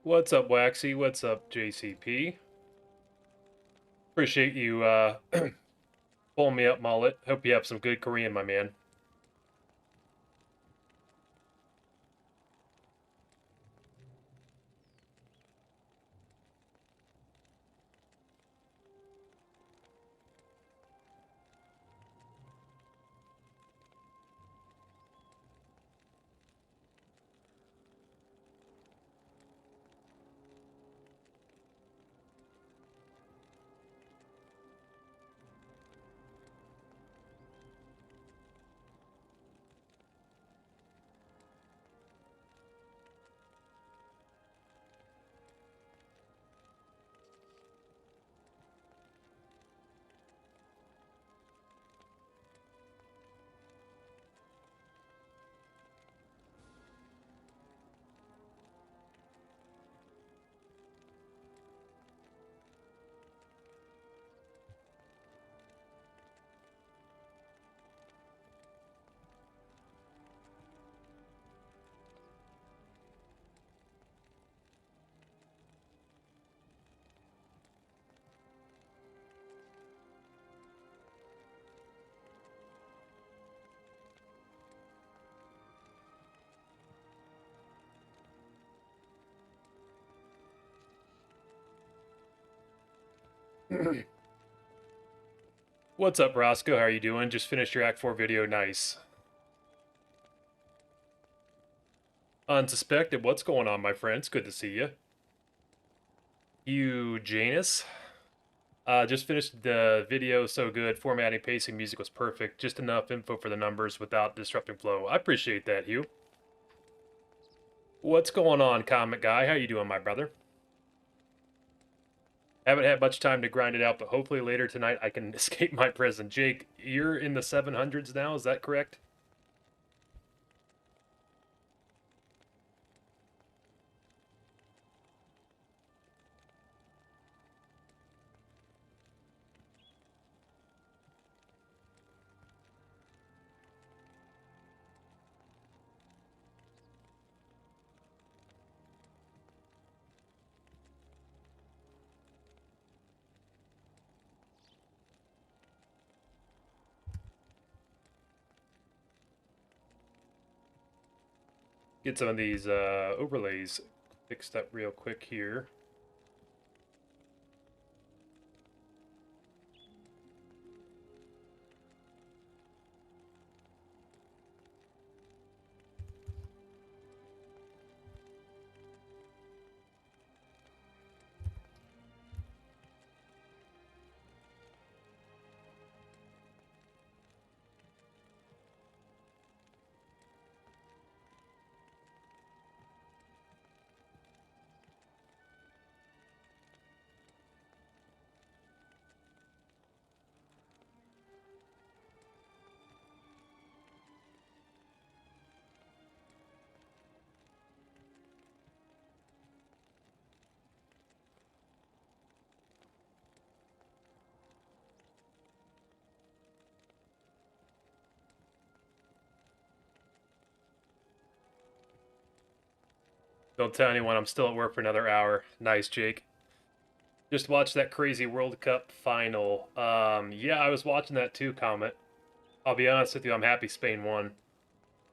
What's up, Waxy? What's up, JCP? Appreciate you pulling me up, Mullet. Hope you have some good Korean, my man. What's up, Roscoe? How are you doing? Just finished your Act 4 video. Nice. Unsuspected, what's going on, my friends? Good to see you. You, Janus. Just finished the video. So good. Formatting, pacing, music was perfect. Just enough info for the numbers without disrupting flow. I appreciate that, Hugh. What's going on, Comic Guy? How you doing, my brother? Haven't had much time to grind it out, but hopefully later tonight I can escape my prison. Jake, you're in the 700s now, is that correct? Get some of these overlays fixed up real quick here. Don't tell anyone I'm still at work for another hour. Nice, Jake. Just watched that crazy World Cup final. Yeah, I was watching that too, Comet. I'll be honest with you, I'm happy Spain won.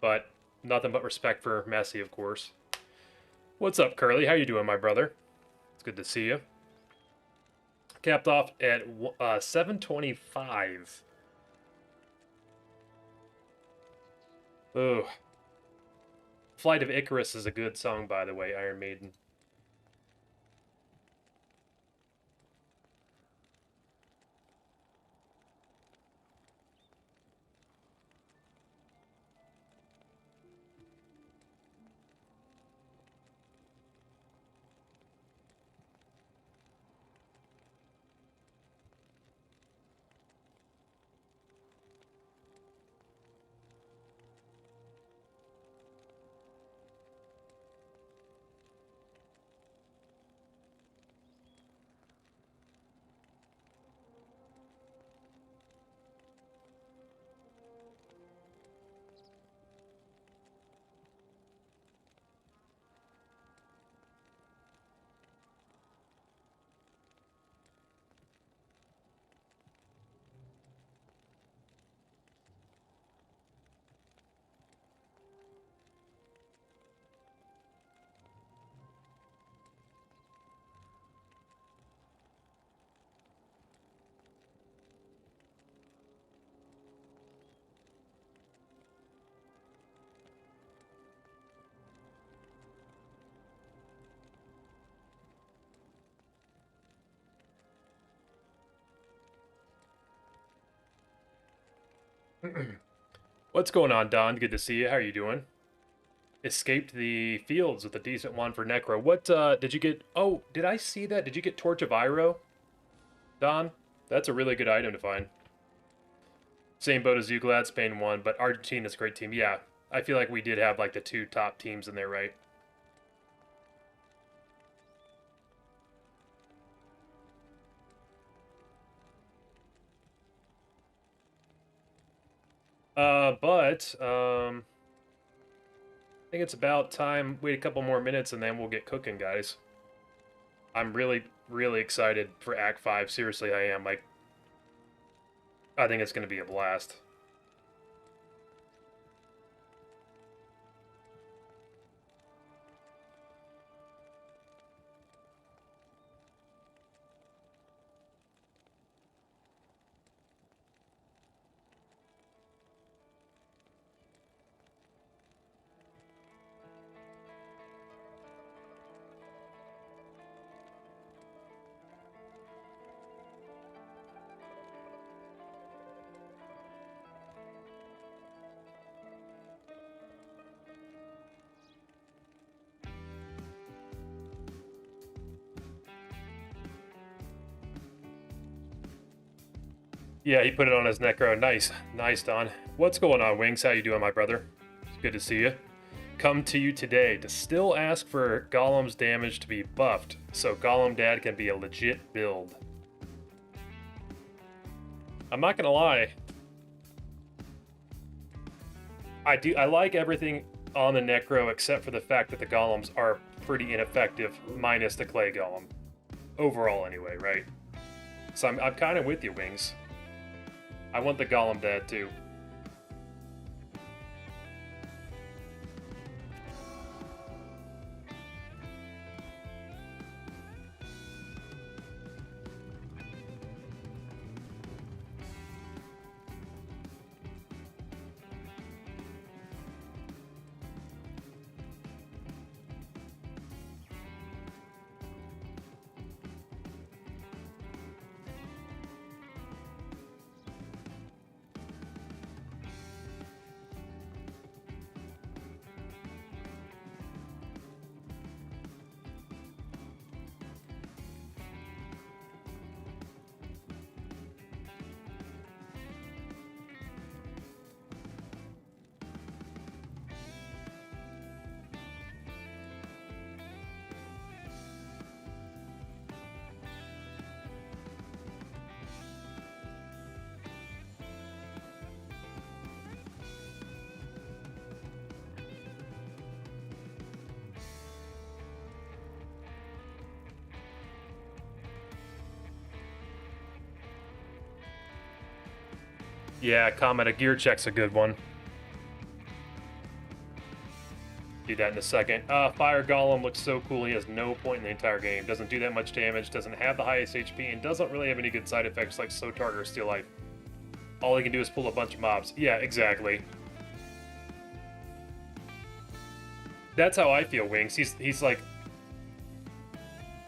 But nothing but respect for Messi, of course. What's up, Curly? How you doing, my brother? It's good to see you. Capped off at 725. Oh, Flight of Icarus is a good song, by the way, Iron Maiden. What's going on, Don? Good to see you. How are you doing? Escaped the fields with a decent one for Necro. What did you get? Oh, did I see that? Did you get Torch of Iroh, Don? That's a really good item to find. Same boat as you, glad Spain won, but Argentina's a great team. Yeah, I feel like we did have like the two top teams in there, right? I think it's about time. Wait a couple more minutes and then we'll get cooking, guys. I'm really, really excited for Act 5. Seriously, I am. Like, I think it's going to be a blast. Yeah, he put it on his Necro. Nice. Nice, Don. What's going on, Wings? How you doing, my brother? It's good to see you. Come to you today to still ask for Golem's damage to be buffed, so Golem Dad can be a legit build. I'm not gonna lie. I like everything on the Necro except for the fact that the Golems are pretty ineffective, minus the Clay Golem. Overall, anyway, right? So I'm kind of with you, Wings. I want the Golem Dad, too. Yeah, comment, a gear check's a good one. Do that in a second. Fire Golem looks so cool. He has no point in the entire game. Doesn't do that much damage, doesn't have the highest HP, and doesn't really have any good side effects like Slow Target or Steal Life. All he can do is pull a bunch of mobs. Yeah, exactly. That's how I feel, Wings. He's like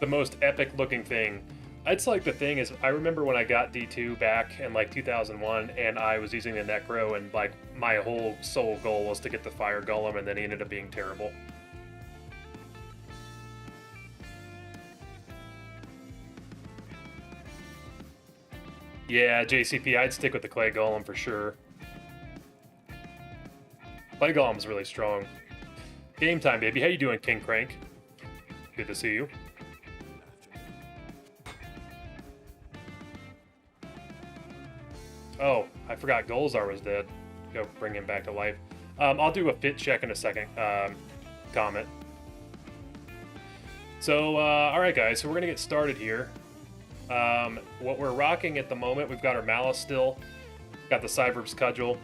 the most epic looking thing. It's like the thing is, I remember when I got D2 back in like 2001 and I was using the Necro and like my whole sole goal was to get the Fire Golem, and then he ended up being terrible. Yeah, JCP, I'd stick with the Clay Golem for sure. Clay Golem's really strong. Game time, baby. How you doing, King Crank? Good to see you. Oh, I forgot Golzar was dead. Go bring him back to life. I'll do a fit check in a second. Comment. So, alright guys, so we're going to get started here. What we're rocking at the moment, we've got our Malice still. Got the Cyber's Cudgel.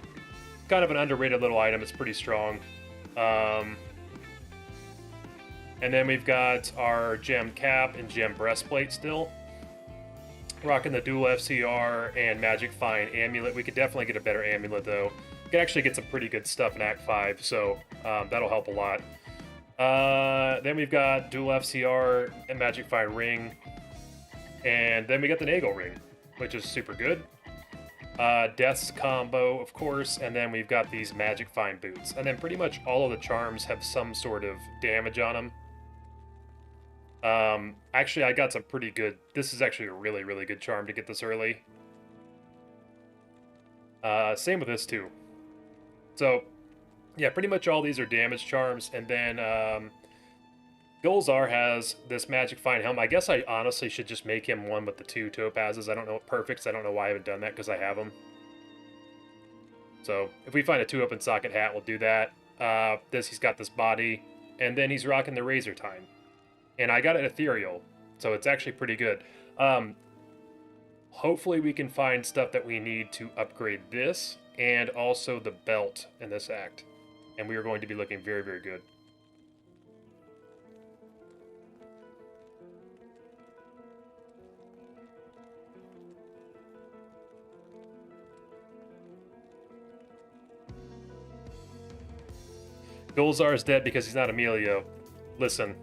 Kind of an underrated little item. It's pretty strong. And then we've got our Gem Cap and Gem Breastplate still. Rocking the dual FCR and Magic Find Amulet. We could definitely get a better amulet though. We could actually get some pretty good stuff in Act 5, so that'll help a lot. Then we've got dual FCR and Magic Find Ring. And then we got the Nagel Ring, which is super good. Death's combo, of course, and then we've got these Magic Find boots. And then pretty much all of the charms have some sort of damage on them. Actually, I got some pretty good... This is actually a really, really good charm to get this early. Same with this, too. So, yeah, pretty much all these are damage charms. And then, Gulzar has this Magic Find helm. I guess I honestly should just make him one with the 2 topazes. I don't know, perfects. I don't know why I haven't done that, because I have them. So, if we find a 2-open socket hat, we'll do that. He's got this body. And then he's rocking the Razor Time. And I got an ethereal, so it's actually pretty good. Hopefully we can find stuff that we need to upgrade this, and also the belt in this act. And we are going to be looking very, very good. Gulzar is dead because he's not Emilio. Listen.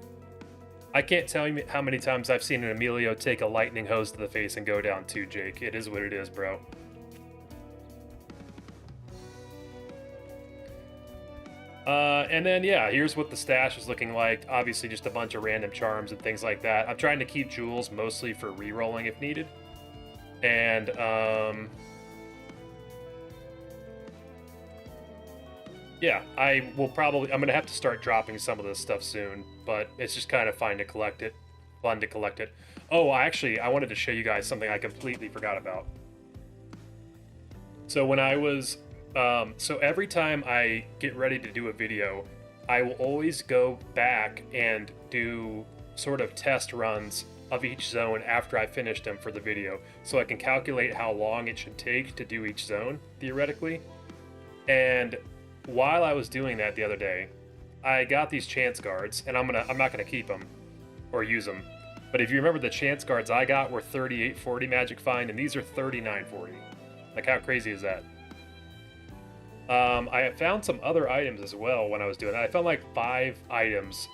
I can't tell you how many times I've seen an Emilio take a lightning hose to the face and go down too, Jake. It is what it is, bro. And then, yeah, here's what the stash is looking like. Obviously, just a bunch of random charms and things like that. I'm trying to keep jewels mostly for re-rolling if needed. And, yeah, I'm going to have to start dropping some of this stuff soon, but it's just kind of fun to collect it. Oh, I wanted to show you guys something I completely forgot about. So when I was, so every time I get ready to do a video, I will always go back and do sort of test runs of each zone after I finished them for the video, so I can calculate how long it should take to do each zone, theoretically. And while I was doing that the other day, I got these chance guards, and I'm not gonna keep them or use them. But if you remember, the chance guards I got were 3840 Magic Find, and these are 3940. Like, how crazy is that? I found some other items as well when I was doing that. I found like 5 items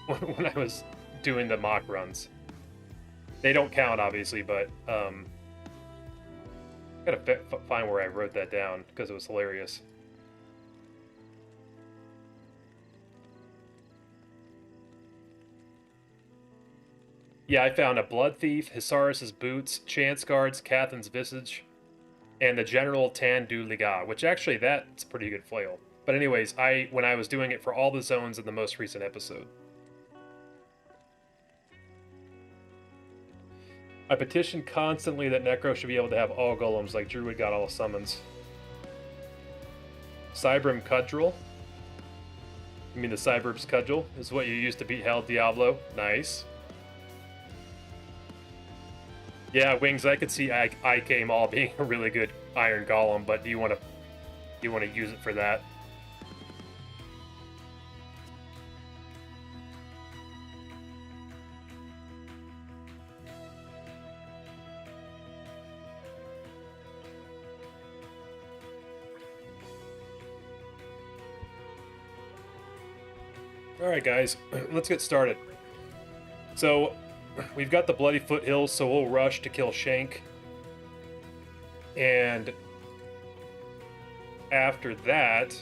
when I was doing the mock runs. They don't count, obviously, but gotta find where I wrote that down because it was hilarious. Yeah, I found a Blood Thief, Hisaris' Boots, Chance Guards, Cathan's Visage, and the General Tan du Liga, which actually, that's a pretty good flail. But anyways, when I was doing it for all the zones in the most recent episode. I petition constantly that Necro should be able to have all golems like Druid got all summons. Cybrim Cudgel. You mean the Cybrim's Cudgel is what you used to beat Hell Diablo? Nice. Yeah, Wings, I could see IK Maul being a really good Iron Golem, but do you want to use it for that? Alright guys, let's get started. So, we've got the Bloody Foothills, so we'll rush to kill Shank. And after that,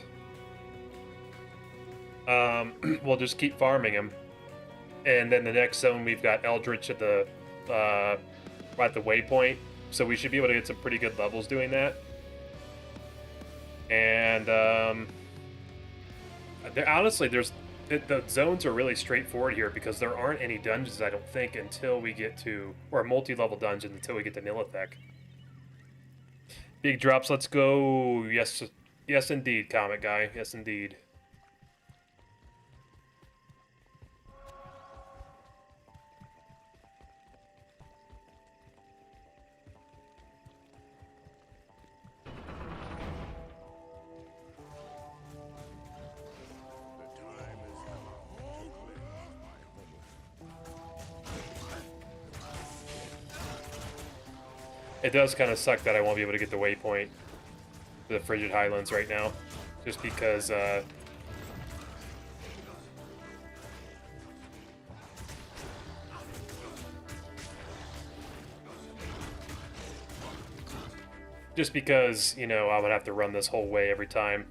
we'll just keep farming him. And then the next zone, we've got Eldritch at the waypoint. So we should be able to get some pretty good levels doing that. And honestly, the zones are really straightforward here because there aren't any dungeons, I don't think, until we get to, or multi-level dungeons until we get to Nilithek. Big drops, let's go. Yes, yes indeed, Comic Guy. Yes indeed. It does kind of suck that I won't be able to get the waypoint to the Frigid Highlands right now, just because Just because, you know, I would have to run this whole way every time.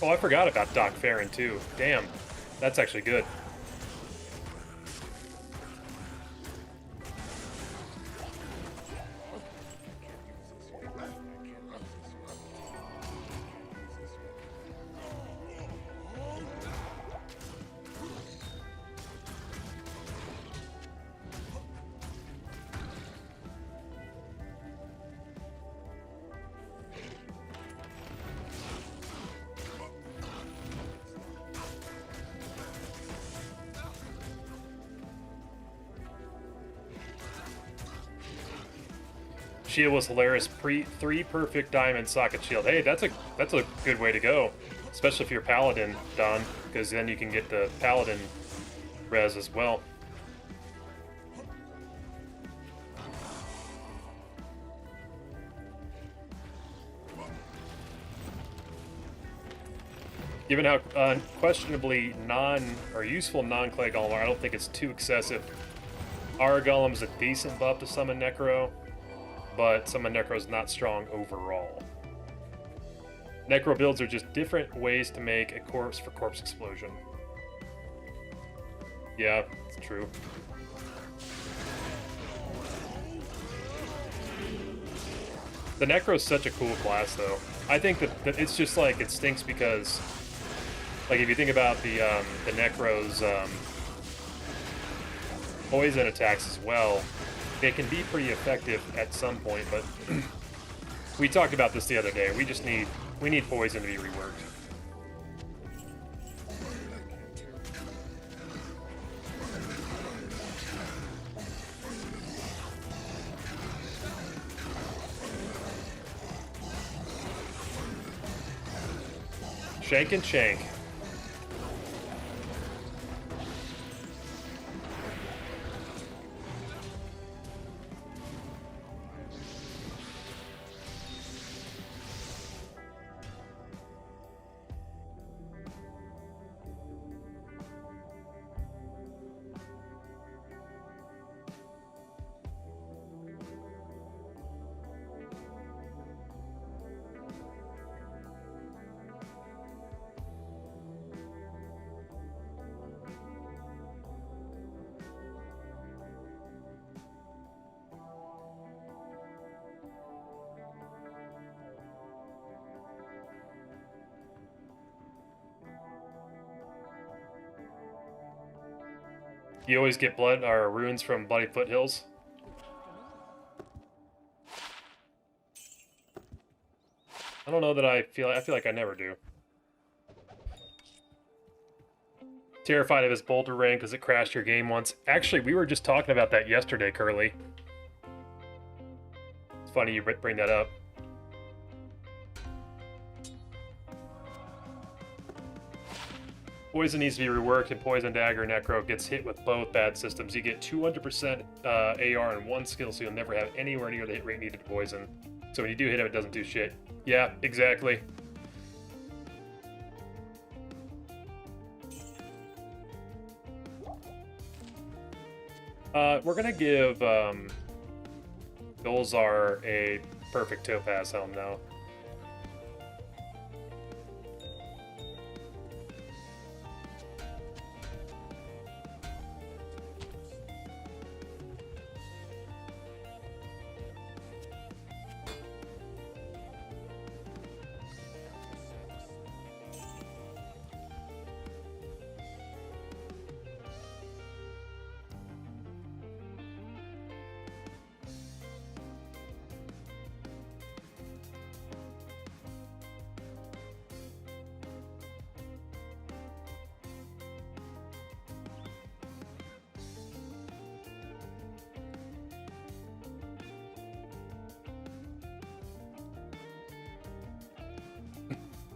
Oh, I forgot about Doc Farron, too. Damn, that's actually good. Shield was hilarious. 3 perfect diamond socket shield. Hey, that's a good way to go, especially if you're paladin, Don, because then you can get the paladin res as well. Given how questionably useful non-clay golem are, I don't think it's too excessive. Our golem's a decent buff to summon Necro, but Summon Necro is not strong overall. Necro builds are just different ways to make a corpse for corpse explosion. Yeah, it's true. The Necro is such a cool class, though. I think that it's just like, it stinks because, like, if you think about the Necro's poison attacks as well, they can be pretty effective at some point, but we talked about this the other day. We need poison to be reworked. Shank and shank. You always get blood or runes from Bloody Foothills. I don't know that I feel like I never do. Terrified of his boulder rain because it crashed your game once. Actually, we were just talking about that yesterday, Curly. It's funny you bring that up. Poison needs to be reworked, and Poison Dagger Necro gets hit with both bad systems. You get 200% AR in one skill, so you'll never have anywhere near the hit rate needed to poison. So when you do hit him, it doesn't do shit. Yeah, exactly. We're gonna give Dolzar a perfect Topaz helm now.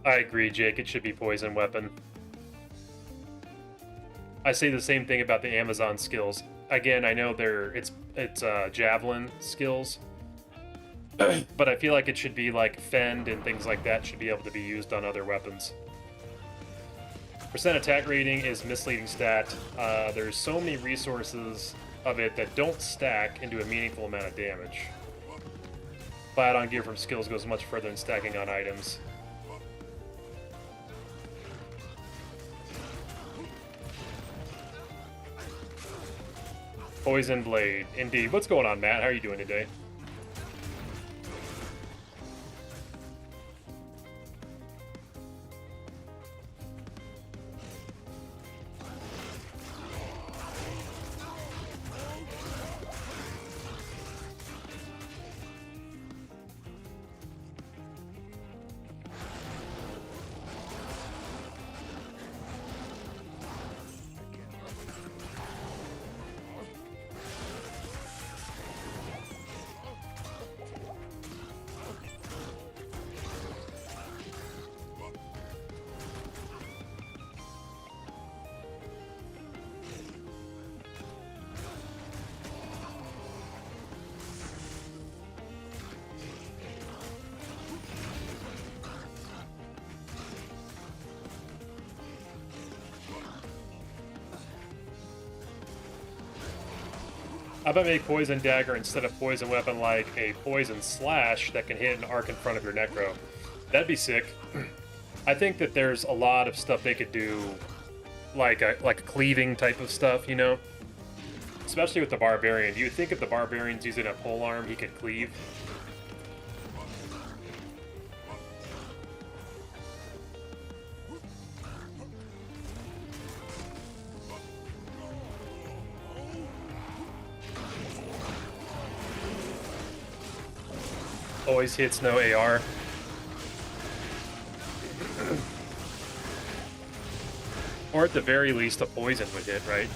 I agree, Jake. It should be poison weapon. I say the same thing about the Amazon skills. Again, I know it's javelin skills, but I feel like it should be like fend and things like that should be able to be used on other weapons. Percent attack rating is misleading stat. There's so many resources of it that don't stack into a meaningful amount of damage. Flat on gear from skills goes much further than stacking on items. Poison Blade. Indeed. What's going on, Matt? How are you doing today? How about make Poison Dagger instead of Poison Weapon like a Poison Slash that can hit an arc in front of your Necro? That'd be sick. I think that there's a lot of stuff they could do, like a cleaving type of stuff, you know? Especially with the Barbarian. Do you think if the Barbarian's using a polearm, he could cleave? Always hits, no AR. Or at the very least, a poison would hit, right?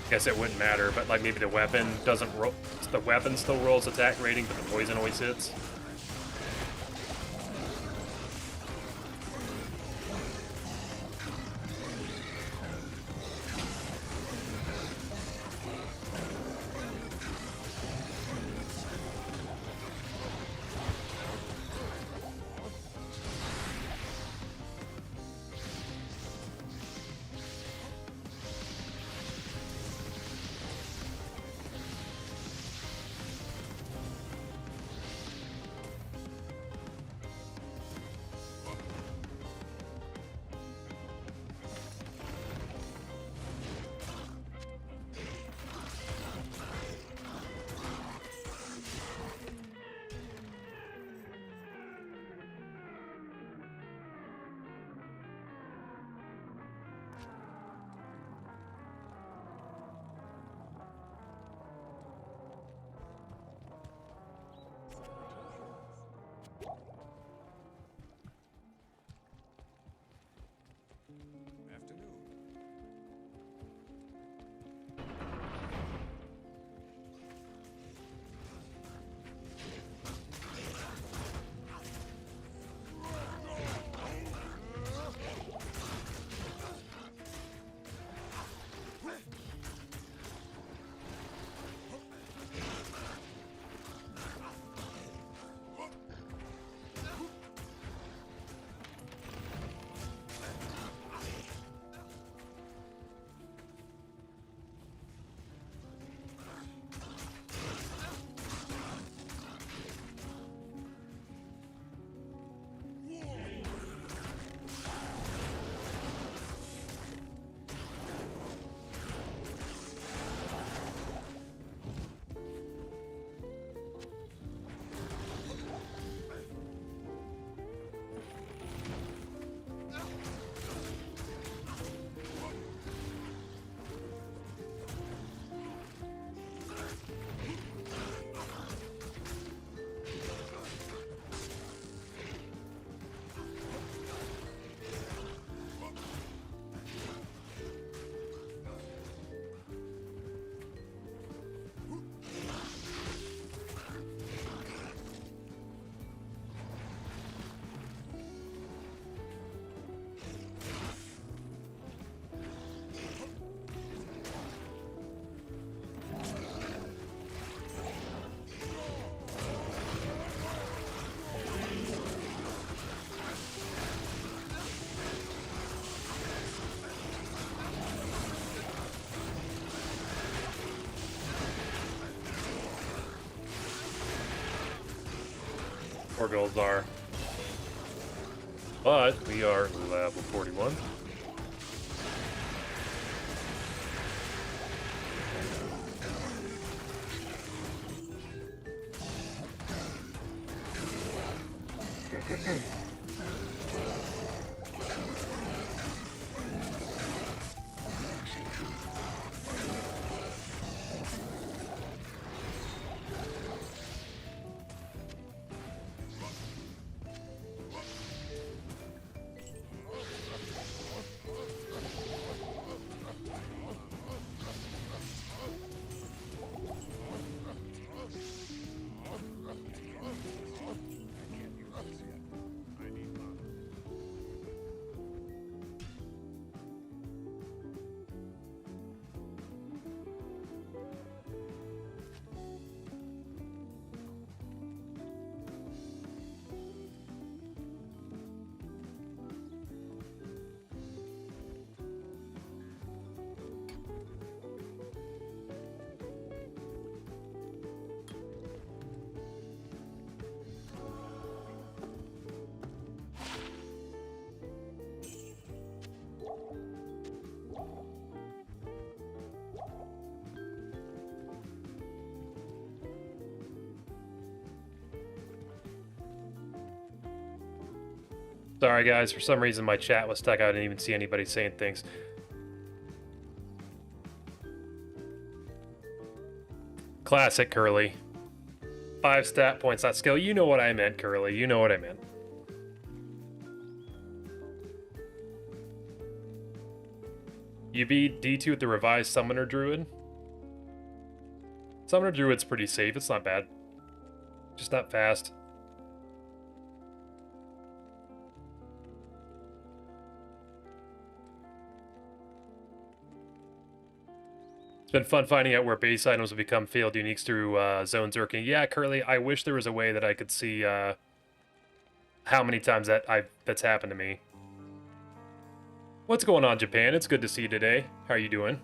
Guess it wouldn't matter, but like maybe the weapon doesn't roll. The weapon still rolls attack rating, but the poison always hits. Orville's are. But we are level 41. Sorry guys, for some reason my chat was stuck. I didn't even see anybody saying things. Classic, Curly. 5 stat points, not skill. You know what I meant, Curly. You know what I meant. You beat D2 with the revised Summoner Druid. Summoner Druid's pretty safe. It's not bad. Just not fast. It's been fun finding out where base items will become failed uniques through Zonezerker. Yeah, Curly, I wish there was a way that I could see how many times that's happened to me. What's going on, Japan? It's good to see you today. How are you doing?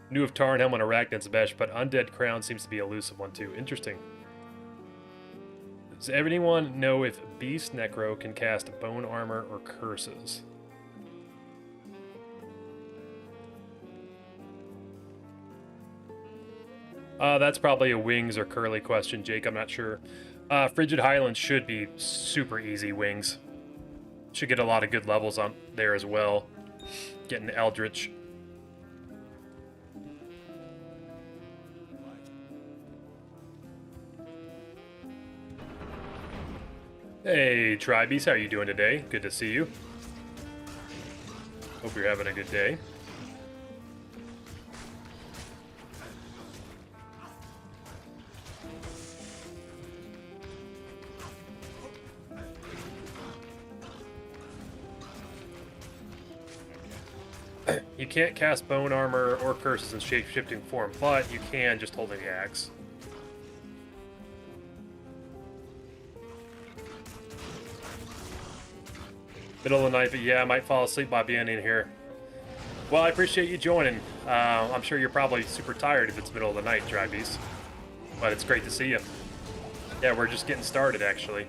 Knew of Tarnhelm and Arachnid's Besh, but Undead Crown seems to be a elusive one too. Interesting. Does anyone know if Beast Necro can cast Bone Armor or Curses? That's probably a Wings or Curly question, Jake. I'm not sure. Frigid Highlands should be super easy Wings. Should get a lot of good levels on there as well. Getting Eldritch. Hey, Tribies, how are you doing today? Good to see you. Hope you're having a good day. You can't cast Bone Armor or Curses in shape-shifting form, but you can just holding the axe. Middle of the night, but yeah, I might fall asleep by being in here. Well, I appreciate you joining. I'm sure you're probably super tired if it's middle of the night, Tribees. But it's great to see you. Yeah, we're just getting started, actually.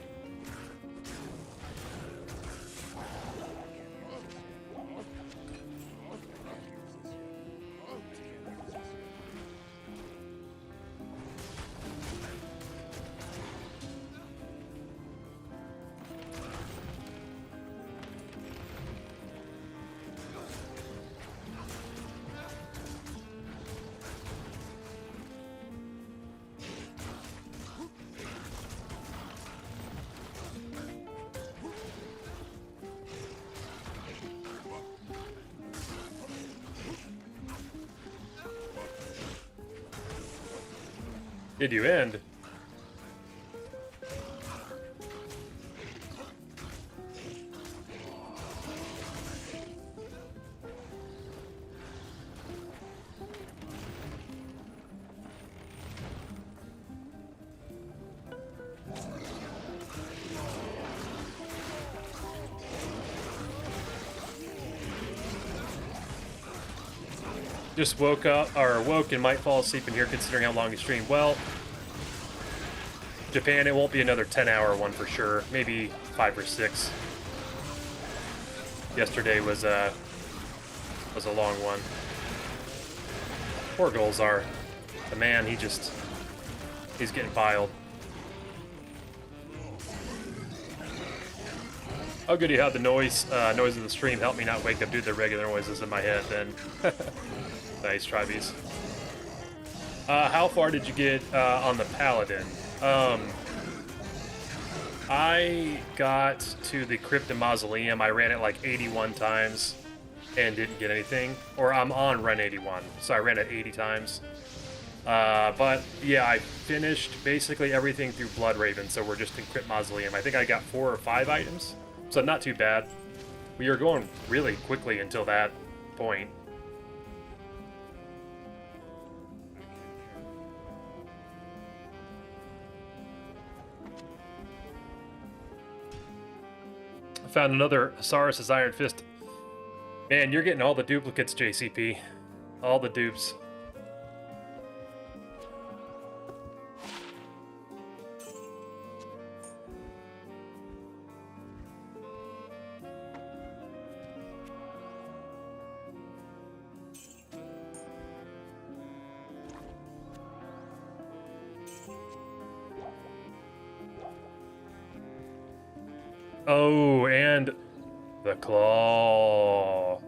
Did you end? Just woke up, or woke and might fall asleep in here considering how long you streamed. Well, Japan, it won't be another 10-hour one for sure. Maybe 5 or 6. Yesterday was a long one. Poor Golzar. The man, he's getting piled. Oh, good, you had the noise of the stream help me not wake up due to the regular noises in my head then. Nice, Tribees. How far did you get on the Paladin? I got to the Crypt and Mausoleum. I ran it like 81 times and didn't get anything. Or I'm on run 81, so I ran it 80 times. But yeah, I finished basically everything through Bloodraven, so we're just in Crypt Mausoleum. I think I got 4 or 5 items, so not too bad. We were going really quickly until that point. Found another Osiris' Iron Fist. Man, you're getting all the duplicates, JCP. All the dupes. Oh, and the claw.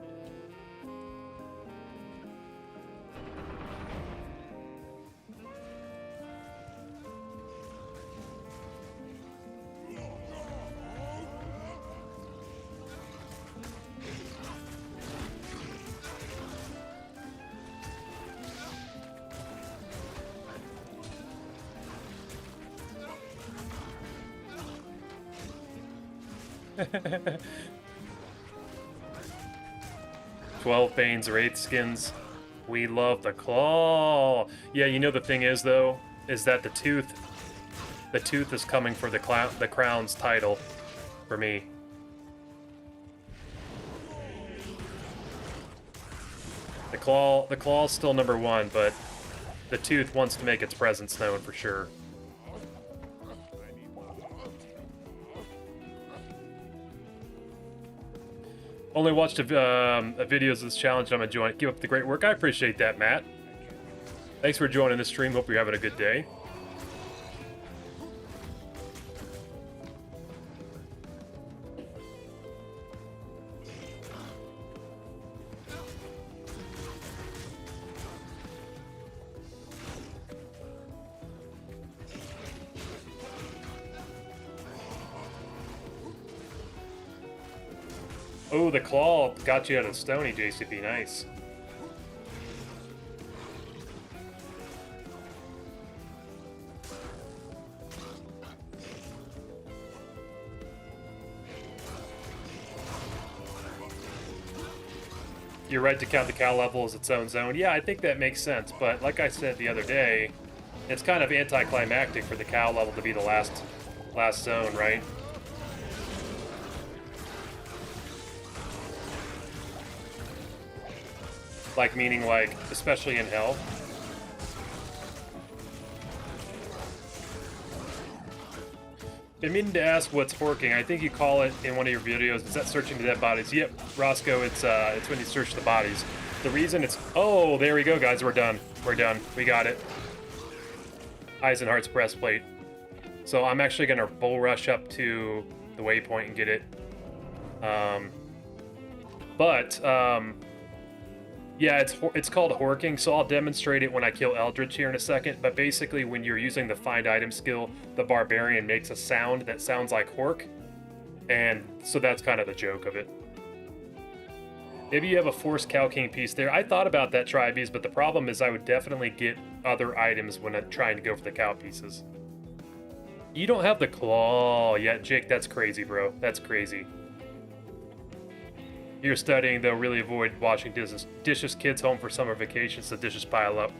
"12 Banes, Wraith Skins. We love the claw." Yeah, you know the thing is though, is that the tooth is coming for the crown's title for me. The claw's still number 1, but the tooth wants to make its presence known for sure. Only watched videos of this challenge and I'm enjoying it. Keep up the great work. I appreciate that, Matt. Thanks for joining the stream. Hope you're having a good day. Oh, the claw got you out of Stony, JCP. Nice. You're right to count the cow level as its own zone. Yeah, I think that makes sense, but like I said the other day, it's kind of anticlimactic for the cow level to be the last zone, right? Like, meaning, like, especially in hell. Been meaning to ask what's forking. I think you call it in one of your videos. Is that searching the dead bodies? Yep, Roscoe, it's when you search the bodies. The reason it's... Oh, there we go, guys. We're done. We're done. We got it. Eisenhardt's breastplate. So I'm actually going to bull rush up to the waypoint and get it. Yeah, it's called horking, so I'll demonstrate it when I kill Eldritch here in a second, but basically when you're using the find item skill, the Barbarian makes a sound that sounds like hork, and so that's kind of the joke of it. Maybe you have a Force Cow King piece there. I thought about that, Tribees, but the problem is I would definitely get other items when I'm trying to go for the cow pieces. You don't have the claw yet, Jake. That's crazy, bro. That's crazy. You're studying, though. Really avoid washing dishes. Kids home for summer vacation, so dishes pile up.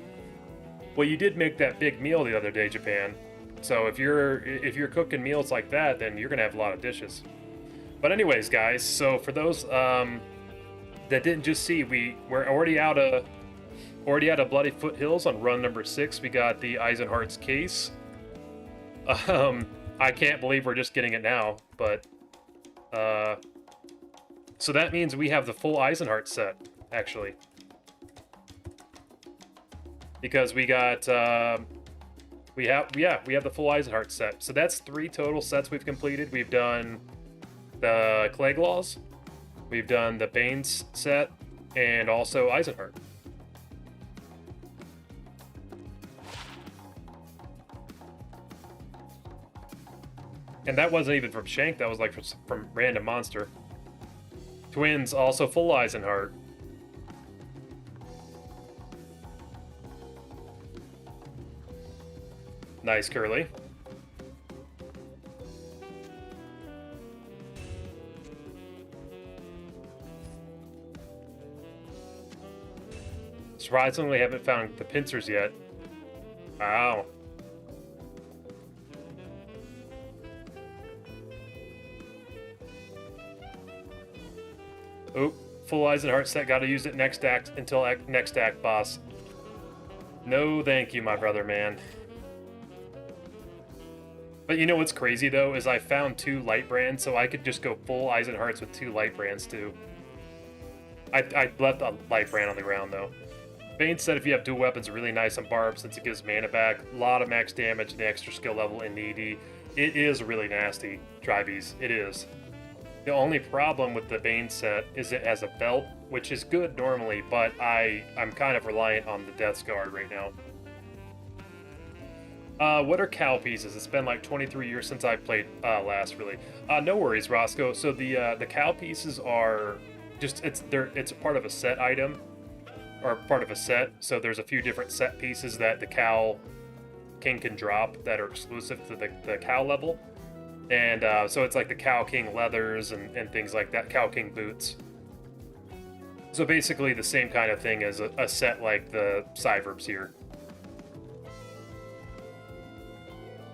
Well, you did make that big meal the other day, Japan. So if you're cooking meals like that, then you're gonna have a lot of dishes. But anyways, guys. So for those that didn't just see, we're already out of Bloody Foothills on run number 6. We got the Eisenhardt's case. I can't believe we're just getting it now, but so that means we have the full Eisenhart set, actually, because we got we have the full Eisenhart set. So that's 3 total sets we've completed. We've done the Clayglaws, we've done the Bane's set, and also Eisenhart. And that wasn't even from Shank, that was like from random monster. Twins, also full Eisenhart. Nice, Curly. Surprisingly, I haven't found the pincers yet. Wow. Oop, full Eisenhart set, gotta use it next act until next act, boss. No thank you, my brother, man. But you know what's crazy, though, is I found 2 light brands, so I could just go full Eisenharts with 2 light brands, too. I left a light brand on the ground, though. Bane said if you have dual weapons, really nice on Barb, since it gives mana back. A lot of max damage and the extra skill level in ED. It is really nasty, Tribees. It is. The only problem with the Bane set is it has a belt, which is good normally, but I'm kind of reliant on the Death's Guard right now. What are cow pieces? It's been like 23 years since I played last, really. No worries, Roscoe. So the cow pieces are just it's a part of a set item, or part of a set. So there's a few different set pieces that the cow king can drop that are exclusive to the cow level. And so it's like the Cow King leathers and things like that, Cow King boots. So basically the same kind of thing as a set like the Cyverbs here.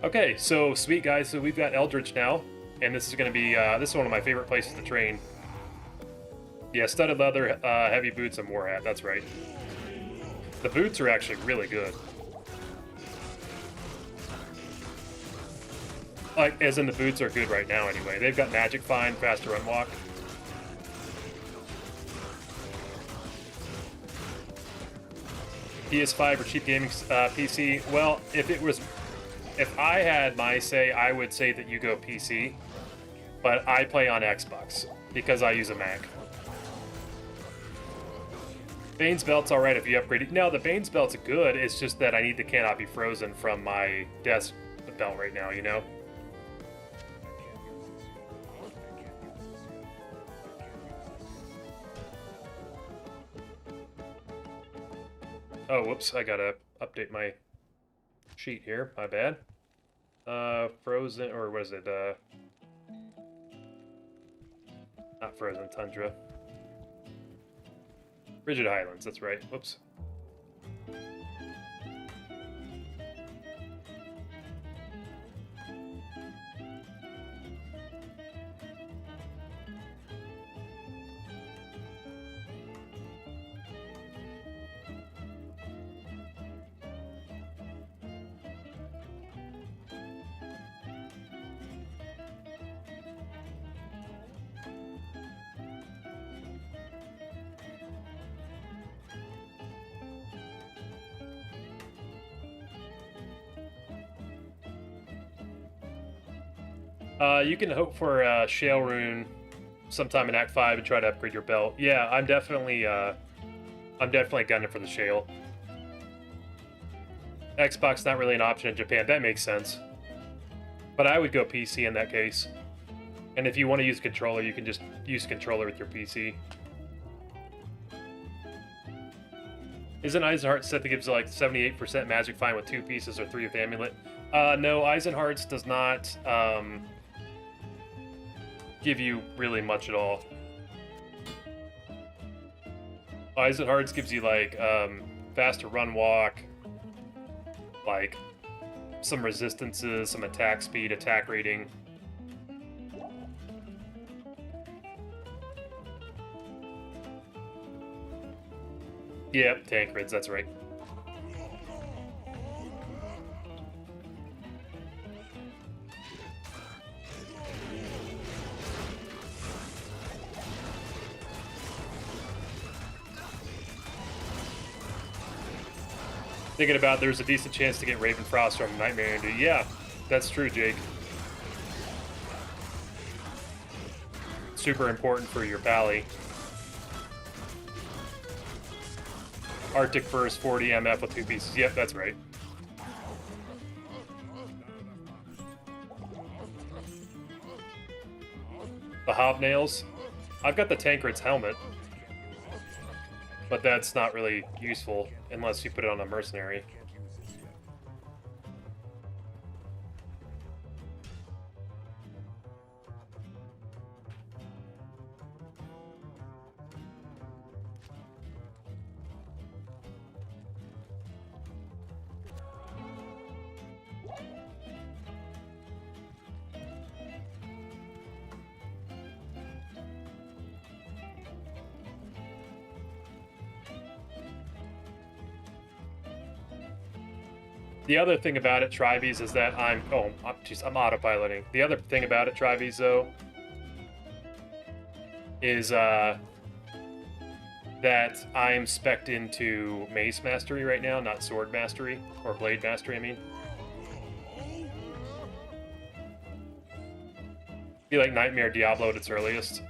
Okay, so sweet guys, so we've got Eldritch now, and this is going to be, this is one of my favorite places to train. Yeah, studded leather, heavy boots, and war hat, that's right. The boots are actually really good. Like, as in the boots are good right now anyway. They've got magic find, faster run walk. PS5 or cheap gaming PC. Well, if I had my say, I would say that you go PC. But I play on Xbox because I use a Mac. Bane's belt's alright if you upgrade it. No, the Bane's belt's good. It's just that I need the Cannot Be Frozen from my desk belt right now, you know? Oh, whoops, I gotta update my sheet here, my bad. Frozen, or what is it, not Frozen Tundra. Rigid Highlands, that's right, whoops. You can hope for Shale Rune sometime in Act 5 and try to upgrade your belt. Yeah, I'm definitely gunning for the Shale. Xbox not really an option in Japan. That makes sense. But I would go PC in that case. And if you want to use a controller, you can just use a controller with your PC. Isn't Eisenhart set that gives like 78% magic find with 2 pieces or 3 with amulet? No, Eisenhart's does not give you really much at all. Eisenhart's gives you like faster run walk, like some resistances, some attack speed, attack rating. Yep, tank grids, that's right. Thinking about there's a decent chance to get Ravenfrost from Nightmare Andy. Yeah, that's true, Jake. Super important for your pally. Arctic First 40 MF with 2 pieces. Yep, that's right. The hobnails. I've got the Tancred's helmet, but that's not really useful unless you put it on a mercenary. The other thing about it, Trives, is that I'm autopiloting. The other thing about it, Trives, though, is that I'm spec'd into Mace Mastery right now, not Sword Mastery, or Blade Mastery, I mean. Be like Nightmare Diablo at its earliest.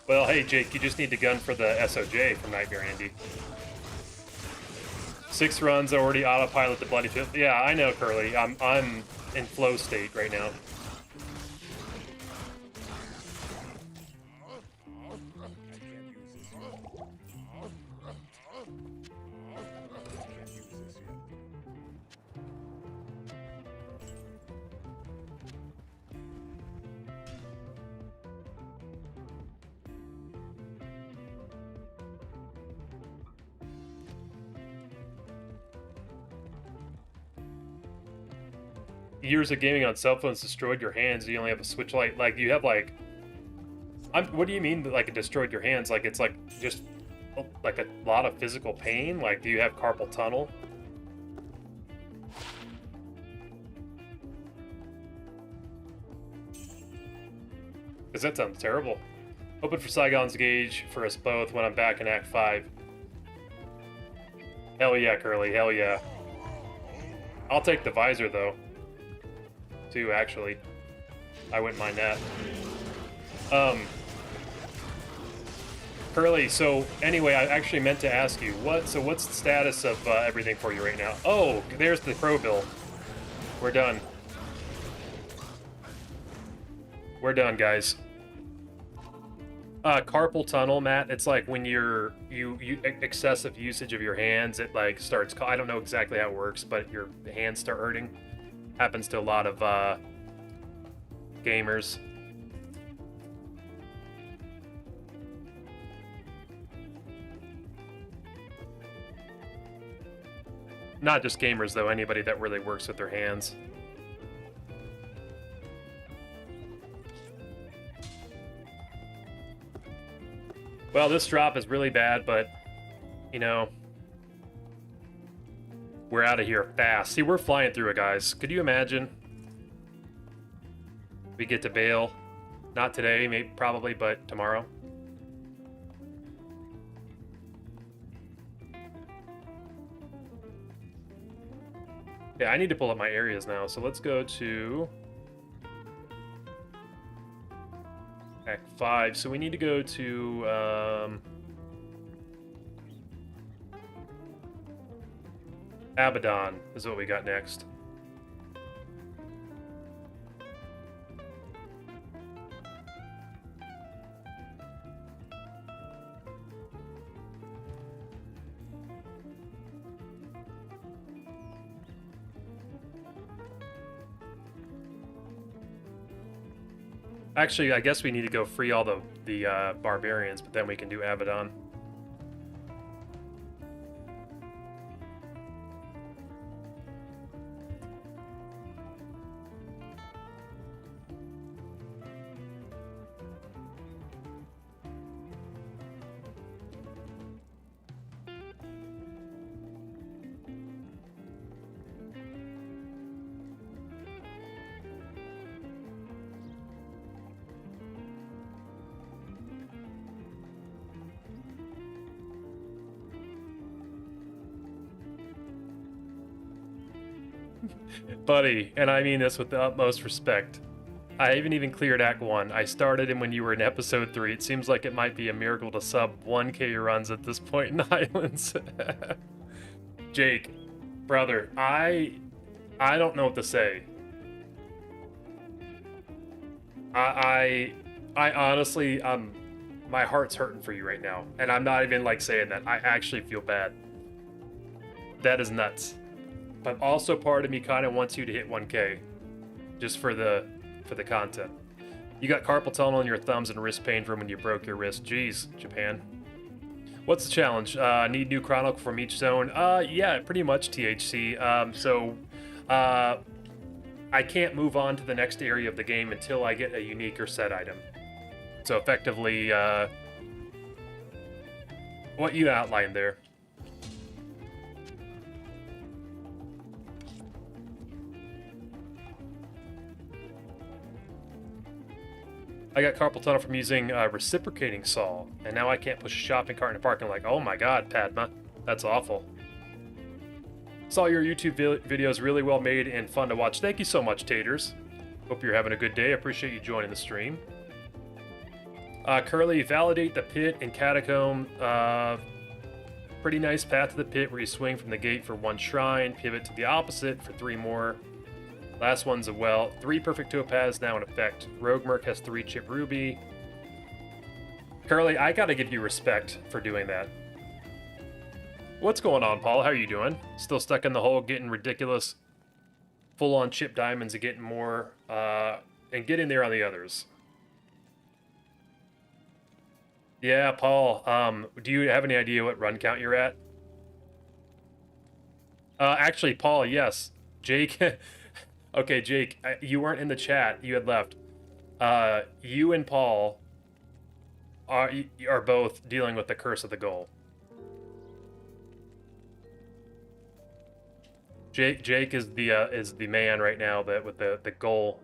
Well, hey, Jake, you just need to gun for the SOJ from Nightmare Andy. 6 runs, already autopilot the Bloody Field. Yeah, I know, Curly. I'm in flow state right now. Years of gaming on cell phones destroyed your hands. You only have a Switch Lite. Like, you have, like... what do you mean, like, it destroyed your hands? Like, it's, like, just, like, a lot of physical pain? Like, do you have carpal tunnel? Because that sounds terrible. Hoping for Saigon's Gauge for us both when I'm back in Act 5. Hell yeah, Curly. Hell yeah. I'll take the visor, though. Too, actually. I wouldn't mind that. Curly, so anyway, I actually meant to ask you, what's the status of everything for you right now? Oh, there's the Crow bill. We're done. We're done, guys. Carpal tunnel, Matt, it's like when you excessive usage of your hands, it like starts, I don't know exactly how it works, but your hands start hurting. Happens to a lot of gamers. Not just gamers, though. Anybody that really works with their hands. Well, this drop is really bad, but, you know... We're out of here fast. See, we're flying through it, guys. Could you imagine? We get to bail. Not today, maybe, probably, but tomorrow. Yeah, I need to pull up my areas now. So let's go to Act 5. So we need to go to Abaddon is what we got next. Actually, I guess we need to go free all the barbarians, but then we can do Abaddon. Buddy, and I mean this with the utmost respect. I haven't even cleared Act 1. I started in when you were in Episode 3. It seems like it might be a miracle to sub 1k runs at this point in Islands. Jake, brother, I don't know what to say. I honestly, my heart's hurting for you right now. And I'm not even like saying that. I actually feel bad. That is nuts. But also part of me kind of wants you to hit 1k. Just for the content. You got carpal tunnel in your thumbs and wrist pain from when you broke your wrist. Jeez, Japan. What's the challenge? Need new chronicle from each zone? Yeah, pretty much THC. I can't move on to the next area of the game until I get a unique or set item. So effectively, what you outlined there. I got carpal tunnel from using reciprocating saw, and now I can't push a shopping cart in a parking lot. Like, oh my god, Padma, that's awful. Saw your YouTube videos, really well made and fun to watch. Thank you so much, Taters. Hope you're having a good day. I appreciate you joining the stream. Curly, validate the pit and catacomb. Pretty nice path to the pit where you swing from the gate for 1 shrine, pivot to the opposite for 3 more. Last one's a well. 3 perfect topaz now in effect. Rogue Merc has 3 chip ruby. Curly, I gotta give you respect for doing that. What's going on, Paul? How are you doing? Still stuck in the hole, getting ridiculous full-on chip diamonds and getting more, and getting there on the others. Yeah, Paul, do you have any idea what run count you're at? Actually, Paul, yes. Jake... Okay, Jake, you weren't in the chat. You had left. You and Paul are both dealing with the curse of the goal. Jake is the man right now that with the goal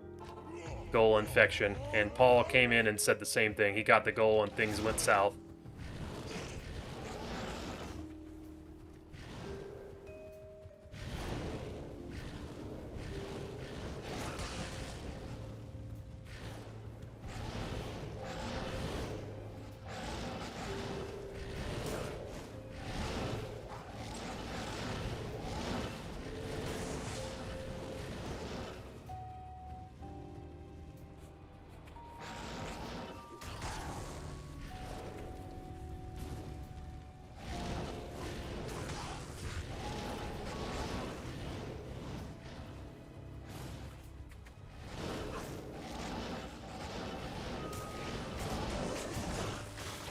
infection, and Paul came in and said the same thing. He got the goal and things went south.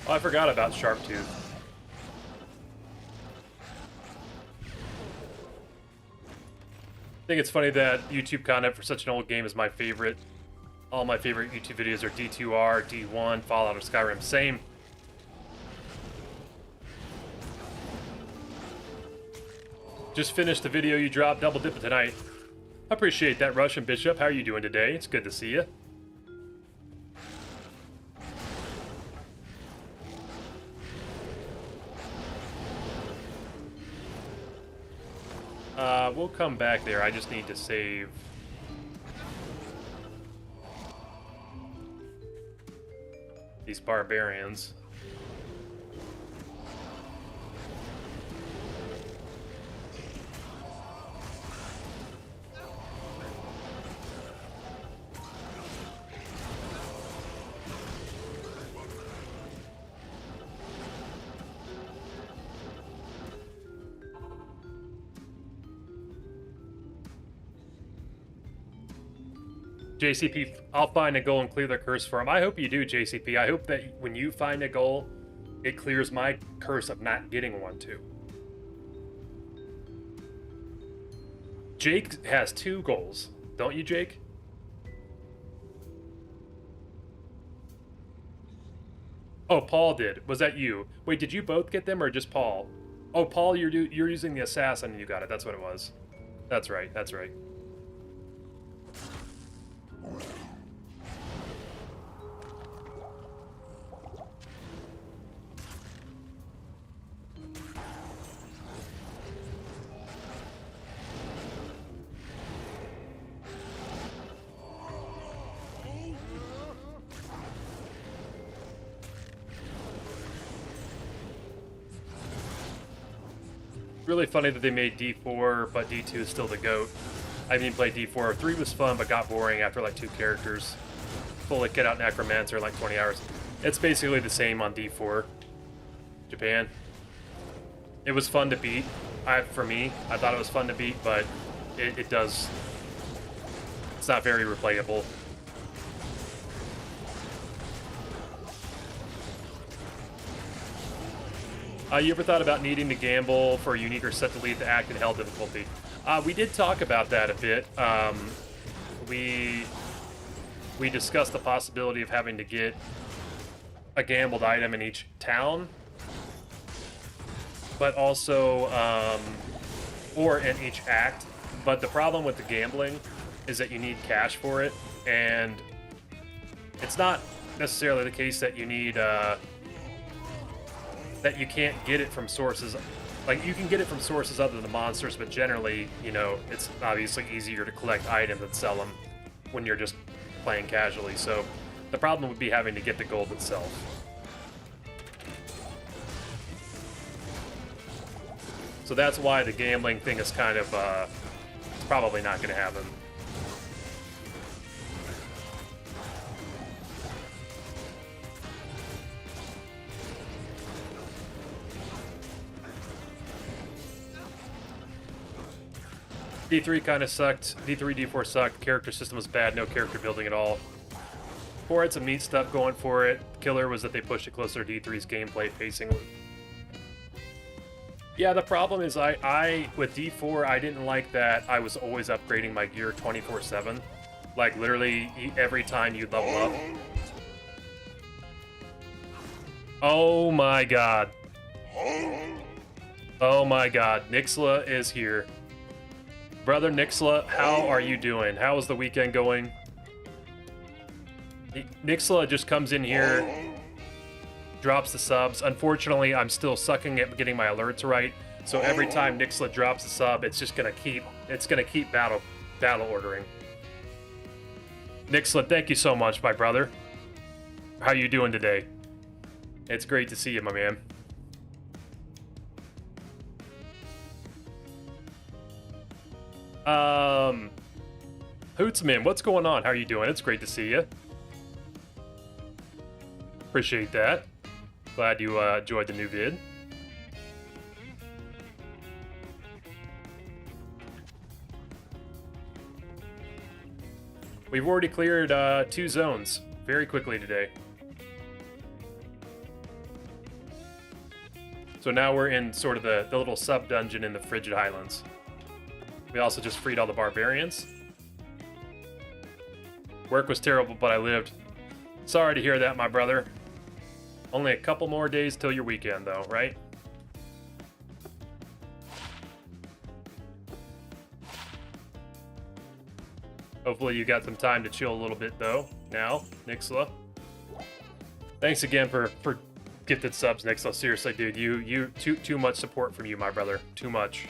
Oh, I forgot about Sharptooth. I think it's funny that YouTube content for such an old game is my favorite. All my favorite YouTube videos are D2R, D1, Fallout, or Skyrim. Same. Just finished the video you dropped, double dipping tonight. I appreciate that, Russian Bishop. How are you doing today? It's good to see you. We'll come back there. I just need to save. These barbarians. JCP, I'll find a goal and clear the curse for him. I hope you do, JCP. I hope that when you find a goal, it clears my curse of not getting one too. Jake has 2 goals. Don't you, Jake? Oh, Paul did. Was that you? Wait, did you both get them or just Paul? Oh, Paul, you're using the assassin and you got it. That's what it was. That's right. That's right. Really funny that they made D4, but D2 is still the GOAT. I didn't even play D4. 3 was fun, but got boring after like 2 characters. Fully kit out Necromancer in like 20 hours. It's basically the same on D4. Japan. It was fun to beat. For me, I thought it was fun to beat, but it does... It's not very replayable. You ever thought about needing to gamble for a unique or set to lead the act in hell difficulty? We did talk about that a bit. We discussed the possibility of having to get a gambled item in each town, but also, or in each act. But the problem with the gambling is that you need cash for it, and it's not necessarily the case that you need, that you can't get it from sources. Like, you can get it from sources other than monsters, but generally, you know, it's obviously easier to collect items and sell them when you're just playing casually. So the problem would be having to get the gold itself. So that's why the gambling thing is kind of, it's probably not going to happen. D3 kind of sucked. D3, D4 sucked. Character system was bad. No character building at all. 4 had some neat stuff going for it. Killer was that they pushed it closer to D3's gameplay pacing. Yeah, the problem is I with D4, I didn't like that I was always upgrading my gear 24/7. Like, literally, every time you level up. Oh my god. Oh my god. Nixla is here. Brother Nixla, how are you doing? How is the weekend going? Nixla just comes in here, drops the subs. Unfortunately, I'm still sucking at getting my alerts right. So every time Nixla drops a sub, it's just gonna keep battle ordering. Nixla, thank you so much, my brother. How you doing today? It's great to see you, my man. Hootsman, what's going on? How are you doing? It's great to see you. Appreciate that. Glad you enjoyed the new vid. We've already cleared 2 zones very quickly today. So now we're in sort of the little sub-dungeon in the Frigid Highlands. We also just freed all the barbarians. Work was terrible, but I lived. Sorry to hear that, my brother. Only a couple more days till your weekend, though, right? Hopefully you got some time to chill a little bit, though, now, Nixla. Thanks again for gifted subs, Nixla. Seriously, dude, you too much support from you, my brother. Too much.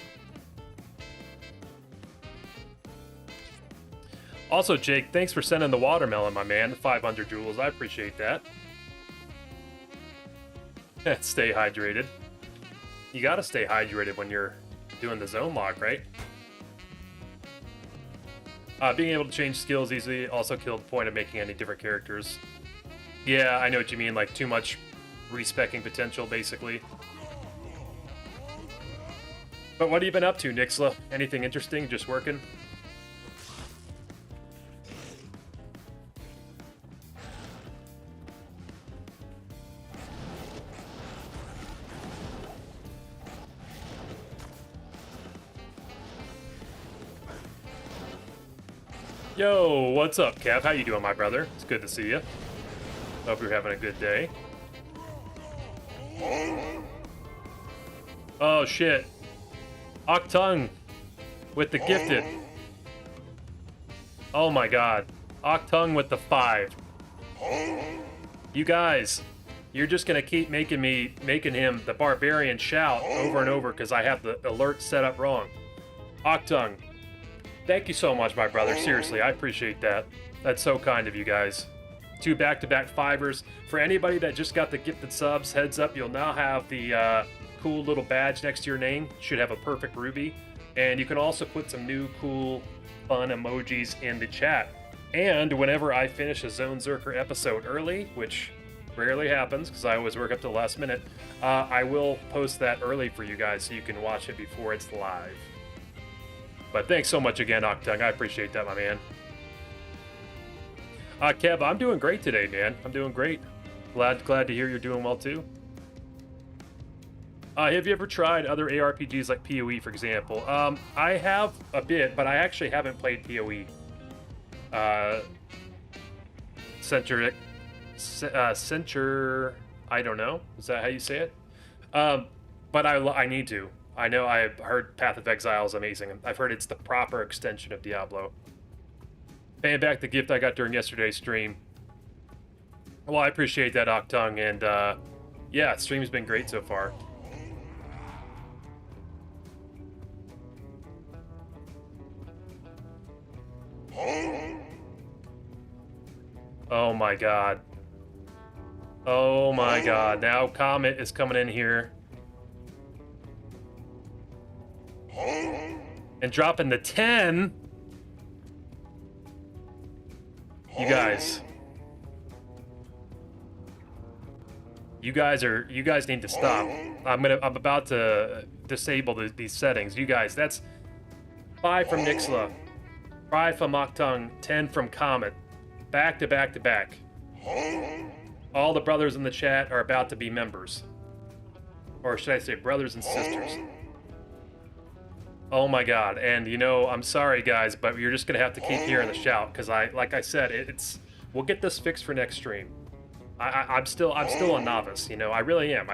Also, Jake, thanks for sending the watermelon, my man. 500 joules, I appreciate that. Stay hydrated. You gotta stay hydrated when you're doing the zone lock, right? Being able to change skills easily also killed the point of making any different characters. Yeah, I know what you mean, like too much respecking potential, basically. But what have you been up to, Nixla? Anything interesting? Just working? Yo, what's up, Kev? How you doing, my brother? It's good to see you. Hope you're having a good day. Oh, shit. Octung with the gifted. Oh, my God. Octung with the 5. You guys, you're just going to keep making him the Barbarian shout over and over because I have the alert set up wrong. Octung. Thank you so much, my brother. Seriously, I appreciate that. That's so kind of you guys. 2 back-to-back 5ers. For anybody that just got the gifted subs, heads up, you'll now have the cool little badge next to your name. Should have a perfect ruby. And you can also put some new cool fun emojis in the chat. And whenever I finish a Zonezerker episode early, which rarely happens because I always work up to the last minute, I will post that early for you guys so you can watch it before it's live. But thanks so much again, Octung. I appreciate that, my man. Kev, I'm doing great today, man. I'm doing great. Glad to hear you're doing well too. Have you ever tried other ARPGs like PoE, for example? I have a bit, but I actually haven't played PoE. Centur, I don't know. Is that how you say it? But I need to. I know I've heard Path of Exile is amazing. I've heard it's the proper extension of Diablo. Paying back the gift I got during yesterday's stream. Well, I appreciate that, Octung, and yeah, stream's been great so far. Oh my god. Oh my god. Now Comet is coming in here. And dropping the 10. You guys. You guys need to stop. I'm about to disable these settings. You guys, that's 5 from Nixla, 5 from Octung, 10 from Comet. Back to back to back. All the brothers in the chat are about to be members. Or should I say brothers and sisters. Oh my god. And you know, I'm sorry guys, but you're just gonna have to keep hearing the shout, because like I said, we'll get this fixed for next stream. I'm still a novice, you know, I really am.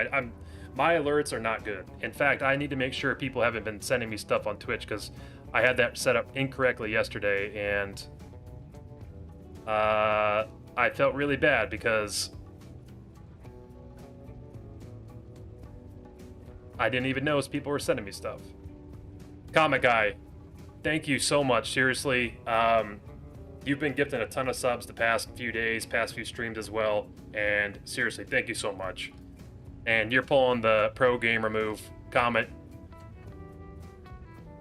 My alerts are not good. In fact, I need to make sure people haven't been sending me stuff on Twitch, because I had that set up incorrectly yesterday, and I felt really bad because I didn't even notice people were sending me stuff. Comic Guy, thank you so much. Seriously, you've been gifting a ton of subs the past few days, past few streams as well, and seriously, thank you so much. And you're pulling the pro gamer move, Comet.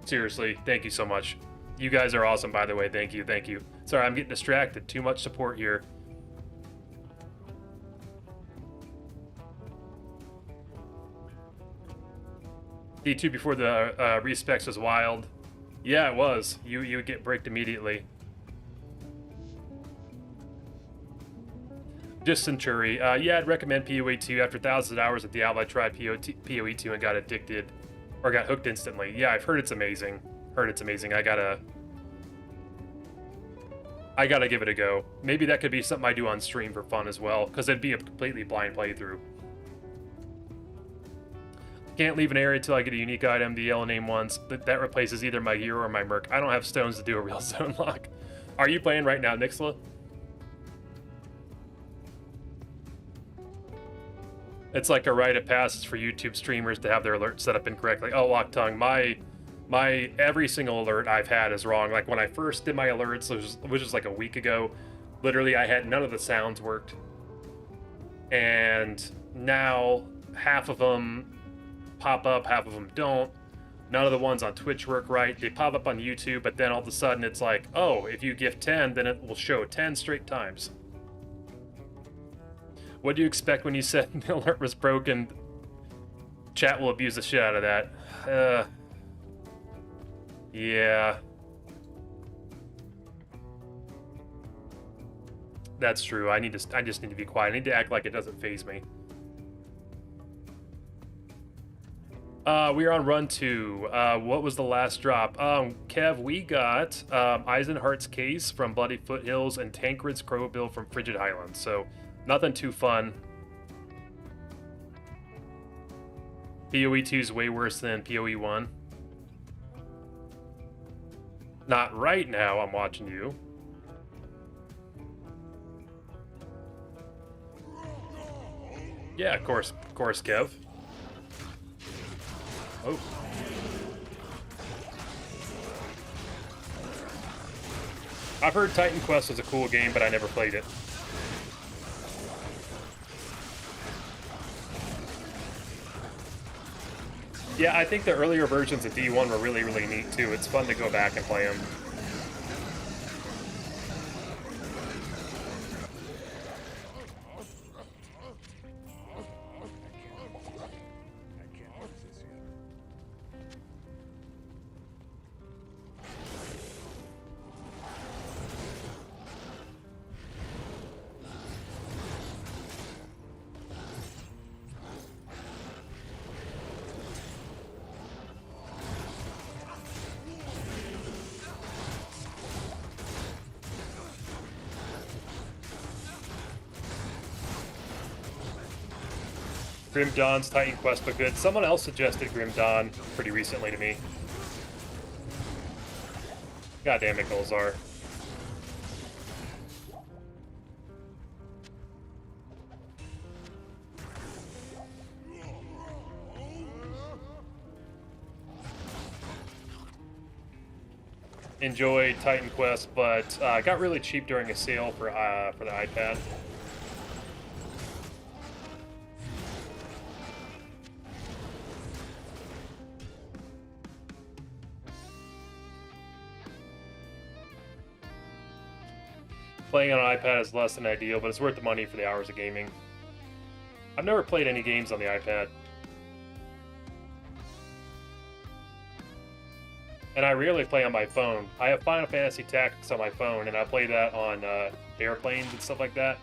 Seriously, thank you so much. You guys are awesome, by the way. Thank you, thank you. Sorry, I'm getting distracted. Too much support here. D2 before the respecs was wild. Yeah, it was. You would get bricked immediately. Just Centuri. Yeah, I'd recommend PoE 2. After thousands of hours of Diablo, I tried PoE 2 and got addicted. Or got hooked instantly. Yeah, I've heard it's amazing. Heard it's amazing. I gotta give it a go. Maybe that could be something I do on stream for fun as well, because it'd be a completely blind playthrough. Can't leave an area until I get a unique item, the yellow name ones. That replaces either my hero or my merc. I don't have stones to do a real zone lock. Are you playing right now, Nixla? It's like a rite of passage for YouTube streamers to have their alerts set up incorrectly. Oh, Octung, my every single alert I've had is wrong. Like when I first did my alerts, which was like a week ago, literally I had none of the sounds worked. And now half of them pop up, half of them don't. None of the ones on Twitch work right. They pop up on YouTube, but then all of a sudden it's like, oh, if you gift 10, then it will show 10 straight times. What do you expect when you said the alert was broken? Chat will abuse the shit out of that. Yeah. That's true. I just need to be quiet. I need to act like it doesn't faze me. We are on run 2. What was the last drop? Kev, we got Eisenhart's Case from Bloody Foothills and Tancred's Crowbill from Frigid Highlands. So nothing too fun. PoE 2 is way worse than PoE 1. Not right now, I'm watching you. Yeah, of course, Kev. Oh. I've heard Titan Quest was a cool game, but I never played it. Yeah, I think the earlier versions of D1 were really, really neat too. It's fun to go back and play them. Grim Dawn's Titan Quest, but good. Someone else suggested Grim Dawn pretty recently to me. God damn it, Golzar. Enjoyed Titan Quest, but got really cheap during a sale for the iPad. Playing on an iPad is less than ideal, but it's worth the money for the hours of gaming. I've never played any games on the iPad. And I rarely play on my phone. I have Final Fantasy Tactics on my phone, and I play that on airplanes and stuff like that.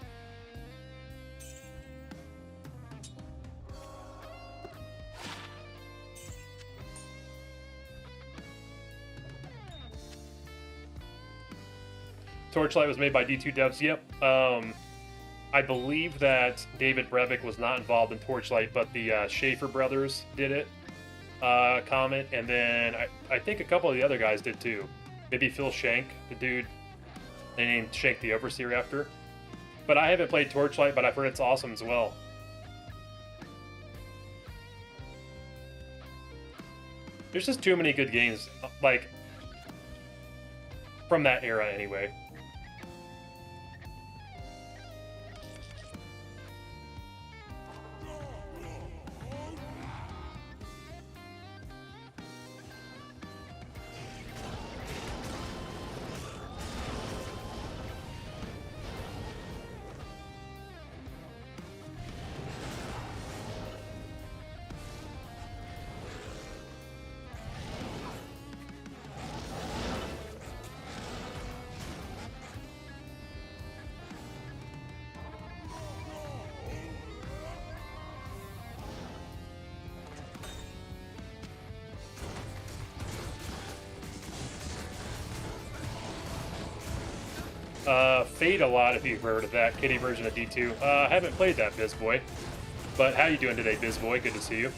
Torchlight was made by D2 devs. Yep. I believe that David Brevik was not involved in Torchlight, but the Schaefer brothers did it. Comment, and then I think a couple of the other guys did too. Maybe Phil Shank, the dude they named Shank the Overseer after. But I haven't played Torchlight, but I've heard it's awesome as well. There's just too many good games, like, from that era anyway. Fade a lot, if you've heard of that kitty version of D2. I haven't played that, BizBoy. But how you doing today, BizBoy? Good to see you.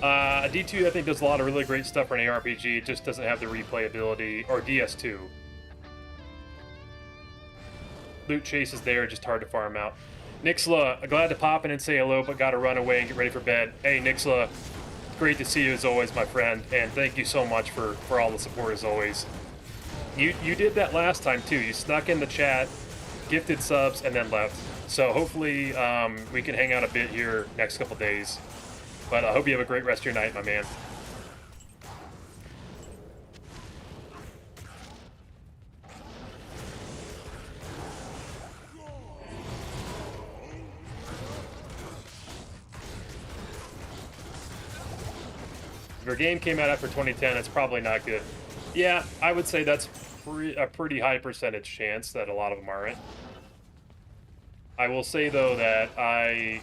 D2, I think, does a lot of really great stuff for an ARPG. It just doesn't have the replayability, or DS2. Loot chase is there, just hard to farm out. Nixla, glad to pop in and say hello, but gotta run away and get ready for bed. Hey, Nixla, great to see you as always, my friend, and thank you so much for all the support as always. You did that last time too. You snuck in the chat, gifted subs, and then left. So hopefully we can hang out a bit here next couple days. But I hope you have a great rest of your night, my man. If your game came out after 2010, it's probably not good. Yeah, I would say that's a pretty high percentage chance that a lot of them aren't. I will say though that I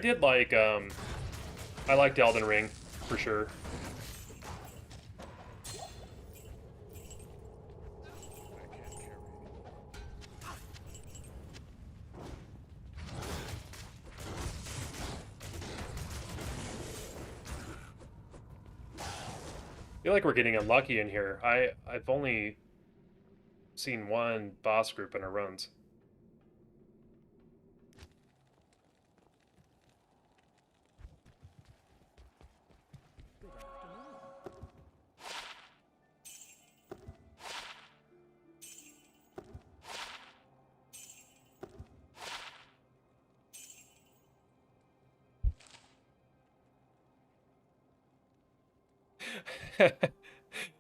did like I liked Elden Ring for sure. I feel like we're getting unlucky in here. I've only seen one boss group in our runs.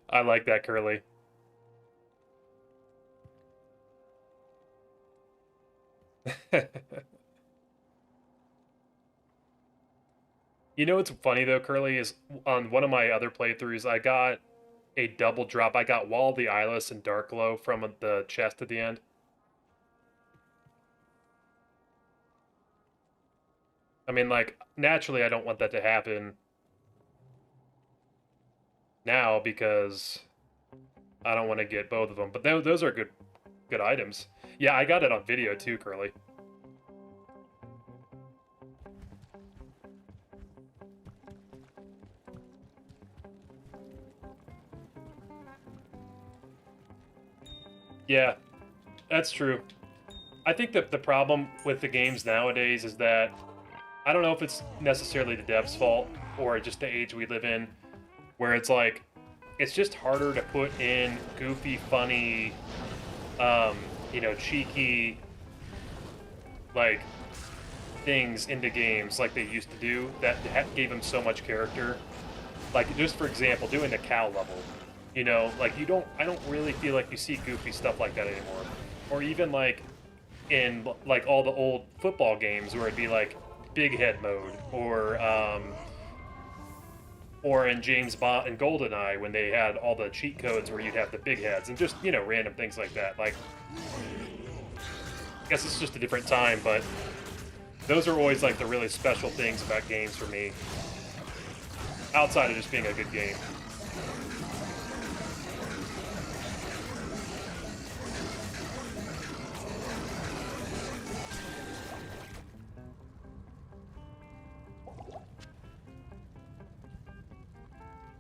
I like that, Curly. You know what's funny though, Curly, is on one of my other playthroughs, I got a double drop. I got Wall of the Eyeless and Dark Glow from the chest at the end. I mean, like, naturally, I don't want that to happen now because I don't want to get both of them. But those are good items. Yeah, I got it on video too, Curly. Yeah, that's true. I think that the problem with the games nowadays is that I don't know if it's necessarily the devs' fault or just the age we live in, where it's like it's just harder to put in goofy, funny, cheeky, like things into games like they used to do that gave them so much character. Like just for example, doing the cow level, like I don't really feel like you see goofy stuff like that anymore, or even like in like all the old football games where it'd be like big head mode, or in James Bond and GoldenEye when they had all the cheat codes where you'd have the big heads and just random things like that. Like, I guess it's just a different time, but those are always like the really special things about games for me, outside of just being a good game.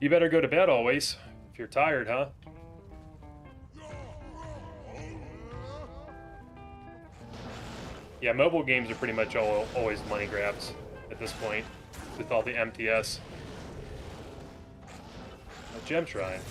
You better go to bed always, if you're tired, huh? Yeah, mobile games are pretty much always money grabs at this point, with all the MTS. A gem shrine.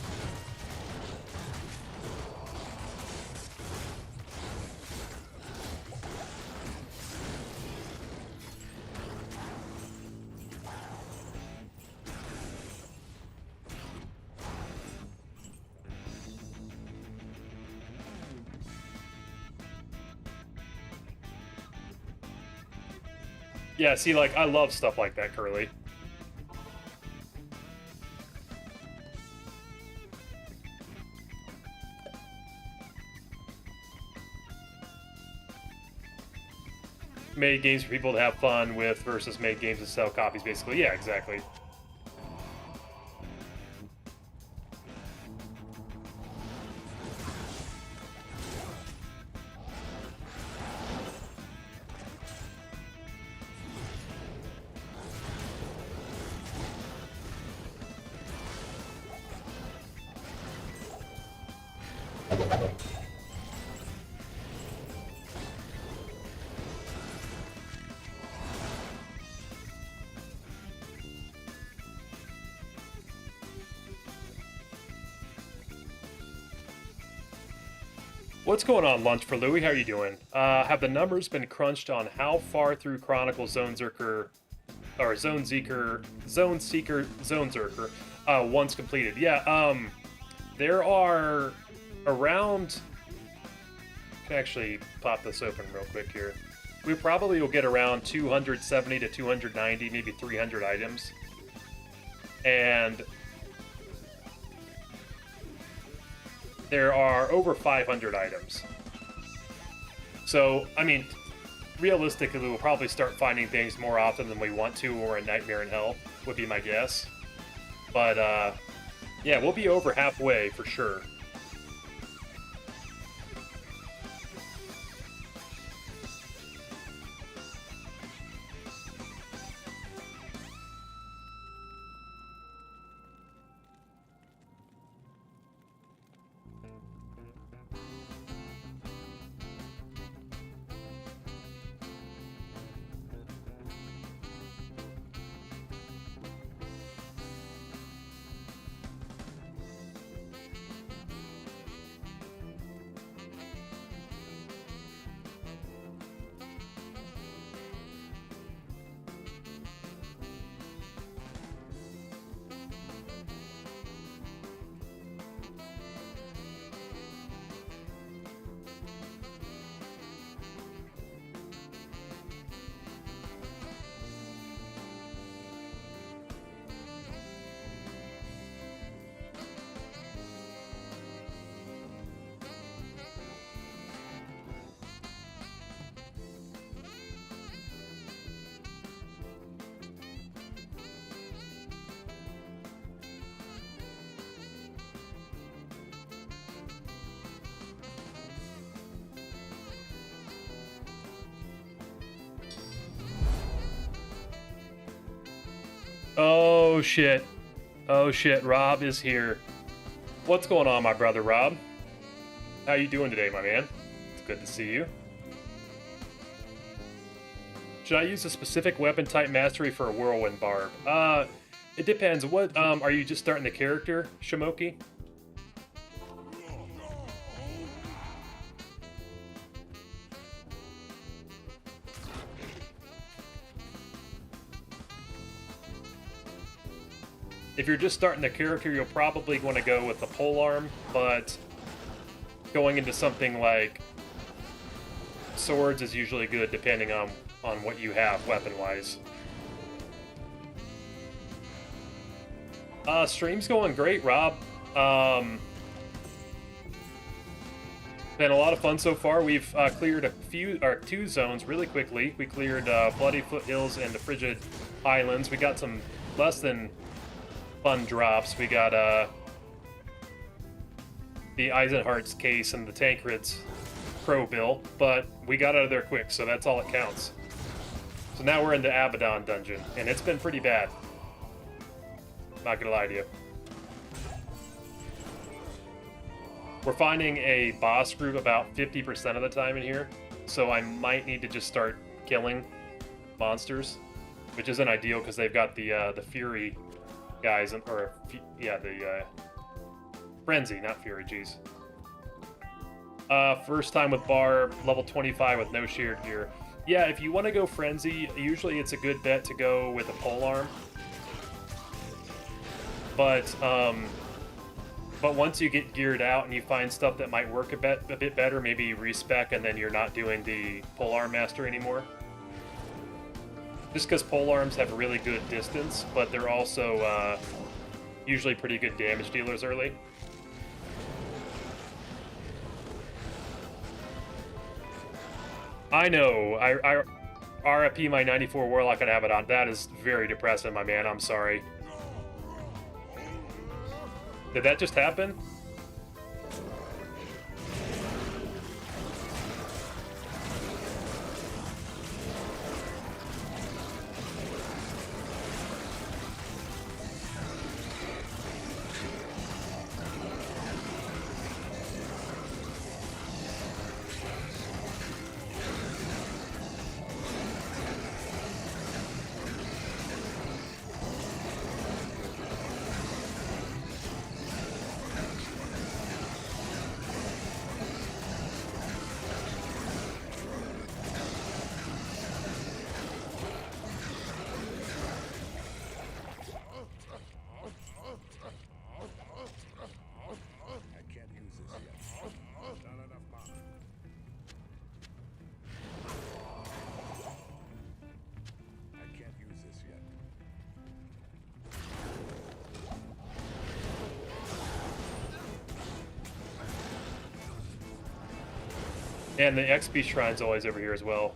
Yeah, see, like, I love stuff like that, Curly. Made games for people to have fun with versus made games to sell copies, basically. Yeah, exactly. What's going on, Lunch for Louie? How are you doing? Have the numbers been crunched on how far through Chronicle Zonezerker Zonezerker once completed? Yeah, there are around. I can actually pop this open real quick here. We probably will get around 270 to 290, maybe 300 items, and there are over 500 items. So, I mean, realistically, we'll probably start finding things more often than we want to when we're in Nightmare in Hell, would be my guess. But, yeah, we'll be over halfway for sure. Oh shit. Oh shit, Rob is here. What's going on, my brother Rob? How you doing today, my man? It's good to see you. Should I use a specific weapon type mastery for a whirlwind barb? It depends. What are you just starting the character, Shimoki? If you're just starting the character, you'll probably want to go with the polearm, but going into something like swords is usually good depending on what you have weapon-wise. Stream's going great, Rob. Been a lot of fun so far. We've cleared two zones really quickly. We cleared Bloody Foothills and the Frigid Highlands. We got some less than fun drops. We got the Eisenhart's case and the Tancred's Crow Bill, but we got out of there quick, so that's all that counts. So now we're in the Abaddon dungeon, and it's been pretty bad. Not gonna lie to you. We're finding a boss group about 50% of the time in here, so I might need to just start killing monsters, which isn't ideal because they've got the Fury guys, the Frenzy, not Fury, jeez. First time with Barb, level 25 with no shared gear. Yeah, if you want to go Frenzy, usually it's a good bet to go with a polearm. But once you get geared out and you find stuff that might work a bit better, maybe respec and then you're not doing the polearm master anymore. Just because polearms have a really good distance, but they're also usually pretty good damage dealers early. I know. I RIP my 94 Warlock on Abaddon. That is very depressing, my man. I'm sorry. Did that just happen? And the XP Shrine's always over here as well.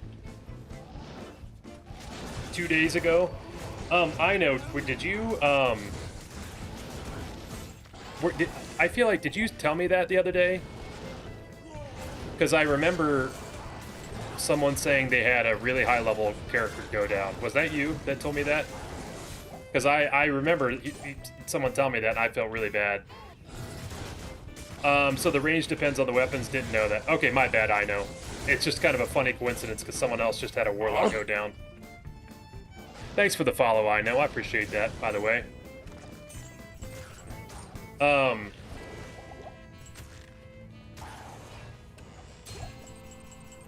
2 days ago? I know. Did you, I feel like, did you tell me that the other day? Because I remember someone saying they had a really high level character go down. Was that you that told me that? Because I remember someone telling me that and I felt really bad. So the range depends on the weapons. Didn't know that. Okay, my bad, I know. It's just kind of a funny coincidence because someone else just had a Warlock go down. Thanks for the follow, I know. I appreciate that, by the way.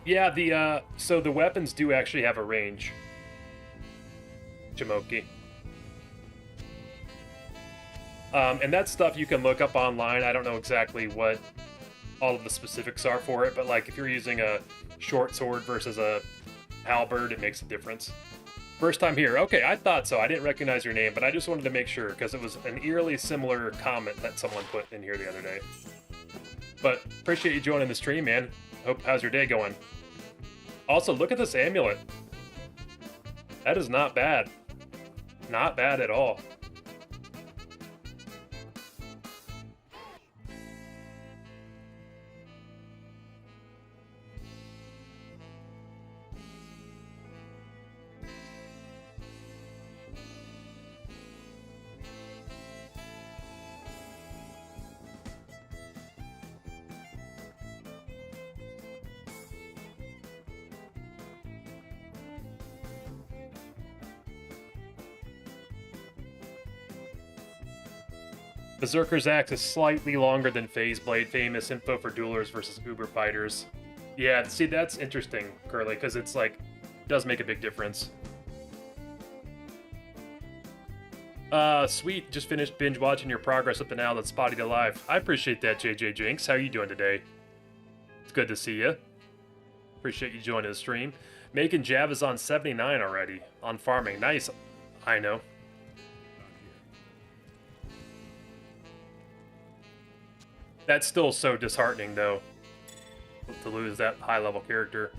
Yeah, so the weapons do actually have a range. Jamoki. And that's stuff you can look up online. I don't know exactly what all of the specifics are for it, but like if you're using a short sword versus a halberd, it makes a difference. First time here. Okay, I thought so. I didn't recognize your name, but I just wanted to make sure because it was an eerily similar comment that someone put in here the other day. But appreciate you joining the stream, man. How's your day going? Also, look at this amulet. That is not bad. Not bad at all. Berserker's Axe is slightly longer than Phase Blade. Famous info for duelers versus Uber fighters. Yeah, see, that's interesting, Curly, because it's like, does make a big difference. Sweet, just finished binge watching your progress up to now. That's Spotty to Live. I appreciate that, JJ Jinx. How you doing today? It's good to see you. Appreciate you joining the stream. Making Jav is on 79 already on farming. Nice. I know. That's still so disheartening, though, to lose that high-level character.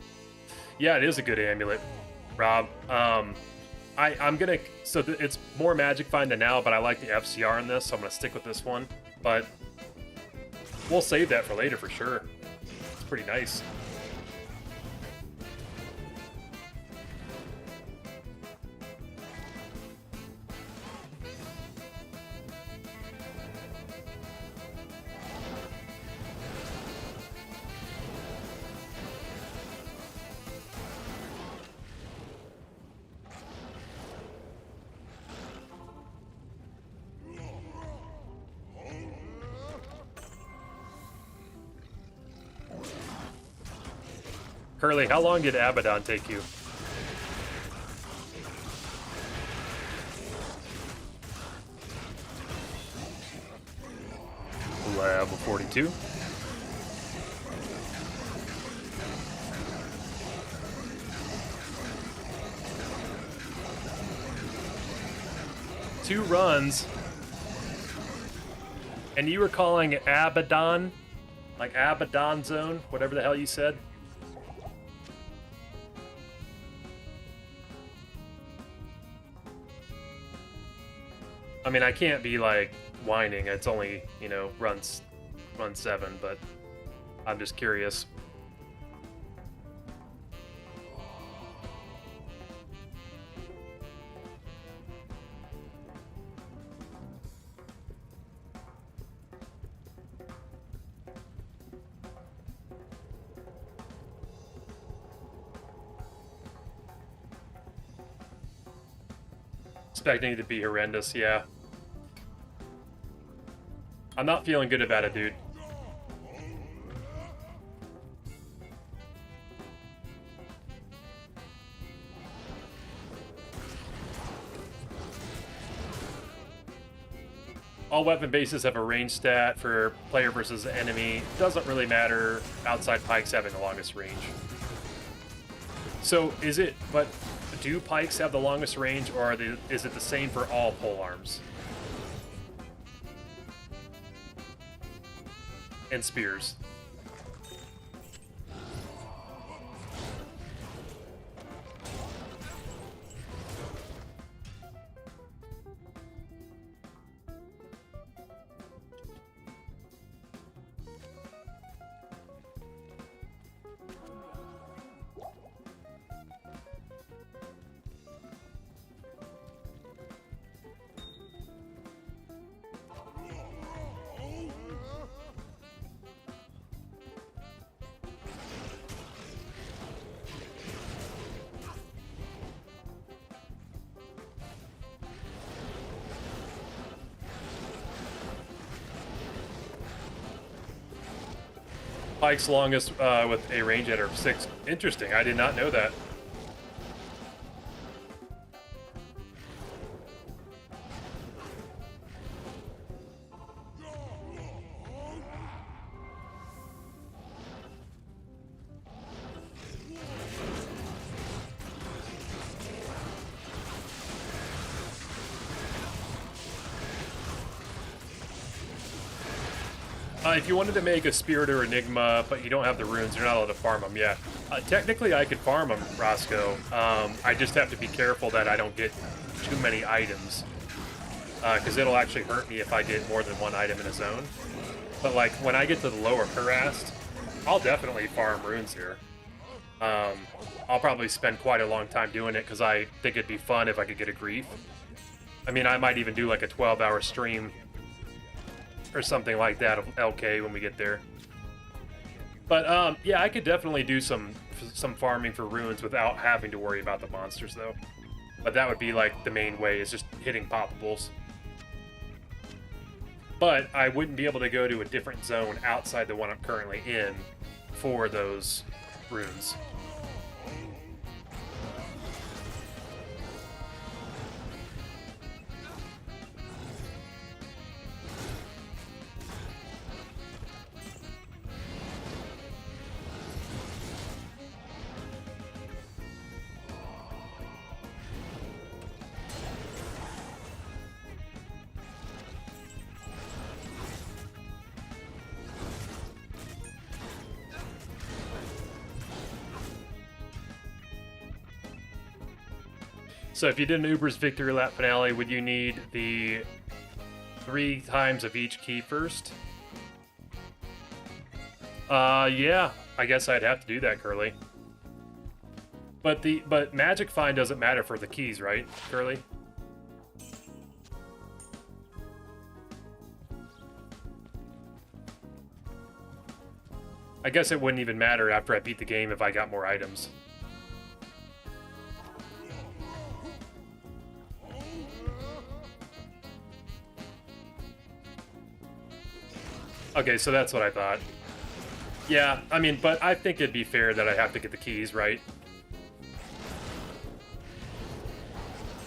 Yeah, it is a good amulet, Rob. I'm gonna... So it's more Magic Find than now, but I like the FCR in this, so I'm gonna stick with this one. But we'll save that for later for sure. It's pretty nice. Curly, how long did Abaddon take you? Level 42. Two runs. And you were calling Abaddon? Like Abaddon Zone? Whatever the hell you said? I mean, I can't be, like, whining. It's only, you know, run 7, but I'm just curious. Expecting it to be horrendous, yeah. I'm not feeling good about it, dude. All weapon bases have a range stat for player versus enemy. Doesn't really matter outside pikes having the longest range. So is it, but do pikes have the longest range, or is it the same for all pole arms? And spears. Pike's longest with a range at 6. Interesting. I did not know that. If you wanted to make a Spirit or Enigma, but you don't have the runes, you're not allowed to farm them, yeah. Technically, I could farm them, Roscoe. I just have to be careful that I don't get too many items. Because it'll actually hurt me if I get more than one item in a zone. But, like, when I get to the lower harassed, I'll definitely farm runes here. I'll probably spend quite a long time doing it, because I think it'd be fun if I could get a grief. I mean, I might even do, like, a 12-hour stream or something like that of LK when we get there. But yeah, I could definitely do some farming for runes without having to worry about the monsters though. But that would be like the main way, is just hitting poppables. But I wouldn't be able to go to a different zone outside the one I'm currently in for those runes. So if you did an Uber's Victory Lap finale, would you need the 3 times of each key first? Yeah, I guess I'd have to do that, Curly. But Magic Find doesn't matter for the keys, right, Curly? I guess it wouldn't even matter after I beat the game if I got more items. Okay, so that's what I thought. Yeah, I mean, but I think it'd be fair that I have to get the keys, right?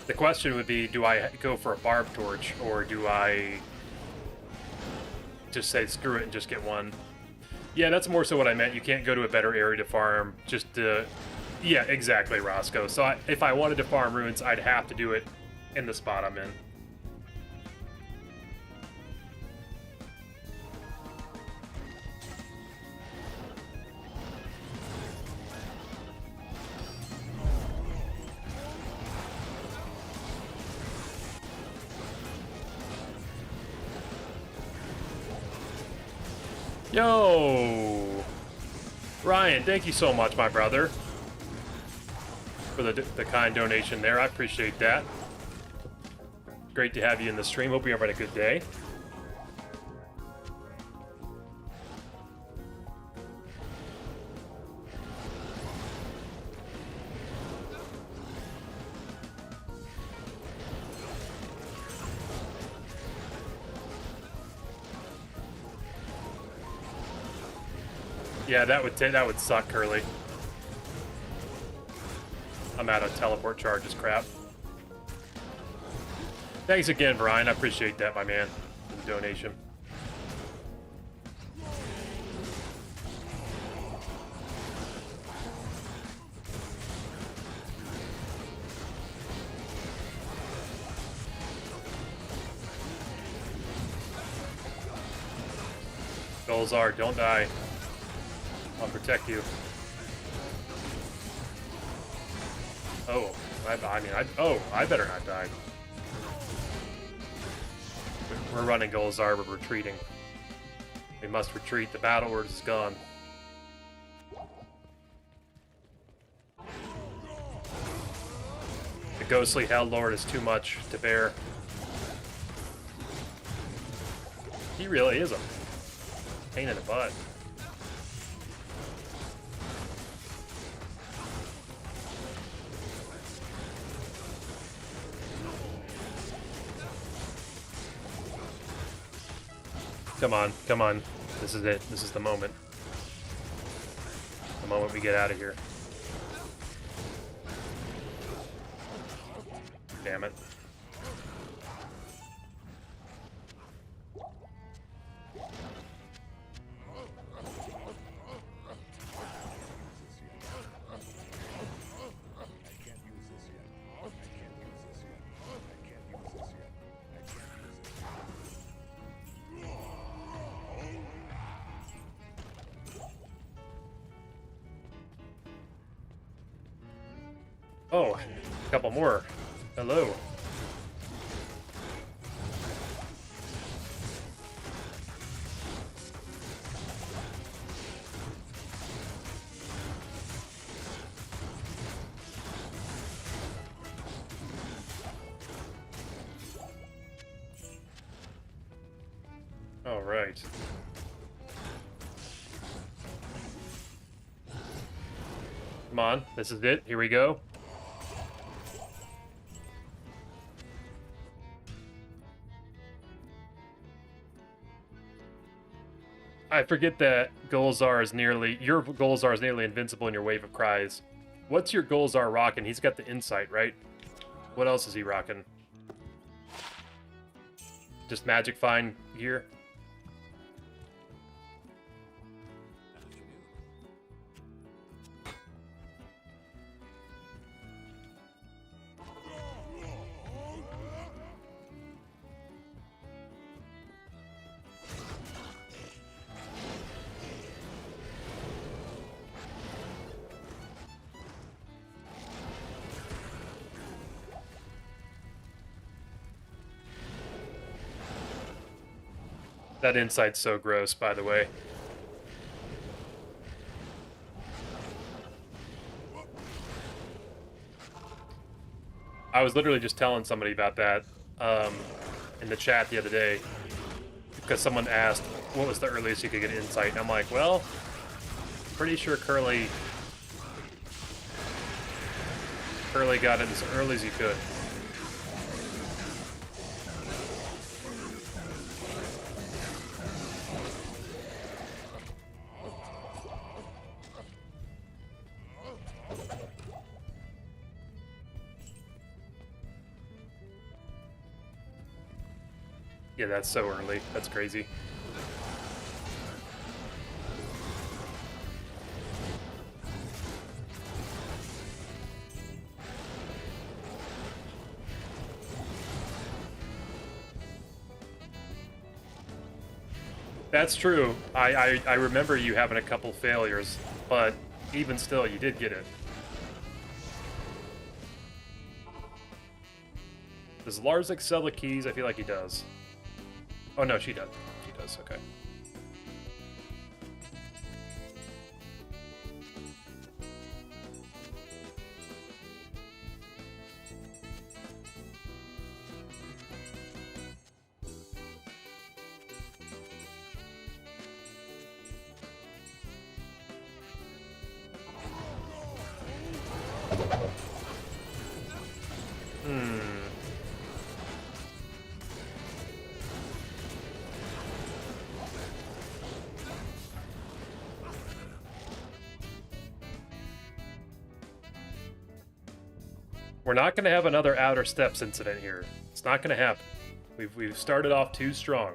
The question would be, do I go for a barb torch, or do I just say screw it and just get one? Yeah, that's more so what I meant. You can't go to a better area to farm just to... Yeah, exactly, Roscoe. So if I wanted to farm runes, I'd have to do it in the spot I'm in. Yo! Ryan, thank you so much, my brother, for the kind donation there. I appreciate that. Great to have you in the stream. Hope you're having a good day. Yeah, that would suck, Curly. I'm out of teleport charges, crap. Thanks again, Brian. I appreciate that, my man, for the donation. Golzar, don't die. I'll protect you. Oh, I better not die. We're running Golzar, we're retreating. We must retreat. The battle word is gone. The ghostly Hell Lord is too much to bear. He really is a pain in the butt. Come on, come on. This is it. This is the moment. The moment we get out of here. Damn it. Oh, a couple more. Hello. All right. Come on, this is it. Here we go. I forget that Golzar is nearly... Your Golzar is nearly invincible in your Wave of Cries. What's your Golzar rocking? He's got the Insight, right? What else is he rocking? Just Magic Fine gear? That Insight's so gross, by the way. I was literally just telling somebody about that in the chat the other day, because someone asked what was the earliest you could get Insight, and I'm like, well, pretty sure Curly got it as early as you could. Yeah, that's so early. That's crazy. That's true. I remember you having a couple failures, but even still, you did get it. Does Larzik sell the keys? I feel like he does. Oh, no, she does. She does, okay. We're not going to have another Outer Steps incident here. It's not going to happen. We've started off too strong.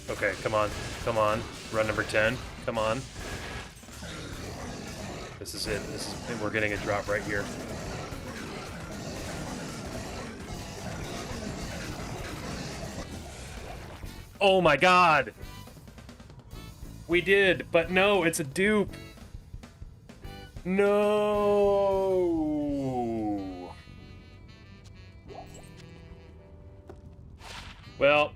Okay, come on. Come on. Run number 10. Come on. This is it. We're getting a drop right here. Oh my god! We did, but no, it's a dupe. No. Well,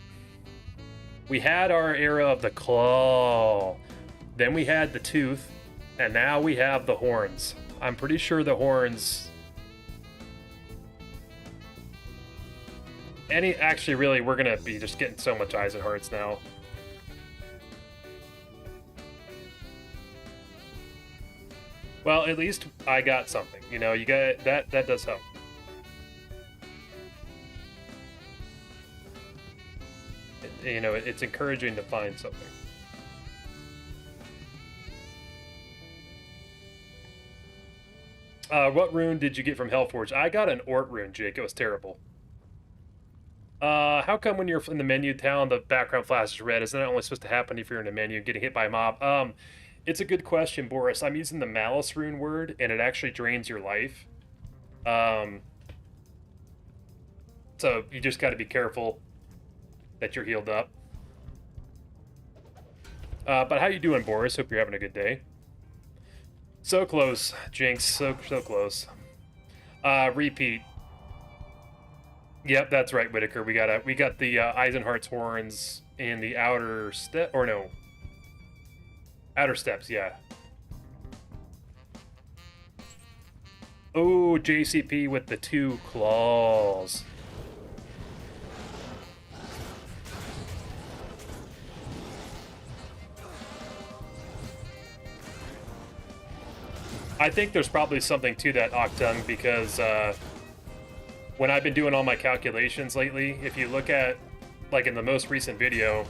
we had our era of the claw, then we had the tooth, and now we have the horns. I'm pretty sure the horns... Actually, really, we're gonna be just getting so much eyes and hearts now. Well, at least I got something. You know, you got that does help. You know, it's encouraging to find something. What rune did you get from Hellforge? I got an Ort rune, Jake. It was terrible. How come when you're in the menu town, the background flashes red? Isn't that only supposed to happen if you're in a menu and getting hit by a mob? It's a good question, Boris. I'm using the Malice rune word, and it actually drains your life. Um, so you just got to be careful that you're healed up. But how you doing, Boris? Hope you're having a good day. So close, Jinx. So close. Repeat. Yep, that's right, Whitaker. We got the Eisenhart's horns in the outer step, or no, outer steps. Yeah. Oh, JCP with the 2 claws. I think there's probably something to that, Octung, because when I've been doing all my calculations lately, if you look at, like in the most recent video,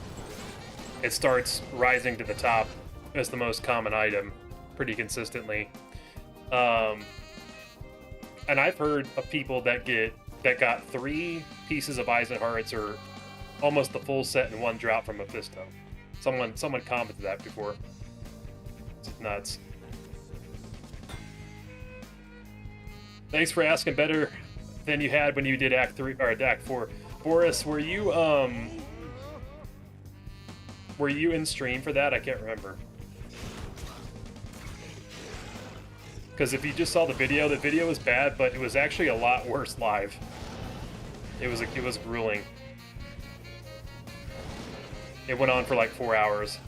it starts rising to the top as the most common item pretty consistently. And I've heard of people that got 3 pieces of Eisenhart's or almost the full set in one drop from Mephisto. Someone commented that before. It's nuts. Thanks for asking. Better than you had when you did Act 3 or Act 4. Boris, were you in stream for that? I can't remember. Because if you just saw the video was bad, but it was actually a lot worse live. It was grueling. It went on for like 4 hours.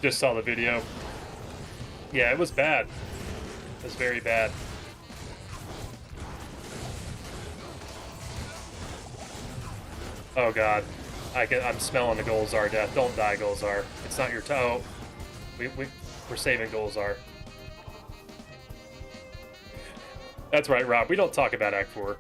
Just saw the video. Yeah, it was bad. It was very bad. Oh god. I'm smelling the Golzar death. Don't die, Golzar. It's not your toe. We're saving Golzar. That's right, Rob. We don't talk about Act 4.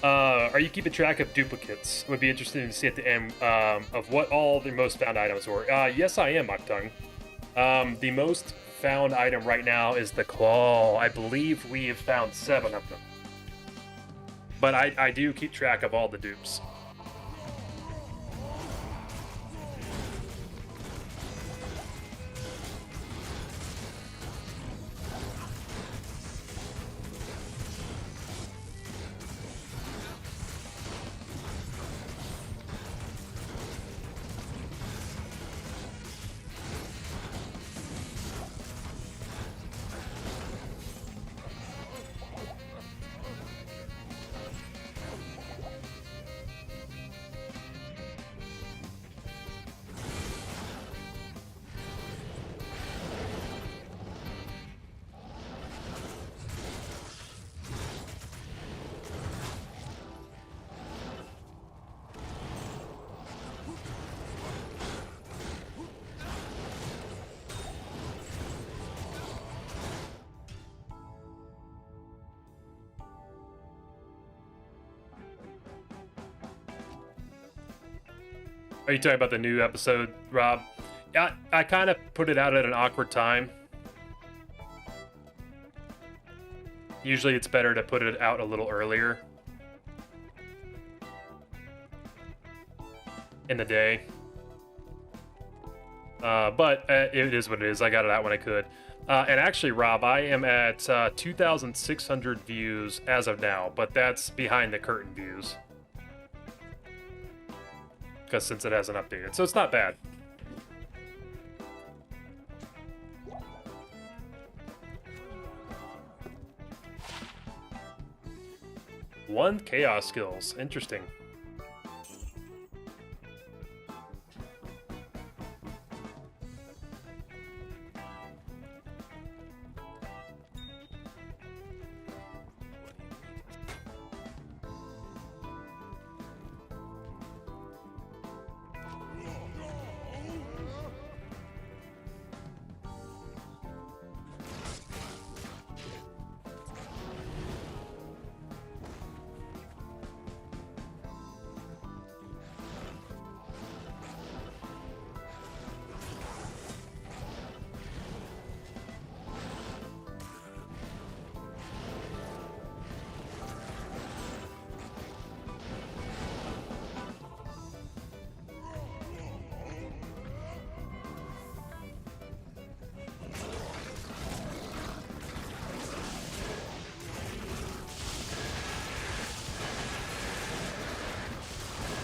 Are you keeping track of duplicates? Would be interested to see at the end of what all the most found items were. Yes, I am, Octung. The most found item right now is the claw. I believe we have found 7 of them. But I do keep track of all the dupes. Are you talking about the new episode, Rob? Yeah, I kind of put it out at an awkward time. Usually it's better to put it out a little earlier in the day. But it is what it is. I got it out when I could. And actually, Rob, I am at 2,600 views as of now, but that's behind the curtain views. Because since it hasn't updated. So it's not bad. One chaos skills. Interesting.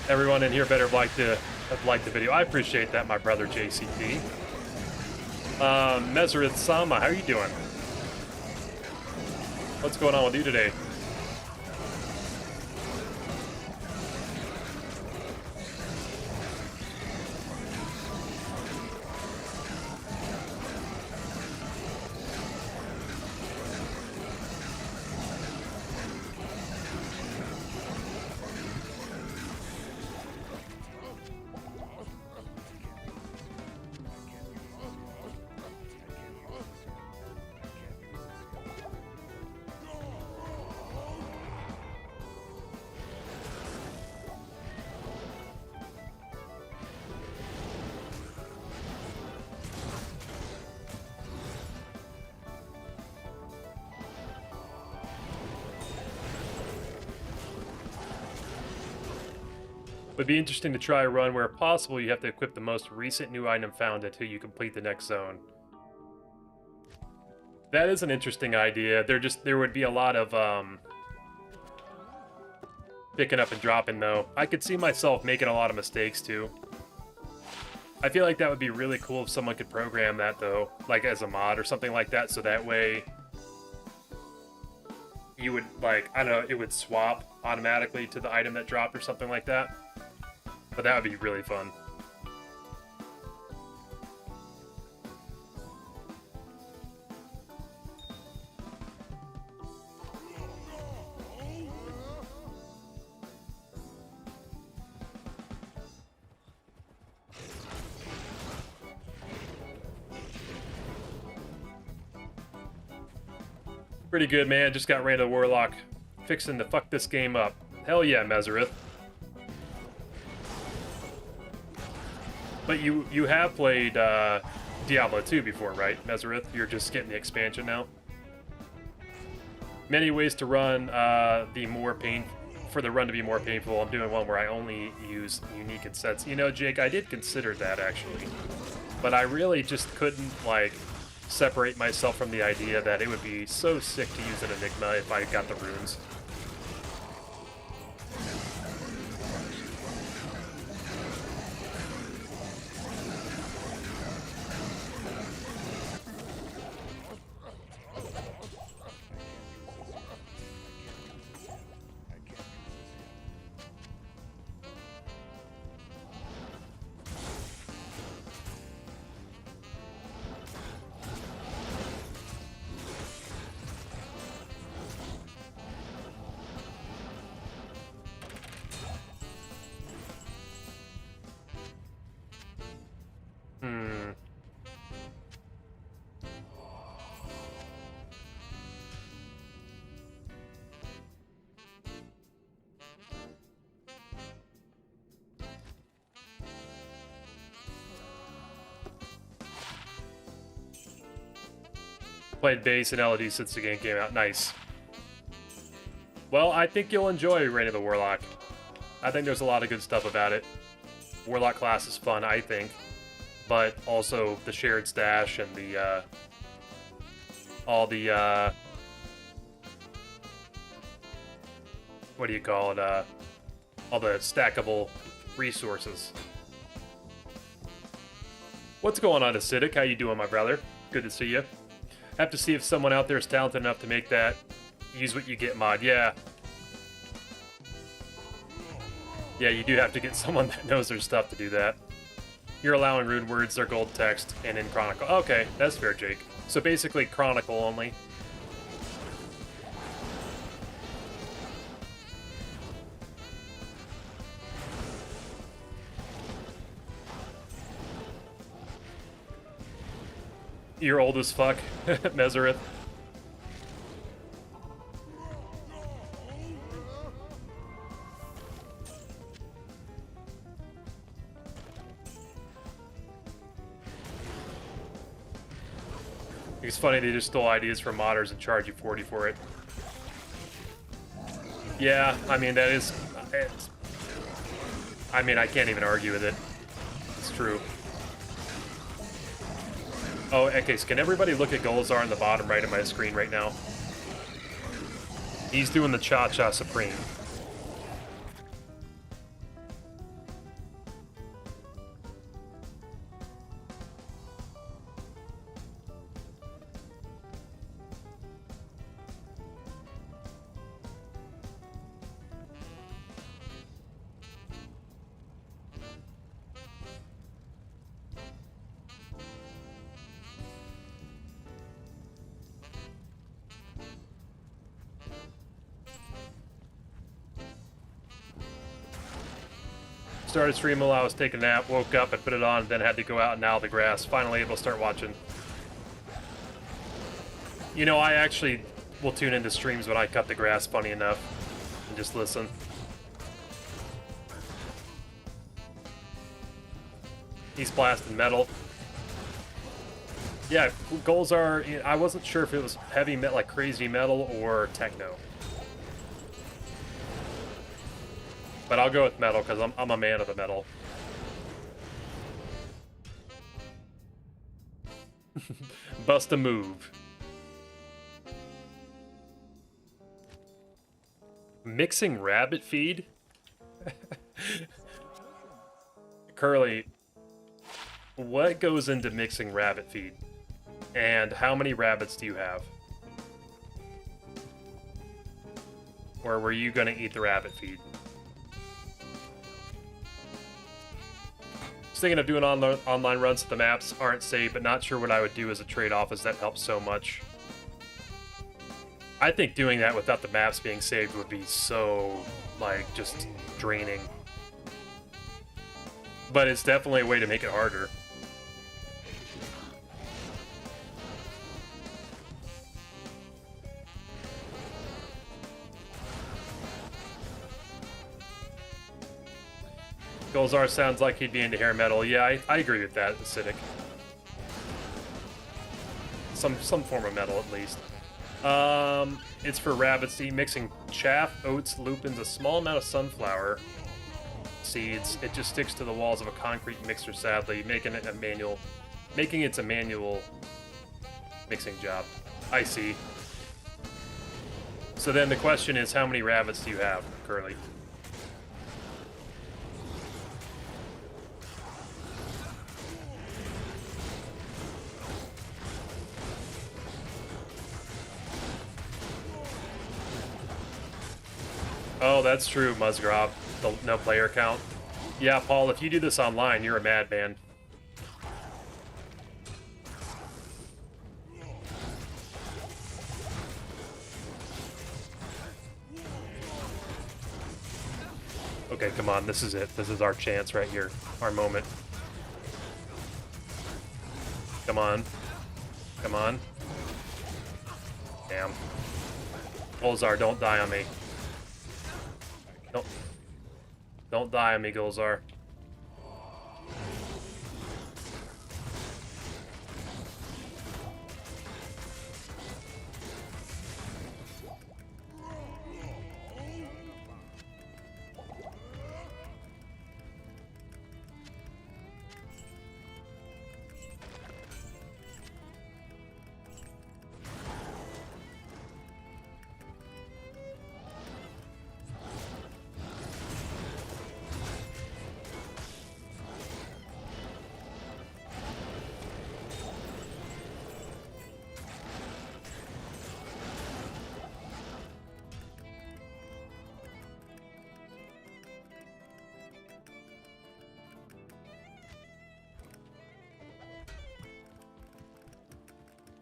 Everyone in here better have liked the video. I appreciate that, my brother JCP. Mesrith Sama, how are you doing? What's going on with you today? Would be interesting to try a run where possible you have to equip the most recent new item found until you complete the next zone. That is an interesting idea. There would be a lot of picking up and dropping though. I could see myself making a lot of mistakes too. I feel like that would be really cool if someone could program that though, like as a mod or something like that, so that way you would, like, I don't know, it would swap automatically to the item that dropped or something like that. But that would be really fun. Pretty good, man. Just got ran to the Warlock. Fixing to fuck this game up. Hell yeah, Mesrith. But you have played Diablo 2 before, right, Mesrith? You're just getting the expansion now? Many ways to run for the run to be more painful. I'm doing one where I only use unique and sets. You know, Jake, I did consider that actually. But I really just couldn't, like, separate myself from the idea that it would be so sick to use an Enigma if I got the runes. Played bass and LOD since the game came out. Nice. Well, I think you'll enjoy Reign of the Warlock. I think there's a lot of good stuff about it. Warlock class is fun, I think. But also the shared stash and the, all the, what do you call it? All the stackable resources. What's going on, Acidic? How you doing, my brother? Good to see you. Have to see if someone out there is talented enough to make that use what you get mod. Yeah. Yeah, you do have to get someone that knows their stuff to do that. You're allowing rune words, their gold text, and in Chronicle. Okay, that's fair, Jake. So basically Chronicle only. You're old as fuck, Mesrith. It's funny they just stole ideas from modders and charge you 40 for it. Yeah, I mean, that is... I mean, I can't even argue with it. It's true. Oh, okay, so can everybody look at Golazar on the bottom right of my screen right now? He's doing the Cha-Cha Supreme. Started streaming while I was taking a nap, woke up and put it on, then had to go out and gnaw the grass. Finally able to start watching. You know, I actually will tune into streams when I cut the grass, funny enough, and just listen. He's blasting metal. Yeah, goals are... I wasn't sure if it was heavy metal, like crazy metal, or techno. But I'll go with metal, because I'm a man of the metal. Bust a move. Mixing rabbit feed? Curly, what goes into mixing rabbit feed? And how many rabbits do you have? Or were you going to eat the rabbit feed? Just thinking of doing online runs so the maps aren't safe, but not sure what I would do as a trade-off, as that helps so much. I think doing that without the maps being saved would be so, like, just draining. But it's definitely a way to make it harder. Golzar sounds like he'd be into hair metal. Yeah, I agree with that, acidic. Some form of metal, at least. It's for rabbits to eat, mixing chaff, oats, lupins, a small amount of sunflower seeds. It just sticks to the walls of a concrete mixer, sadly, making it a manual mixing job. I see. So then the question is, how many rabbits do you have, Curly? Oh, that's true, Musgrove. The no player count. Yeah, Paul, if you do this online, you're a madman. Okay, come on, this is it. This is our chance right here. Our moment. Come on. Come on. Damn. Golzar, don't die on me. Don't die on me, Golzar.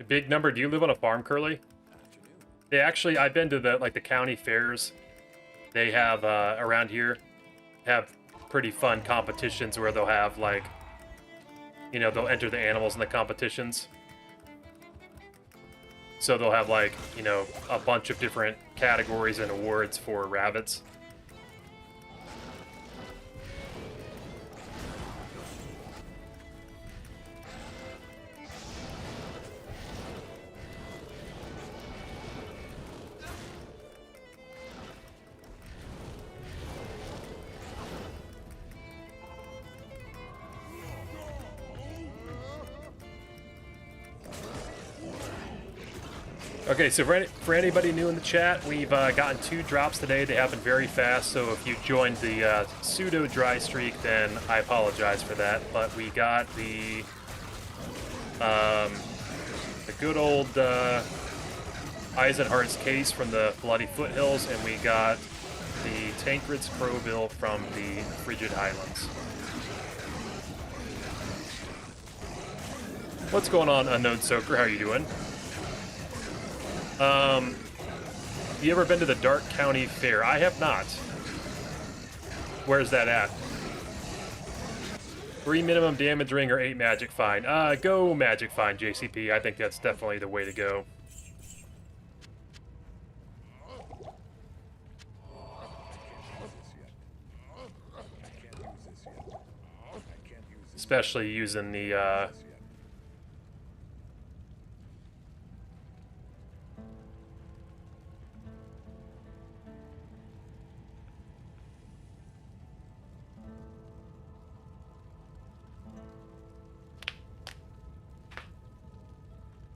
Big number. Do you live on a farm, Curly? They actually, I've been to the county fairs. They have around here have pretty fun competitions where they'll have they'll enter the animals in the competitions. So they'll have a bunch of different categories and awards for rabbits. Okay, so for anybody new in the chat, we've gotten 2 drops today. They happen very fast, so if you joined the pseudo dry streak, then I apologize for that. But we got the good old Eisenhardt's case from the Bloody Foothills, and we got the Tancred's Crowbill from the Frigid Highlands. What's going on, Unknown Soaker? How are you doing? You ever been to the Dark County Fair? I have not. Where's that at? 3 minimum damage ring or 8 magic fine. Go magic fine, JCP. I think that's definitely the way to go. Especially using the,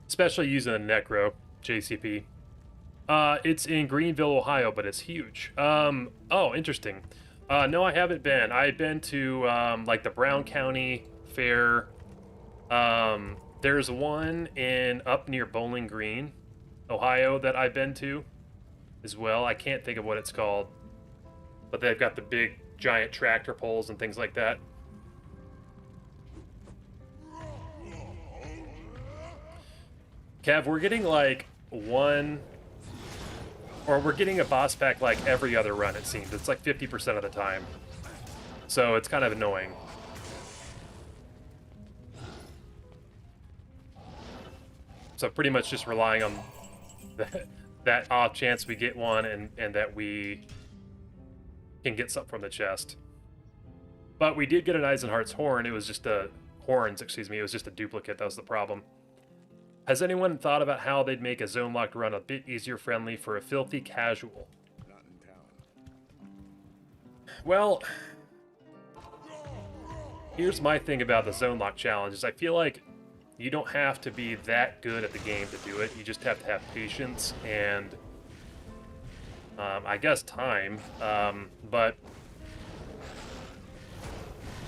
especially using a Necro, JCP. It's in Greenville, Ohio, but it's huge. Oh, interesting. No, I haven't been. I've been to, like, the Brown County Fair. There's one up near Bowling Green, Ohio, that I've been to as well. I can't think of what it's called, but they've got the big, giant tractor poles and things like that. Kev, we're getting, like, we're getting a boss pack like every other run, it seems. It's like 50% of the time. So it's kind of annoying. So pretty much just relying on that off chance we get one and that we can get something from the chest. But we did get an Eisenhart's horn. It was just horns, excuse me. It was just a duplicate. That was the problem. Has anyone thought about how they'd make a zone locked run a bit easier friendly for a filthy casual? Not in town. Well, here's my thing about the zone lock challenge is I feel like you don't have to be that good at the game to do it. You just have to have patience and I guess time. But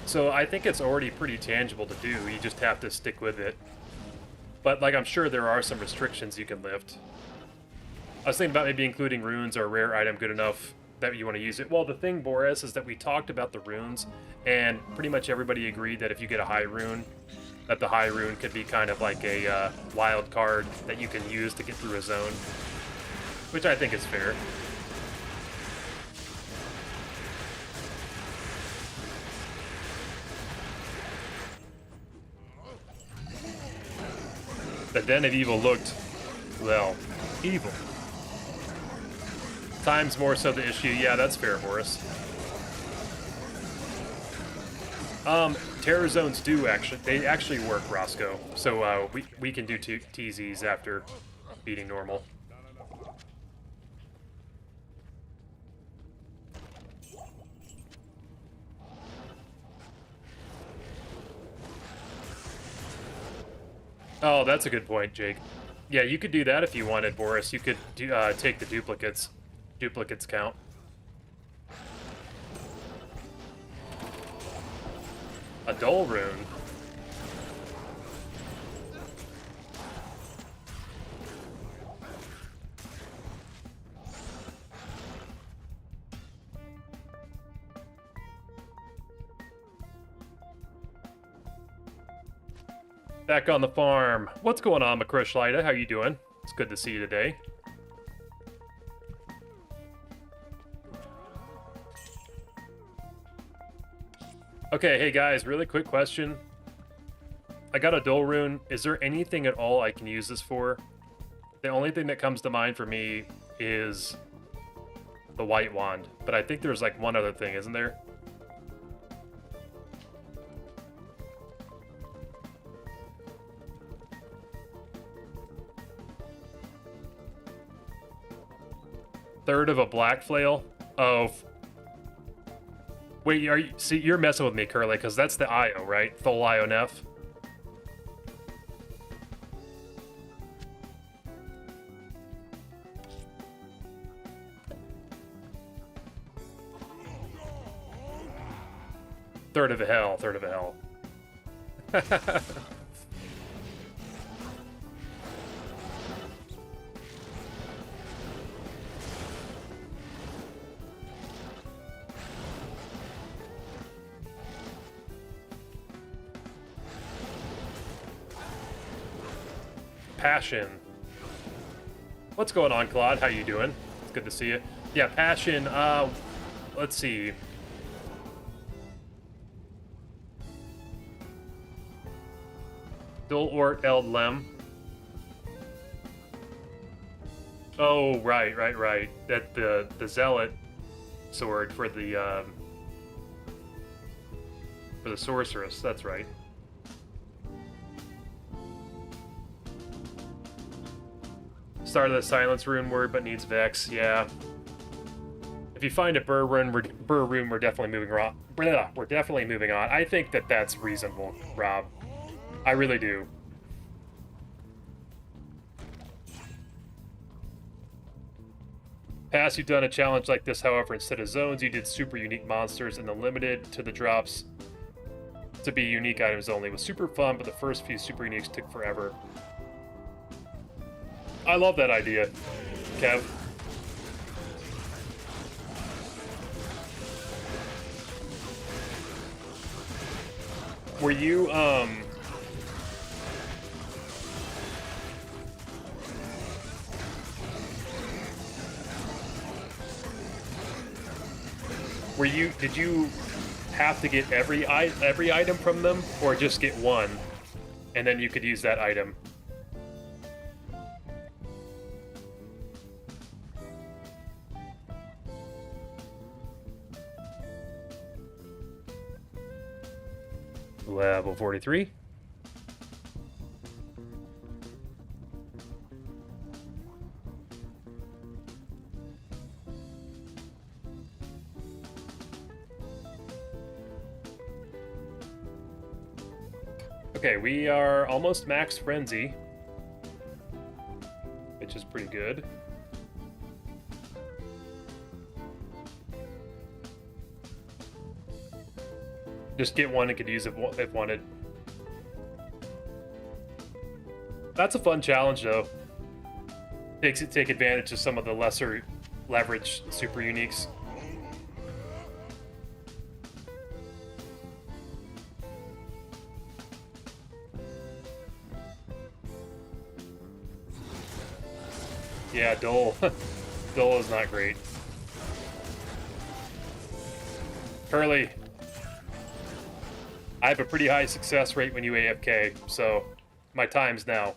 so I think it's already pretty tangible to do. You just have to stick with it. But, like, I'm sure there are some restrictions you can lift. I was thinking about maybe including runes or a rare item good enough that you want to use it. Well, the thing, Boris, is that we talked about the runes, and pretty much everybody agreed that if you get a high rune, that the high rune could be kind of like a wild card that you can use to get through a zone, which I think is fair. The Den of Evil looked, well, evil. Time's more so the issue. Yeah, that's fair, Horace. Terror zones do they actually work, Roscoe. So we can do TZs after beating normal. Oh, that's a good point, Jake. Yeah, you could do that if you wanted, Boris. You could take the duplicates. Duplicates count. A dull rune. Back on the farm. What's going on, McCrushlighta? How you doing? It's good to see you today. Okay, hey guys, really quick question. I got a dull rune. Is there anything at all I can use this for? The only thing that comes to mind for me is the white wand, but I think there's like one other thing, isn't there? Third of a black flail? Oh. Wait, see, you're messing with me, Curly, because that's the IO, right? Thol IO Nef. Third of a hell, third of a hell. Passion. What's going on, Claude? How you doing? It's good to see you. Yeah, Passion, let's see. Dol Ort Eld Lem. Oh, right. That the Zealot sword for the sorceress. That's right. Start of the Silence Rune word, but needs Vex. Yeah. If you find a Burr rune, we're definitely moving on. We're definitely moving on. I think that that's reasonable, Rob. I really do. Past, you've done a challenge like this, however, instead of zones, you did super unique monsters and the limited to the drops to be unique items only. It was super fun, but the first few super uniques took forever. I love that idea, Kev. Were you, did you have to get every item from them, or just get one, and then you could use that item? Level 43. Okay, we are almost max frenzy, which is pretty good. Just get one and could use it if wanted. That's a fun challenge, though. Take advantage of some of the lesser leverage super uniques. Yeah, Dole. Dole is not great. Curly. I have a pretty high success rate when you AFK, so my time's now.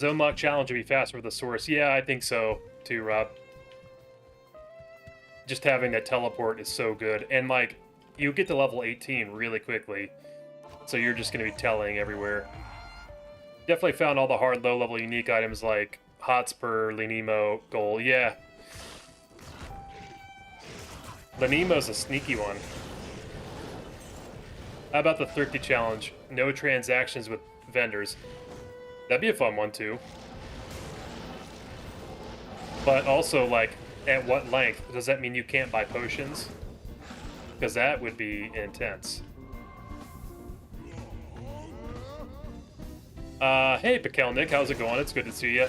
Zone lock challenge would be faster with the source. Yeah, I think so too, Rob. Just having that teleport is so good. And like, you get to level 18 really quickly. So you're just going to be telling everywhere. Definitely found all the hard low-level unique items like Hotspur, Lenemo, Goal. Yeah. Lenemo's a sneaky one. How about the Thrifty challenge? No transactions with vendors. That'd be a fun one, too. But also, like, at what length? Does that mean you can't buy potions? Because that would be intense. Hey, Pekelnik, how's it going? It's good to see you.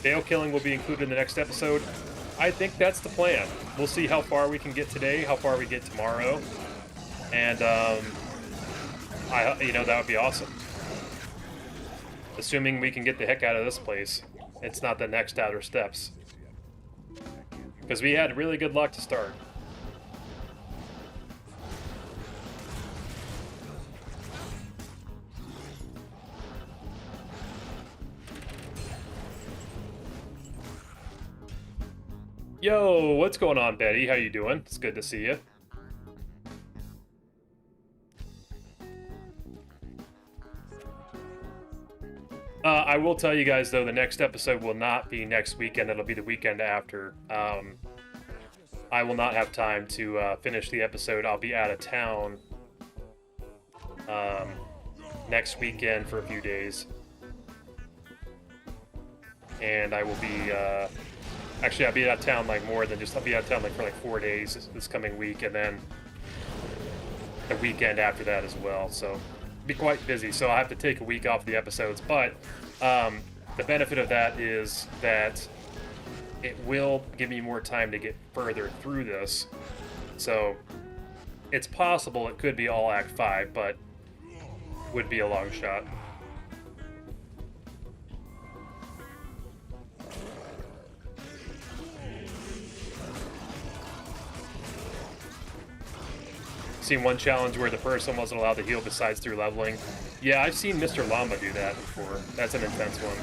Dale killing will be included in the next episode. I think that's the plan. We'll see how far we can get today, how far we get tomorrow. And, you know, that would be awesome. Assuming we can get the heck out of this place. It's not the next outer steps. Because we had really good luck to start. Yo, what's going on, Betty? How you doing? It's good to see you. I will tell you guys, though, the next episode will not be next weekend. It'll be the weekend after. I will not have time to finish the episode. I'll be out of town next weekend for a few days. And I will be... actually, I'll be out of town, like, more than just... I'll be out of town, like, for, like, 4 days this coming week. And then the weekend after that as well. So... be quite busy, so I have to take a week off the episodes, but the benefit of that is that it will give me more time to get further through this. So it's possible it could be all Act 5, but would be a long shot. Seen one challenge where the person wasn't allowed to heal besides through leveling. Yeah, I've seen Mr. Llama do that before. That's an intense one.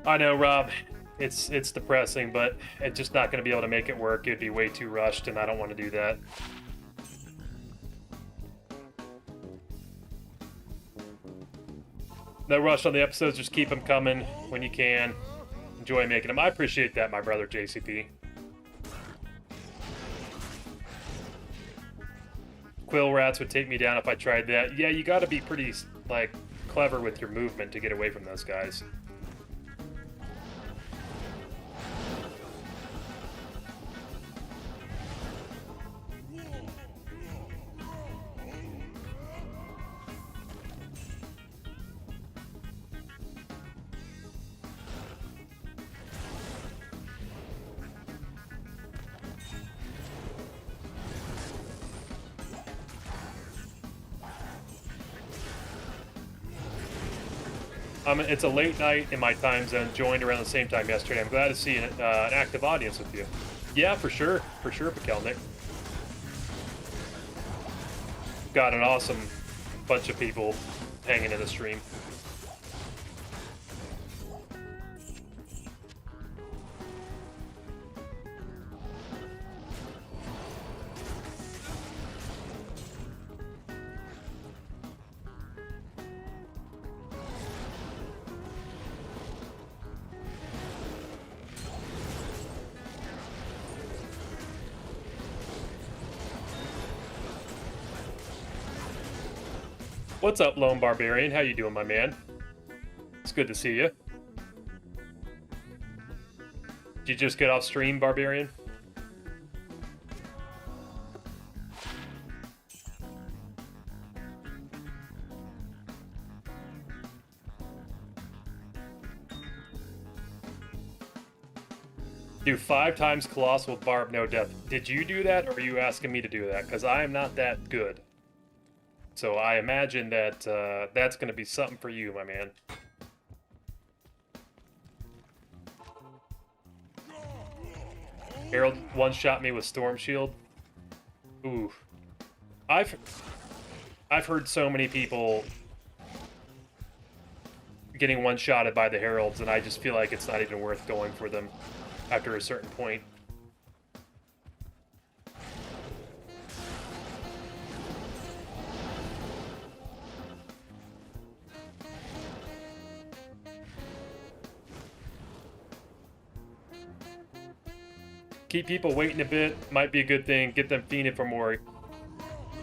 I know, Rob, it's depressing, but it's just not going to be able to make it work. It'd be way too rushed, and I don't want to do that. No rush on the episodes, just keep them coming when you can. Enjoy making them. I appreciate that, my brother JCP. Quill rats would take me down if I tried that. Yeah, you got to be pretty, like, clever with your movement to get away from those guys. It's a late night in my time zone, joined around the same time yesterday. I'm glad to see an active audience with you. Yeah, for sure, Pakelnik. Got an awesome bunch of people hanging in the stream. What's up, Lone Barbarian? How you doing, my man? It's good to see you. Did you just get off stream, Barbarian? Do 5 times Colossal Barb, no death. Did you do that, or are you asking me to do that? Because I am not that good. So I imagine that that's going to be something for you, my man. Harold one-shot me with Storm Shield. Ooh. I've heard so many people getting one-shotted by the Heralds, and I just feel like it's not even worth going for them after a certain point. Keep people waiting a bit, might be a good thing. Get them fiending for more.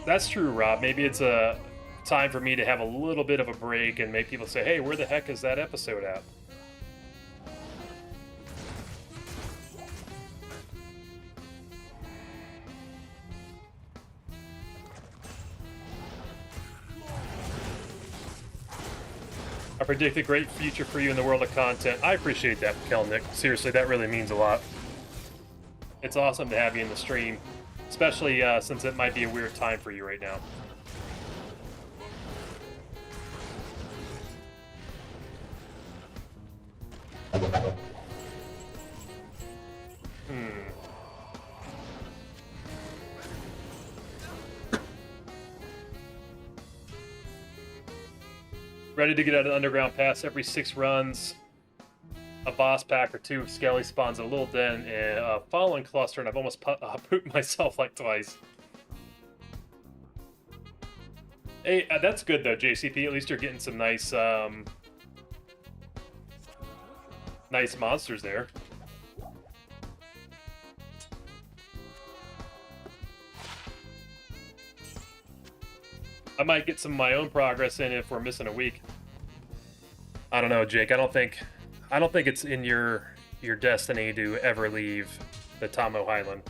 That's true, Rob. Maybe it's a time for me to have a little bit of a break and make people say, hey, where the heck is that episode at? I predict a great future for you in the world of content. I appreciate that, Kelnick. Seriously, that really means a lot. It's awesome to have you in the stream, especially since it might be a weird time for you right now. Ready to get out of the underground pass every 6 runs. A boss pack or 2 Skelly spawns a little den and a fallen cluster, and I've almost pooped myself like twice. Hey, that's good though, JCP. At least you're getting some nice, nice monsters there. I might get some of my own progress in if we're missing a week. I don't know, Jake. I don't think it's in your destiny to ever leave the Tomo Highland.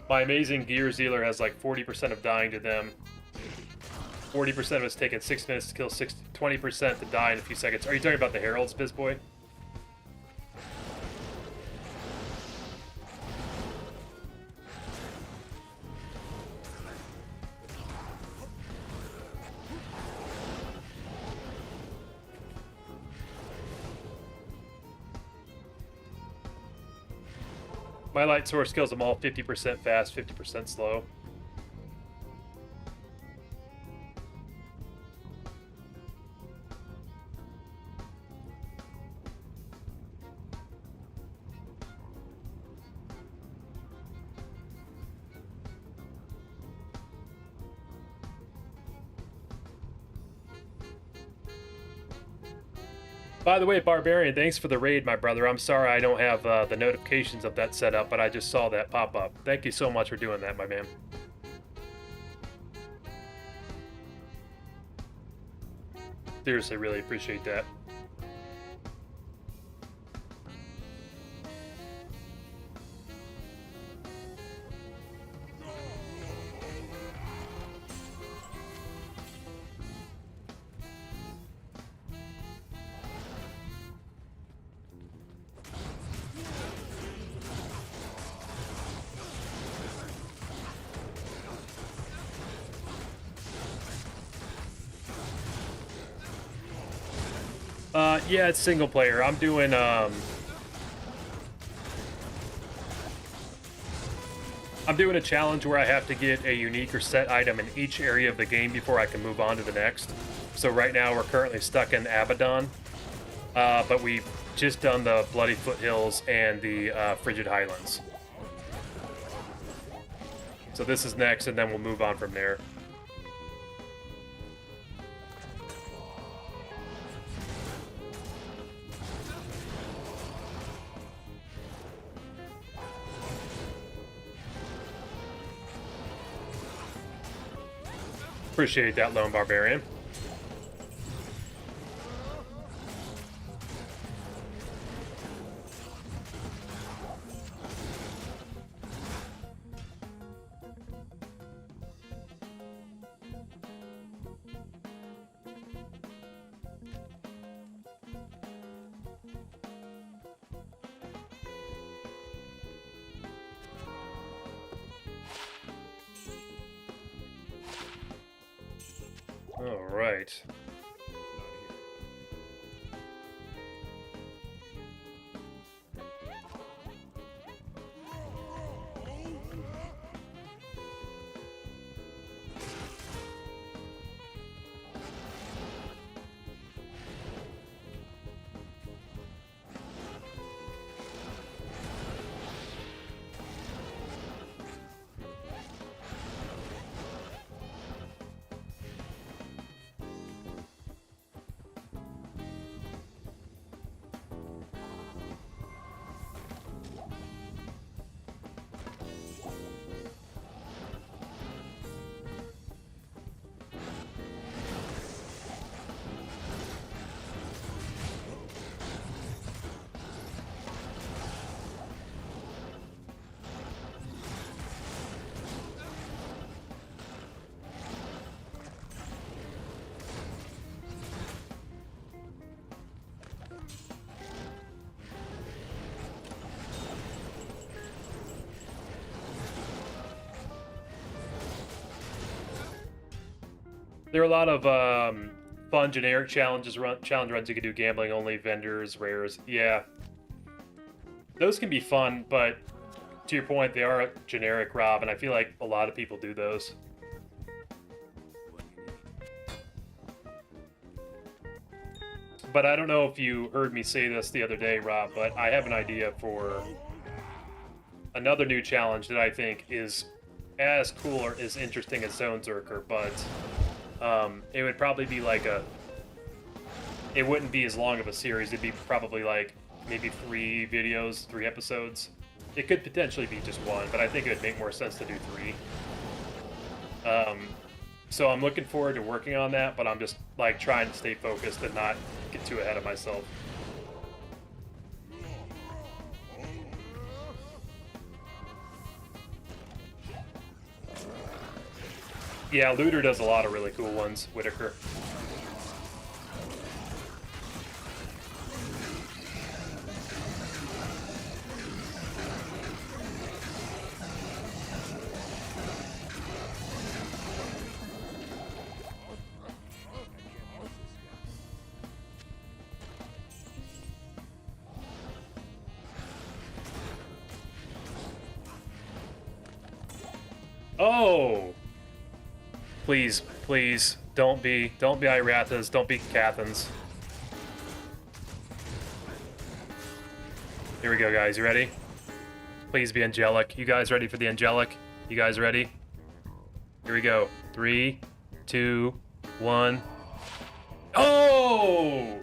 My amazing gear dealer has like 40% of dying to them. 40% of it's taken 6 minutes to kill, 20% to die in a few seconds. Are you talking about the Heralds, Bizboy? My light source kills them all 50% fast, 50% slow. By the way, Barbarian, thanks for the raid, my brother. I'm sorry I don't have the notifications of that set up, but I just saw that pop up. Thank you so much for doing that, my man. Seriously, really appreciate that. Yeah, it's single player. I'm doing a challenge where I have to get a unique or set item in each area of the game before I can move on to the next. So right now we're currently stuck in Abaddon, but we've just done the Bloody Foothills and the Frigid Highlands. So this is next, and then we'll move on from there. Appreciate that, Lone Barbarian. All right. There are a lot of fun generic challenge runs you can do, gambling only, vendors, rares. Yeah, those can be fun, but to your point, they are generic, Rob, and I feel like a lot of people do those. But I don't know if you heard me say this the other day, Rob, but I have an idea for another new challenge that I think is as cool or as interesting as Zonezerker, but it would probably be like it wouldn't be as long of a series. It'd be probably like maybe 3 videos, 3 episodes. It could potentially be just 1, but I think it would make more sense to do 3. So I'm looking forward to working on that, but I'm just like trying to stay focused and not get too ahead of myself. Yeah, Looter does a lot of really cool ones, Whitaker. Oh! Please, please, don't be Irathas, don't be Cathans. Here we go, guys. You ready? Please be angelic. You guys ready for the angelic? You guys ready? Here we go. 3, 2, 1. Oh!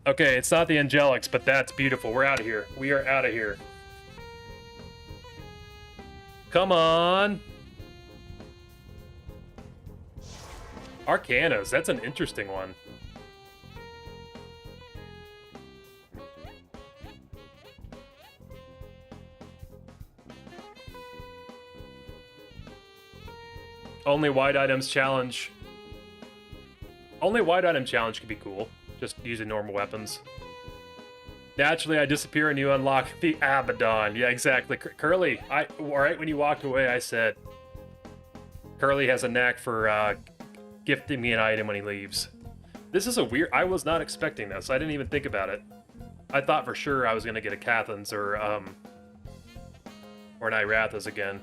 Okay, it's not the angelics, but that's beautiful. We're out of here. We are out of here. Come on! Arcanas, that's an interesting one. Only white items challenge. Only white item challenge could be cool. Just using normal weapons. Naturally, I disappear and you unlock the Abaddon. Yeah, exactly. Curly, alright, when you walked away, I said, Curly has a knack for gifting me an item when he leaves. This is a weird... I was not expecting this. I didn't even think about it. I thought for sure I was going to get a Cathans or an Irathas again.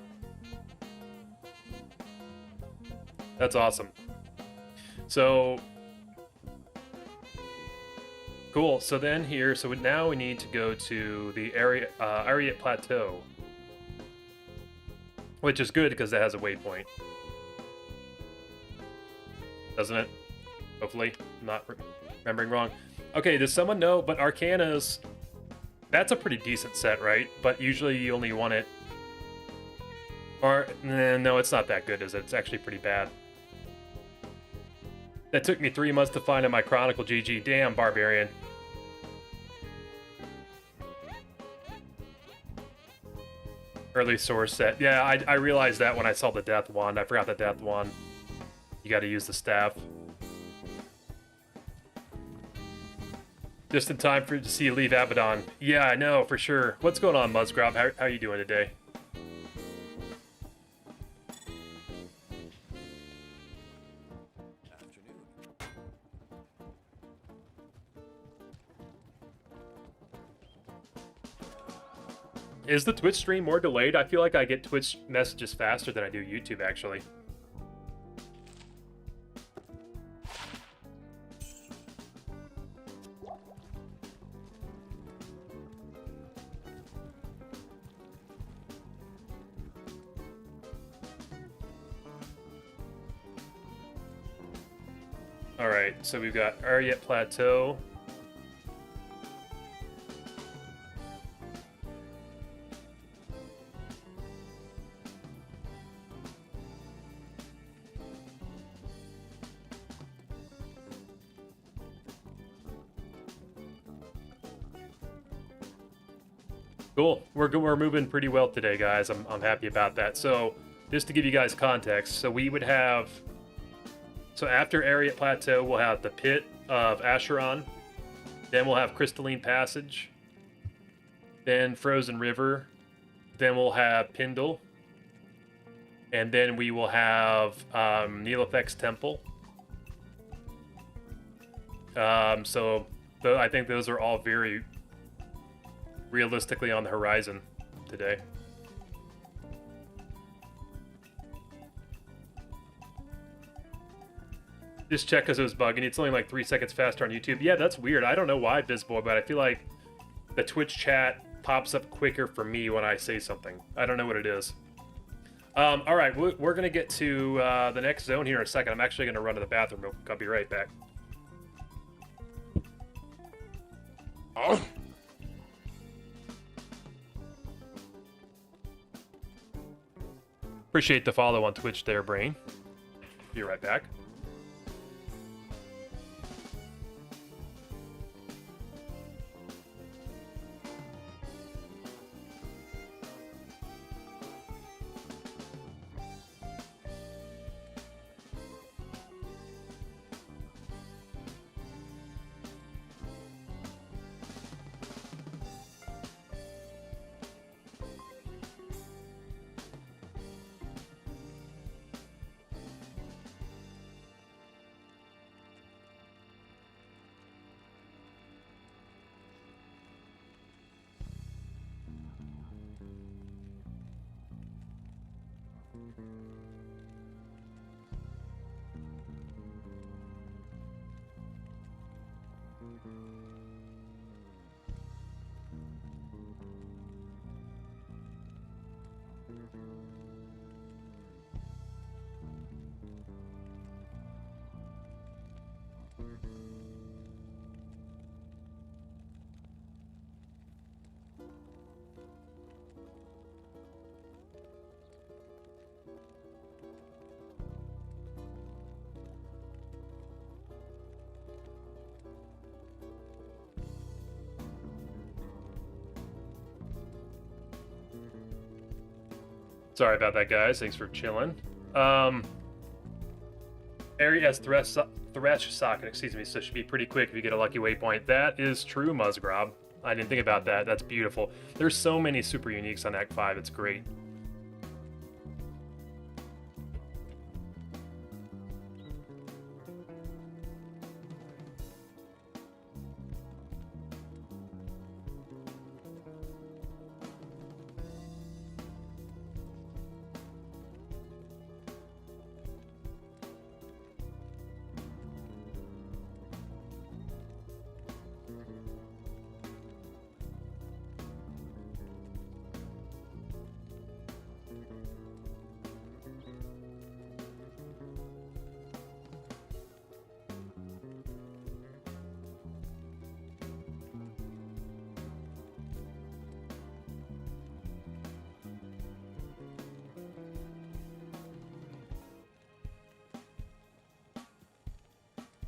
That's awesome. So... Cool. So then here... So now we need to go to the Ariat Plateau. Which is good because it has a waypoint. Doesn't it? Hopefully. I'm not remembering wrong. Okay, does someone know? But Arcanas... That's a pretty decent set, right? But usually you only want it... Or... No, it's not that good, is it? It's actually pretty bad. That took me 3 months to find in my Chronicle GG. Damn, Barbarian. Early source set. Yeah, I realized that when I saw the Death Wand. I forgot the Death Wand. You gotta use the staff. Just in time for to see you leave Abaddon. Yeah, I know, for sure. What's going on, Muzzgrop? How are you doing today? Is the Twitch stream more delayed? I feel like I get Twitch messages faster than I do YouTube, actually. Alright, so we've got Ariat Plateau. Cool. We're moving pretty well today, guys. I'm happy about that. So, just to give you guys context, so we would have... So after Ariat Plateau, we'll have the Pit of Acheron. Then we'll have Crystalline Passage. Then Frozen River. Then we'll have Pindle. And then we will have Neelefek's Temple. So I think those are all very realistically on the horizon today. Just check because it was bugging. It's only like 3 seconds faster on YouTube. Yeah, that's weird. I don't know why, Bizboy, but I feel like the Twitch chat pops up quicker for me when I say something. I don't know what it is. All right, we're going to get to the next zone here in a second. I'm actually going to run to the bathroom real quick. I'll be right back. Oh. Appreciate the follow on Twitch there, Brain. Be right back. Sorry about that, guys. Thanks for chilling. Area has thresh socket, excuse me, so it should be pretty quick if you get a lucky waypoint. That is true, Muzgrob. I didn't think about that. That's beautiful. There's so many super uniques on Act 5. It's great.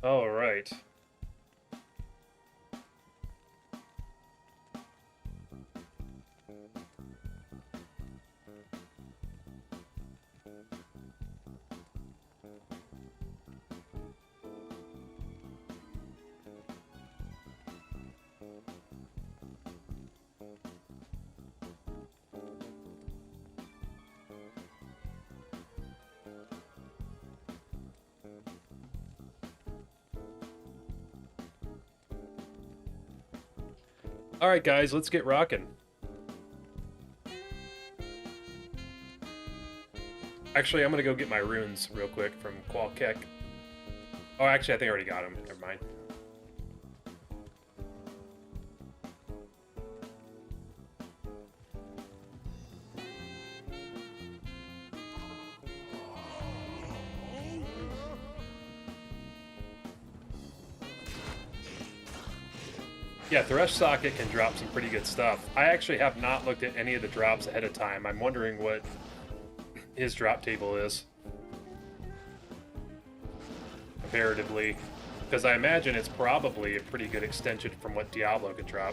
All right. All right, guys, let's get rocking. Actually, I'm gonna go get my runes real quick from Qualkek. Oh, actually, I think I already got them. Never mind. Yeah, Thresh Socket can drop some pretty good stuff. I actually have not looked at any of the drops ahead of time. I'm wondering what his drop table is comparatively, because I imagine it's probably a pretty good extension from what Diablo could drop.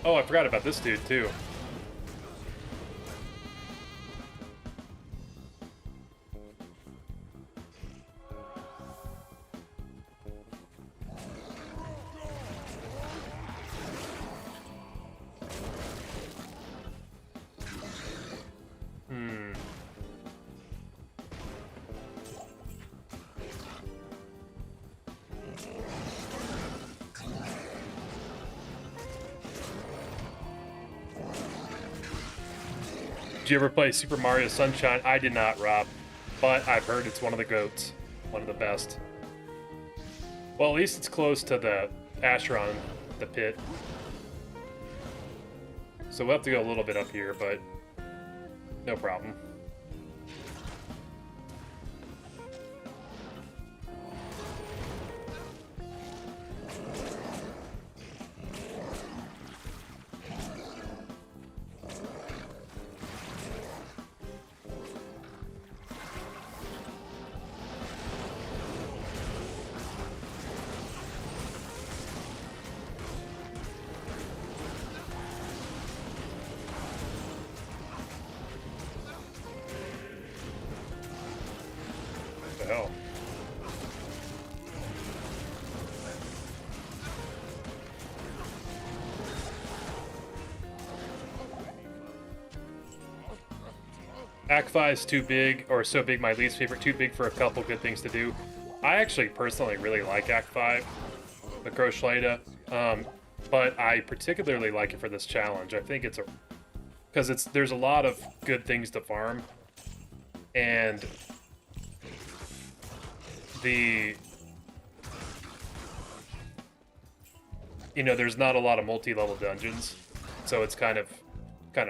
Oh, I forgot about this dude, too. Did you ever play Super Mario Sunshine? I did not, Rob, but I've heard it's one of the GOATs, one of the best. Well, at least it's close to the Acheron, the pit. So we'll have to go a little bit up here, but no problem. What the hell? Act 5 is too big, or so big, my least favorite. Too big for a couple good things to do. I actually personally really like Act 5, the Groschleiter, but I particularly like it for this challenge. I think it's because there's a lot of good things to farm, and there's not a lot of multi-level dungeons, so it's kind of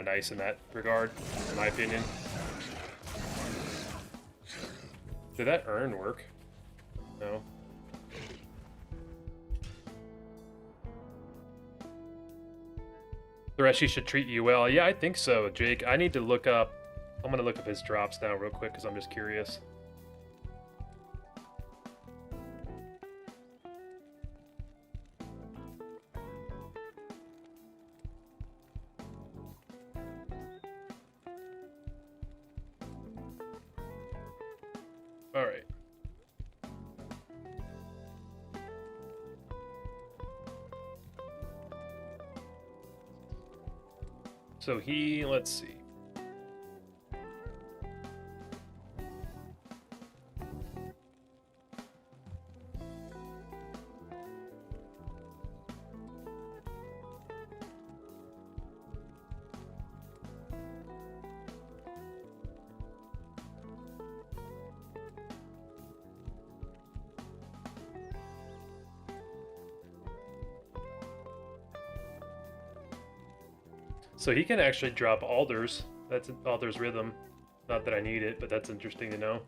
nice in that regard, in my opinion. Did that urn work? No. Threshi should treat you well. Yeah, I think so, Jake. I need to look up... I'm gonna look up his drops now real quick, because I'm just curious. Alright. So let's see. So he can actually drop Alder's. That's Alder's Rhythm. Not that I need it, but that's interesting to know.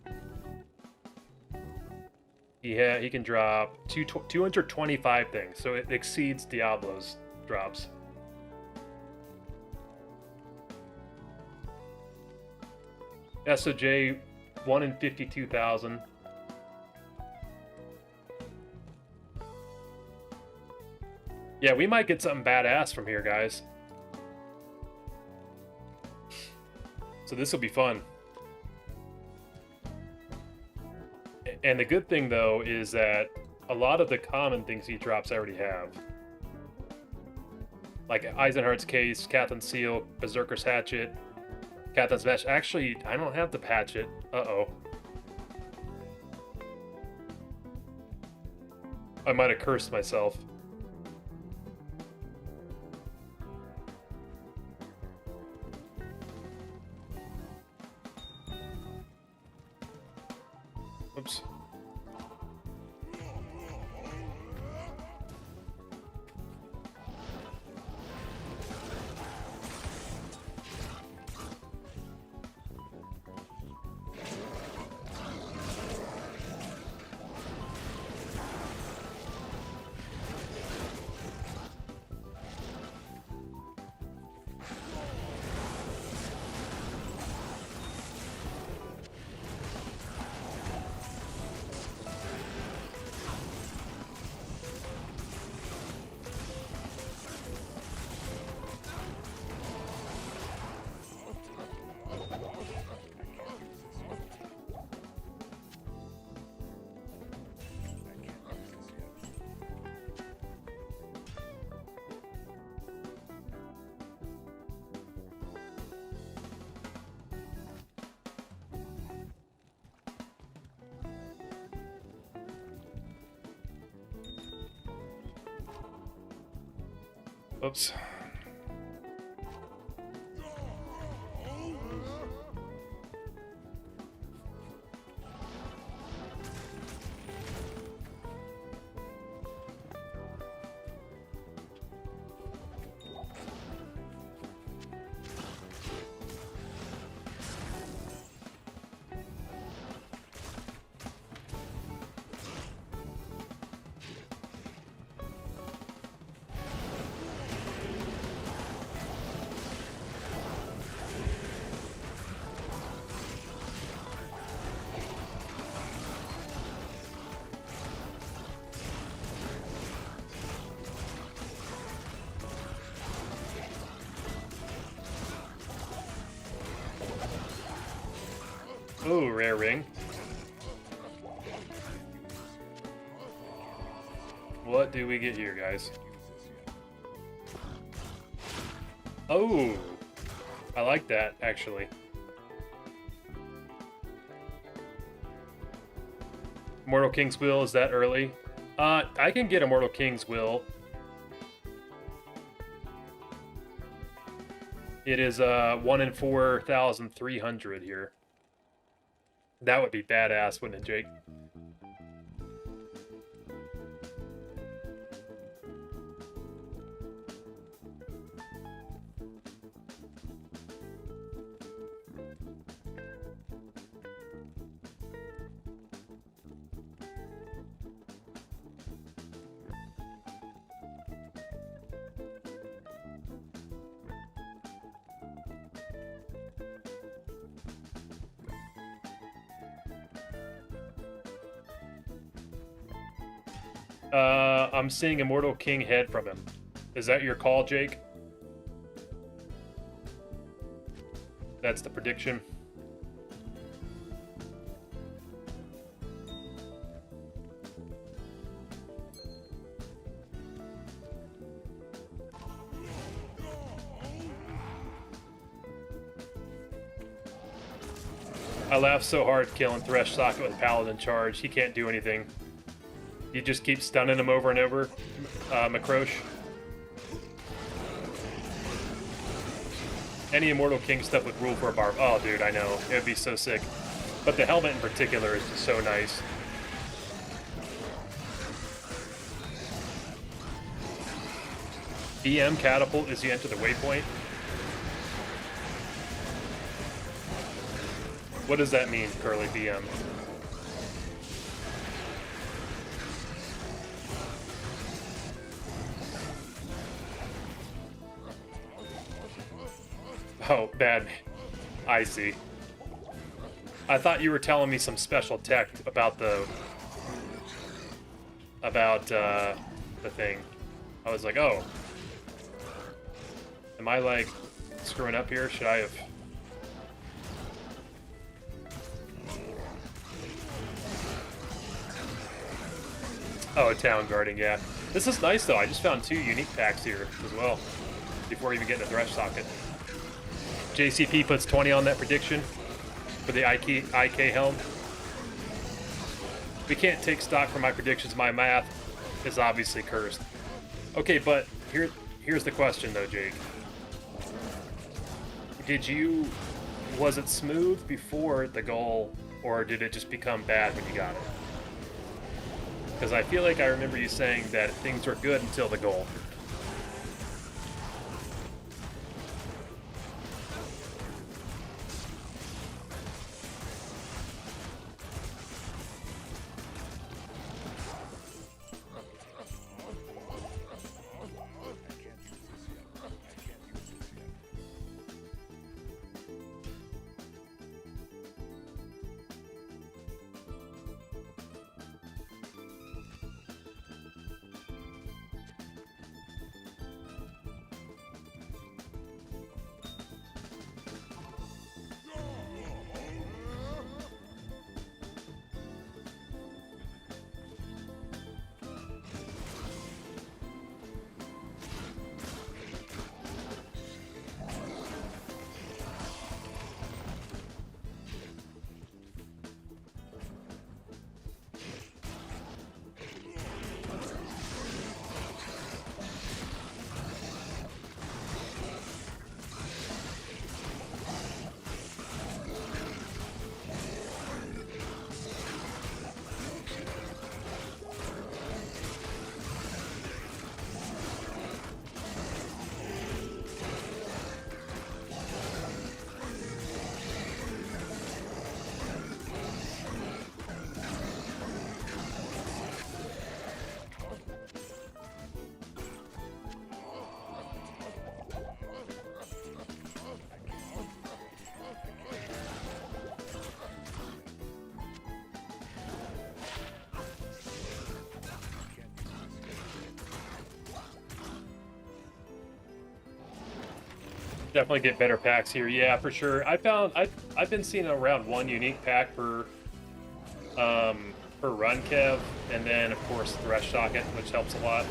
He can drop 225 things, so it exceeds Diablo's drops. SOJ 1 in 52,000. Yeah, we might get something badass from here, guys. So this will be fun. And the good thing, though, is that a lot of the common things he drops I already have. Like Eisenhardt's Case, Catherine's Seal, Berserker's Hatchet, Catherine's Mesh. Actually, I don't have the Hatchet. Uh-oh. I might have cursed myself. Oops. Oops. Oh, rare ring. What do we get here, guys? Oh, I like that, actually. Mortal King's Will, is that early? I can get a Mortal King's Will. It is 1 in 4,300 here. That would be badass, wouldn't it, Jake? I'm seeing Immortal King head from him. Is that your call, Jake? That's the prediction. I laughed so hard killing Thresh Socket with Paladin charge. He can't do anything. You just keep stunning him over and over, Macroche. Any Immortal King stuff would rule for a barb. Oh, dude, I know. It would be so sick. But the helmet in particular is just so nice. BM catapult as you enter the waypoint. What does that mean, Curly BM? Oh, bad. I see. I thought you were telling me some special tech about the thing. I was like, oh. Am I, like, screwing up here? Should I have... Oh, town guarding, yeah. This is nice, though. I just found 2 unique packs here as well before even getting a Thresh Socket. JCP puts 20 on that prediction for the IK helm. We can't take stock from my predictions. My math is obviously cursed. Okay, but here's the question, though, Jake. Was it smooth before the goal, or did it just become bad when you got it? Because I feel like I remember you saying that things were good until the goal. Definitely get better packs here. Yeah, for sure. I've been seeing around one unique pack per run Kev, and then of course Thresh Socket, which helps a lot.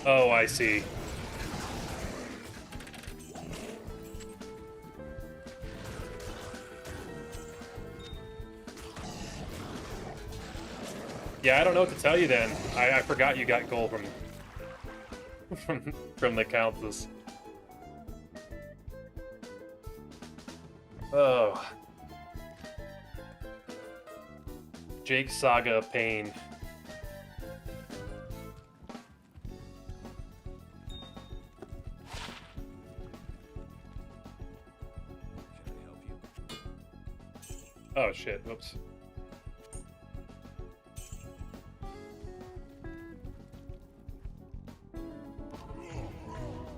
Oh, I see. Yeah, I don't know what to tell you then. I forgot you got gold from the Countess. Oh. Jake's Saga of Pain. Oh shit, whoops.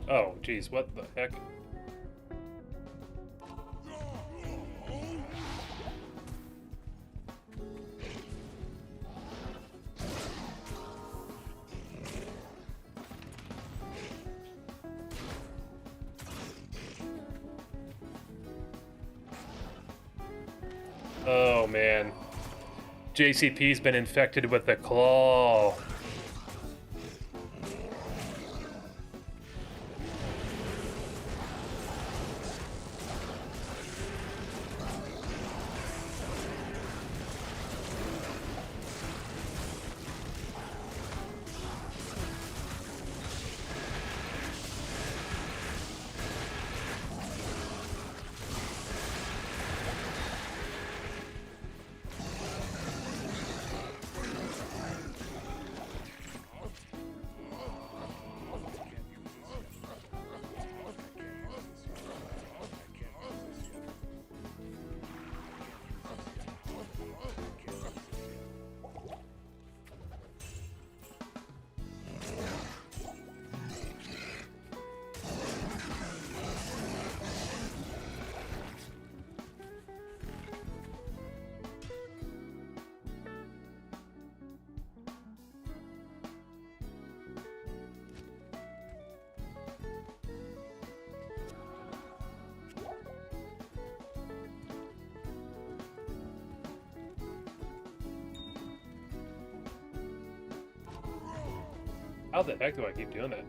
Oh, geez, what the heck? Oh man. JCP's been infected with the claw. How the heck do I keep doing that?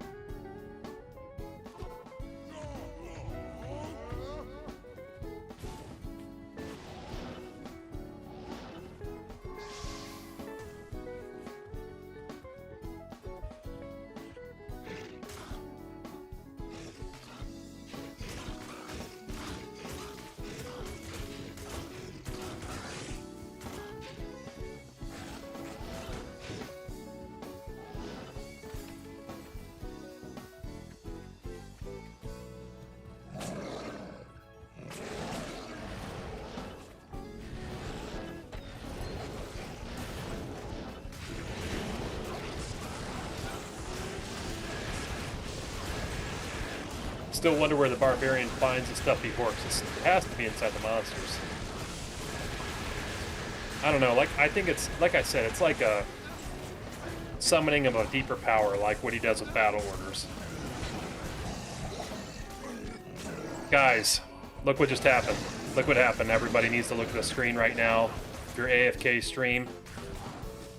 Still wonder where the Barbarian finds the stuff he works. It has to be inside the monsters. I don't know, I think it's, like I said, it's like a summoning of a deeper power, like what he does with battle orders. Guys, look what just happened. Look what happened. Everybody needs to look at the screen right now. Your AFK stream.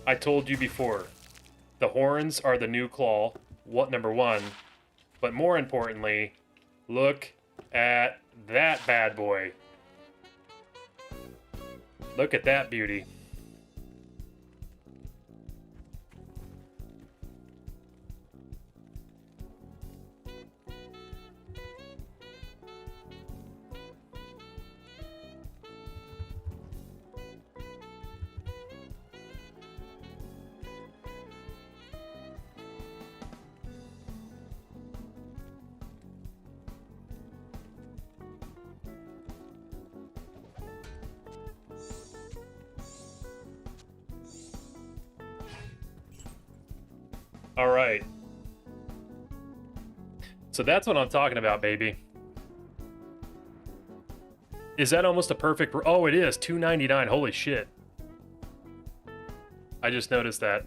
I told you before, the horns are the new claw, number one. But more importantly, look at that bad boy. Look at that beauty. All right. So that's what I'm talking about, baby. Is that almost a perfect... Oh, it is. $2.99. Holy shit. I just noticed that.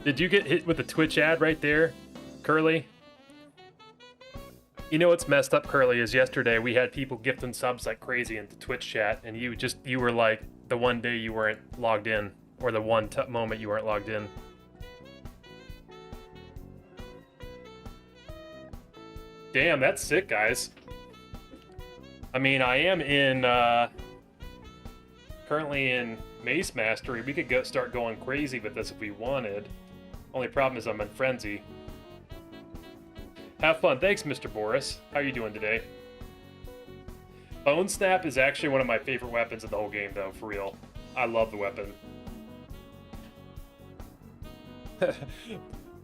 Did you get hit with the Twitch ad right there, Curly? You know what's messed up, Curly, is yesterday we had people gifting subs like crazy into Twitch chat, and you were like the one day you weren't logged in, or the one moment you weren't logged in. Damn, that's sick, guys. I mean, I am in currently in Mace Mastery. We could start going crazy with this if we wanted. Only problem is I'm in Frenzy. Have fun. Thanks, Mr. Boris. How are you doing today? Bone Snap is actually one of my favorite weapons in the whole game, though, for real. I love the weapon.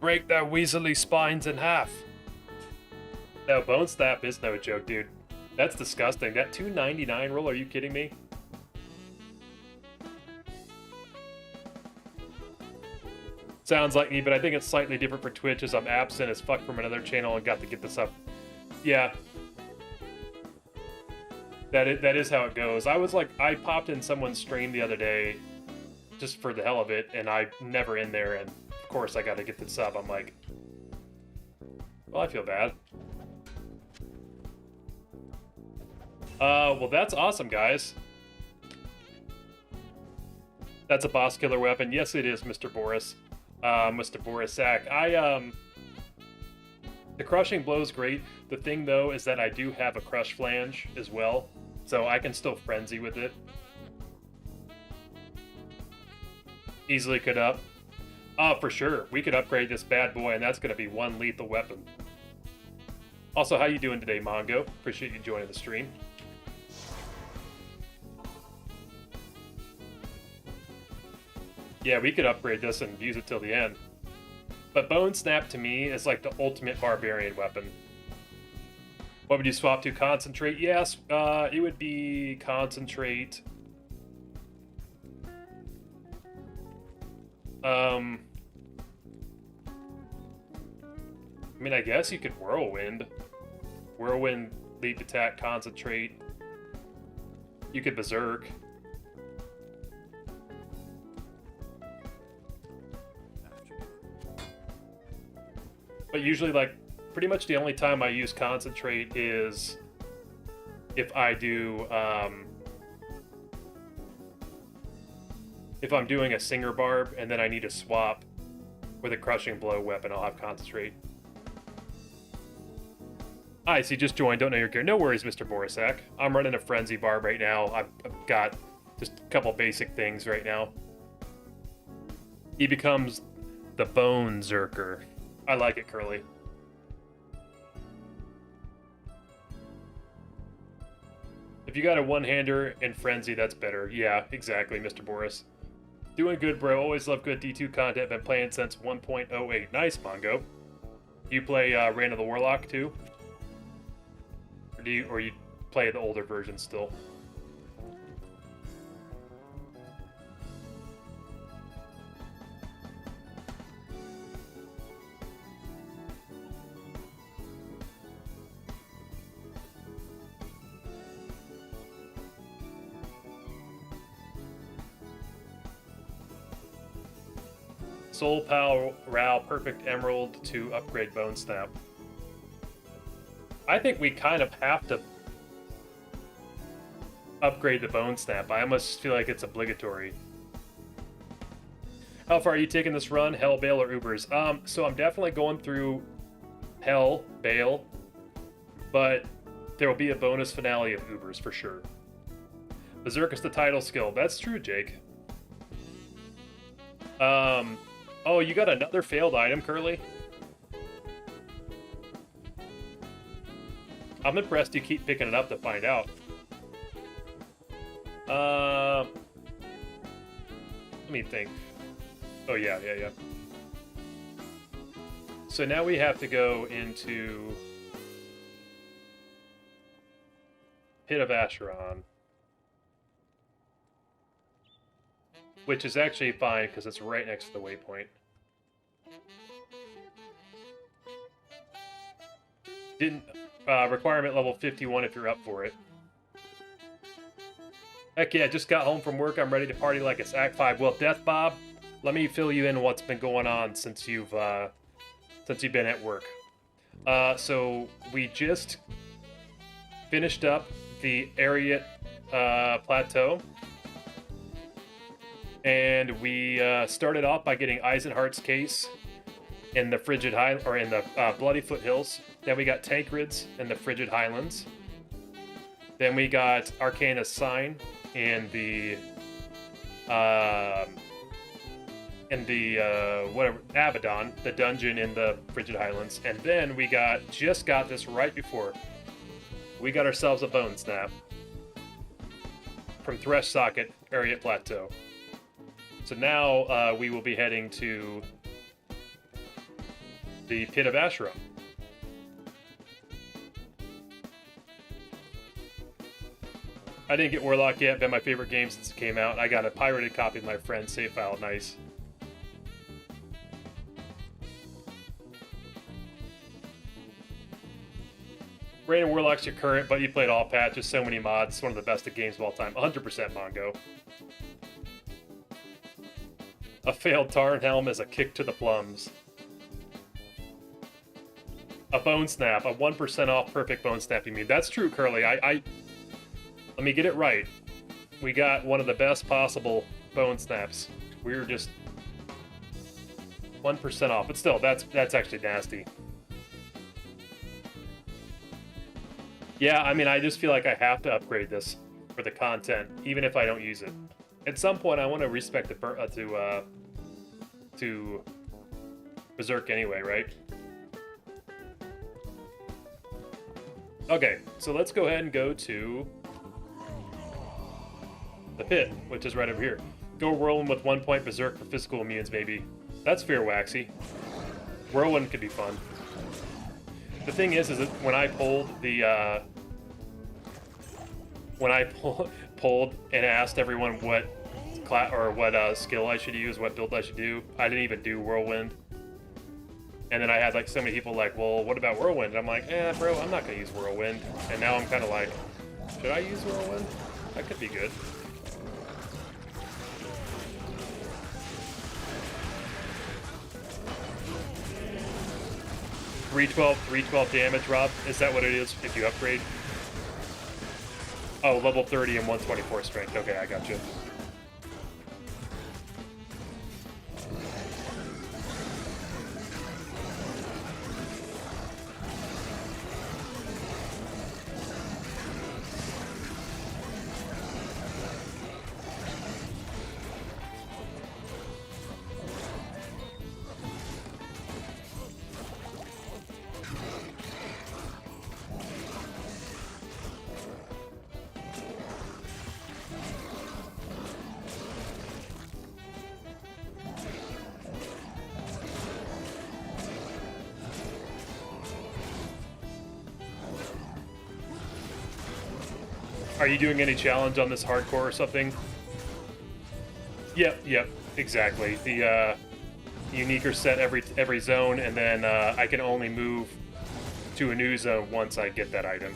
Break their weaselly spines in half. No, Bone Snap is no joke, dude. That's disgusting. That $2.99 roll, are you kidding me? Sounds like me, but I think it's slightly different for Twitch as I'm absent as fuck from another channel and got to get this up. Yeah. That is how it goes. I popped in someone's stream the other day just for the hell of it, and I'm never in there, and of course I got to get this up. I'm like, well, I feel bad. Well, that's awesome, guys. That's a boss killer weapon. Yes, it is, Mr. Boris. Mr. Borisak. The crushing blow's great. The thing, though, is that I do have a crush flange as well, so I can still frenzy with it. Easily could up. For sure. We could upgrade this bad boy, and that's going to be one lethal weapon. Also, how you doing today, Mongo? Appreciate you joining the stream. Yeah, we could upgrade this and use it till the end. But Bone Snap, to me, is like the ultimate Barbarian weapon. What would you swap to? Concentrate? Yes, it would be Concentrate. I mean, I guess you could Whirlwind. Whirlwind, Leap Attack, Concentrate. You could Berserk. But usually, like, pretty much the only time I use Concentrate is if I do, if I'm doing a Singer Barb and then I need to swap with a Crushing Blow weapon, I'll have Concentrate. Hi, so you just joined, don't know your gear. No worries, Mr. Borisak. I'm running a Frenzy Barb right now. I've got just a couple basic things right now. He becomes the Zonezerker. I like it, Curly. If you got a one-hander in Frenzy, that's better. Yeah, exactly, Mr. Boris. Doing good, bro. Always love good D2 content. Been playing since 1.08. Nice, Mongo. You play Reign of the Warlock, too? Or you play the older version still? Soul Power Row Perfect Emerald to upgrade Bone Snap. I think we kind of have to upgrade the Bone Snap. I almost feel like it's obligatory. How far are you taking this run? Hell, Bale, or Ubers? So I'm definitely going through Hell, Bale, but there will be a bonus finale of Ubers for sure. Berserk is the title skill. That's true, Jake. Oh, you got another failed item, Curly? I'm impressed you keep picking it up to find out. Let me think. Oh, yeah. So now we have to go into Pit of Acheron, which is actually fine because it's right next to the waypoint. Didn't requirement level 51 if you're up for it. Heck yeah, just got home from work. I'm ready to party like it's Act 5. Well, Death Bob, let me fill you in what's been going on since you've been at work. So we just finished up the Ariat plateau, and we started off by getting Eisenhart's case in the Frigid in the Bloody Foothills. Then we got Tancred's in the Frigid Highlands. Then we got Arcana's Sign in the whatever Abaddon, the dungeon in the Frigid Highlands. And then we just got this right before. We got ourselves a Bone Snap from Thresh Socket, Ariat Plateau. So now we will be heading to the Pit of Acheron. I didn't get Warlock yet, been my favorite game since it came out. I got a pirated copy of my friend's save file, nice. Rain and Warlock's your current, but you played all patches, so many mods, one of the best games of all time. 100% Mongo. A failed Tarn Helm is a kick to the plums. A Bone Snap, a 1% off perfect Bone Snap you mean. That's true, Curly. Let me get it right. We got one of the best possible Bone Snaps. We were just 1% off, but still, that's actually nasty. Yeah, I mean, I just feel like I have to upgrade this for the content, even if I don't use it. At some point, I want to respect the to Berserk anyway, right? Okay, so let's go ahead and go to the pit, which is right over here. Go Whirlwind with 1 point Berserk for physical immunes, maybe. That's fair, Waxy. Whirlwind could be fun. The thing is that when I pulled the pulled and asked everyone what skill I should use, what build I should do, I didn't even do Whirlwind. And then I had like so many people like, well, what about Whirlwind? And I'm like, bro, I'm not gonna use Whirlwind. And now I'm kind of like, should I use Whirlwind? That could be good. $312 damage, Rob. Is that what it is if you upgrade? Oh, level 30 and 124 strength. Okay, I got you. Are you doing any challenge on this hardcore or something? Yep, exactly. The unique set every zone, and then I can only move to a new zone once I get that item.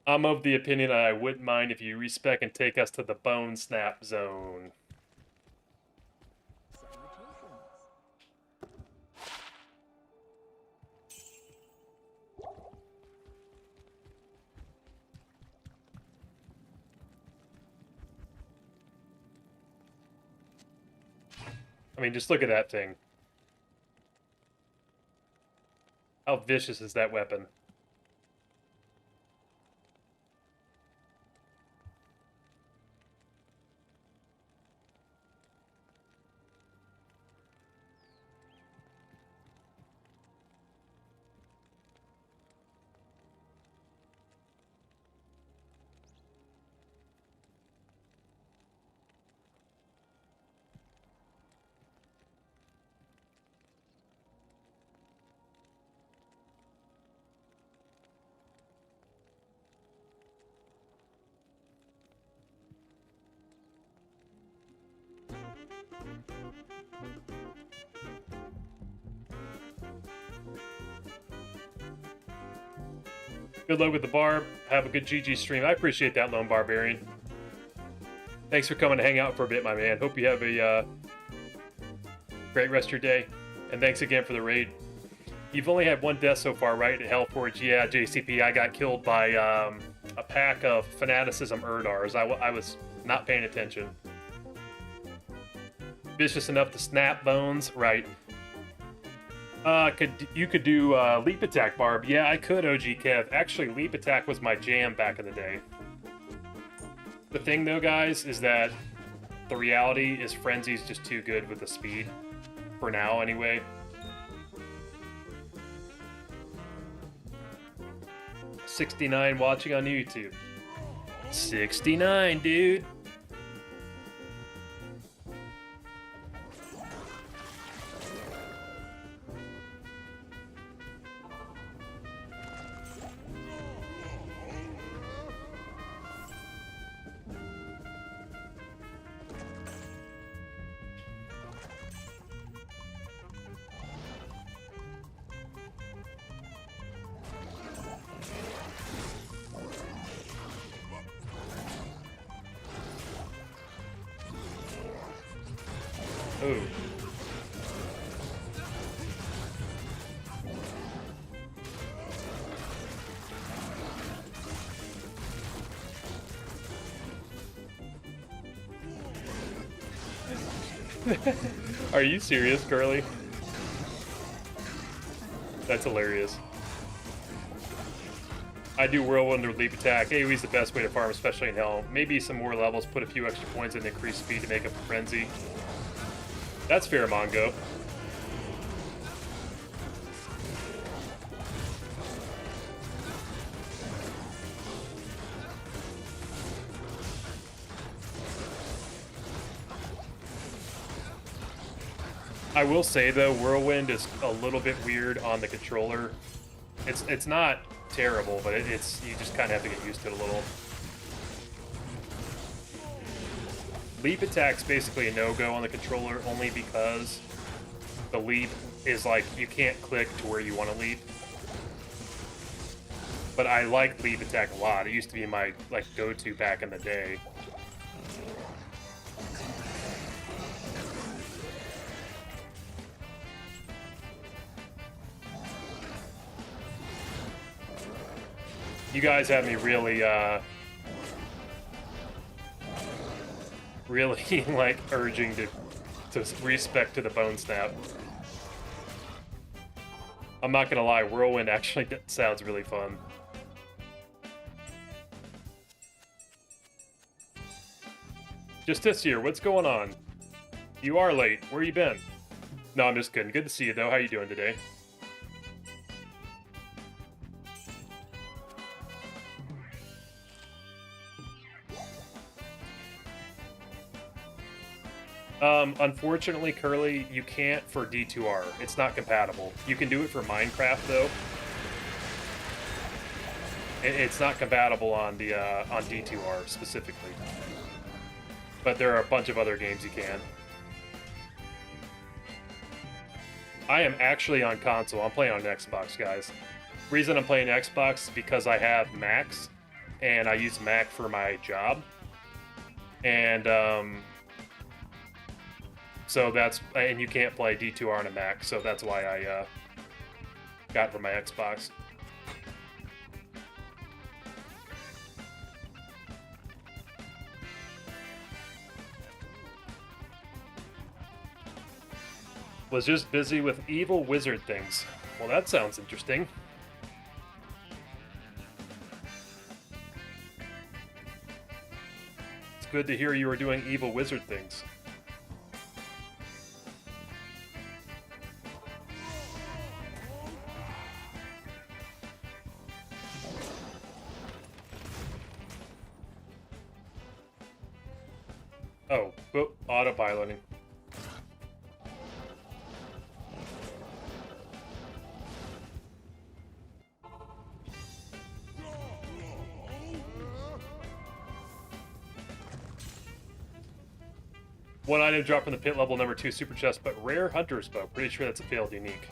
I'm of the opinion that I wouldn't mind if you respec and take us to the Bone Snap zone. I mean, just look at that thing. How vicious is that weapon? Good luck with the Barb. Have a good GG stream. I appreciate that, Lone Barbarian. Thanks for coming to hang out for a bit, my man. Hope you have a great rest of your day. And thanks again for the raid. You've only had one death so far, right? At Hellforge. Yeah, JCP. I got killed by a pack of Fanaticism Erdars. I was not paying attention. Vicious enough to snap bones. Right. You could do leap attack, Barb. Yeah, I could, OG Kev. Actually, leap attack was my jam back in the day. The thing, though, guys, is that the reality is Frenzy's just too good with the speed. For now, anyway. $69 watching on YouTube. 69, dude. Ooh. Are you serious, Curly? That's hilarious. I do Whirlwind or Leap Attack. AoE's the best way to farm, especially in Hell. Maybe some more levels, put a few extra points and increase speed to make up for Frenzy. That's fair, Mongo. I will say though, Whirlwind is a little bit weird on the controller. It's not terrible, but it's you just kind of have to get used to it a little. Leap attack's basically a no-go on the controller only because the leap is like you can't click to where you want to leap. But I like leap attack a lot. It used to be my like go-to back in the day. You guys have me really really like urging to respect to the bone snap. I'm not gonna lie, Whirlwind actually sounds really fun. Just this year, what's going on? You are late. Where you been? No, I'm just kidding. Good to see you though. How you doing today? Unfortunately, Curly, you can't for D2R. It's not compatible. You can do it for Minecraft, though. It's not compatible on the on D2R specifically. But there are a bunch of other games you can. I am actually on console. I'm playing on Xbox, guys. Reason I'm playing Xbox is because I have Macs, and I use Mac for my job. And so that's, and you can't play D2R on a Mac, so that's why I got it for my Xbox. Was just busy with evil wizard things. Well, that sounds interesting. It's good to hear you were doing evil wizard things. Oh, autopiloting. One item dropped from the pit level number 2 super chest, but rare hunter's bow. Pretty sure that's a failed unique.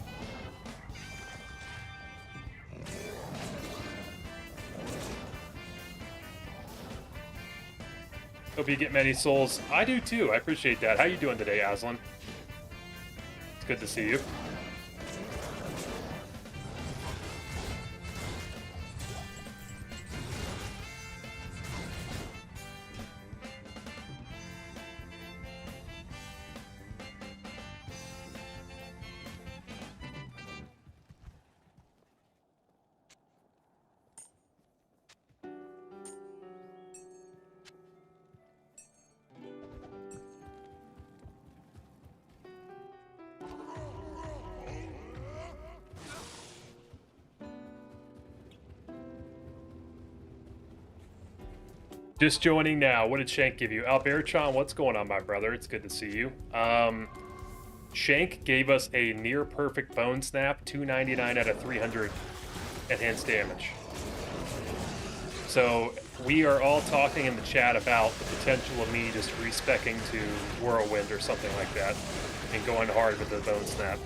Hope you get many souls. I do too. I appreciate that. How you doing today, Aslan? It's good to see you. Just joining now. What did Shank give you? Albertron, what's going on, my brother? It's good to see you. Shank gave us a near perfect bone snap, 299 out of 300 enhanced damage. So we are all talking in the chat about the potential of me just respecing to Whirlwind or something like that and going hard with the bone snap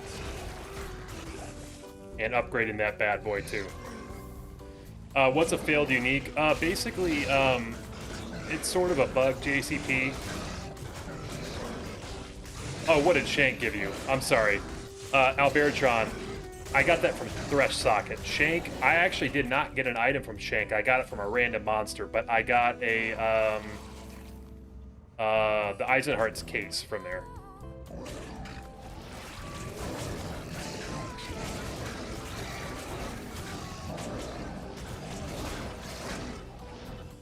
and upgrading that bad boy too. What's a failed unique? Basically, it's sort of a bug, JCP. Oh, what did Shank give you? I'm sorry. Albertron, I got that from Thresh Socket. Shank, I actually did not get an item from Shank. I got it from a random monster, but I got a, the Eisenhart's case from there.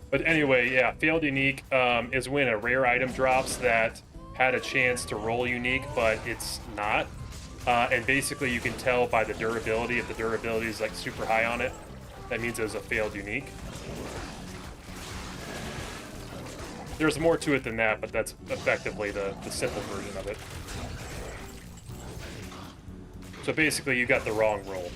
But anyway, yeah, failed unique is when a rare item drops that had a chance to roll unique, but it's not. And basically you can tell by the durability, if the durability is like super high on it, that means it was a failed unique. There's more to it than that, but that's effectively the simple version of it. So basically you got the wrong roll.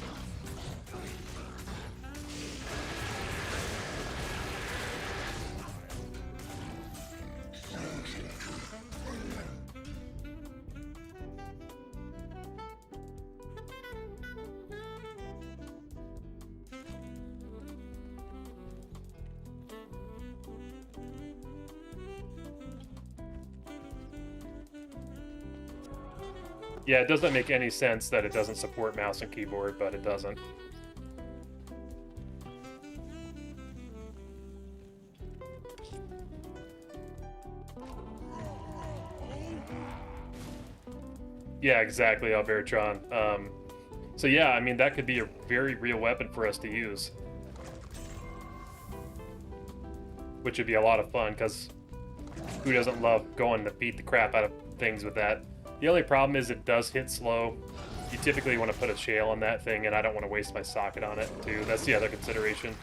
Yeah, it doesn't make any sense that it doesn't support mouse and keyboard, but it doesn't. Yeah, exactly, Albertron. So yeah, I mean, that could be a very real weapon for us to use. Which would be a lot of fun, because who doesn't love going to beat the crap out of things with that? The only problem is it does hit slow. You typically want to put a shale on that thing, and I don't want to waste my socket on it, too. That's the other consideration.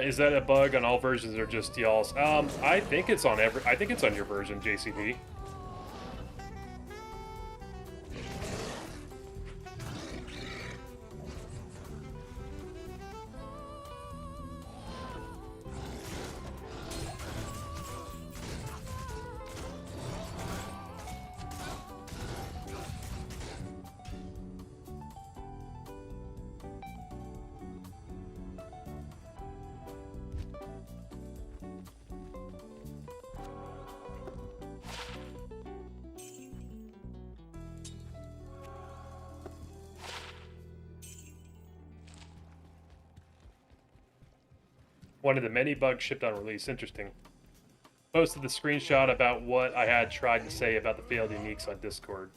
Is that a bug on all versions or just y'all's? I think it's on I think it's on your version, JCP. One of the many bugs shipped on release. Interesting. Posted the screenshot about what I had tried to say about the failed uniques on Discord.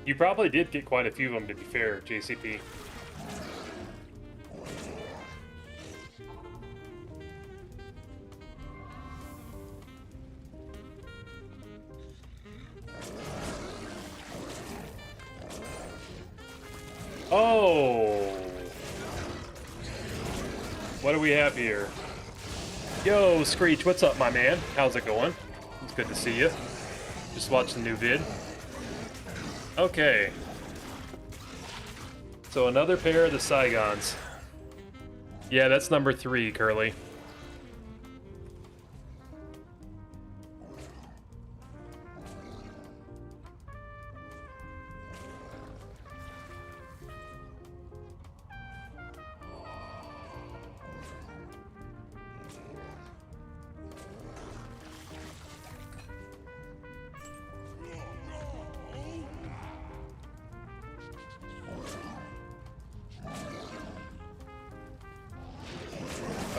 You probably did get quite a few of them, to be fair, JCP. Oh! What do we have here? Yo, Screech, what's up, my man? How's it going? It's good to see you. Just watched the new vid. Okay. So another pair of the Saigons. Yeah, that's number 3, Curly.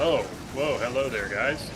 Oh, whoa, hello there, guys.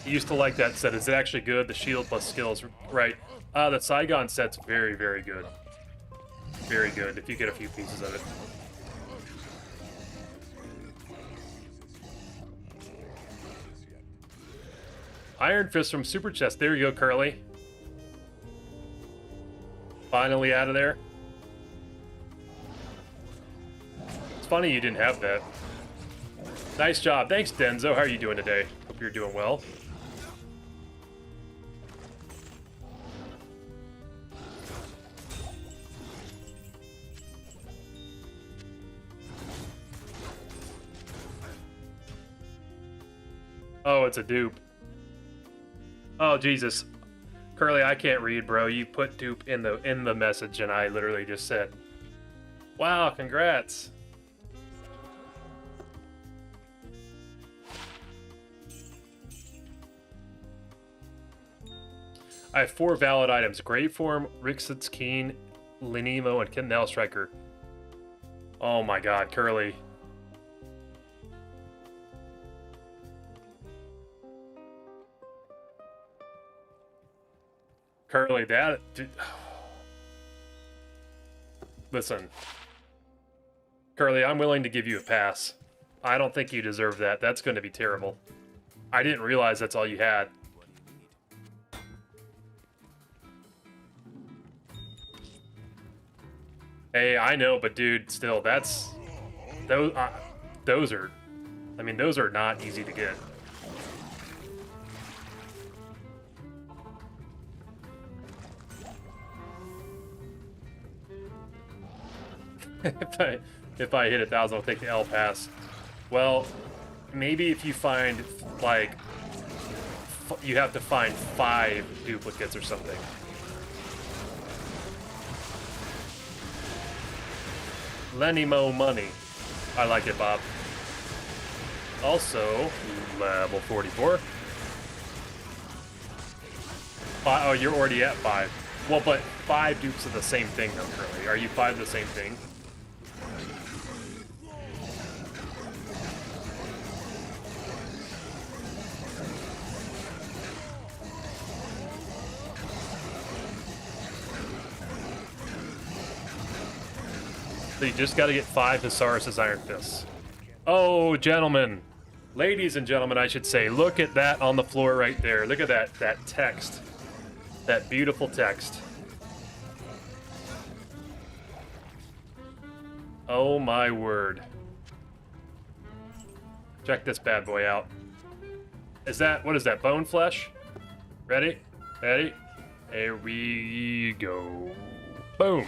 You used to like that set. Is it actually good? The shield plus skills, right? The Saigon set's very, very good. Very good, if you get a few pieces of it. Iron Fist from Super Chest. There you go, Curly. Finally out of there. It's funny you didn't have that. Nice job. Thanks, Denzo. How are you doing today? Hope you're doing well. Oh, it's a dupe. Oh, Jesus. Curly, I can't read, bro. You put dupe in the message, and I literally just said, wow, congrats. I have 4 valid items. Great Form, Rixit's Keen, Linimo, and Nail Striker. Oh my god, Curly. Curly, that... Dude, listen. Curly, I'm willing to give you a pass. I don't think you deserve that. That's going to be terrible. I didn't realize that's all you had. Hey, I know, but dude, still, that's... Those are... I mean, those are not easy to get. if I hit 1,000, I'll take the L pass. Well, maybe if you find, like, you have to find 5 duplicates or something. Lenimo money. I like it, Bob. Also, level 44. Oh, you're already at 5. Well, but 5 dupes of the same thing, though, Curly. Are you 5 of the same thing? So you just got to get 5 Thesaurus' Iron Fists. Oh, gentlemen. Ladies and gentlemen, I should say. Look at that on the floor right there. Look at that text. That beautiful text. Oh my word. Check this bad boy out. Is that, what is that, bone flesh? Ready? Ready? Here we go. Boom.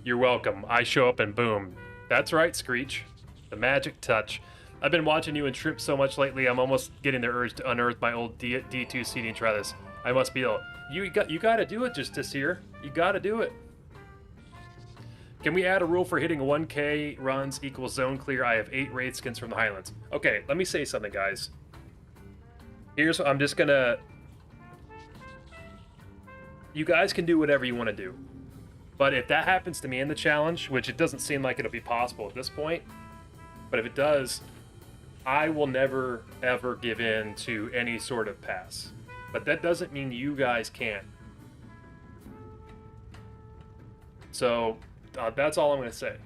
You're welcome. I show up and boom. That's right, Screech. The magic touch. I've been watching you and Shrimp so much lately, I'm almost getting the urge to unearth my old D2 CD and try this. I must be ill. You gotta do it, Justice here. You gotta do it. Can we add a rule for hitting 1k runs equals zone clear? I have 8 raid skins from the Highlands. Okay, let me say something, guys. Here's what I'm just gonna... You guys can do whatever you want to do. But if that happens to me in the challenge, which it doesn't seem like it'll be possible at this point, but if it does, I will never, ever give in to any sort of pass. But that doesn't mean you guys can't. So, that's all I'm going to say.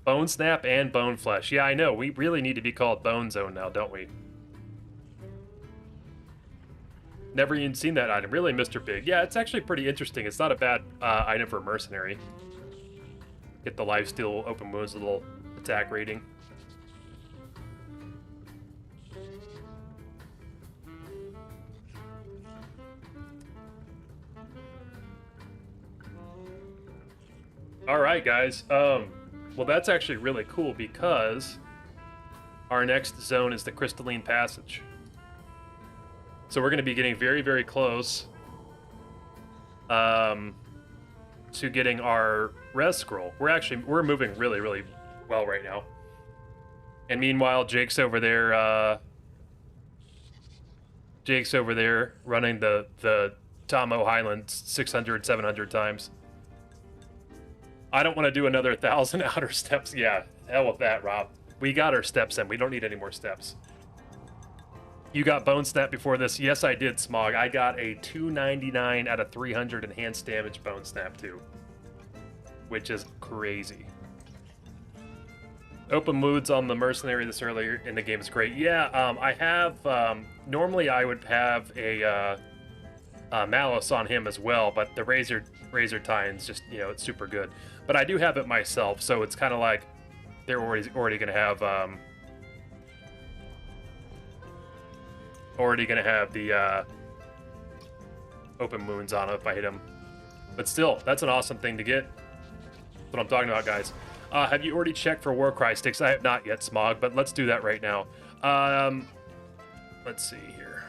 Bone Snap and Bone Flesh. Yeah, I know. We really need to be called Bone Zone now, don't we? Never even seen that item. Really, Mr. Big. Yeah, it's actually pretty interesting. It's not a bad item for a mercenary. Get the lifesteal, open wounds, a little attack rating. Alright, guys. Well, that's actually really cool because our next zone is the Crystalline Passage. So we're going to be getting very, very close to getting our res scroll. We're moving really, really well right now. And meanwhile, Jake's over there running the Tomo Highlands 600, 700 times. I don't want to do another 1,000 outer steps. Yeah, hell with that, Rob. We got our steps in. We don't need any more steps. You got Bone Snap before this? Yes, I did, Smog. I got a 299 out of 300 enhanced damage Bone Snap, too. Which is crazy. Open moods on the Mercenary this earlier in the game is great. Yeah, I have... normally I would have a Malice on him as well, but the Razor Tine's just, you know, it's super good. But I do have it myself, so it's kind of like they're already going to have... already gonna have the open wounds on it if I hit him. But still, that's an awesome thing to get. That's what I'm talking about, guys. Have you already checked for Warcry sticks? I have not yet, Smog, but let's do that right now. Let's see here.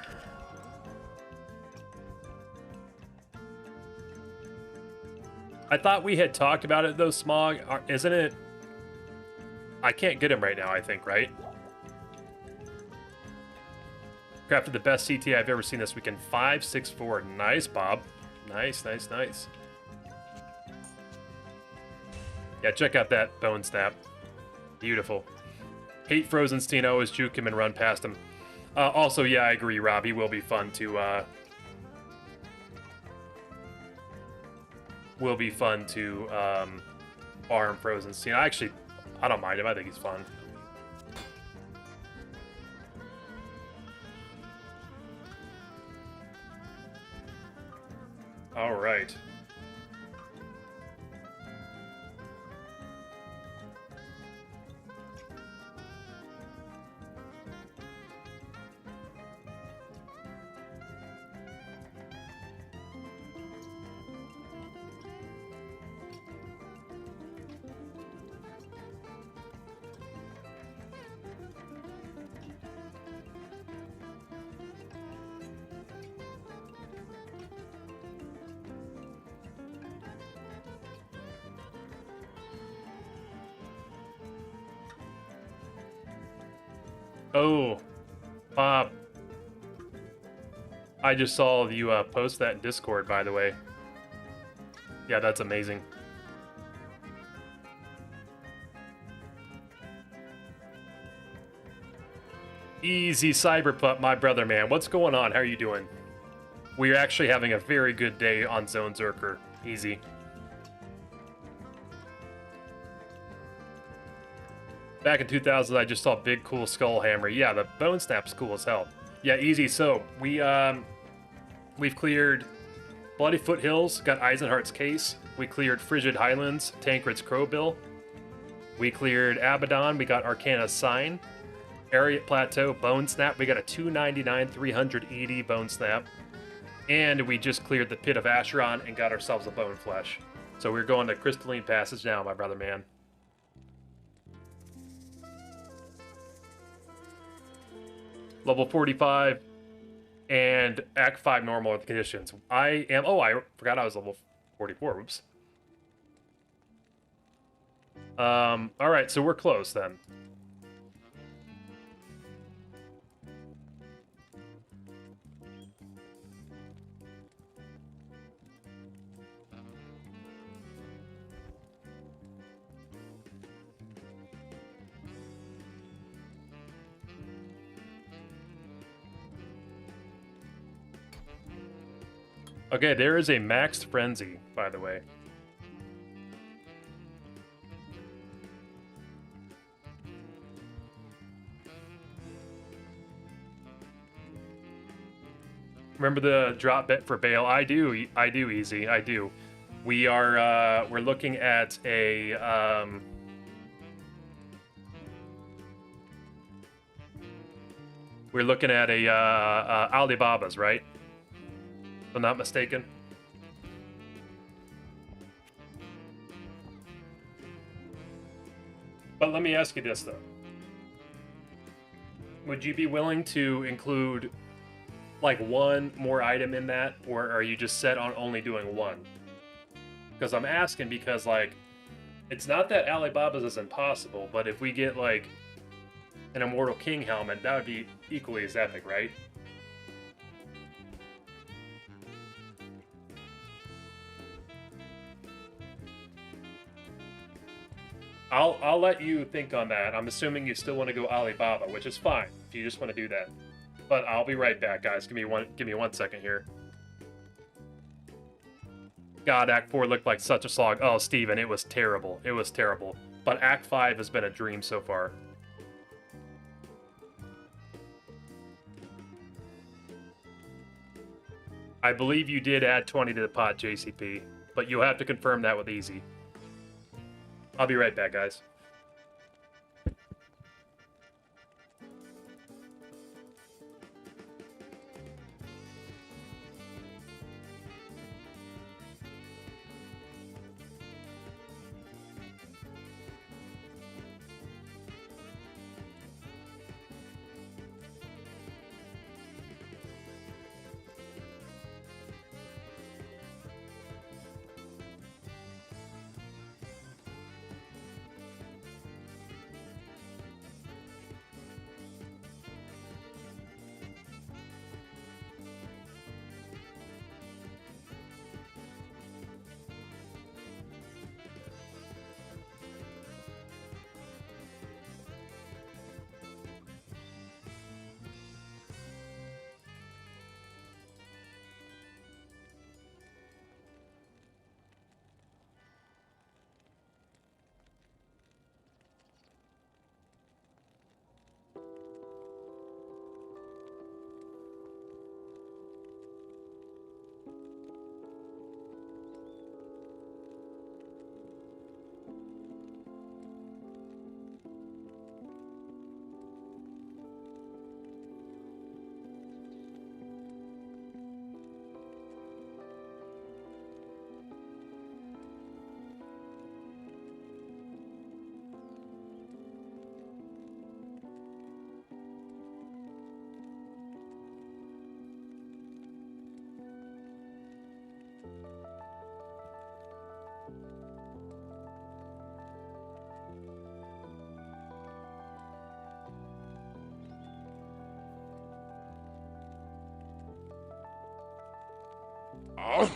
I thought we had talked about it though, Smog. Isn't it? I can't get him right now, I think, right? Crafted the best CT I've ever seen this weekend. 564. Nice, Bob. Nice, nice, nice. Yeah, check out that Bone Snap. Beautiful. Hate Frozenstein. Always juke him and run past him. Also, yeah, I agree, Rob. He will be fun to... farm Frozenstein. I don't mind him. I think he's fun. All right. Oh, Bob. I just saw you post that in Discord, by the way. Yeah, that's amazing. Easy, Cyberpup, my brother, man. What's going on? How are you doing? We're actually having a very good day on Zonezerker. Easy. Back in 2000, I just saw Big Cool Skull Hammer. Yeah, the Bone Snap's cool as hell. Yeah, easy. So, we We've cleared Bloody Foothills, got Eisenhart's Case. We cleared Frigid Highlands, Tancred's Crowbill. We cleared Abaddon, we got Arcana's Sign. Ariat Plateau, Bone Snap, we got a 299, 380 Bone Snap. And we just cleared the Pit of Acheron and got ourselves a Bone Flesh. So we're going to Crystalline Passage now, my brother man. Level 45 and Act 5 normal conditions. I am... Oh, I forgot I was level 44. Oops. Alright, so we're close then. Okay, there is a maxed frenzy, by the way. Remember the drop bet for Bale? I do, Easy, I do. We are, we're looking at a, we're looking at a, Alibaba's, right? If I'm not mistaken. But let me ask you this, though. Would you be willing to include, like, one more item in that? Or are you just set on only doing one? Because I'm asking because, like, it's not that Alibaba's is impossible, but if we get, like, an Immortal King helmet, that would be equally as epic, right? I'll let you think on that. I'm assuming you still want to go Alibaba, which is fine if you just want to do that. But I'll be right back, guys. Give me one second here. God, Act 4 looked like such a slog. Oh, Steven, it was terrible. It was terrible. But Act 5 has been a dream so far. I believe you did add 20 to the pot, JCP, but you'll have to confirm that with Easy. I'll be right back, guys. Oh.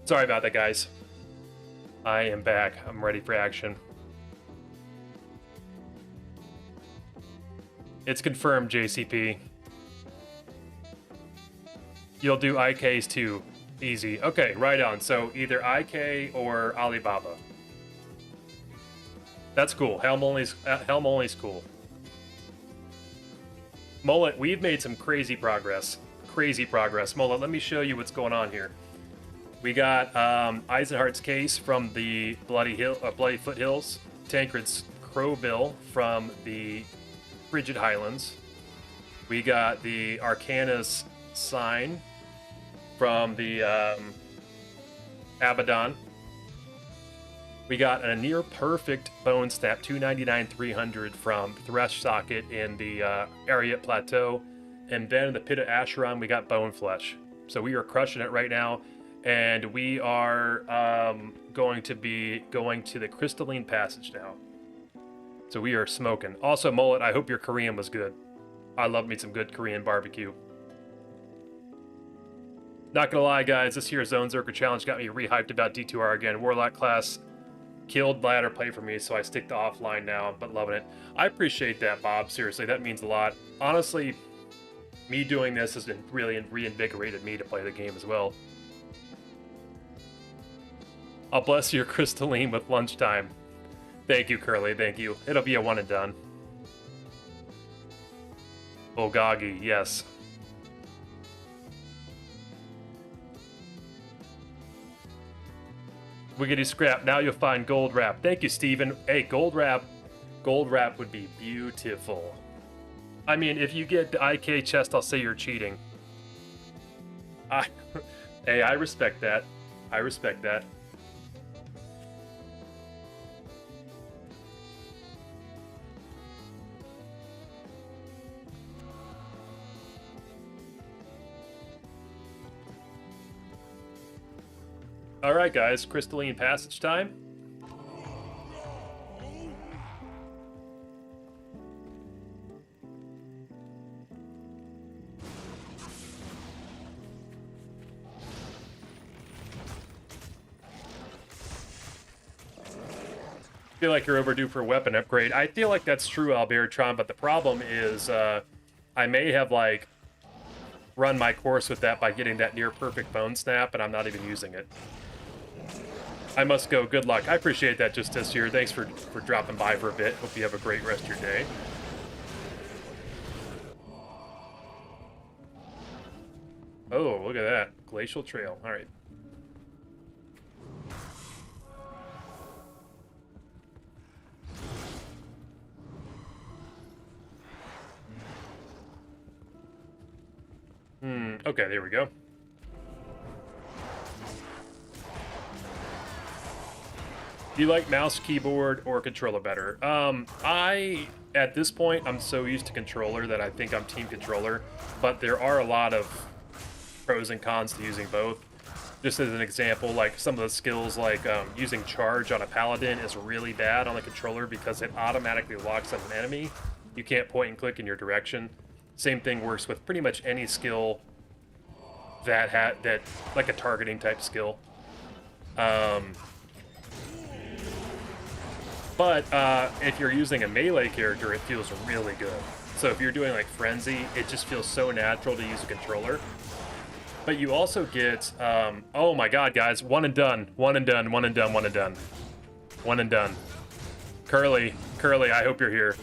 Sorry about that, guys. I am back. I'm ready for action. It's confirmed, JCP. You'll do IKs too. Easy. Okay, right on. So either IK or Alibaba. That's cool. Helm only's cool. Mullet, we've made some crazy progress. Crazy progress. Mullet, let me show you what's going on here. We got Eisenhardt's Case from the Bloody Foothills, Tancred's Crowbill from the Frigid Highlands. We got the Arcana's Sign from the Abaddon. We got a near perfect Bone Snap 299-300 from Thresh Socket in the Ariat Plateau. And then in the Pit of Acheron, we got Bone Flesh. So we are crushing it right now. And we are going to be going to the Crystalline Passage now. So we are smoking. Also, Mullet, I hope your Korean was good. I love me some good Korean barbecue. Not gonna lie, guys, this year's Zonezerker Challenge got me rehyped about D2R again. Warlock class killed ladder play for me, so I stick to offline now, but loving it. I appreciate that, Bob. Seriously, that means a lot. Honestly, me doing this has really reinvigorated me to play the game as well. I'll bless your crystalline with lunchtime. Thank you, Curly. Thank you. It'll be a one and done. Bulgogi, yes. Wiggity scrap. Now you'll find gold wrap. Thank you, Steven. Hey, gold wrap would be beautiful. I mean, if you get the IK chest, I'll say you're cheating. Hey, I respect that. I respect that. All right, guys, Crystalline Passage time. feel like you're overdue for a weapon upgrade. I feel like that's true, Albertron, but the problem is I may have, like, run my course with that by getting that near-perfect bone snap, and I'm not even using it. I must go. Good luck. I appreciate that, Justiciar. Thanks for dropping by for a bit. Hope you have a great rest of your day. Oh, look at that. Glacial Trail. All right. Okay, there we go. Do you like mouse, keyboard, or controller better? At this point, I'm so used to controller that I think I'm team controller, but there are a lot of pros and cons to using both. Just as an example, like some of the skills, like using charge on a paladin is really bad on the controller because it automatically locks up an enemy. You can't point and click in your direction. Same thing works with pretty much any skill that like a targeting type skill. But if you're using a melee character, it feels really good. So if you're doing like Frenzy, it just feels so natural to use a controller. But you also get, oh my god, guys, one and done, one and done, one and done, one and done. One and done. Curly, I hope you're here.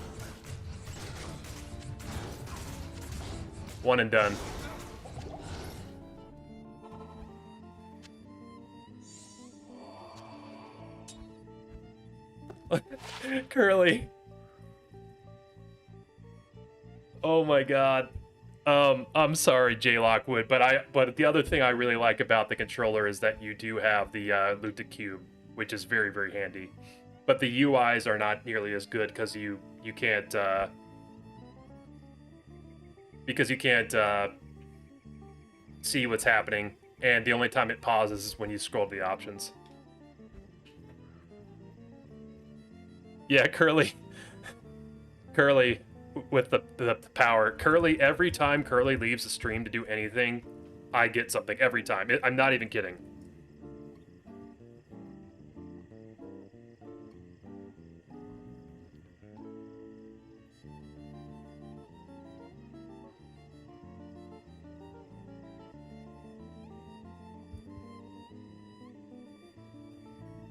One and done. Curly. Oh my god. I'm sorry, J Lockwood, but the other thing I really like about the controller is that you do have the loot to cube, which is very, very handy. But the UIs are not nearly as good because you can't see what's happening, and the only time it pauses is when you scroll to the options. Yeah, Curly with the power. Curly, every time Curly leaves the stream to do anything, I get something every time. I'm not even kidding.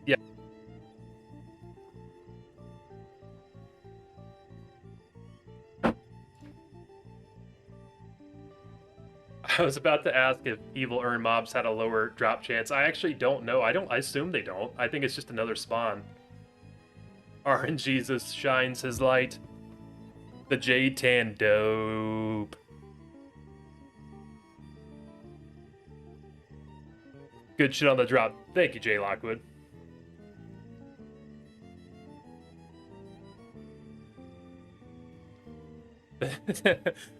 Yeah. I was about to ask if evil urn mobs had a lower drop chance. I actually don't know. I assume they don't. I think it's just another spawn. RNGesus shines his light. The Jade Tan dope. Good shit on the drop. Thank you, J Lockwood.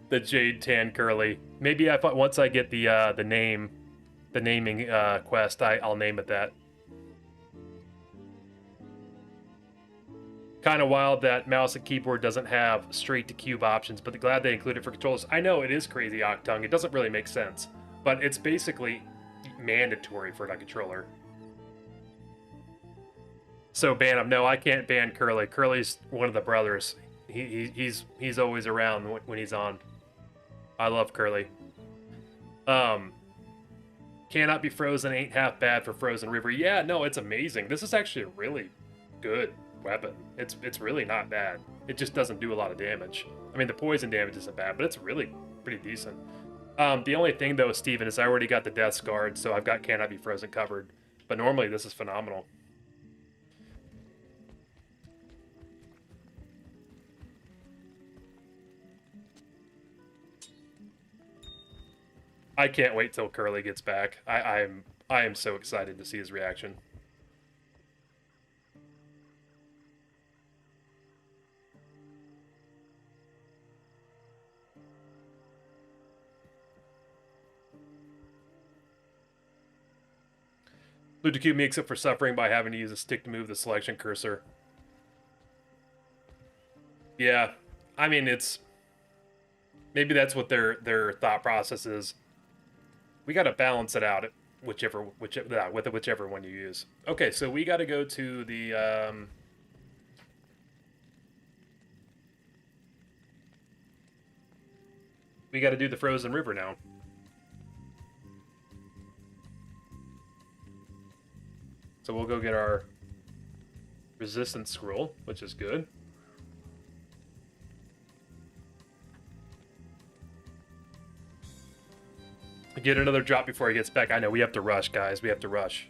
The Jade Tan Curly. Maybe once I get the naming quest, I'll name it that. Kind of wild that mouse and keyboard doesn't have straight to cube options, but glad they include it for controllers. I know it is crazy, Octung. It doesn't really make sense, but it's basically mandatory for a controller. So ban him. No, I can't ban Curly. Curly's one of the brothers. He's always around when he's on. I love Curly. Cannot be frozen, ain't half bad for Frozen River. Yeah, no, it's amazing. This is actually a really good weapon. It's really not bad. It just doesn't do a lot of damage. I mean, the poison damage isn't bad, but it's really pretty decent. The only thing though, Steven, is I already got the Death's Guard, so I've got Cannot Be Frozen covered. But normally this is phenomenal. I can't wait till Curly gets back. I am so excited to see his reaction. Ludicube makes up for suffering by having to use a stick to move the selection cursor. Yeah, I mean, it's... Maybe that's what their thought process is. We got to balance it out, whichever one you use. Okay, so we got to go to the We got to do the frozen river now. So we'll go get our resistance scroll, which is good. Get another drop before he gets back. I know, we have to rush, guys. We have to rush.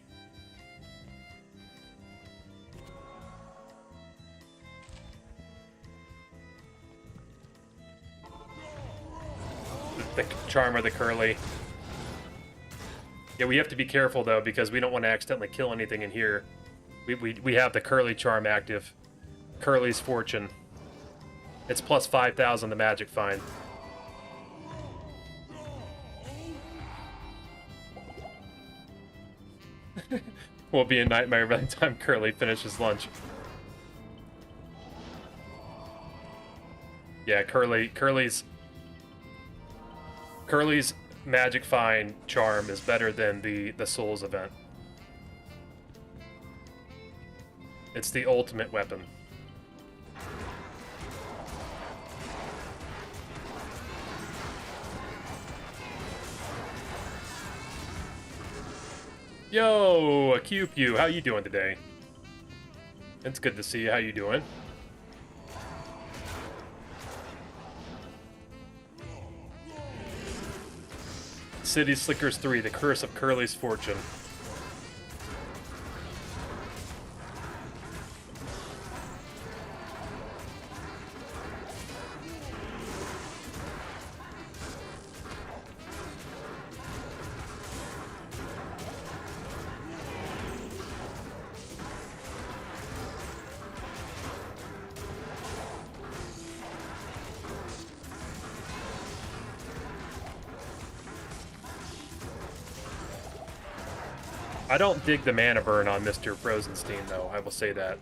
The charm of the curly. Yeah, we have to be careful, though, because we don't want to accidentally kill anything in here. We have the curly charm active. Curly's fortune. It's plus 5,000 the magic find. Will be a nightmare by the time Curly finishes lunch. Yeah, Curly's magic find charm is better than the Souls event. It's the ultimate weapon. Yo, Pew, how you doing today? It's good to see you. How you doing? City Slickers 3, The Curse of Curly's Fortune. I don't dig the mana burn on Mr. Frozenstein, though. I will say that.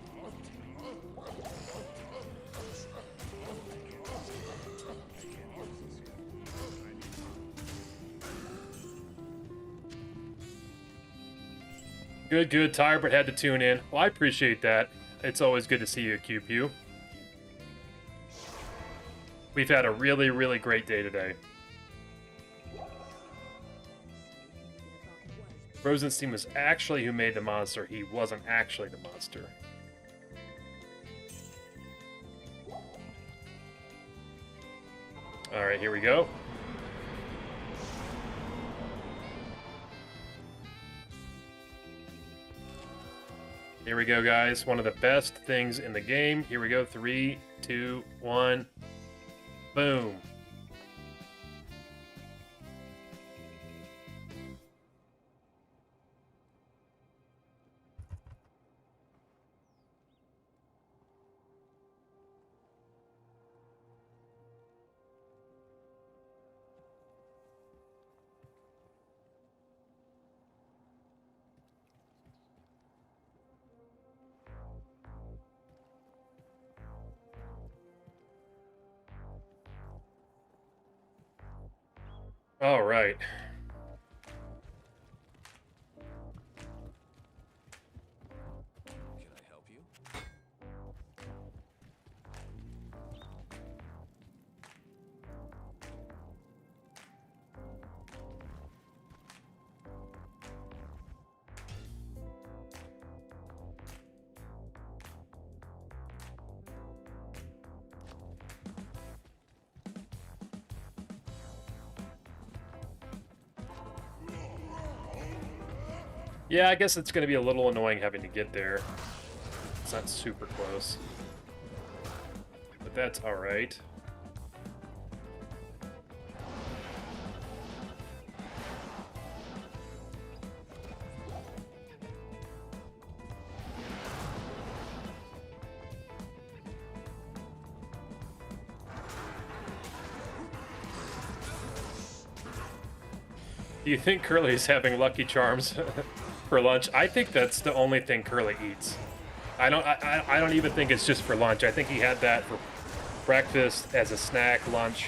Good. Tired, but had to tune in. Well, I appreciate that. It's always good to see you, QQ. We've had a really, really great day today. Rosenstein was actually who made the monster. He wasn't actually the monster. Alright, here we go. Here we go, guys. One of the best things in the game. Here we go. 3, 2, 1. Boom. All right. Can I help you? Yeah, I guess it's going to be a little annoying having to get there. It's not super close. But that's alright. Do you think Curly's having Lucky Charms for lunch? I think that's the only thing Curly eats. I don't even think it's just for lunch. I think he had that for breakfast, as a snack, lunch.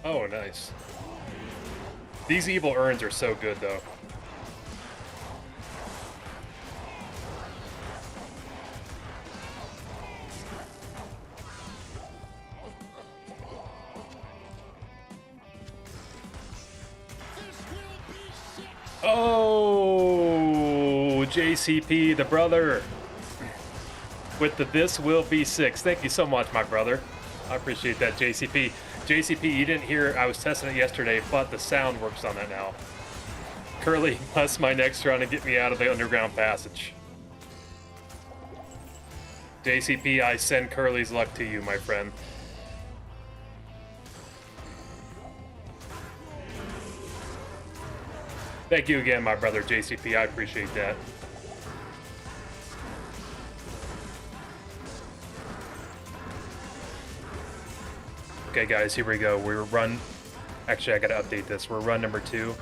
Oh, nice. These evil urns are so good, though. Oh, JCP, the brother. With the "this will be 6." Thank you so much, my brother. I appreciate that, JCP. JCP, you didn't hear, I was testing it yesterday, but the sound works on that now. Curly must my next run and get me out of the underground passage. JCP, I send Curly's luck to you, my friend. Thank you again, my brother, JCP. I appreciate that. Okay, guys, here we go. We're run... Actually, I gotta update this. We're run number 2.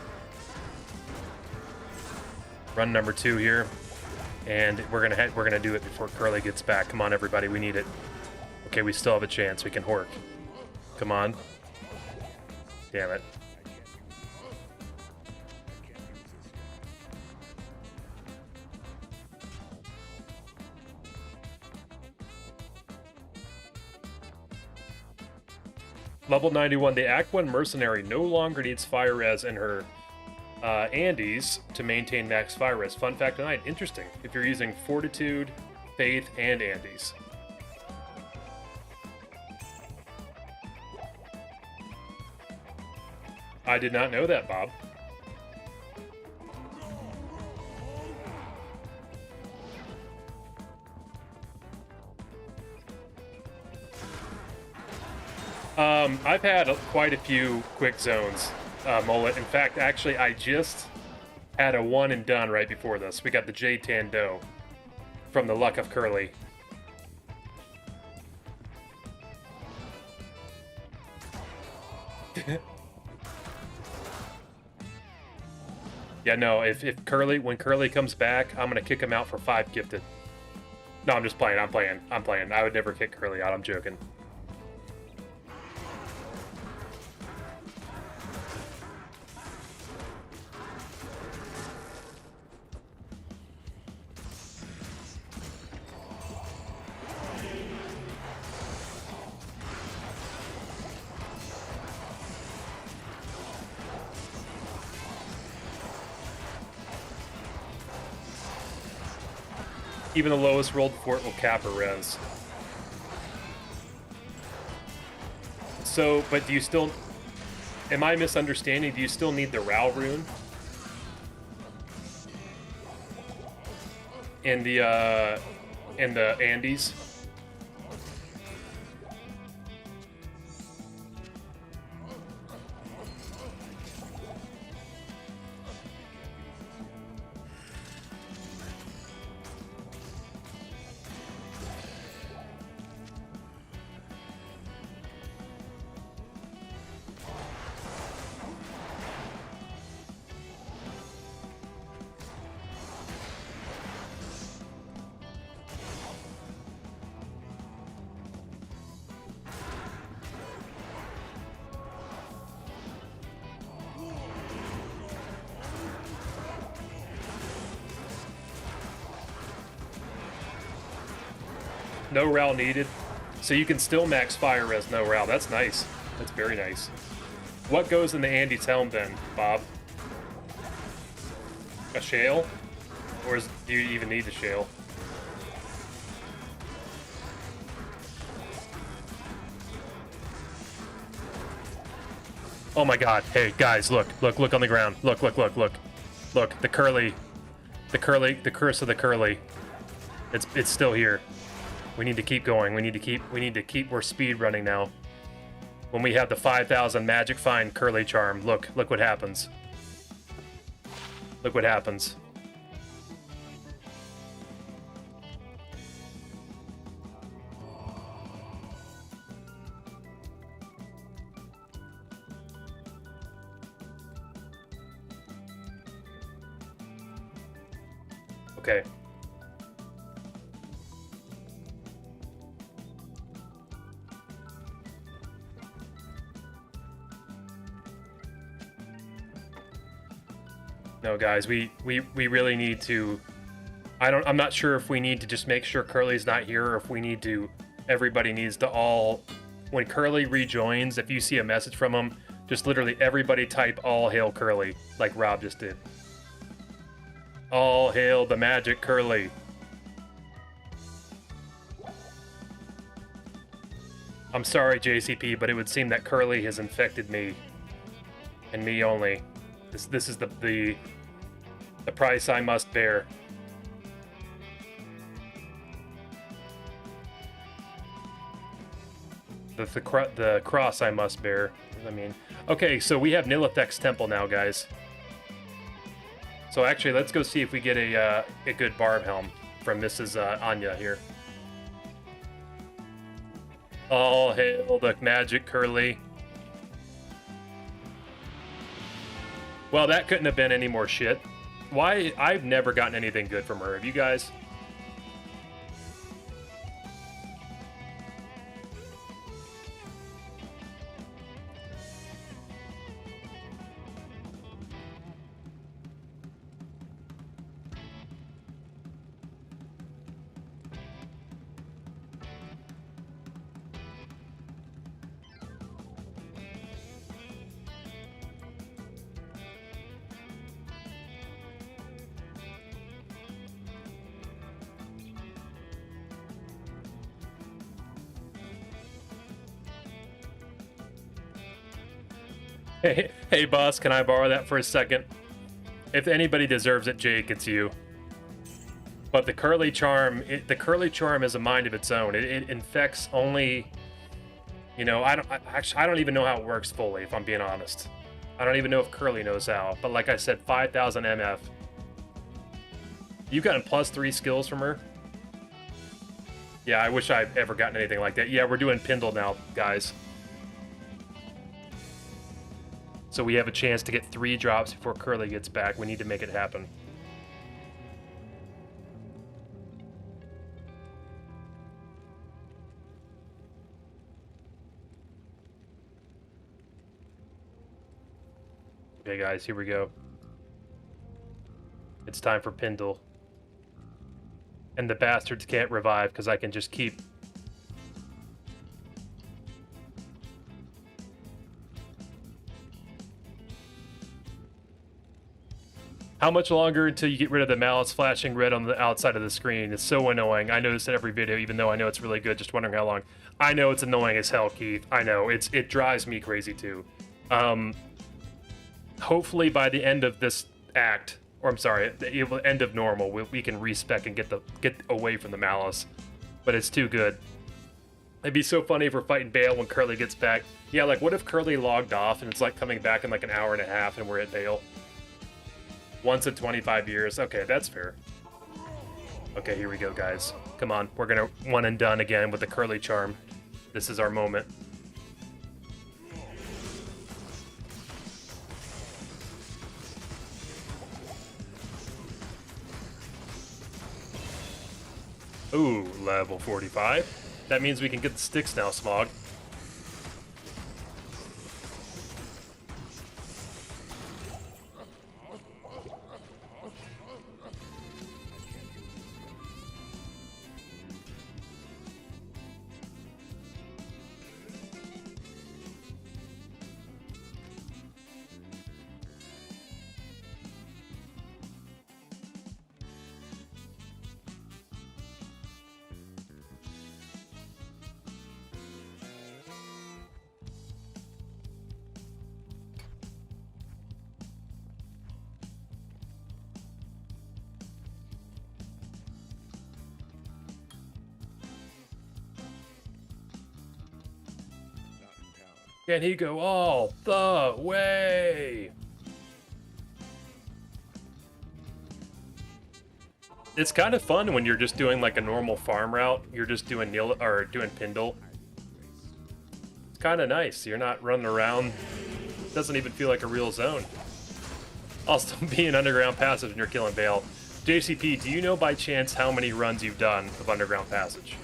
Run number 2 here. And we're gonna do it before Curly gets back. Come on, everybody, we need it. Okay, we still have a chance. We can hork. Come on. Damn it. Level 91, the Act 1 Mercenary no longer needs fire res in her Andes to maintain max fire res. Fun fact tonight, interesting. If you're using Fortitude, Faith, and Andes. I did not know that, Bob. I've had quite a few quick zones, Mullet. In fact, actually, I just had a one and done right before this. We got the J Tando from the Luck of Curly. Yeah, no, if when Curly comes back, I'm gonna kick him out for 5 gifted. No, I'm just playing, I'm playing. I would never kick Curly out, I'm joking. Even the lowest rolled fort will cap a res. So, but do you still... Am I misunderstanding? Do you still need the Rao rune? In the Andes? No Rao needed. So you can still max fire res no Rao. That's nice. That's very nice. What goes in the Andes helm then, Bob? A shale? Or do you even need the shale? Oh my god. Hey, guys, look on the ground. Look. Look, the curse of the Curly. It's still here. We need to keep going. We need to keep we're speed running now. When we have the 5,000 magic find Curly charm, look what happens. Look what happens. Okay. No, guys, we really need to... I'm not sure if we need to just make sure Curly's not here, or if we need to... Everybody needs to all... When Curly rejoins, if you see a message from him, just literally everybody type "All hail Curly," like Rob just did. All hail the magic Curly. I'm sorry, JCP, but it would seem that Curly has infected me. And me only. This is the price I must bear. The cross I must bear. I mean, okay, so we have Nilithek's temple now, guys. So actually, let's go see if we get a good barb helm from Mrs. Anya here. All hail the magic Curly. Well, that couldn't have been any more shit. Why? I've never gotten anything good from her. Have you guys? Hey, boss, can I borrow that for a second? If anybody deserves it, Jake, it's you. But the Curly Charm, the Curly Charm is a mind of its own. It infects only, you know, I don't even know how it works fully, if I'm being honest. I don't even know if Curly knows how. But like I said, 5,000 MF. You've gotten +3 skills from her? Yeah, I wish I'd ever gotten anything like that. Yeah, we're doing Pindle now, guys. So we have a chance to get 3 drops before Curly gets back. We need to make it happen. Okay, guys, here we go. It's time for Pindle. And the bastards can't revive because I can just keep... How much longer until you get rid of the malice flashing red on the outside of the screen? It's so annoying. I notice it every video, even though I know it's really good. Just wondering how long. I know it's annoying as hell, Keith. I know. It drives me crazy, too. Hopefully by the end of this act, or I'm sorry, the end of normal, we can respec and get away from the malice. But it's too good. It'd be so funny if we're fighting Bale when Curly gets back. Yeah, like, what if Curly logged off and it's like coming back in like an hour and a half and we're at Bale? Once in 25 years. Okay, that's fair. Okay, here we go, guys. Come on, we're gonna one and done again with the Curly Charm. This is our moment. Ooh, level 45. That means we can get the sticks now, Smog. Can he go all the way? It's kind of fun when you're just doing like a normal farm route. You're just doing doing Pindle. It's kind of nice. You're not running around. It doesn't even feel like a real zone. Also, be an underground passage when you're killing Bale. JCP, do you know by chance how many runs you've done of underground passage?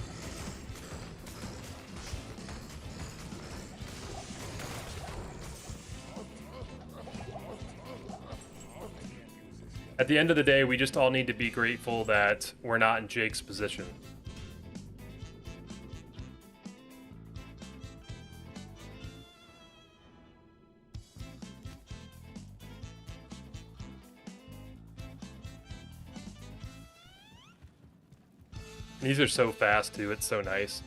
At the end of the day, we just all need to be grateful that we're not in Jake's position. These are so fast, too. It's so nice.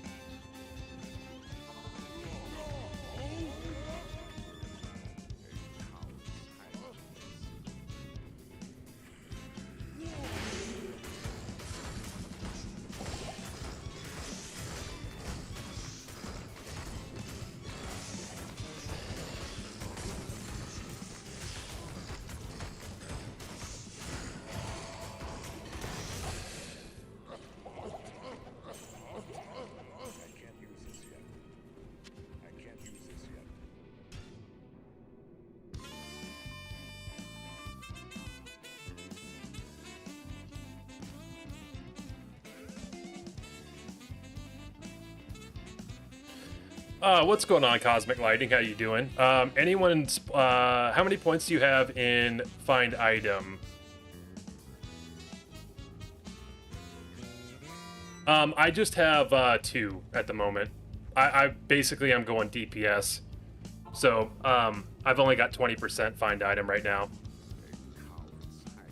What's going on, Cosmic Lighting? How you doing? How many points do you have in Find Item? I just have 2 at the moment. I basically I'm going DPS. So, I've only got 20% Find Item right now.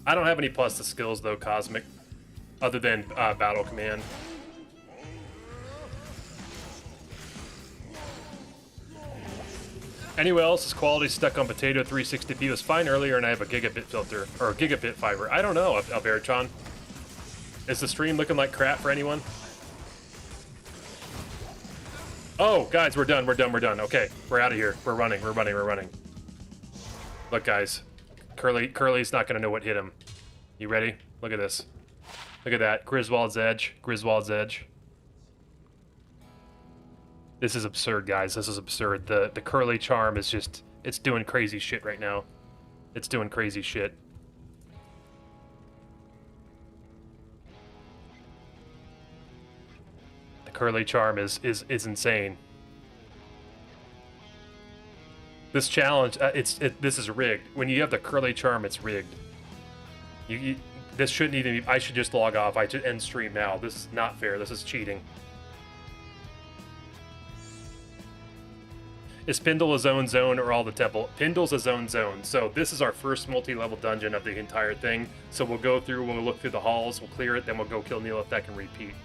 I don't have any plus to skills though, Cosmic, other than Battle Command. Anyone else's quality stuck on potato 360p was fine earlier, and I have a gigabit filter or a gigabit fiber. I don't know, Albertron. Is the stream looking like crap for anyone? Oh, guys, we're done. Okay, we're out of here. We're running. Look, guys, Curly's not gonna know what hit him. You ready? Look at this. Look at that. Griswold's Edge. This is absurd, guys. This is absurd. The Curly charm is just... It's doing crazy shit right now. It's doing crazy shit. The Curly charm is insane. This challenge, this is rigged. When you have the Curly charm, it's rigged. This shouldn't even be... I should just log off. I should end stream now. This is not fair. This is cheating. Is Pindle a zone or all the temple? Pindle's a zone. So this is our first multi-level dungeon of the entire thing. So we'll go through, we'll look through the halls, we'll clear it, then we'll go kill Neolithek and repeat.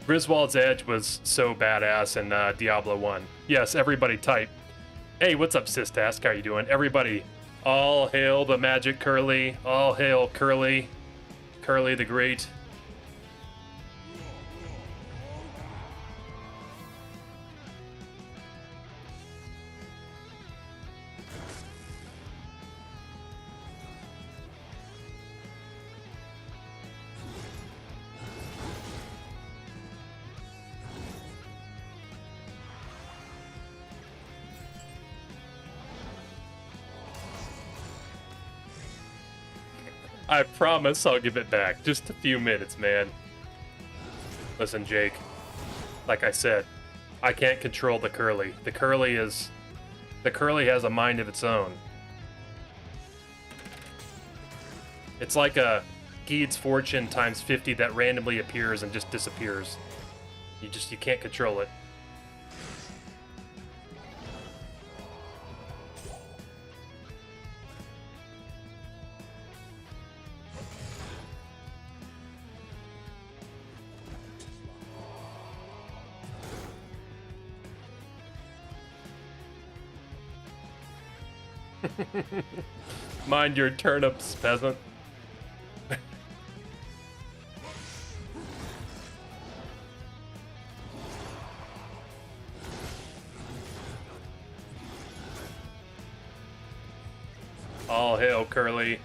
Griswold's Edge was so badass in Diablo 1. Yes, everybody type. Hey, what's up, Sistask? How you doing? Everybody, all hail the magic Curly. All hail Curly. Curly the Great. I promise I'll give it back. Just a few minutes, man. Listen, Jake. Like I said, I can't control the Curly. The Curly has a mind of its own. It's like a Geed's fortune times 50 that randomly appears and just disappears. You can't control it. Mind your turnips, peasant. All hail, Curly.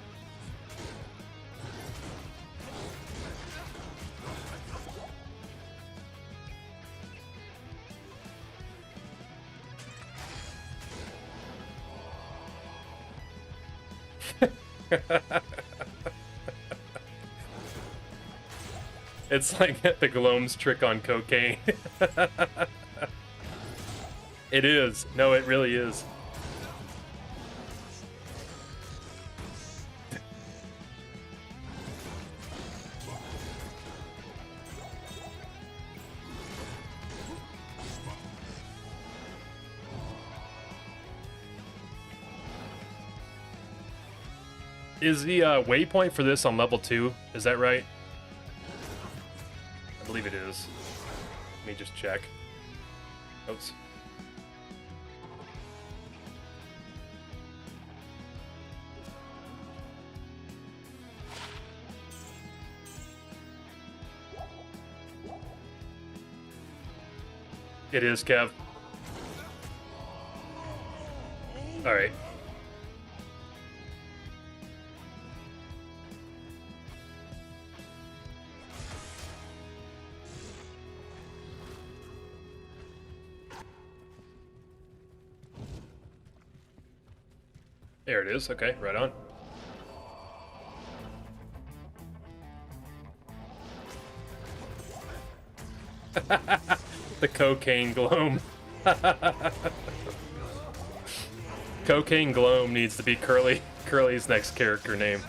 It's like the Gloam's trick on cocaine. It is. No, it really is. Is the waypoint for this on level 2? Is that right? I believe it is. Let me just check. Oops. It is, Kev. Alright. There it is. Okay, right on. The cocaine gloam. Cocaine gloam needs to be Curly's next character name.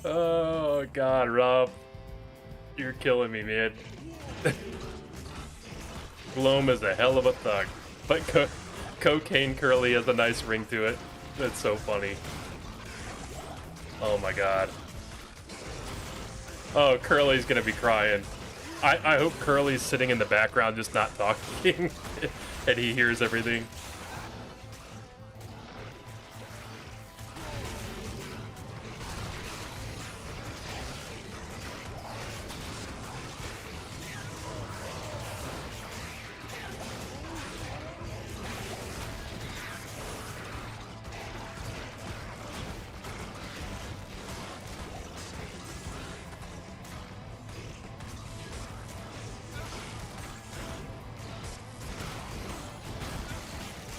Oh God, Rob, you're killing me, man. Gloam is a hell of a thug, but Cocaine Curly has a nice ring to it. That's so funny. Oh my God. Oh, Curly's gonna be crying. I hope Curly's sitting in the background just not talking and he hears everything.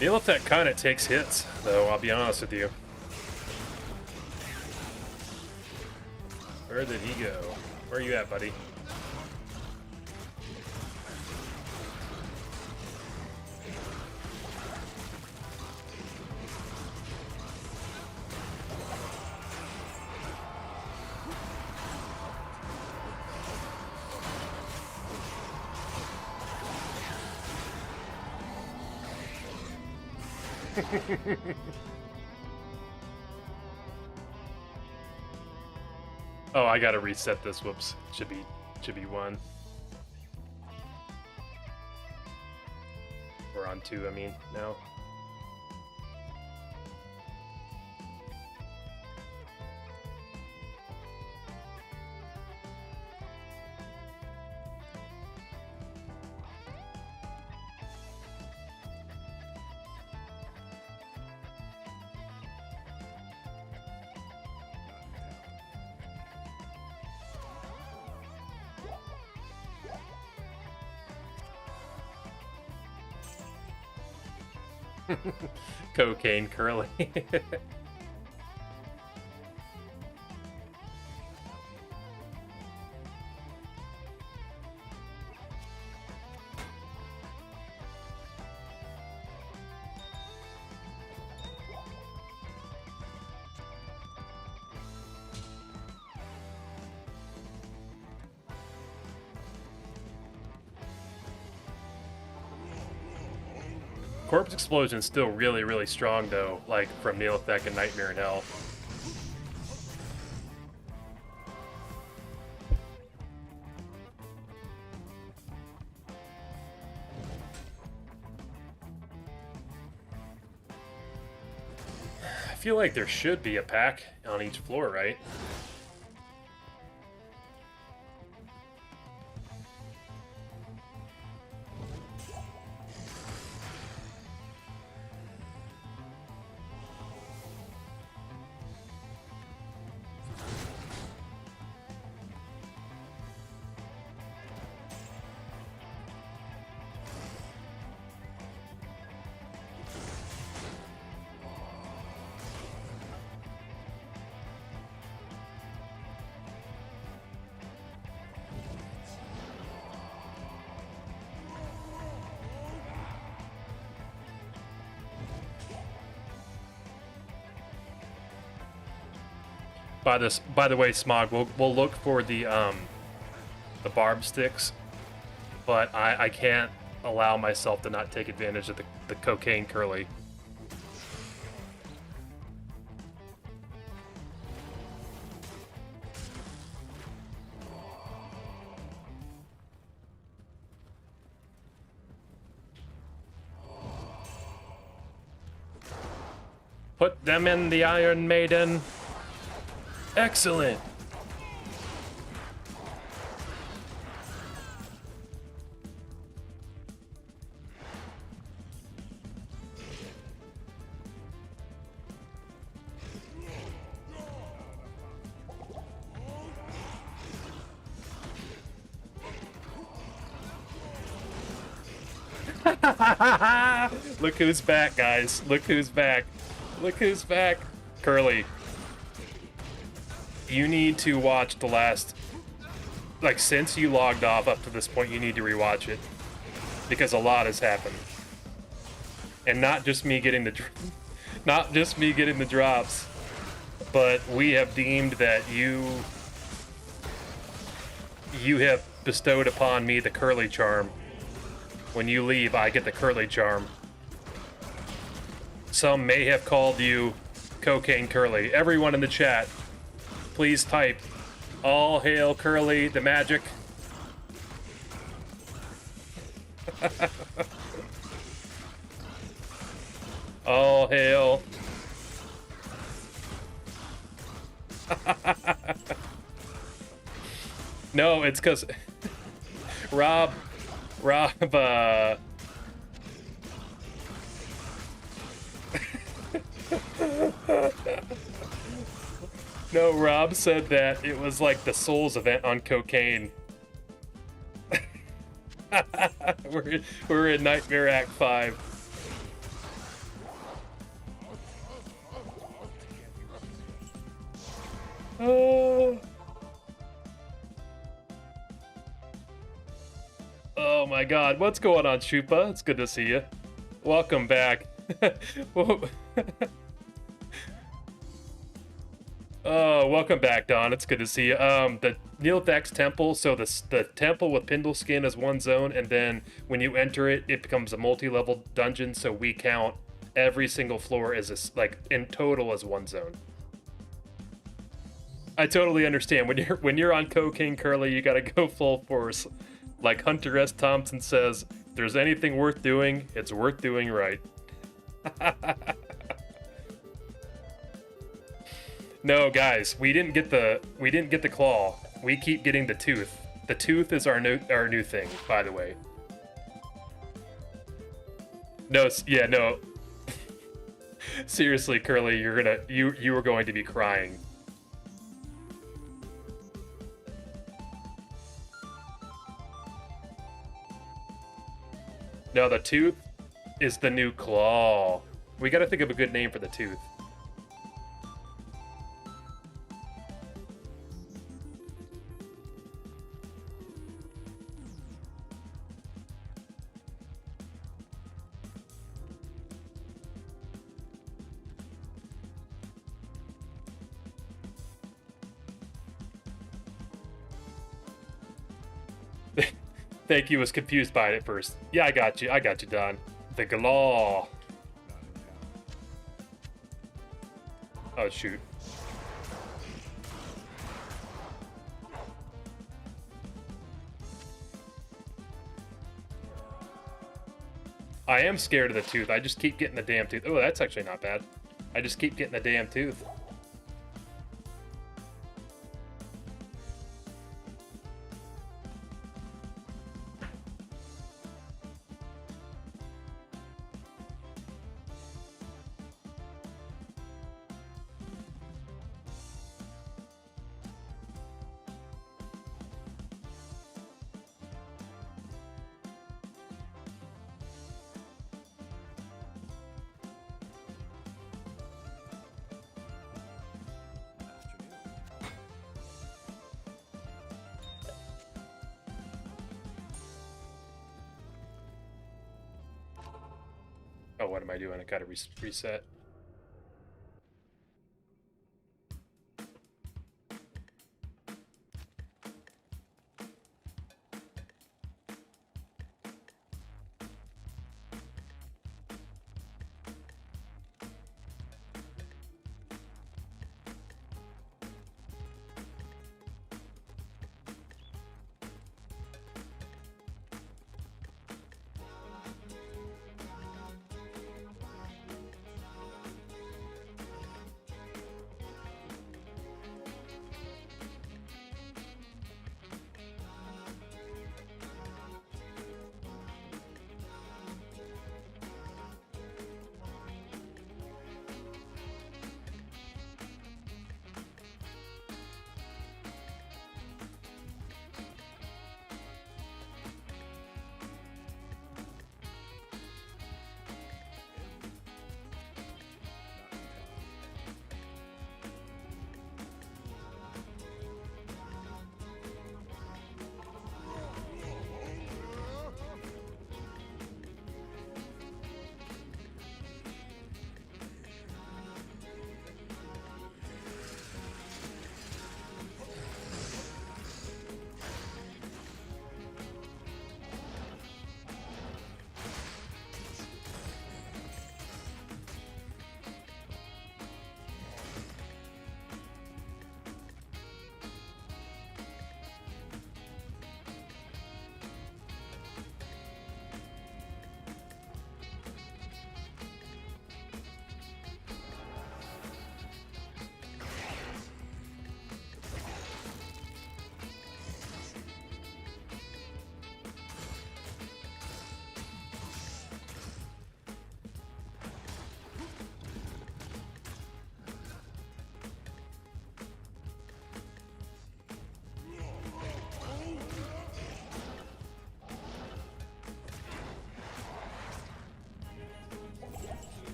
Neolitech kind of takes hits, though, I'll be honest with you. Where did he go? Where are you at, buddy? Oh, I gotta reset this. Whoops. Should be 1. We're on 2, I mean, now. Cocaine Curly. Corpse Explosion's still really, really strong, though, like from Neolitech and Nightmare in Hell. I feel like there should be a pack on each floor, right? By the way, Smog, we'll look for the barb sticks, but I can't allow myself to not take advantage of the cocaine curly. Put them in the Iron Maiden. Excellent. Look who's back, guys. Look who's back. Look who's back. Curly. You need to watch the last... Like, since you logged off up to this point, you need to rewatch it. Because a lot has happened. And not just me getting the... Not just me getting the drops. But we have deemed that you have bestowed upon me the Curly Charm. When you leave, I get the Curly Charm. Some may have called you Cocaine Curly. Everyone in the chat, please type all hail Curly the magic. All hail. No, it's because Rob, no, Rob said that it was like the Souls event on cocaine. We're in Nightmare Act 5. Oh my god, what's going on, Shupa? It's good to see you. Welcome back. Oh, welcome back, Don. It's good to see you. The Nilthax Temple, so the temple with Pindleskin is one zone, and then when you enter it, it becomes a multi-level dungeon, so we count every single floor as like in total as one zone. I totally understand. When you're on Cocaine Curly, you gotta go full force. Like Hunter S. Thompson says, if there's anything worth doing, it's worth doing right. No, guys, we didn't get the claw. We keep getting the tooth. The tooth is our new thing, by the way. No, yeah, no. Seriously, Curly, you were going to be crying. No, the tooth is the new claw. We gotta think of a good name for the tooth. Thank you, was confused by it at first. Yeah, I got you, Don. The Glaw. Oh, shoot. I am scared of the tooth. I just keep getting the damn tooth. Oh, that's actually not bad. I just keep getting the damn tooth. Oh, what am I doing? I gotta reset.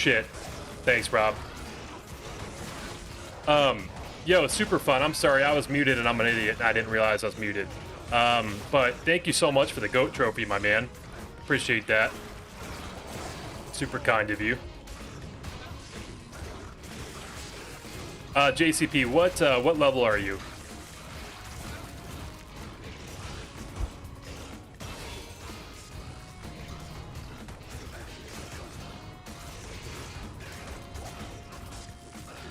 Shit. Thanks, Rob. Yo, super fun. I'm sorry, I was muted and I'm an idiot and I didn't realize I was muted. But thank you so much for the GOAT trophy, my man. Appreciate that. Super kind of you. JCP, what level are you?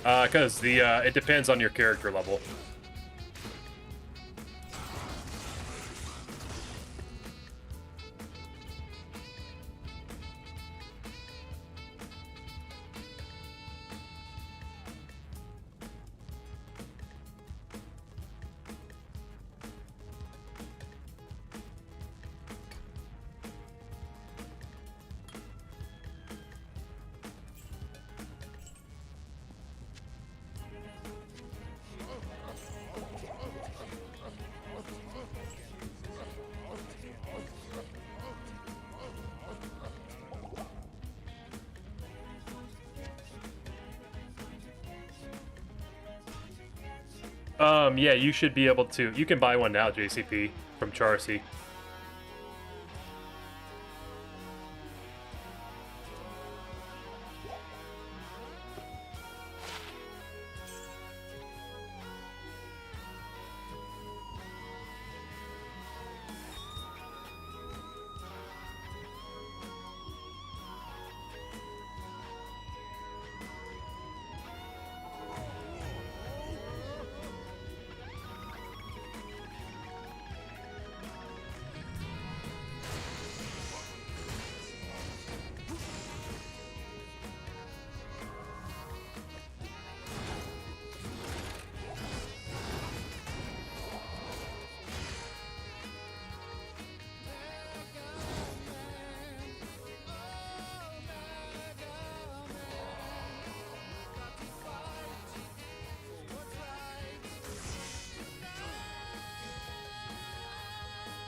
Because it depends on your character level. Yeah, you should be able to. You can buy one now, JCP, from Charcy.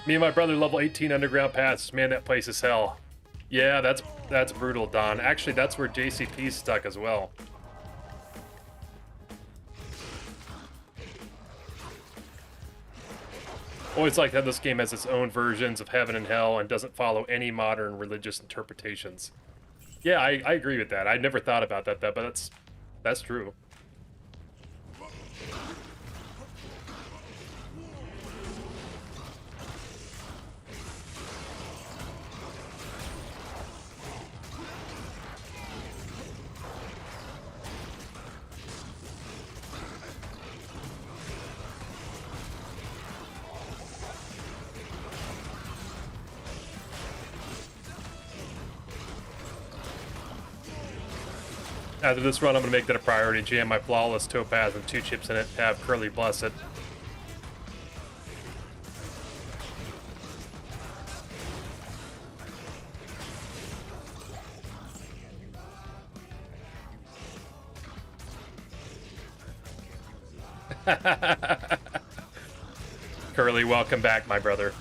Me and my brother level 18 underground pass. Man, that place is hell. Yeah, that's brutal, Don. Actually, that's where JCP's stuck as well. Always like how this game has its own versions of heaven and hell and doesn't follow any modern religious interpretations. Yeah, I agree with that. I never thought about that, but that's true. After this run, I'm going to make that a priority. Jam my flawless topaz and 2 chips in it. Have Curly bless it. Curly, welcome back, my brother.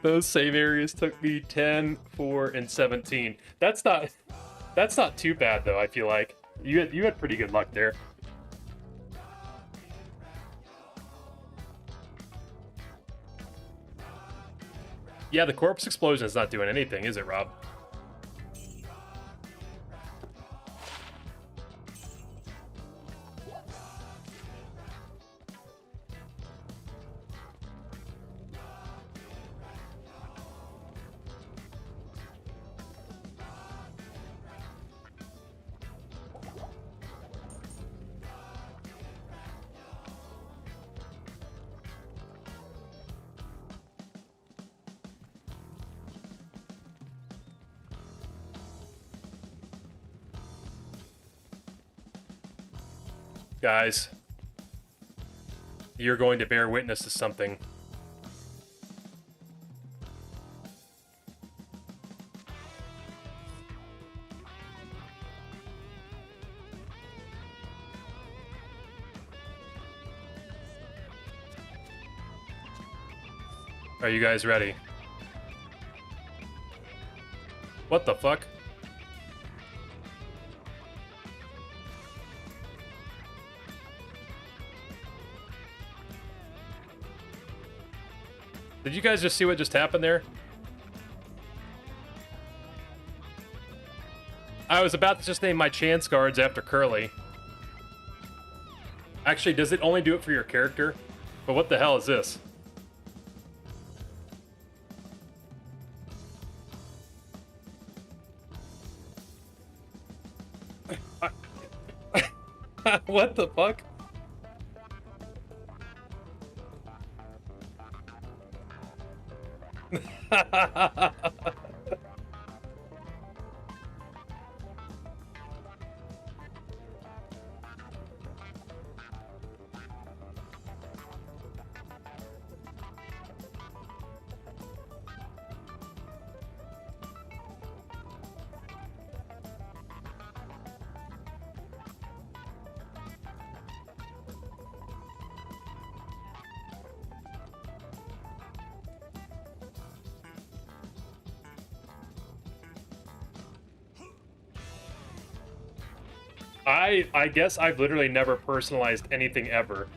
Those save areas took me 10, 4, and 17. That's not too bad though. I feel like you had pretty good luck there. Yeah, the corpse explosion is not doing anything, is it, Rob? Guys, you're going to bear witness to something. Are you guys ready? What the fuck? Did you guys just see what just happened there? I was about to just name my chance cards after Curly. Actually, does it only do it for your character? But what the hell is this? What the fuck? I guess I've literally never personalized anything ever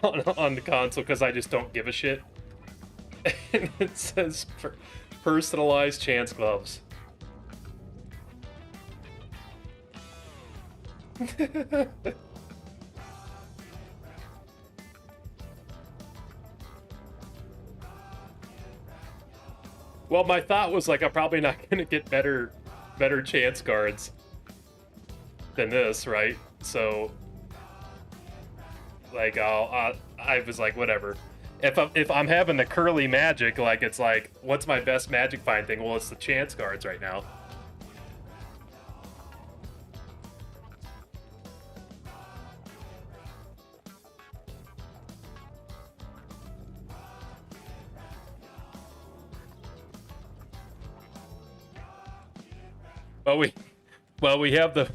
on the console because I just don't give a shit. And it says personalized chance gloves. Well, my thought was like I'm probably not gonna get better chance cards than this, right? So, like, I was like, whatever. If I'm having the Curly magic, like, it's like, what's my best magic find thing? Well, it's the chance cards right now. Well, we have the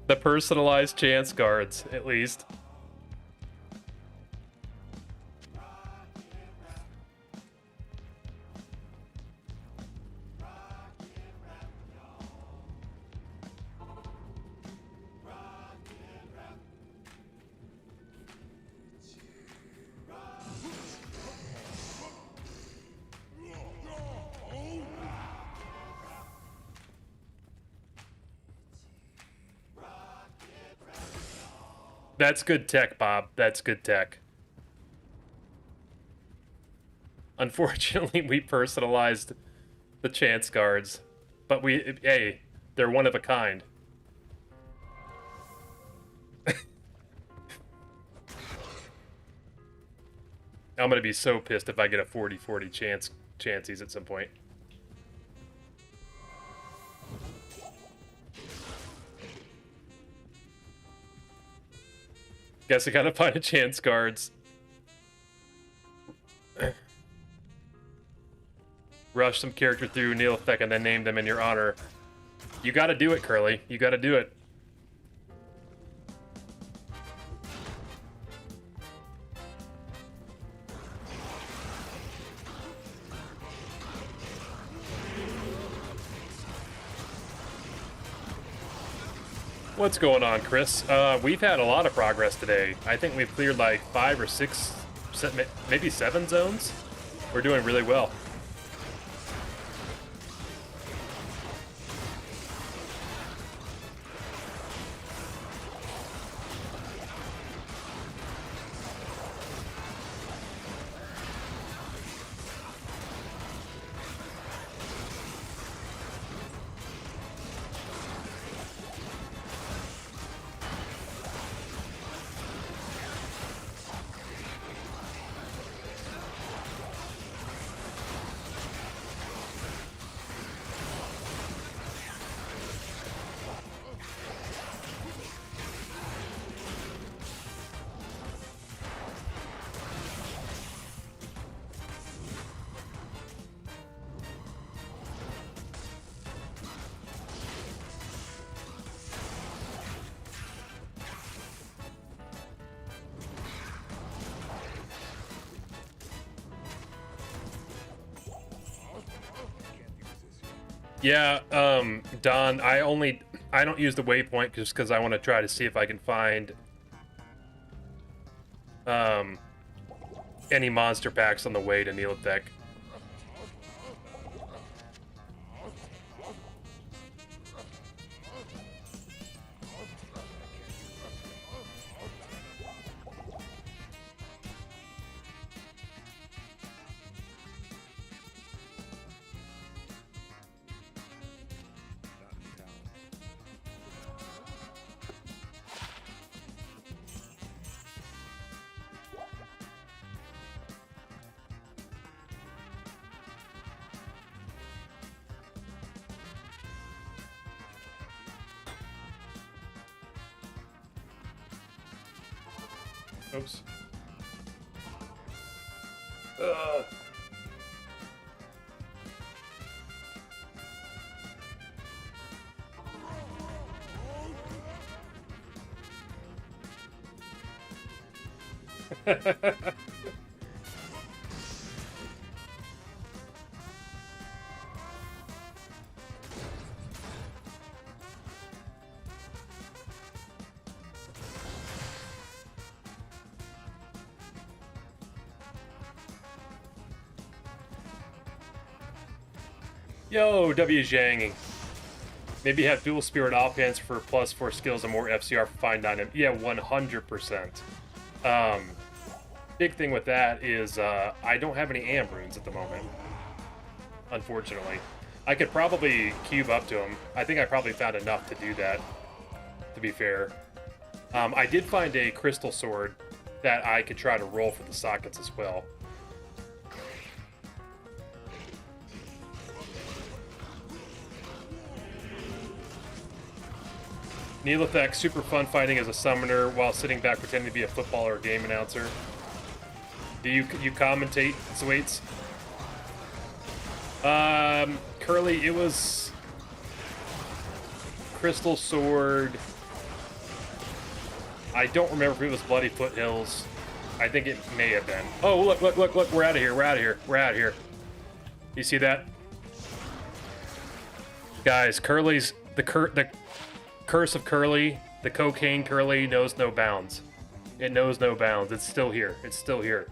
the personalized chance cards, at least. That's good tech, Bob. That's good tech. Unfortunately, we personalized the chance cards. But hey, they're one of a kind. I'm gonna be so pissed if I get a 40-40 chances at some point. Guess I gotta find a chance cards. Rush some character through Neolithek and then name them in your honor. You gotta do it, Curly. You gotta do it. What's going on, Chris? We've had a lot of progress today. I think we've cleared like 5 or 6, maybe 7 zones. We're doing really well. Yeah, Don, I don't use the waypoint just because I want to try to see if I can find any monster packs on the way to Neolithek. Oops. Yo, W Zhang. Maybe have dual spirit offense for +4 skills and more FCR for fine dynamic. Yeah, 100%. Big thing with that is I don't have any amp runes at the moment, unfortunately. I could probably cube up to them. I think I probably found enough to do that, to be fair. I did find a crystal sword that I could try to roll for the sockets as well. Neolithek, super fun fighting as a summoner while sitting back pretending to be a footballer or game announcer. Do you commentate, Sweets? Curly, it was Crystal Sword. I don't remember if it was Bloody Foothills. I think it may have been. Oh, look, look, look, look, we're out of here, we're out of here, we're out of here. You see that? Guys, Curly's, the curse of Curly, the cocaine Curly knows no bounds. It knows no bounds. It's still here. It's still here.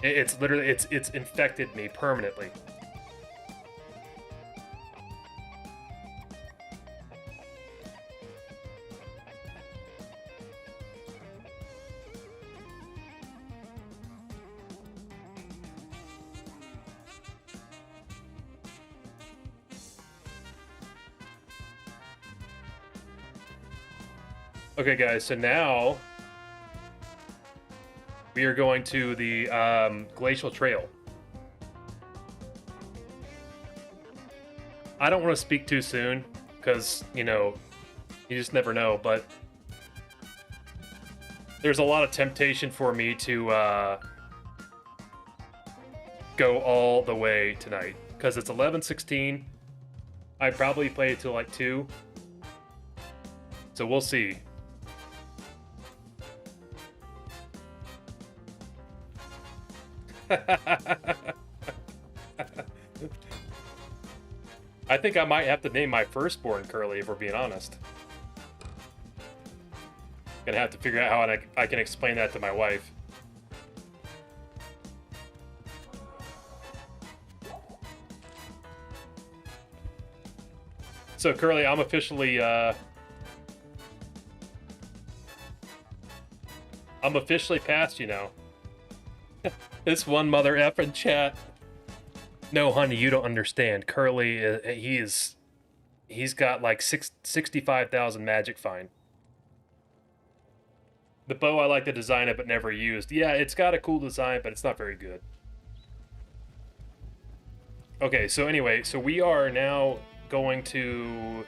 It's literally, it's infected me permanently. Okay, guys, so now we are going to the Glacial Trail. I don't want to speak too soon because, you know, you just never know, but there's a lot of temptation for me to go all the way tonight because it's 11:16. I probably play it till like 2. So we'll see. I think I might have to name my firstborn Curly, if we're being honest. Gonna have to figure out how I can explain that to my wife. So Curly, I'm officially past you now. This one mother effing chat. No, honey, you don't understand. Curly, he's got like 65,000 magic fine. The bow, I like to design it, but never used. Yeah, it's got a cool design, but it's not very good. Okay, so anyway, so we are now going to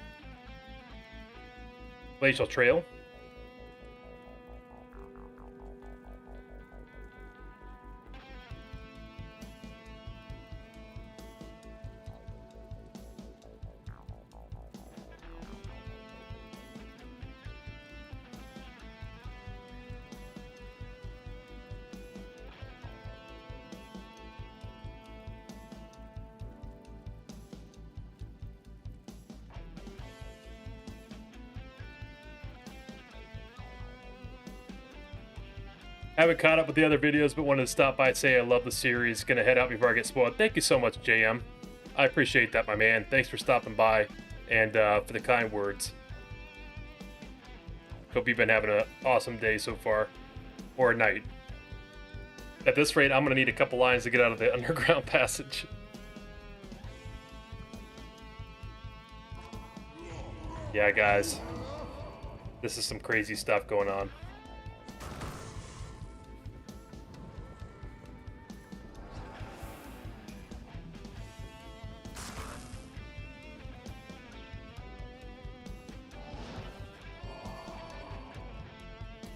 Glacial Trail. Haven't caught up with the other videos, but wanted to stop by and say I love the series. Gonna head out before I get spoiled. Thank you so much, JM. I appreciate that, my man. Thanks for stopping by and for the kind words. Hope you've been having an awesome day so far, or a night. At this rate, I'm gonna need a couple lines to get out of the underground passage. Yeah, guys. This is some crazy stuff going on.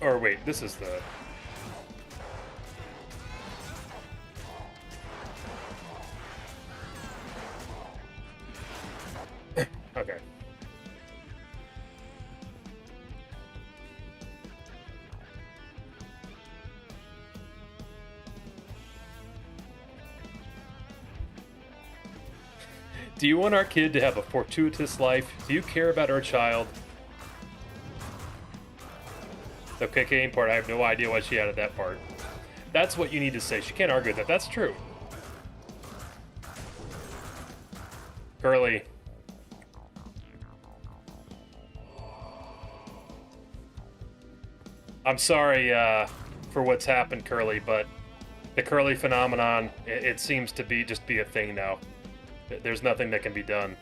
Or wait, this is the... Okay. Do you want our kid to have a fortuitous life? Do you care about our child? The cocaine part, I have no idea why she added that part. That's what you need to say. She can't argue with that. That's true. Curly. I'm sorry for what's happened, Curly, but the Curly phenomenon, it seems to be just be a thing now. There's nothing that can be done.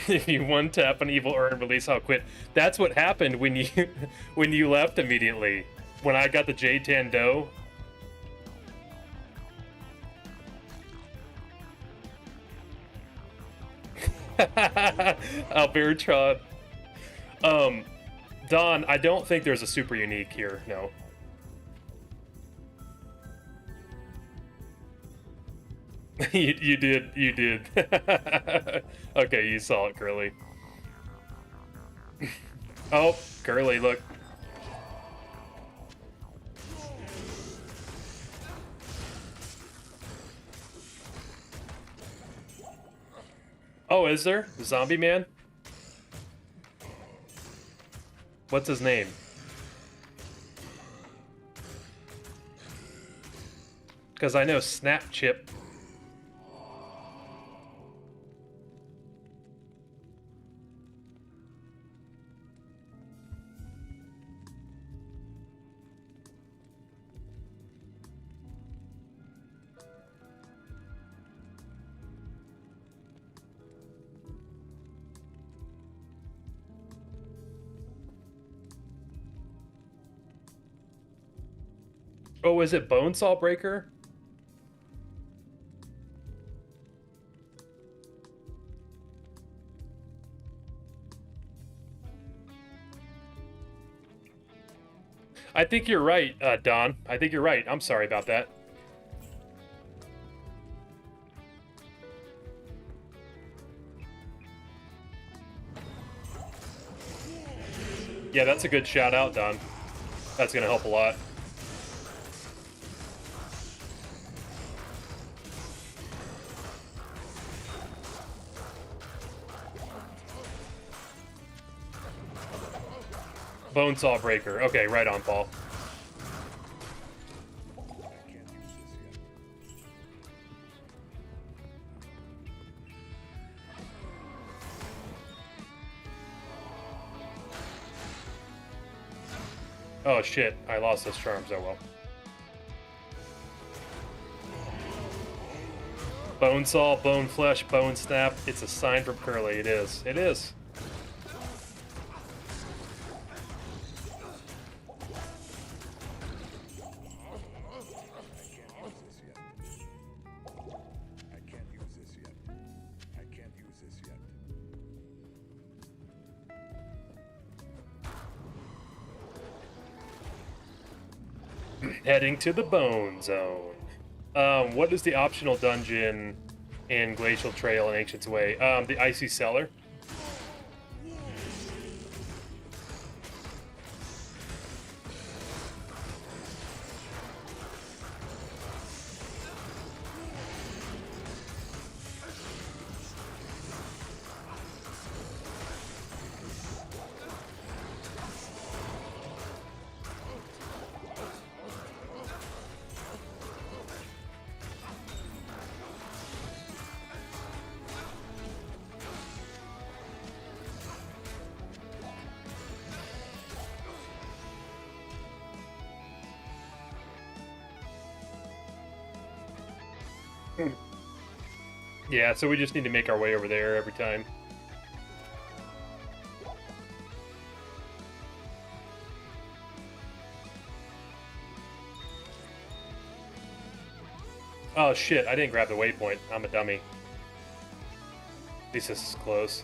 If you one tap an evil urn, release, I'll quit. That's what happened when you when you left immediately. When I got the J10 dough. Albertron. Don, I don't think there's a super unique here, no. you did. Okay, you saw it, Curly. Oh, Curly, look. Oh, is there? The zombie man? What's his name? Because I know Snap Chip. Oh, is it Bonesaw Breaker? I think you're right, Don. I think you're right. I'm sorry about that. Yeah, that's a good shout out, Don. That's gonna help a lot. Bonesaw Breaker. Okay, right on, Paul. Oh shit, I lost those charms, oh well. Bone saw, bone flesh, bone snap. It's a sign from Curly. It is. It is. Heading to the Bone Zone. What is the optional dungeon in Glacial Trail and Ancient's Way? The Icy Cellar. Yeah, so we just need to make our way over there every time. Oh shit, I didn't grab the waypoint. I'm a dummy. At least this is close.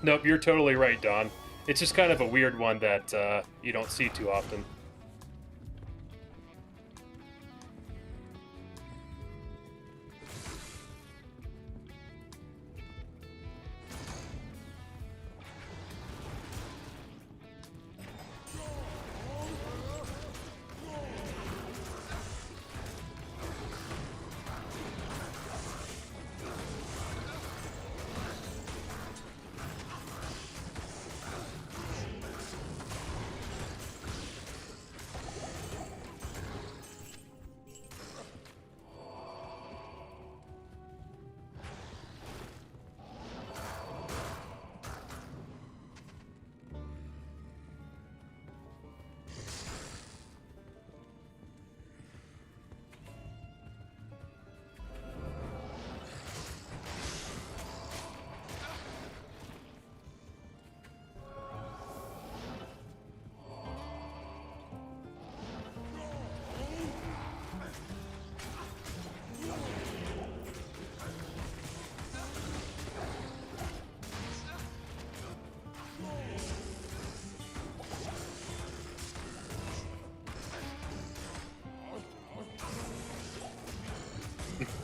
Nope, you're totally right, Don. It's just kind of a weird one that you don't see too often.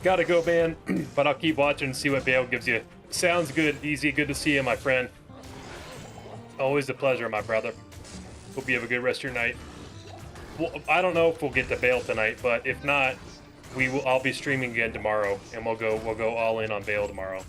Gotta go, man. But I'll keep watching and see what Bale gives you. Sounds good, easy, good to see you, my friend. Always a pleasure, my brother. Hope you have a good rest of your night. Well, I don't know if we'll get to Bale tonight, but if not, I'll be streaming again tomorrow, and we'll go all in on Bale tomorrow.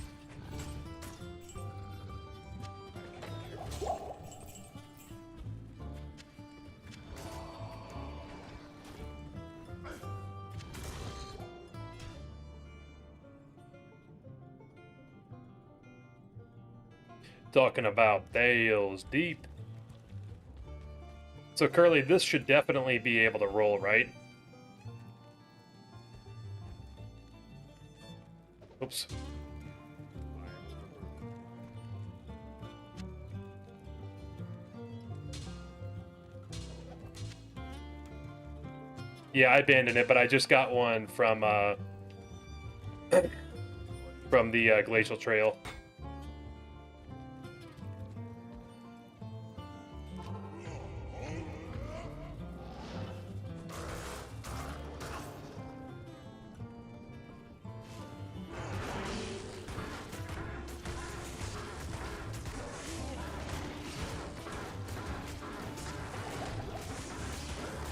Talking about Bale's Deep. So Curly, this should definitely be able to roll, right? Oops. Yeah, I abandoned it, but I just got one from the Glacial Trail.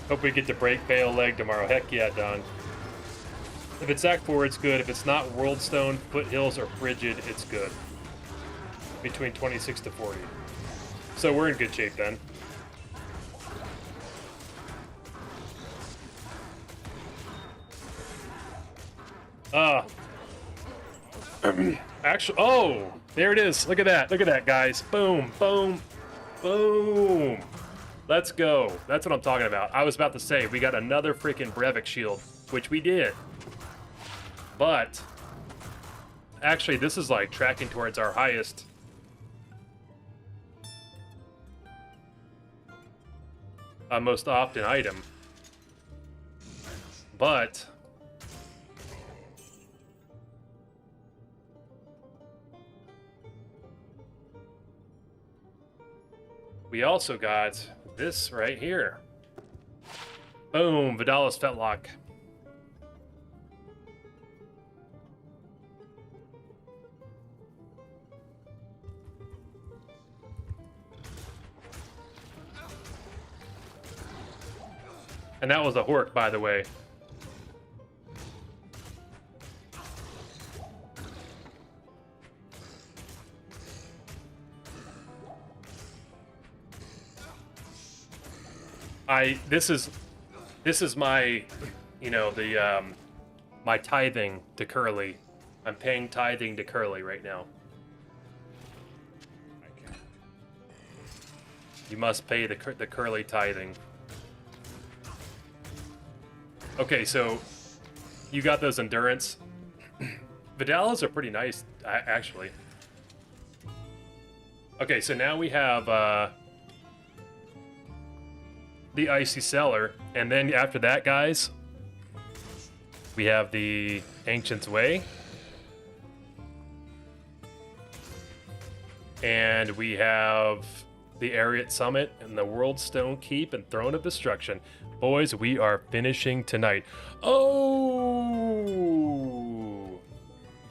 Hope we get to break Bale leg tomorrow. Heck yeah, Don. If it's Act 4, it's good. If it's not Worldstone, Foothills, or Frigid, it's good. Between 26 to 40. So we're in good shape then. Actually, oh, there it is. Look at that. Look at that, guys. Boom, boom, boom. Let's go. That's what I'm talking about. I was about to say, we got another freaking Brevik shield, which we did. But, actually, this is like tracking towards our highest. Most often item. But we also got this right here. Boom, Vidal's Fetlock. And that was a Hork, by the way. This is my, you know, the my tithing to Curly. I'm paying tithing to Curly right now. You must pay the Curly tithing. Okay, so you got those endurance. Vidalas are pretty nice, actually. Okay, so now we have the Icy Cellar, and then after that, guys, we have the Ancient's Way, and we have the Ariat Summit and the World Stone Keep and Throne of Destruction. Boys, we are finishing tonight. Oh!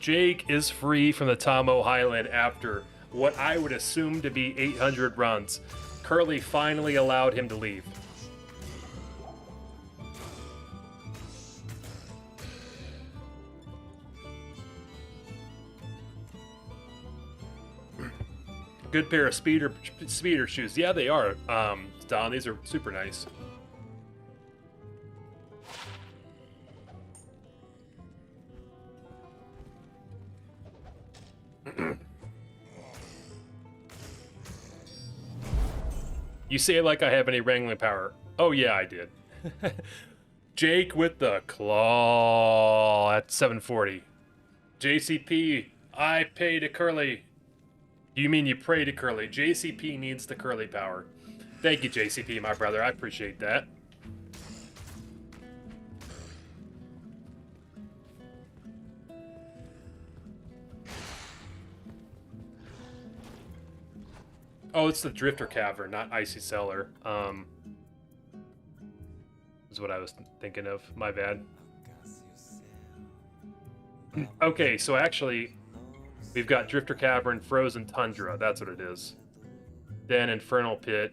Jake is free from the Tomo Highland after what I would assume to be 800 runs. Curly finally allowed him to leave. Good pair of speeder shoes. Yeah, they are. Don, these are super nice. You say it like I have any wrangling power. Oh yeah, I did. Jake with the claw at 740. JCP, I pay to Curly. You mean you pray to Curly? JCP needs the Curly power. Thank you, JCP, my brother. I appreciate that. Oh, it's the Drifter Cavern, not Icy Cellar. Is what I was thinking of. My bad. Okay, so actually, we've got Drifter Cavern, Frozen Tundra. That's what it is. Then Infernal Pit,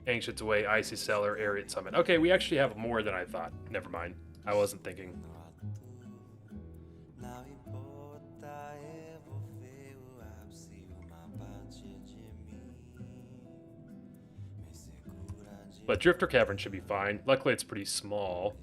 Ancient's Way, Icy Cellar, Ariat Summit. Okay, we actually have more than I thought. Never mind. I wasn't thinking. But Drifter Cavern should be fine. Luckily, it's pretty small.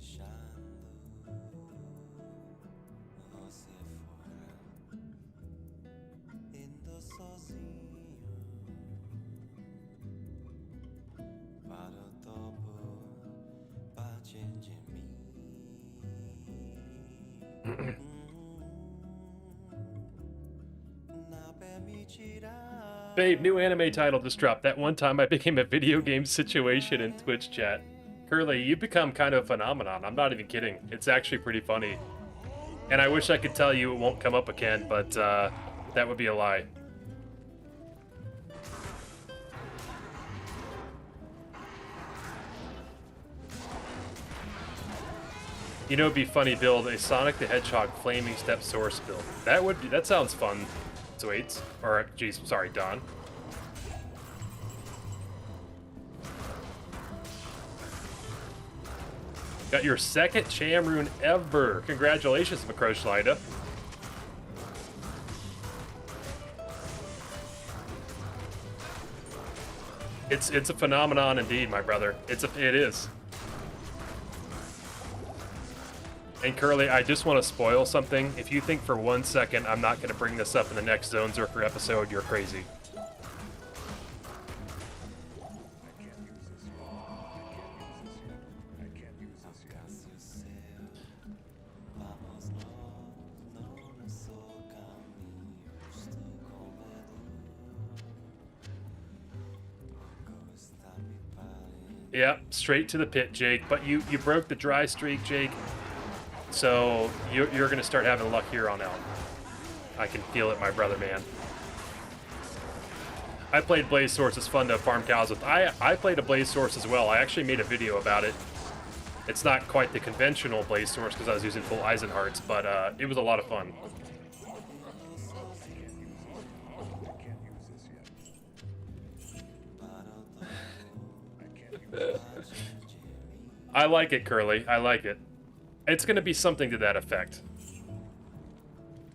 Babe, new anime title just dropped. That one time I became a video game situation in Twitch chat. Curly, you've become kind of a phenomenon. I'm not even kidding. It's actually pretty funny. And I wish I could tell you it won't come up again, but that would be a lie. You know, it'd be funny build a Sonic the Hedgehog Flaming Step Source build. That sounds fun. Sweet. Or, geez, sorry, Don. Got your second Cham rune ever. Congratulations, Macroschleida. It's a phenomenon indeed, my brother. It is. And Curly, I just want to spoil something. If you think for 1 second I'm not going to bring this up in the next Zonezerker episode, you're crazy. Yep, straight to the pit, Jake. But you broke the dry streak, Jake. So you're going to start having luck here on out. I can feel it, my brother, man. I played Blaze Source. It's fun to farm cows with. I played a Blaze Source as well. I actually made a video about it. It's not quite the conventional Blaze Source because I was using full Eisenharts, but it was a lot of fun. I like it, Curly. I like it. It's going to be something to that effect.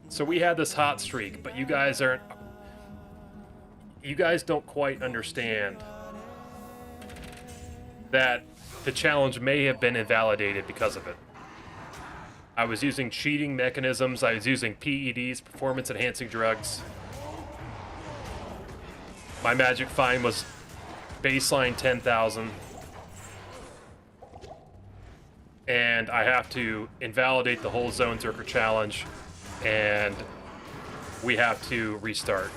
So we had this hot streak, but you guys aren't... You guys don't quite understand that the challenge may have been invalidated because of it. I was using cheating mechanisms. I was using PEDs, performance-enhancing drugs. My magic fine was baseline 10,000. And I have to invalidate the whole Zonezerker challenge, and we have to restart.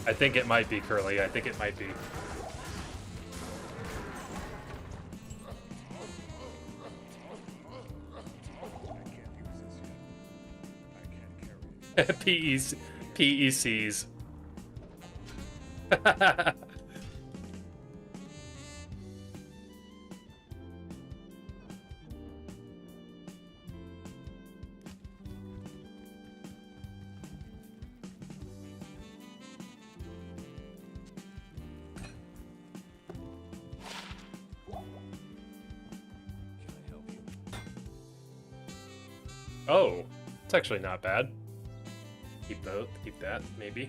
I think it might be, Curly. I think it might be. PECs. Oh, it's actually not bad. Keep both, keep that, maybe.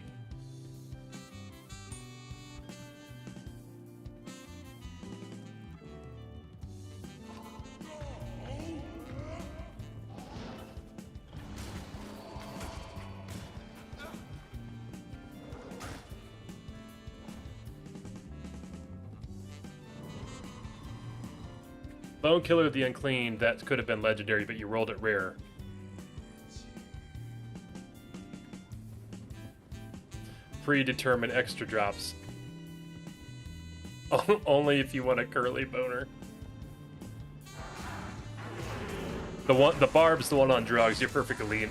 Bone Killer of the Unclean, that could have been legendary, but you rolled it rare. Predetermined extra drops. Only if you want a curly boner. The barb's the one on drugs. You're perfectly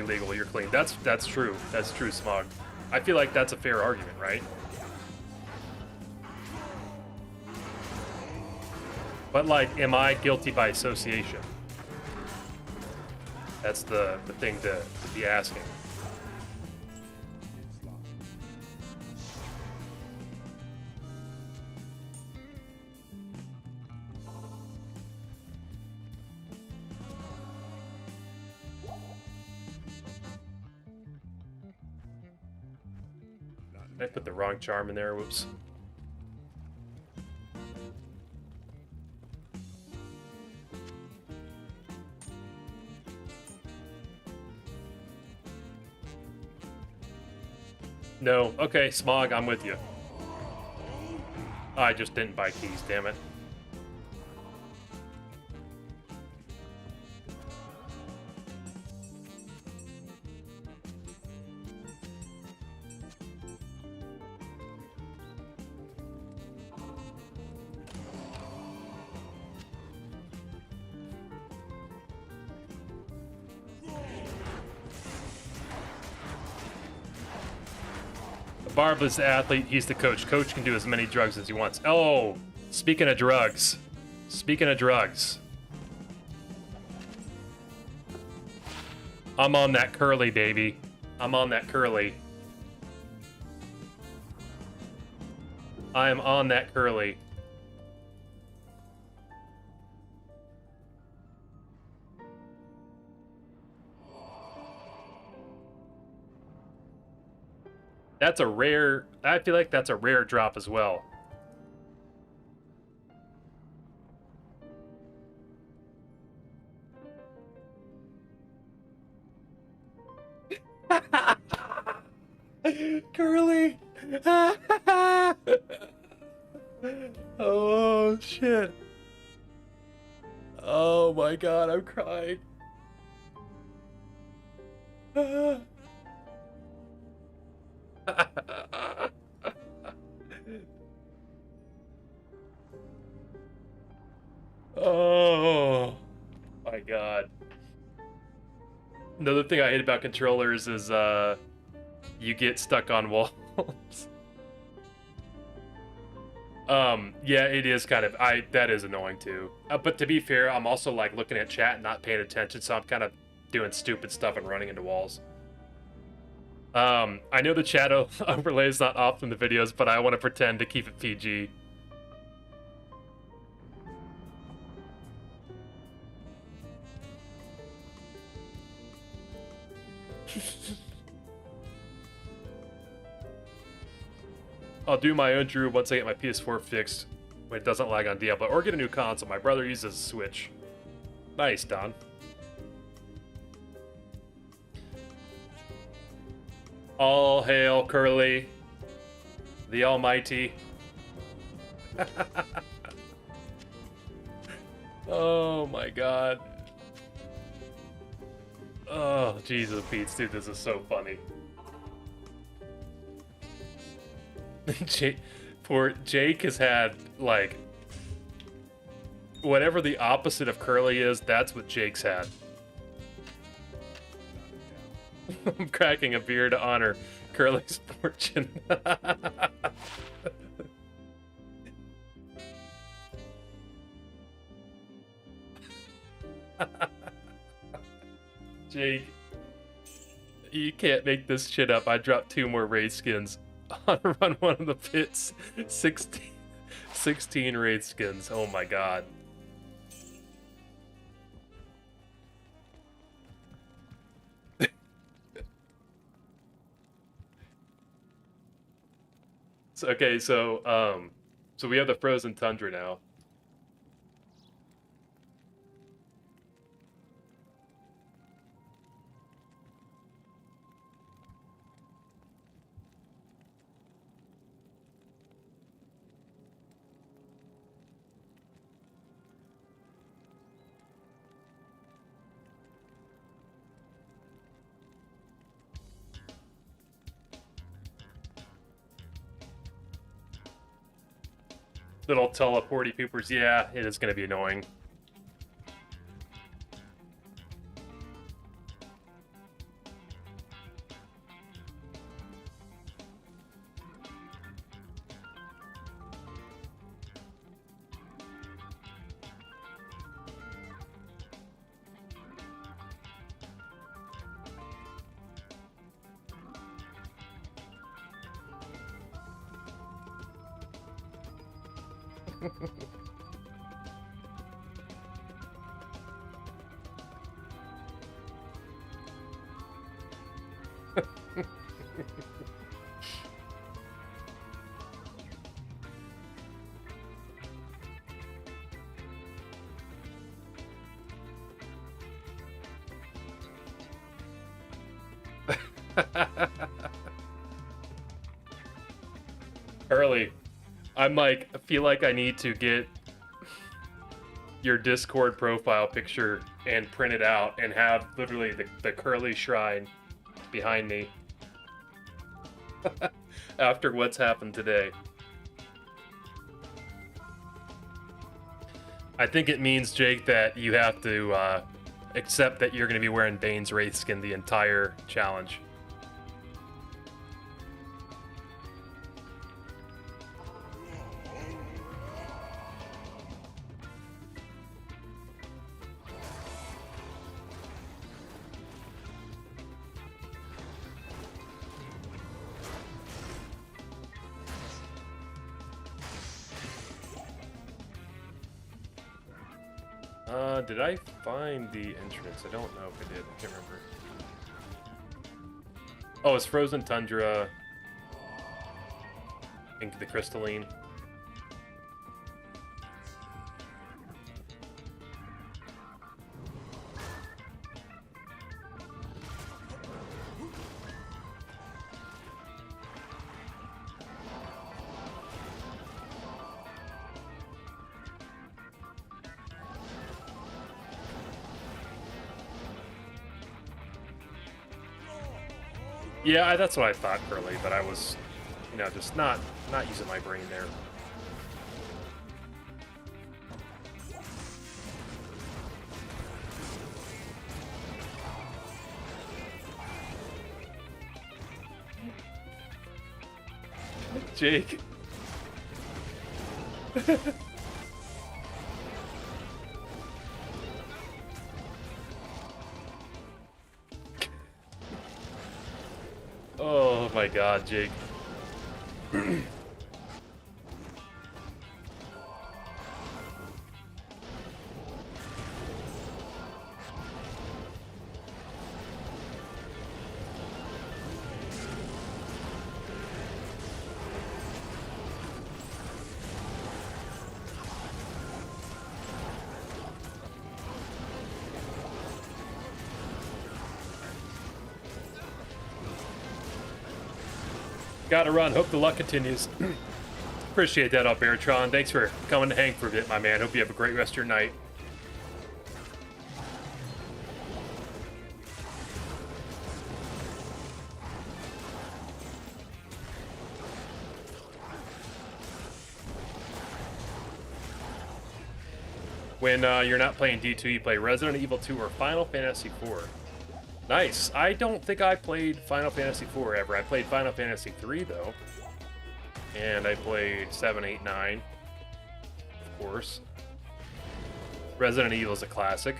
legal. You're clean. That's true. That's true, Smog. I feel like that's a fair argument, right? But like, am I guilty by association? That's the thing to be asking. I put the wrong charm in there, whoops. No, okay, Smog, I'm with you. I just didn't buy keys, damn it. Barb is the athlete, he's the coach. Coach can do as many drugs as he wants. Oh, speaking of drugs. Speaking of drugs. I'm on that curly, baby. I'm on that curly. I am on that curly. That's a rare... I feel like that's a rare drop as well. Curly! Oh, shit. Oh my god, I'm crying. Oh my god. Another thing I hate about controllers is you get stuck on walls. Yeah, it is kind of that is annoying too. But to be fair, I'm also like looking at chat and not paying attention, so I'm kind of doing stupid stuff and running into walls. I know the chat overlay is not often in the videos, but I want to pretend to keep it PG. I'll do my own Drew once I get my PS4 fixed when it doesn't lag on Diablo, or get a new console. My brother uses a Switch. Nice, Don. All hail Curly, the Almighty. Oh my god. Oh, Jesus, Pete, dude, this is so funny. Poor Jake has had, like, whatever the opposite of Curly is, that's what Jake's had. I'm cracking a beer to honor Curly's fortune. Jake, you can't make this shit up. I dropped 2 more raid skins on run 1 of the pits. 16 raid skins. Oh my god. Okay, so we have the frozen tundra now. Little teleporty poopers. Yeah, it is going to be annoying. Early. I'm like, I feel like I need to get your Discord profile picture and print it out and have literally the Curly shrine behind me. After what's happened today. I think it means, Jake, that you have to accept that you're going to be wearing Bane's Wraith skin the entire challenge. Did I find the entrance? I don't know if I did. I can't remember. Oh, it's Frozen Tundra. Into the Crystalline. Yeah, that's what I thought, Curly, but I was, you know, just not using my brain there. Jake. Oh my god, Jake. Gotta run. Hope the luck continues. Appreciate that, Alberatron. Thanks for coming to hang for a bit, my man. Hope you have a great rest of your night. When you're not playing D2, you play Resident Evil 2 or Final Fantasy 4. Nice. I don't think I played Final Fantasy 4 ever. I played Final Fantasy 3, though. And I played 7, 8, 9. Of course. Resident Evil is a classic.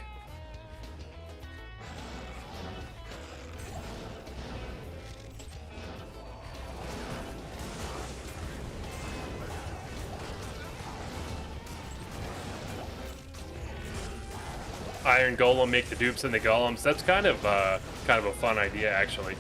Iron Golem, make the dupes and the golems. That's kind of a fun idea, actually.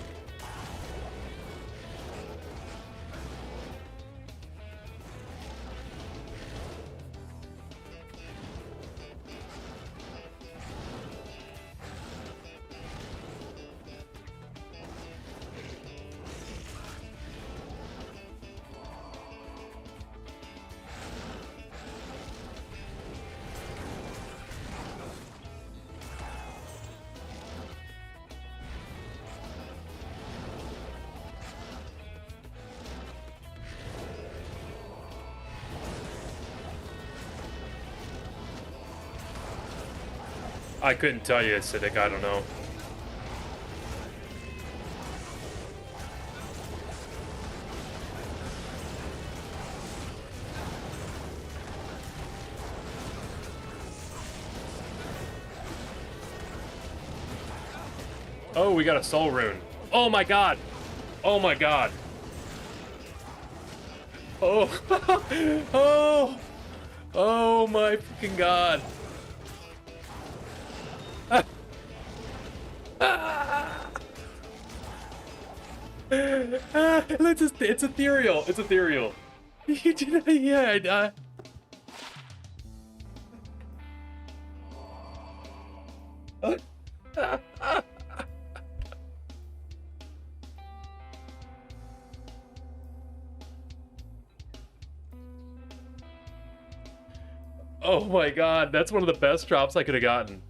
I couldn't tell you, Acidic. I don't know. Oh, we got a soul rune. Oh my god. Oh my god. Oh. Oh. Oh my freaking god. It's ethereal. It's ethereal. Yeah. Oh my god, that's one of the best drops I could have gotten.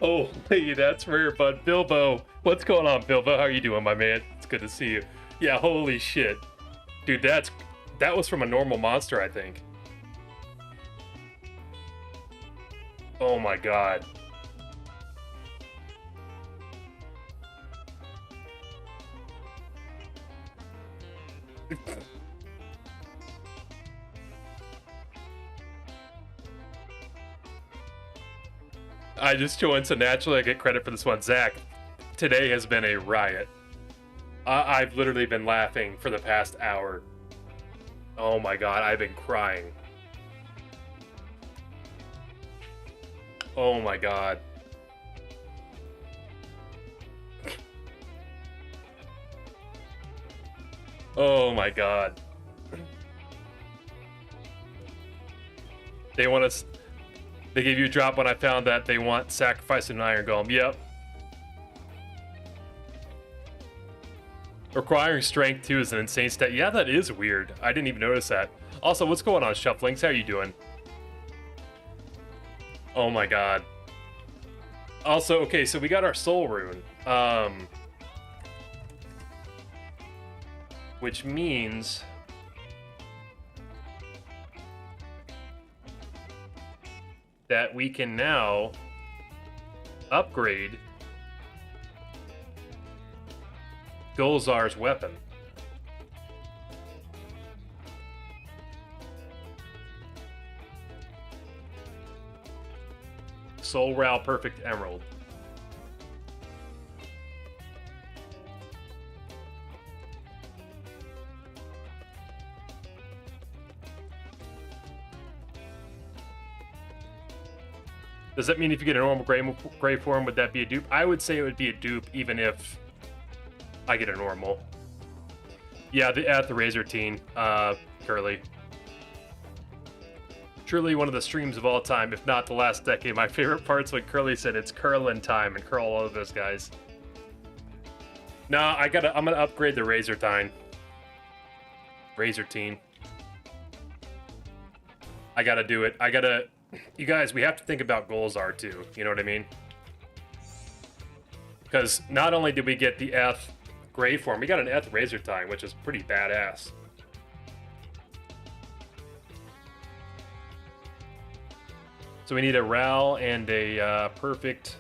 Oh, hey, that's rare, bud. Bilbo. What's going on, Bilbo? How are you doing, my man? It's good to see you. Yeah, holy shit. Dude, that was from a normal monster, I think. Oh my god. I just joined, so naturally I get credit for this one. Zach, today has been a riot. I've literally been laughing for the past hour. Oh my god, I've been crying. Oh my god. Oh my god. They want us. They gave you a drop when I found that they want sacrificing an iron golem. Yep. Requiring strength too is an insane stat. Yeah, that is weird. I didn't even notice that. Also, what's going on, Shufflings? How are you doing? Oh my god. Also, okay, so we got our soul rune. Which means that we can now upgrade Golzar's weapon. Soul Ral Perfect Emerald. Does that mean if you get a normal gray form, would that be a dupe? I would say it would be a dupe even if I get a normal. Yeah, at the Razor Teen, Curly. Truly one of the streams of all time, if not the last decade. My favorite part's when Curly said it's curling time and curl all of those guys. No, I'm gonna upgrade the Razor Teen. Razor Teen. I gotta do it. You guys, we have to think about Golzar too. You know what I mean? Because not only did we get the Eth Gray form, we got an Eth Razor Teen, which is pretty badass. So we need a Ral and a Perfect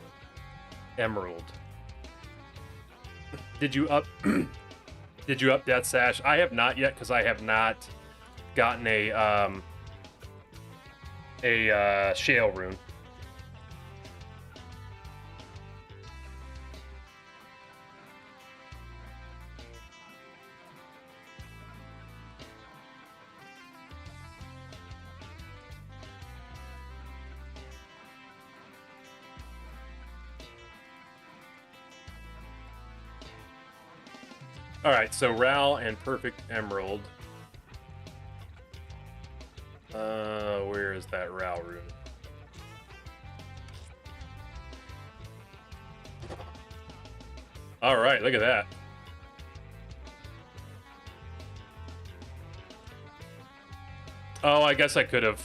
Emerald. Did you up? Did you up Death Sash? I have not yet because I have not gotten a Shale rune. All right, so Ral and Perfect Emerald. Where is that Ral rune? All right, look at that. Oh, I guess I could have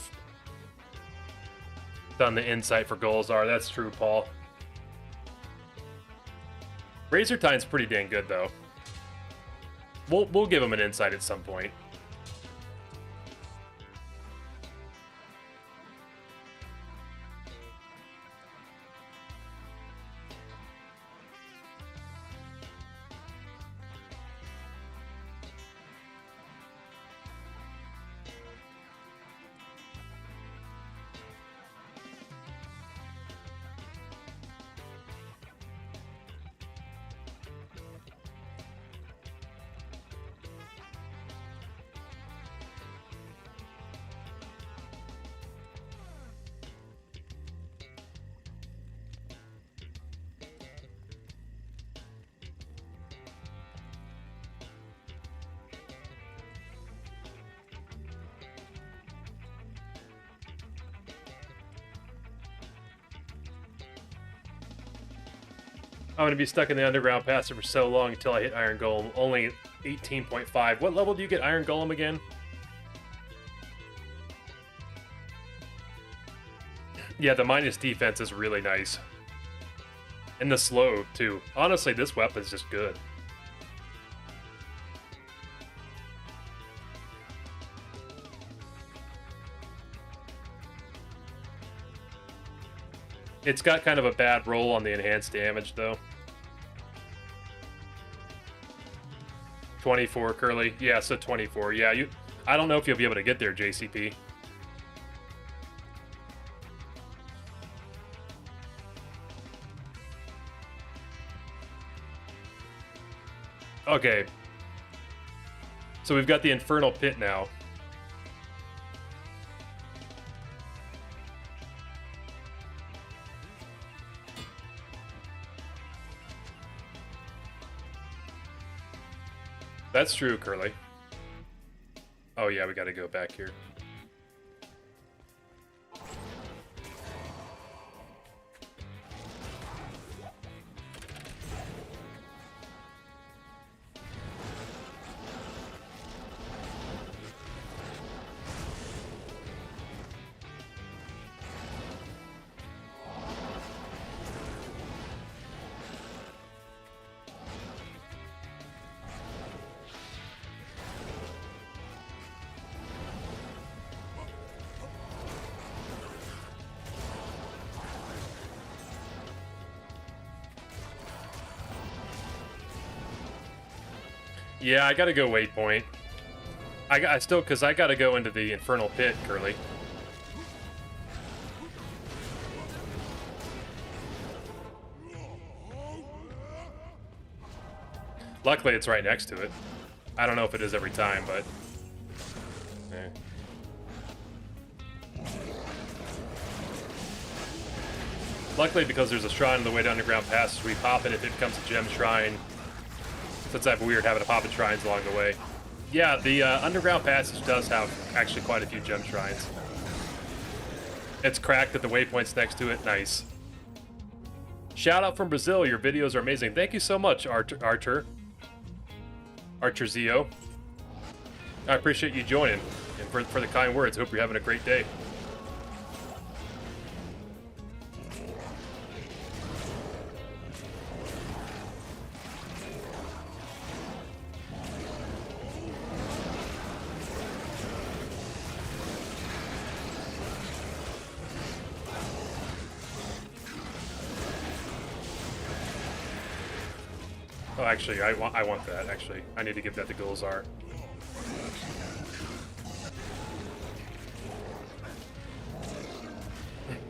done the insight for Golzar. That's true, Paul. Razor Teen's pretty dang good, though. We'll give him an insight at some point. I'm going to be stuck in the underground passage for so long until I hit Iron Golem. Only 18.5. What level do you get Iron Golem again? Yeah, the minus defense is really nice. And the slow, too. Honestly, this weapon's just good. It's got kind of a bad roll on the enhanced damage, though. 24, Curly. Yeah, so 24. Yeah, I don't know if you'll be able to get there, JCP. Okay. So we've got the Infernal Pit now. That's true, Curly. Oh yeah, we gotta go back here. Yeah, I gotta go waypoint. Because I gotta go into the infernal pit, Curly. Luckily, it's right next to it. I don't know if it is every time, but... Luckily, because there's a shrine on the way to Underground Passage, we pop it if it becomes a gem shrine. So it's that weird having to pop at shrines along the way. Yeah, the Underground Passage does have actually quite a few gem shrines. It's cracked at the waypoints next to it. Nice. Shout out from Brazil. Your videos are amazing. Thank you so much, Archer Zio. I appreciate you joining and for the kind words. Hope you're having a great day. Oh, actually, I want that. Actually, I need to give that to Gulzar.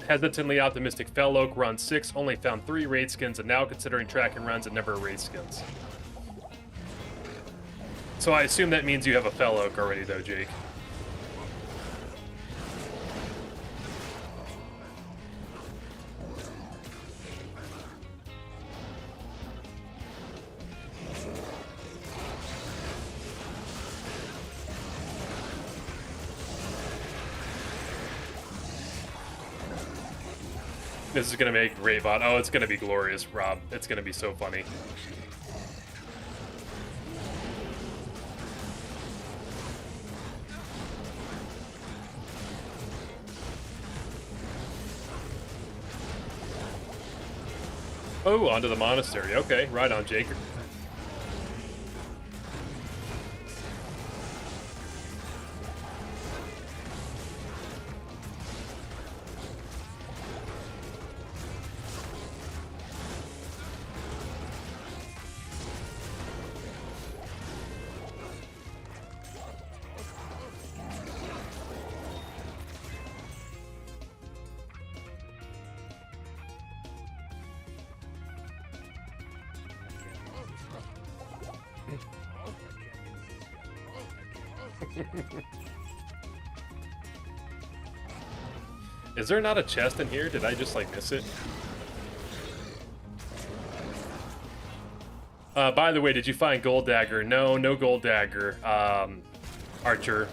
Hesitantly optimistic. Fell Oak run 6, only found 3 raid skins, and now considering tracking runs and never raid skins. So I assume that means you have a Fell Oak already, though, Jake. This is gonna make Raybot. Oh, it's gonna be glorious, Rob. It's gonna be so funny. Oh, onto the monastery. Okay, right on, Jake. Is there not a chest in here? Did I just, like, miss it? By the way, did you find Gold Dagger? No, no Gold Dagger, Archer.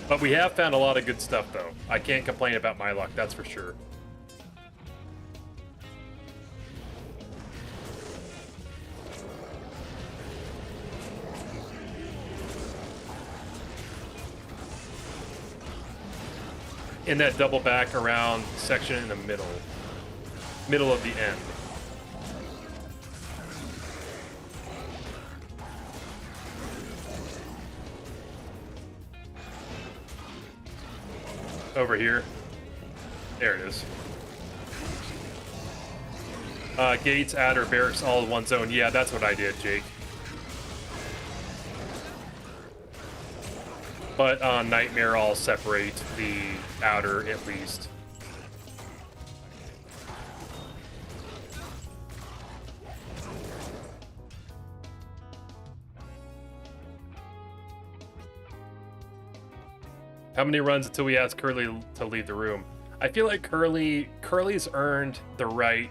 But we have found a lot of good stuff, though. I can't complain about my luck, that's for sure. In that double back around section in the middle of the end. Over here. There it is. Gates, adder, barracks, all in one zone. Yeah, that's what I did, Jake. But on Nightmare, I'll separate the outer at least. How many runs until we ask Curly to leave the room? I feel like Curly's earned the right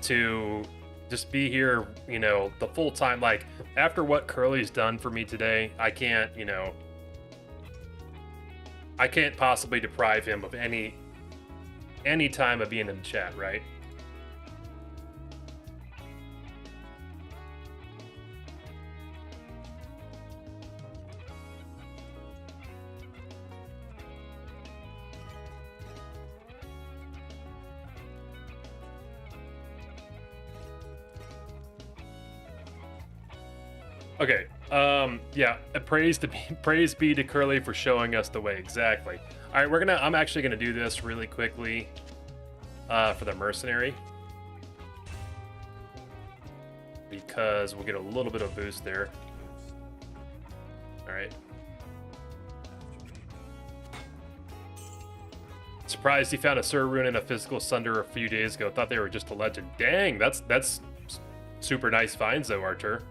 to just be here, you know, the full time. Like, after what Curly's done for me today, I can't, you know, I can't possibly deprive him of any time of being in the chat, right? Okay. Yeah. Praise be to Curly for showing us the way. Exactly. All right. I'm actually gonna do this really quickly. For the mercenary, because we'll get a little bit of boost there. All right. Surprised he found a Sur rune and a physical sunder a few days ago. Thought they were just a legend. Dang, that's super nice finds though, Artur.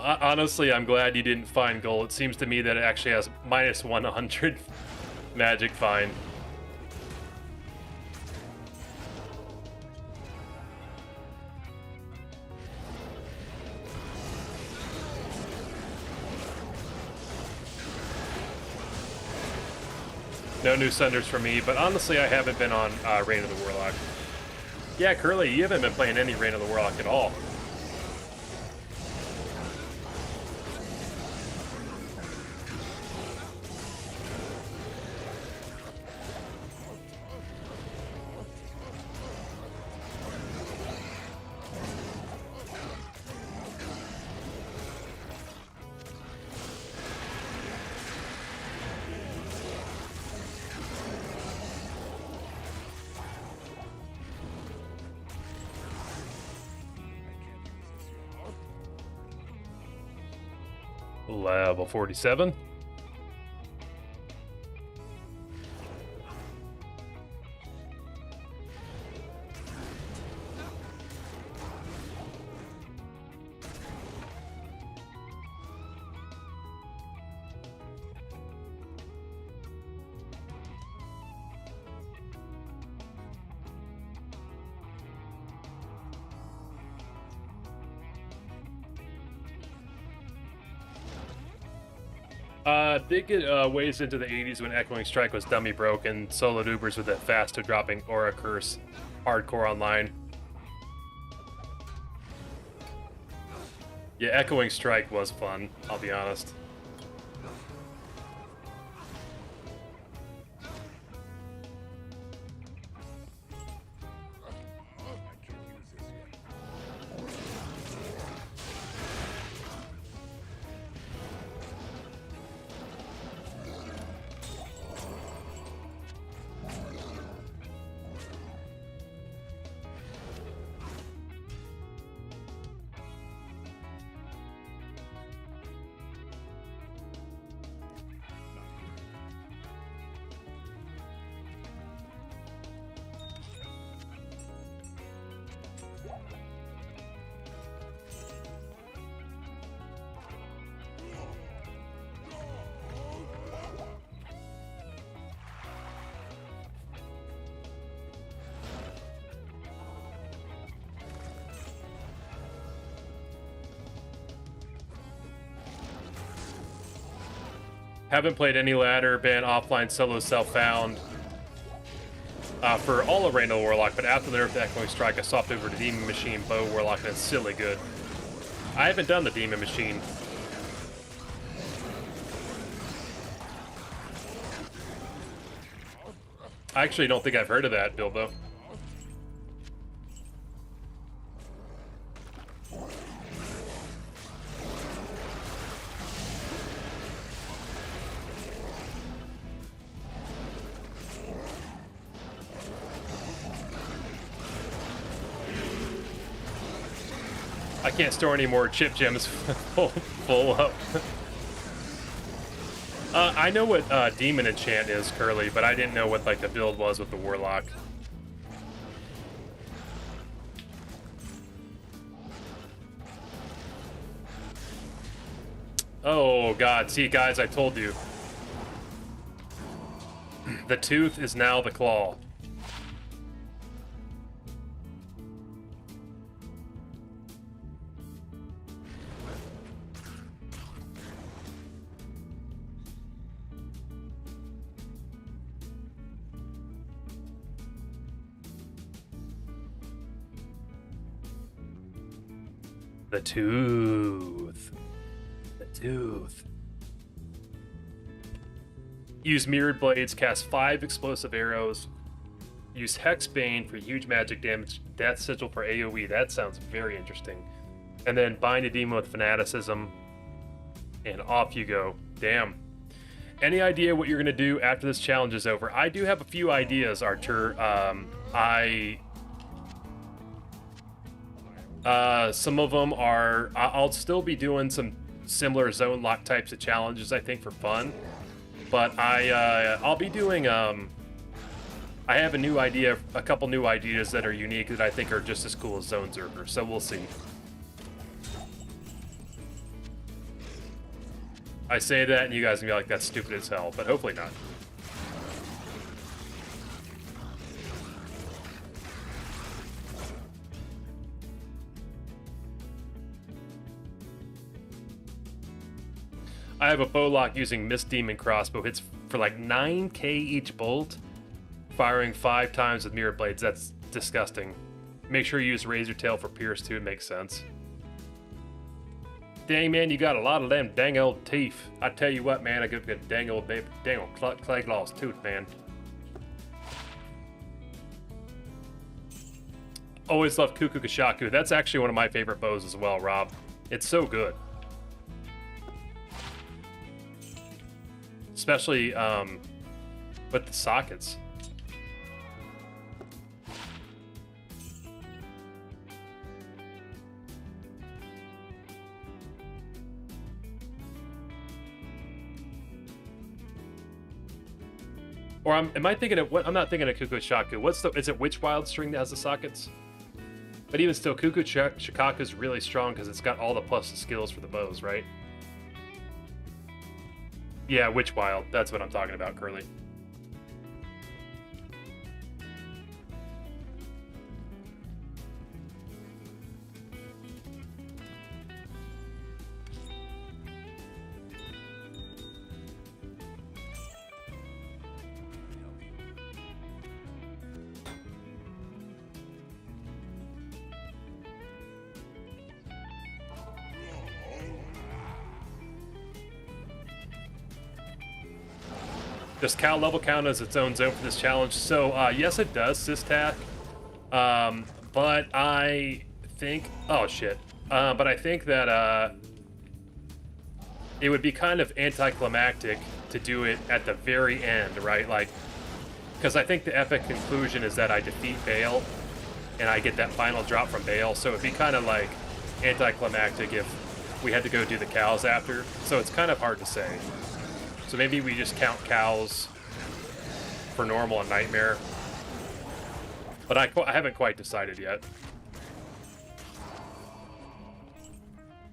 Honestly, I'm glad you didn't find gold. It seems to me that it actually has minus 100 magic find. No new sunders for me, but honestly, I haven't been on Reign of the Warlock. Yeah, Curly, you haven't been playing any Reign of the Warlock at all. Level 47. Did get ways into the 80s when Echoing Strike was dummy broken. Solo dubers with that faster dropping Aura Curse. Hardcore online. Yeah, Echoing Strike was fun, I'll be honest. Haven't played any ladder, been offline solo self-found for all of Reign of the Warlock, but after the nerf to Echoing Strike, I swapped over to Demon Machine, Bow Warlock, and it's silly good. I haven't done the Demon Machine. I actually don't think I've heard of that, Bilbo. I can't store any more chip gems full up. I know what Demon Enchant is, Curly, but I didn't know what like the build was with the Warlock. Oh, God. See, guys, I told you. The tooth is now the claw. The tooth. The tooth. Use mirrored blades, cast 5 explosive arrows. Use Hexbane for huge magic damage, Death Sigil for AoE. That sounds very interesting. And then bind a demon with fanaticism. And off you go. Damn. Any idea what you're going to do after this challenge is over? I do have a few ideas, Archer. Some of them are... I'll still be doing some similar zone lock types of challenges, I think, for fun. But I'll be doing... I have a new idea, a couple new ideas that are unique that I think are just as cool as Zonezerker, so we'll see. I say that and you guys are gonna be like, that's stupid as hell, but hopefully not. I have a bow lock using Mist Demon crossbow. Hits for like 9k each bolt, firing 5 times with mirror blades. That's disgusting. Make sure you use Razor Tail for Pierce too. It makes sense. Dang, man, you got a lot of them dang old teeth. I tell you what, man, I got a dang old clay gloss tooth, man. Always love Kuku Kashaku. That's actually one of my favorite bows as well, Rob. It's so good. Especially with the sockets. Or am I thinking of what? I'm not thinking of Kuku Shaku. What's the? Is it which wild string that has the sockets? But even still, Kuku Shikaku is really strong because it's got all the plus skills for the bows, right? Yeah, Witch Wild. That's what I'm talking about, Curly. Does Cal level count as its own zone for this challenge? So, yes, it does, Sistak. But I think... Oh, shit. But I think that it would be kind of anticlimactic to do it at the very end, right? Like, because I think the epic conclusion is that I defeat Bale, and I get that final drop from Bale. So it'd be kind of like anticlimactic if we had to go do the cows after. So it's kind of hard to say. So maybe we just count cows for normal and nightmare. But I haven't quite decided yet.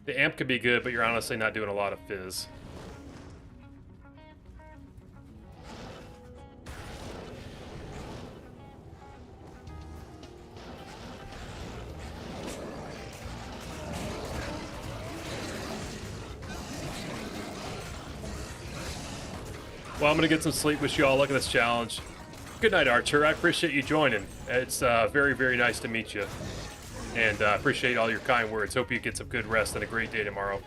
The amp could be good, but you're honestly not doing a lot of fizz. Well, I'm going to get some sleep. Wish you all luck at this challenge. Good night, Archer. I appreciate you joining. It's very, very nice to meet you. And appreciate all your kind words. Hope you get some good rest and a great day tomorrow.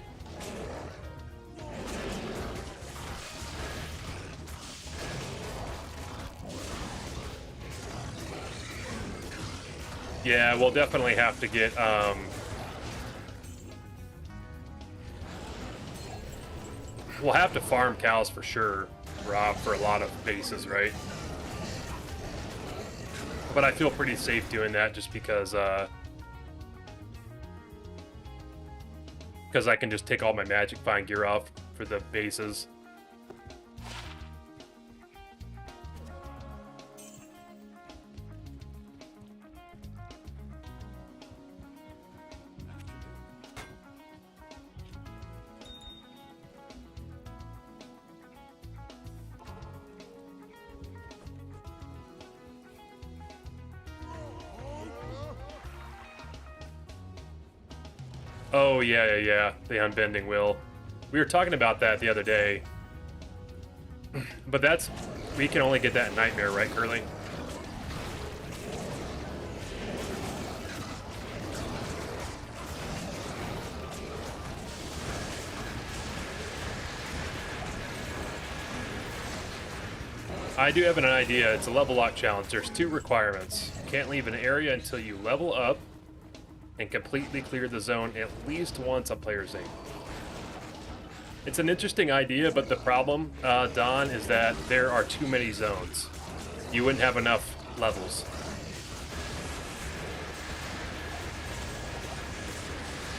Yeah, we'll definitely have to get... We'll have to farm cows for sure, Rob, for a lot of bases, right? But I feel pretty safe doing that just because I can just take all my Magic Find gear off for the bases. Oh, yeah. The unbending will. We were talking about that the other day. But that's... We can only get that in Nightmare, right, Curly? I do have an idea. It's a level lock challenge. There's 2 requirements. You can't leave an area until you level up and completely clear the zone at least once on player's aim. It's an interesting idea, but the problem, Don, is that there are too many zones. You wouldn't have enough levels.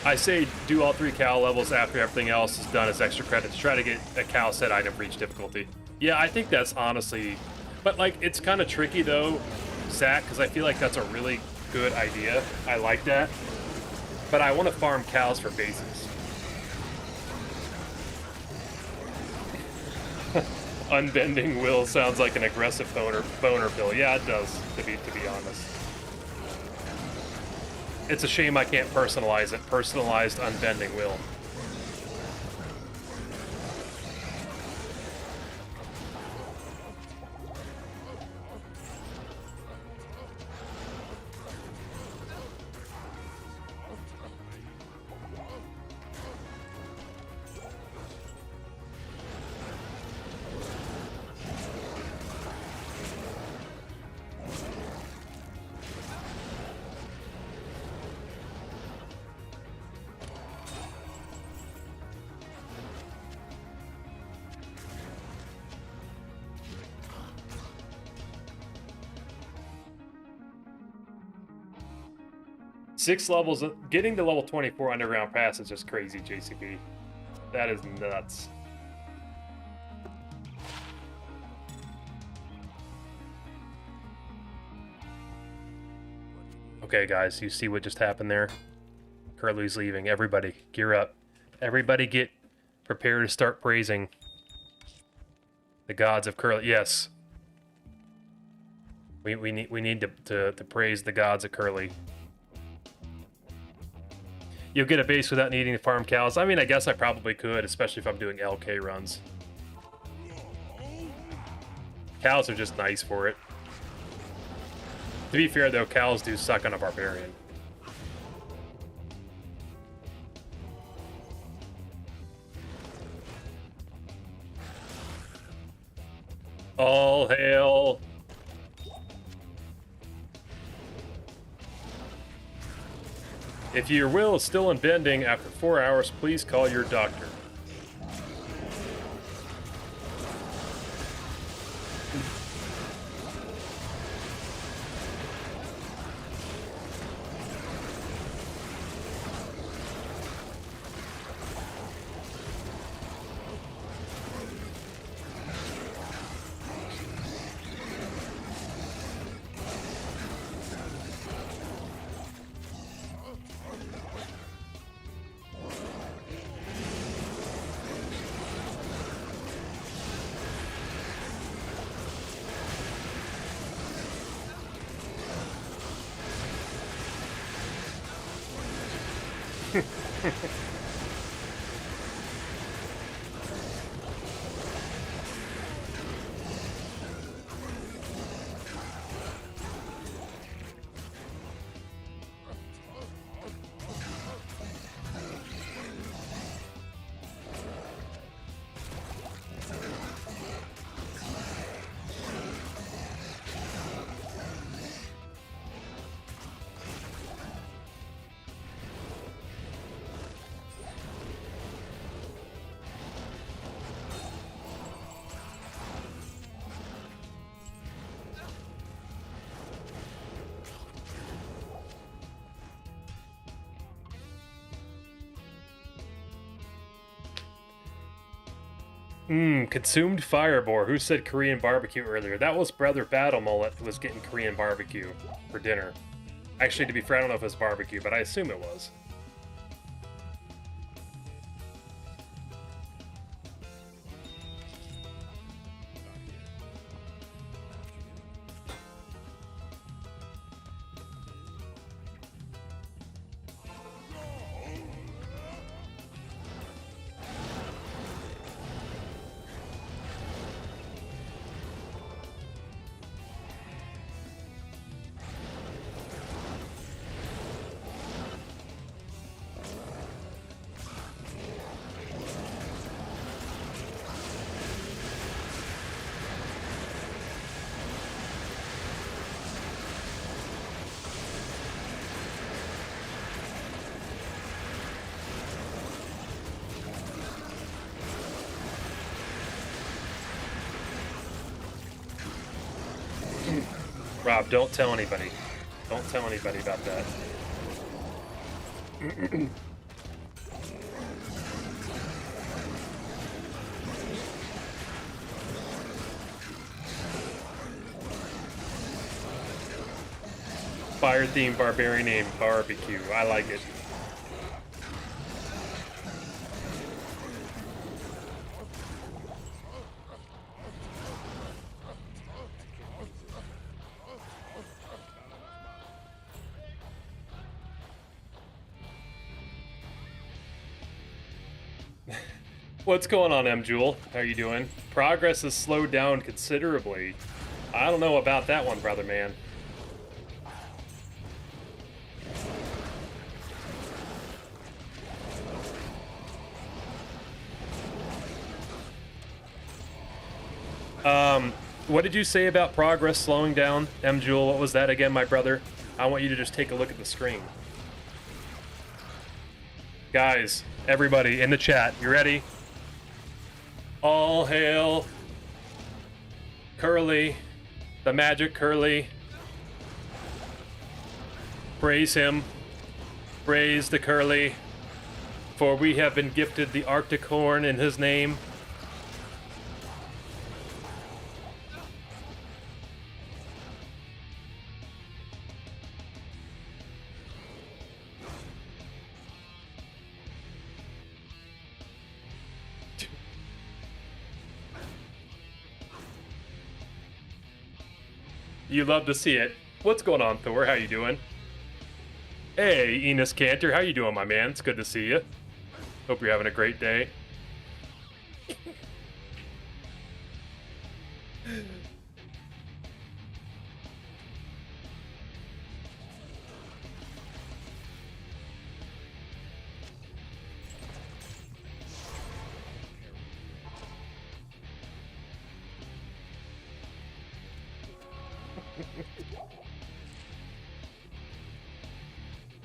I say do all 3 Cal levels after everything else is done as extra credits. Try to get a Cal set item for each difficulty. Yeah, I think that's honestly... But, like, it's kind of tricky, though, Zach, because I feel like that's a really good idea. I like that. But I want to farm cows for bases. Unbending will sounds like an aggressive boner pill. Yeah, it does, to be honest. It's a shame I can't personalize it. Personalized unbending will. Six levels, getting to level 24 underground pass is just crazy, JCP. That is nuts. Okay, guys, you see what just happened there? Curly's leaving. Everybody, gear up. Everybody get prepared to start praising the gods of Curly. Yes. We need to praise the gods of Curly. You'll get a base without needing to farm cows. I mean, I guess I probably could, especially if I'm doing LK runs. Cows are just nice for it. To be fair, though, cows do suck on a Barbarian. All hail. If your will is still unbending after 4 hours, please call your doctor. Consumed Firebore. Who said Korean barbecue earlier? That was Brother Battle Mullet who was getting Korean barbecue for dinner. Actually, to be fair, I don't know if it was barbecue, but I assume it was. Rob, don't tell anybody. Don't tell anybody about that. Fire themed barbarian name barbecue. I like it. What's going on, M. Jewel? How you doing? Progress has slowed down considerably. I don't know about that one, brother man. What did you say about progress slowing down, M. Jewel? What was that again, my brother? I want you to just take a look at the screen. Guys, everybody in the chat, you ready? All hail Curly, the magic Curly. Praise him. Praise the Curly, for we have been gifted the Arctic horn in his name. You love to see it. What's going on, Thor? How you doing? Hey, Enos Cantor. How you doing, my man? It's good to see you. Hope you're having a great day.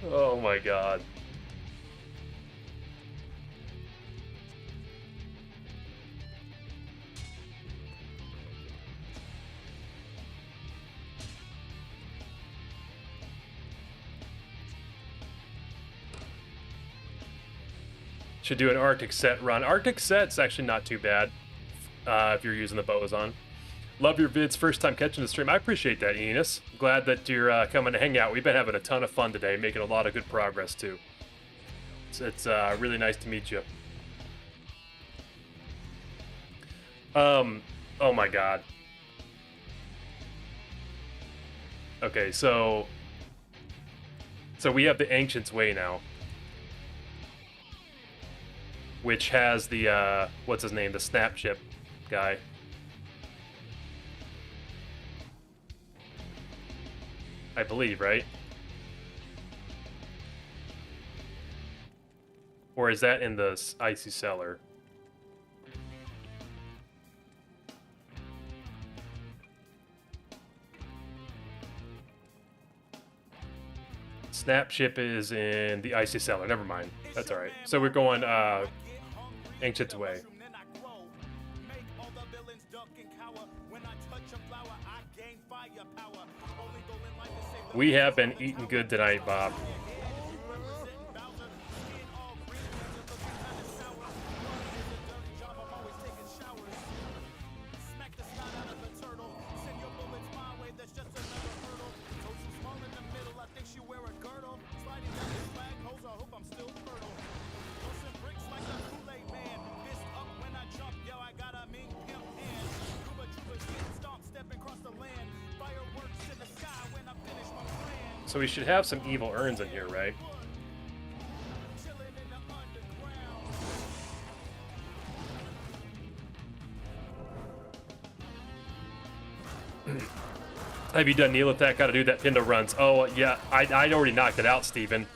Oh my god. Should do an Arctic set run. Arctic set's actually not too bad if you're using the Boson. Love your vids, first time catching the stream. I appreciate that, Enos. Glad that you're coming to hang out. We've been having a ton of fun today, making a lot of good progress too. It's really nice to meet you. Oh my god. Okay, so we have the Ancient's Way now, which has the what's his name, the snap chip guy. I believe, right? Or is that in the icy cellar? Snap chip is in the icy cellar. Never mind. That's all right. So we're going Ancient's Way. We have been eating good tonight, Bob. So we should have some evil urns in here, right? Have you done Neolithic? Got to do that Pindle runs. Oh, yeah. I'd already knocked it out, Steven.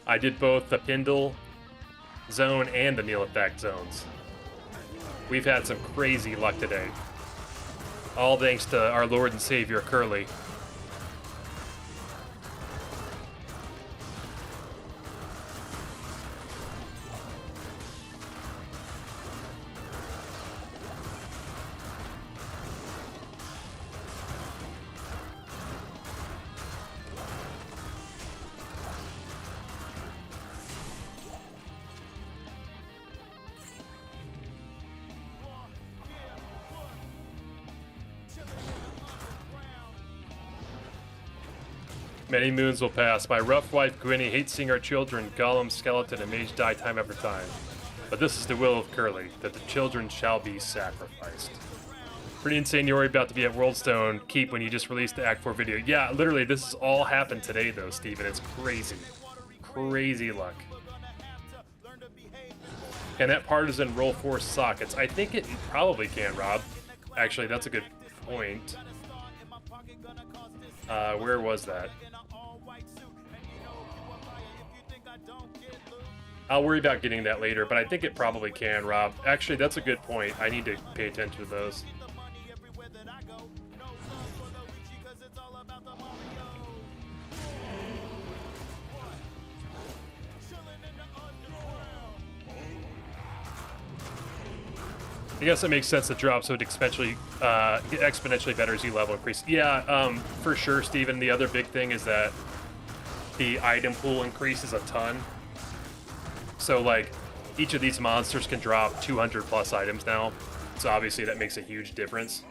I did both the Pindle zone and the Neolithic zones. We've had some crazy luck today. All thanks to our Lord and Savior, Curly. Many moons will pass. My rough wife Grinny hates seeing our children, Gollum, Skeleton, and Mage die time after time. But this is the will of Curly, that the children shall be sacrificed. Pretty insane you're about to be at Worldstone Keep when you just released the Act 4 video. Yeah, literally, this has all happened today, though, Steven. It's crazy. Crazy luck. Can that partisan roll 4 sockets? I think it probably can, Rob. Actually, that's a good point. Where was that? I'll worry about getting that later, but I think it probably can, Rob. Actually, that's a good point. I need to pay attention to those. I guess it makes sense that drops would exponentially get exponentially better as you level increase. Yeah, for sure, Steven. The other big thing is that the item pool increases a ton. So, like, each of these monsters can drop 200 plus items now. So obviously that makes a huge difference.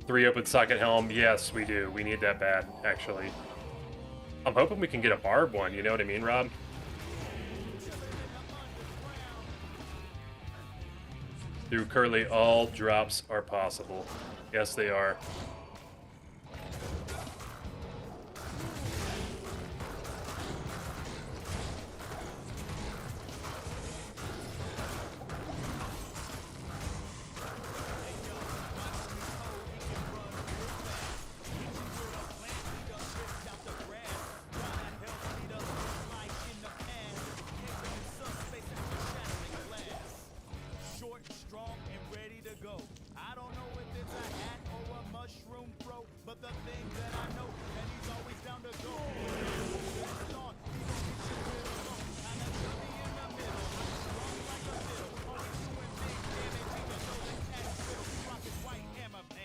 Three open socket helm. Yes, we do. We need that bad, actually. I'm hoping we can get a barb one, you know what I mean, Rob? Through Curly, all drops are possible. Yes, they are.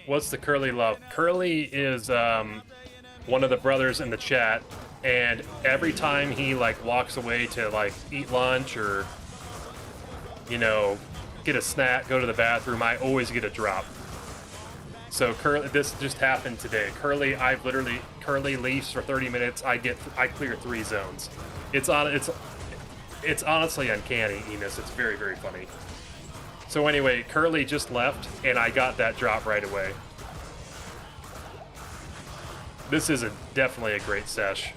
What's the Curly love? Curly is one of the brothers in the chat, and every time he like walks away to like eat lunch or, you know, get a snack, go to the bathroom, I always get a drop. So Curly, this just happened today. Curly leaves for 30 minutes. I clear 3 zones. It's honestly uncanny, Enos. It's very, very funny. So anyway, Curly just left, and I got that drop right away. This is definitely a great sesh.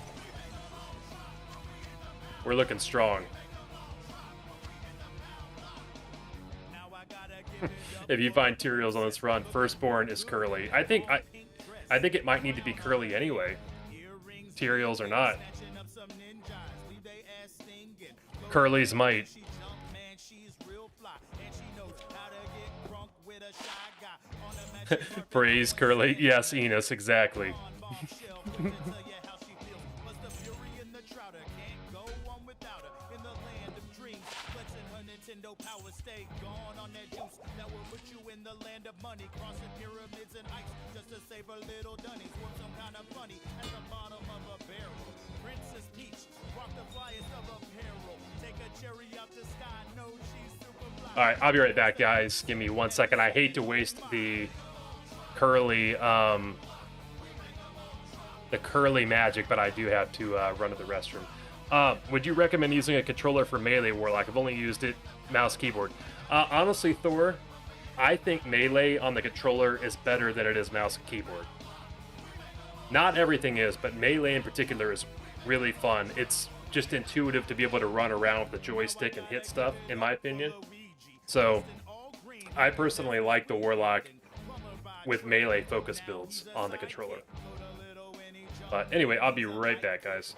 We're looking strong. If you find Tyraels on this run, firstborn is Curly. I think it might need to be Curly anyway. Tyraels or not. Curly's might. Praise Curly. Yes, Enos, exactly. Alright, I'll be right back, guys. Give me 1 second. I hate to waste the Curly magic, but I do have to run to the restroom. Would you recommend using a controller for Melee Warlock? I've only used it mouse keyboard. Honestly, Thor, I think Melee on the controller is better than it is mouse and keyboard. Not everything is, but Melee in particular is really fun. It's just intuitive to be able to run around with the joystick and hit stuff, in my opinion. So, I personally like the Warlock with Melee focus builds on the controller. But anyway, I'll be right back, guys.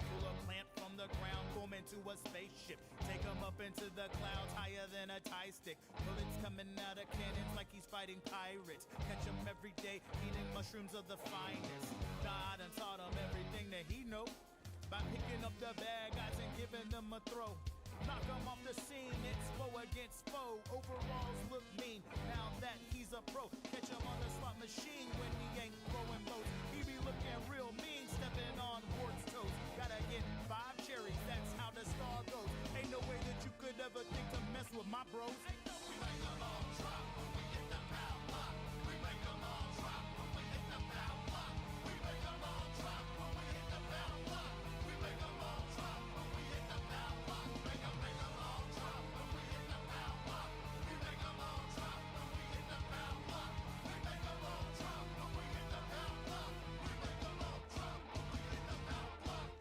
Knock him off the scene, it's foe against foe. Overalls look mean, now that he's a pro. Catch him on the slot machine when he ain't throwing blows. He be looking real mean, stepping on Hort's toes. Gotta get 5 cherries, that's how the star goes. Ain't no way that you could ever think to mess with my bros. We make them all drop when we hit the padlock. We make them all drop when we hit the padlock. We make them all drop when we hit the padlock. We make them all drop when we hit the padlock. Make them all drop when we hit the padlock. We make them all drop when we hit the padlock. We make them all drop when we hit the padlock. We make them all drop when we hit the padlock.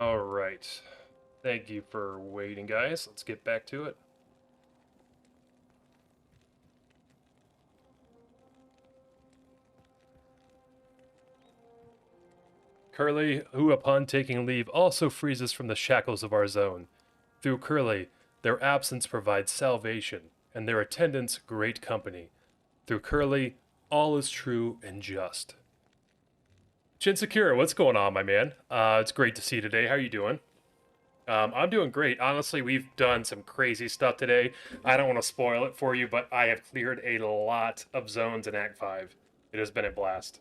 All right. Thank you for waiting, guys. Let's get back to it. Curly, who upon taking leave also frees us from the shackles of our zone. Through Curly, their absence provides salvation, and their attendance great company. Through Curly, all is true and just. Shinsakura, what's going on, my man? It's great to see you today. How are you doing? I'm doing great. Honestly, we've done some crazy stuff today. I don't want to spoil it for you, but I have cleared a lot of zones in Act 5. It has been a blast.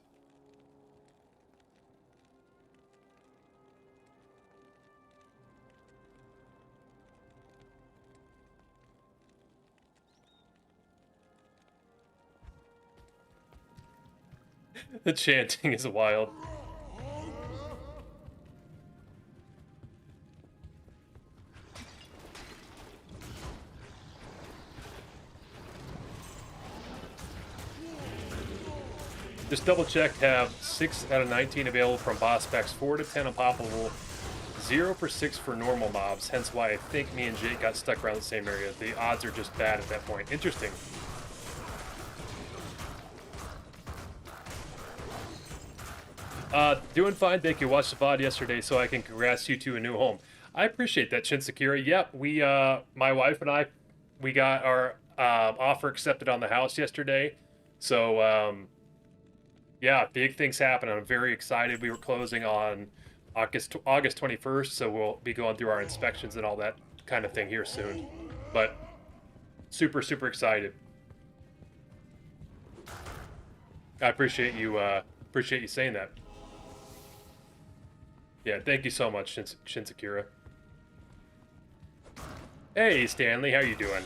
The chanting is wild. Just double checked, have 6 out of 19 available from boss specs, 4 to 10 unpoppable, 0 for 6 for normal mobs, hence why I think me and Jake got stuck around the same area. The odds are just bad at that point. Interesting. Doing fine, thank you. Watched the VOD yesterday so I can congrats you to a new home. I appreciate that, Shinsakira. Yep, we, my wife and I, we got our offer accepted on the house yesterday. So, yeah, big things happen. I'm very excited. We were closing on August 21st, so we'll be going through our inspections and all that kind of thing here soon. But super, super excited. I appreciate you saying that. Yeah, thank you so much, Shinsakira. Hey, Stanley, how you doing?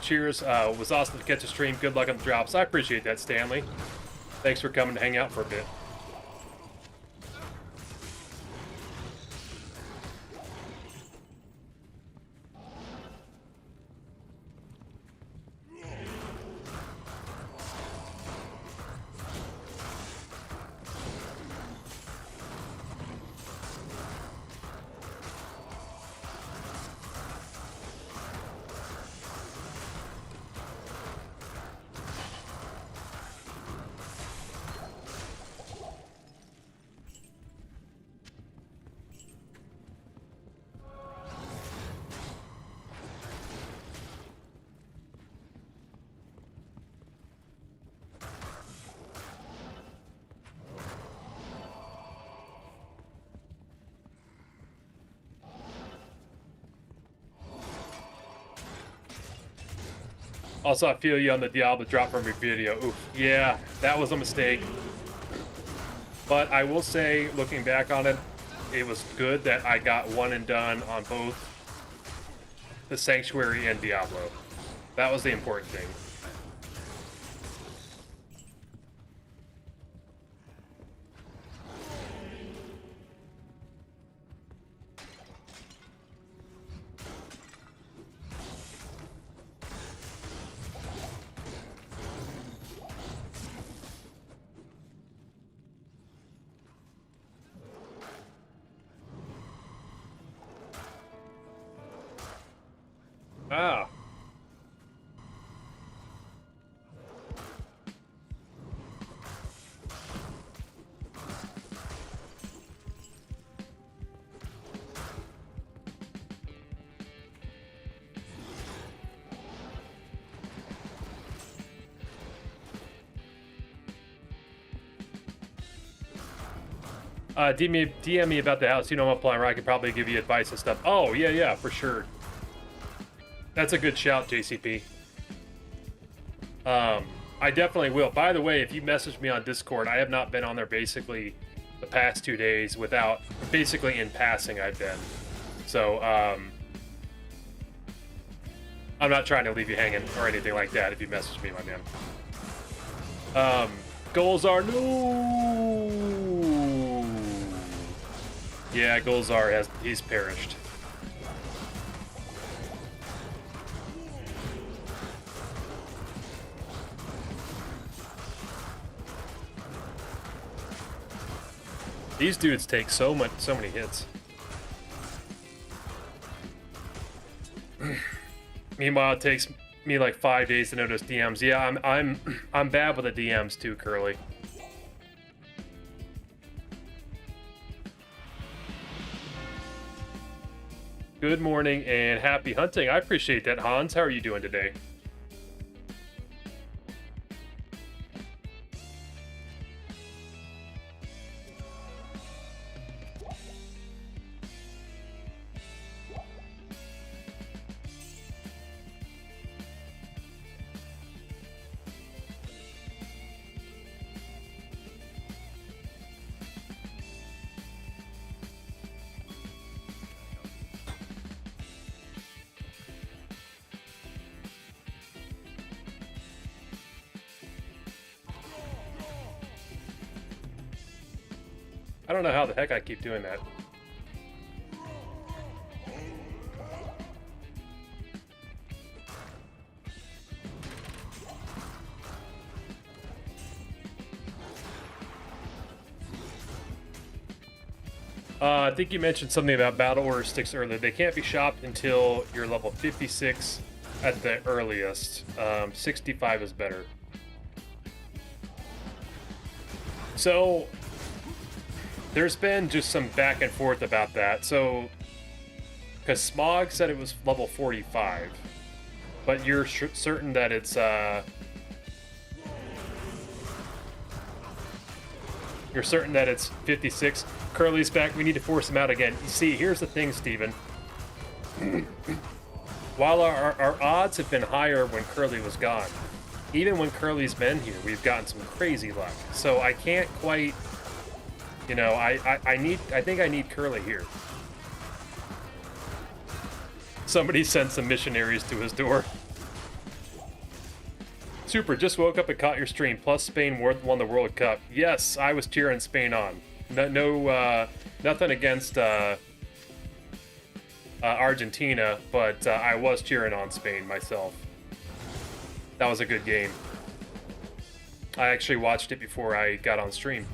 Cheers. Was awesome to catch a stream. Good luck on the drops. I appreciate that, Stanley. Thanks for coming to hang out for a bit. Also, I feel you on the Diablo drop from your video. Oof, yeah, that was a mistake. But I will say, looking back on it, it was good that I got one and done on both the Sanctuary and Diablo. That was the important thing. Ah. DM me about the house. You know I'm applying, right? I could probably give you advice and stuff. Oh, yeah, for sure. That's a good shout, JCP. I definitely will. By the way, if you message me on Discord, I have not been on there basically the past 2 days without, basically in passing I've been. So, I'm not trying to leave you hanging or anything like that if you message me, my man. Golzar, no! Yeah, Golzar he's perished. These dudes take so many hits. Meanwhile, it takes me like 5 days to notice DMs. Yeah, I'm bad with the DMs too, Curly. Good morning and happy hunting. I appreciate that, Hans. How are you doing today? I don't know how the heck I keep doing that. I think you mentioned something about battle order sticks earlier. They can't be shopped until you're level 56 at the earliest. 65 is better. So, there's been just some back and forth about that. So, because Smog said it was level 45, but you're certain that it's, you're certain that it's 56. Curly's back. We need to force him out again. You see, here's the thing, Steven. While our odds have been higher when Curly was gone, even when Curly's been here, we've gotten some crazy luck. So I can't quite, you know, I think I need Curly here. Somebody sent some missionaries to his door. Super, just woke up and caught your stream. Plus Spain won the World Cup. Yes, I was cheering Spain on. Nothing against Argentina, but I was cheering on Spain myself. That was a good game. I actually watched it before I got on stream.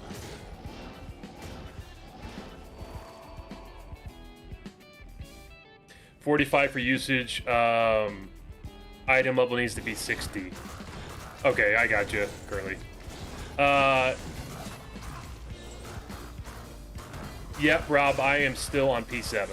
$45 for usage. Item level needs to be 60. Okay, I got you, Curly. Yep, Rob, I am still on P7.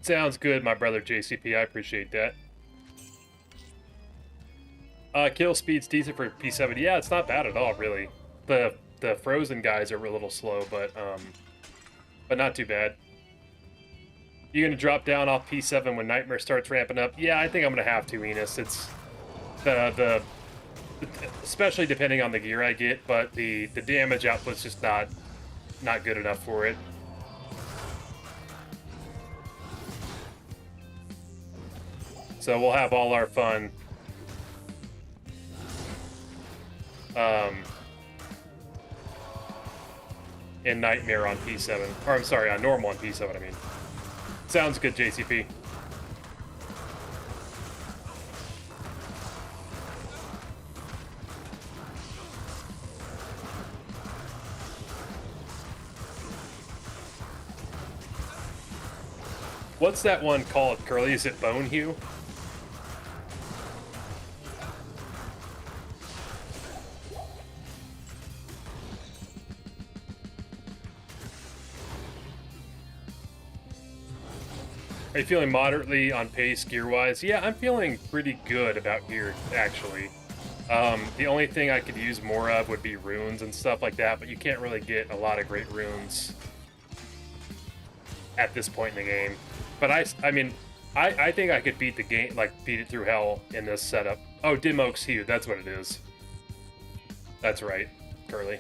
Sounds good, my brother JCP. I appreciate that. Kill speed's decent for P7. Yeah, it's not bad at all, really. The frozen guys are a little slow, but not too bad. You gonna drop down off P7 when Nightmare starts ramping up? Yeah, I think I'm gonna have to, Enos. It's the especially depending on the gear I get, but the damage output's just not good enough for it. So we'll have all our fun. In Nightmare on P7. Or I'm sorry, on normal on P7, I mean. Sounds good, JCP. What's that one called, Curly? Is it Bone Hue? Are you feeling moderately on pace gear-wise? Yeah, I'm feeling pretty good about gear, actually. The only thing I could use more of would be runes and stuff like that, but you can't really get a lot of great runes at this point in the game. But I mean, I think I could beat the game, like beat it through hell in this setup. Oh, Dim Oak's Hue, that's what it is. That's right, Curly.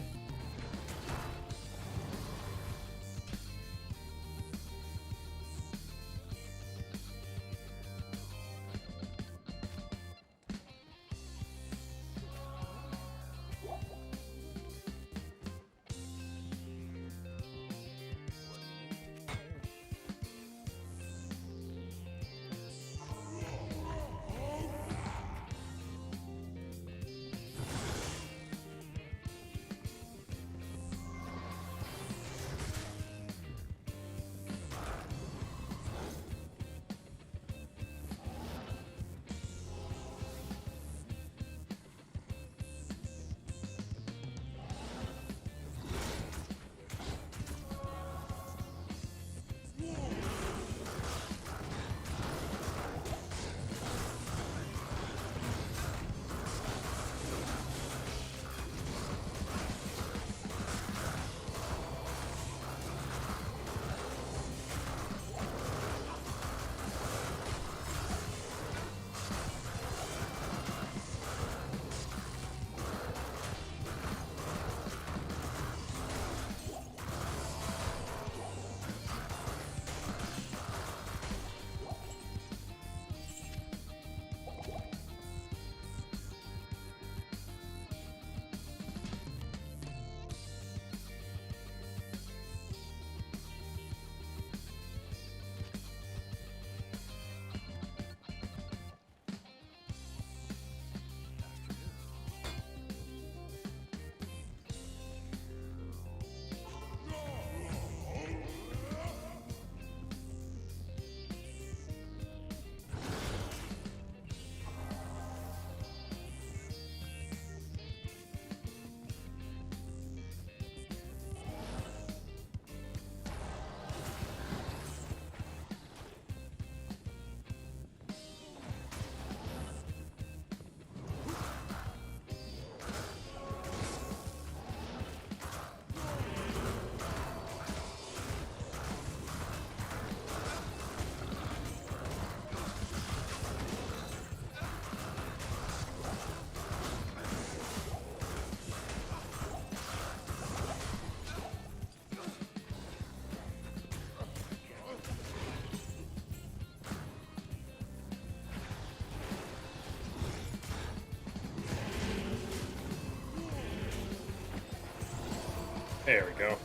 There we go.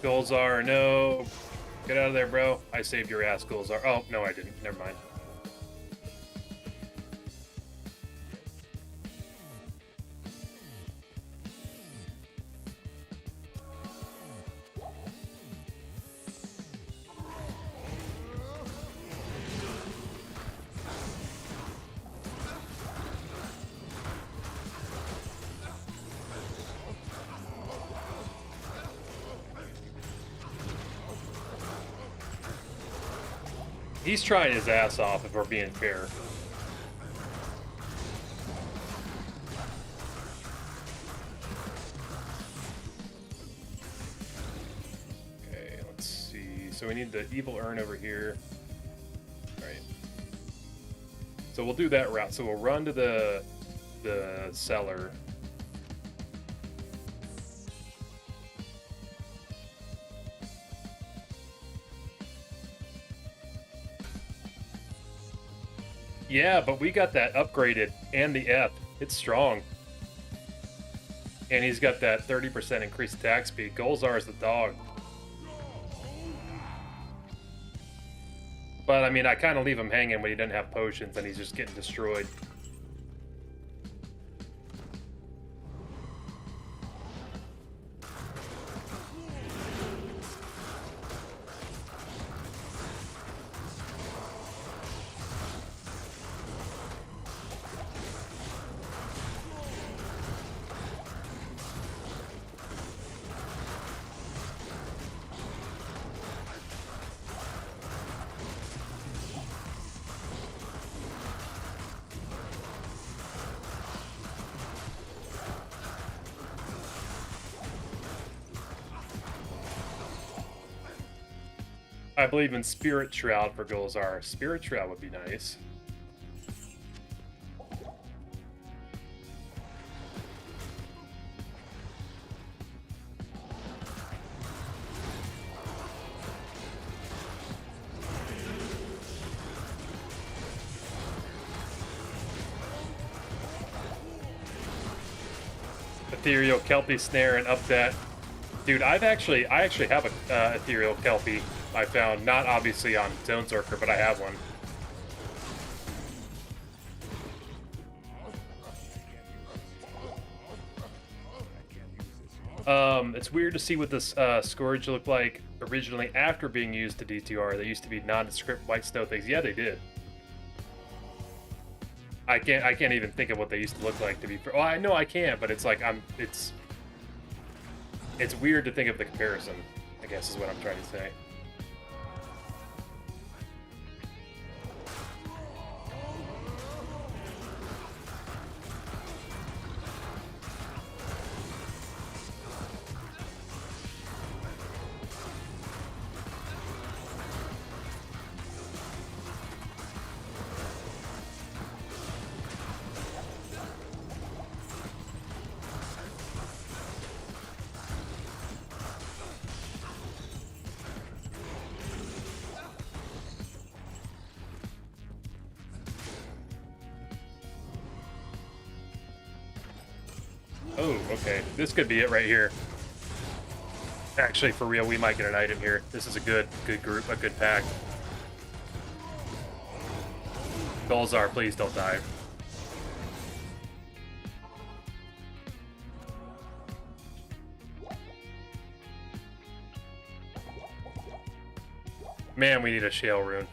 Golzar, no. Get out of there, bro. I saved your ass, Golzar. Oh, no, I didn't. Never mind. He's trying his ass off, if we're being fair. Okay, let's see. So we need the evil urn over here. Right. So we'll do that route. So we'll run to the cellar. Yeah, but we got that upgraded and the F. It's strong. And he's got that 30% increased attack speed. Golzar is the dog. But, I mean, I kind of leave him hanging when he doesn't have potions and he's just getting destroyed. I believe in Spirit Shroud for Golzar. Spirit Shroud would be nice. Ethereal Kelpie snare and up that. Dude, I actually have a Ethereal Kelpie I found, not obviously on Zonezerker, but I have one. It's weird to see what this Scourge looked like originally after being used to DTR. They used to be nondescript white snow things. Yeah, they did. I can't even think of what they used to look like to be. Well, I know I can, but it's like it's weird to think of the comparison, I guess is what I'm trying to say. Oh, okay. This could be it right here. Actually, for real, we might get an item here. This is a good group, a good pack. Golzar, please don't die. Man, we need a shale rune.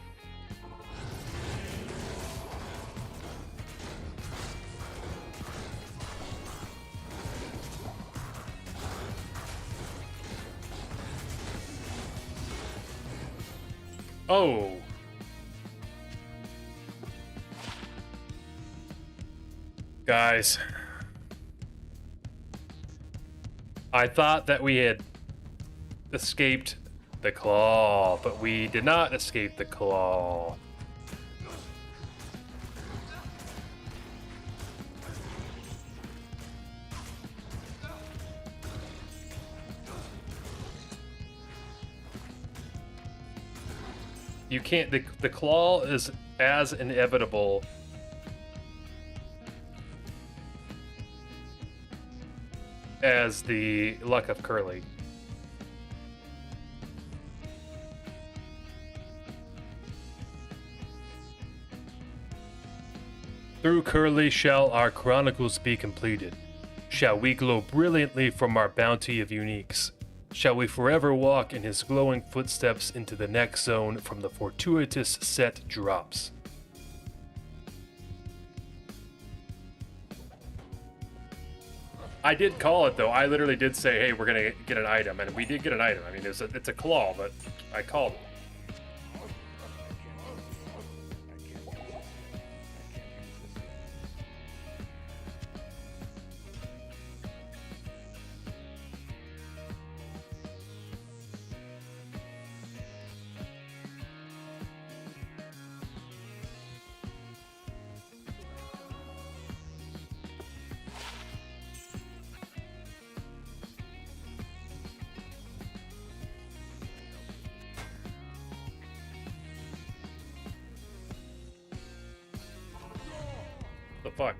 Oh. Guys. I thought that we had escaped the claw, but we did not escape the claw. You can't, the claw is as inevitable as the Luck of Curly. Through Curly shall our chronicles be completed. Shall we glow brilliantly from our bounty of uniques? Shall we forever walk in his glowing footsteps into the next zone from the fortuitous set drops? I did call it though. I literally did say, hey, we're gonna get an item, and we did get an item. I mean, it's a claw, but I called it. The fuck?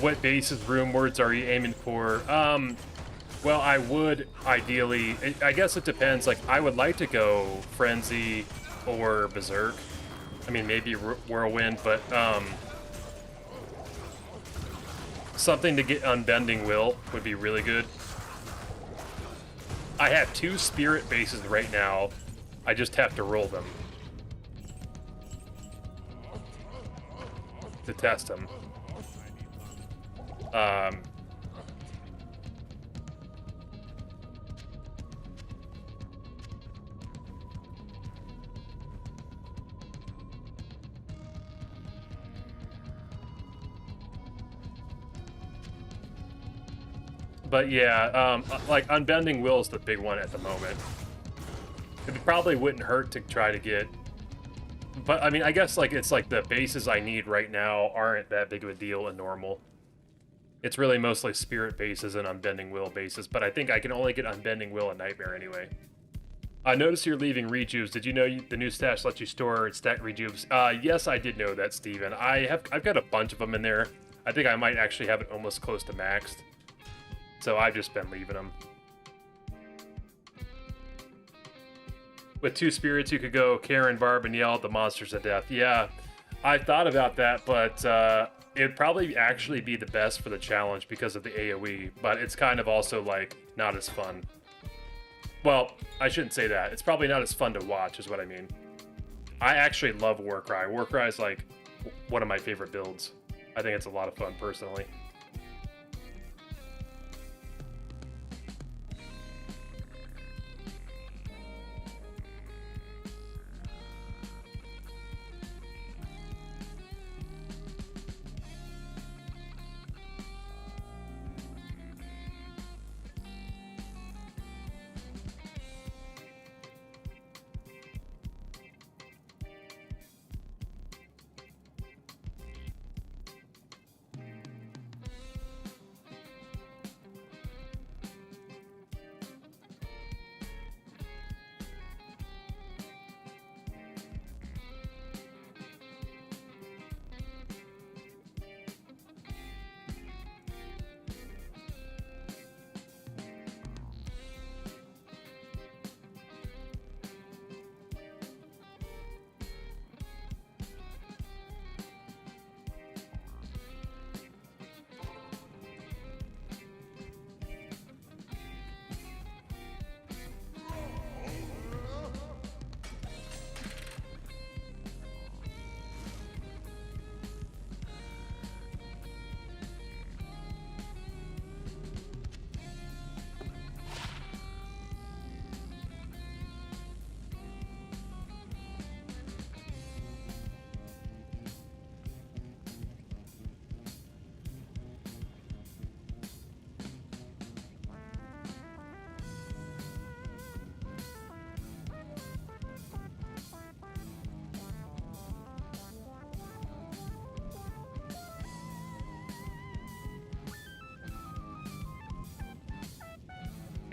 What bases room words are you aiming for? Well, I would ideally, I guess it depends. Like, I would like to go Frenzy or Berserk. I mean, maybe Whirlwind, but something to get Unbending Will would be really good. I have 2 Spirit bases right now. I just have to roll them to test them. But yeah, like Unbending Will is the big one at the moment. It probably wouldn't hurt to try to get, but I mean, I guess like it's like the bases I need right now aren't that big of a deal in normal. It's really mostly Spirit bases and Unbending Will bases, but I think I can only get Unbending Will and Nightmare anyway. I noticed you're leaving Rejubes. Did you know the new stash lets you store and stack Rejubes? Yes, I did know that, Steven. I've got a bunch of them in there. I think I might actually have it almost close to maxed. So I've just been leaving them. With 2 spirits, you could go Karen, Barb, and yell at the monsters to death. Yeah, I thought about that, but it'd probably actually be the best for the challenge because of the AoE, but it's kind of also, like, not as fun. Well, I shouldn't say that. It's probably not as fun to watch, is what I mean. I actually love Warcry. Warcry is, like, one of my favorite builds. I think it's a lot of fun, personally.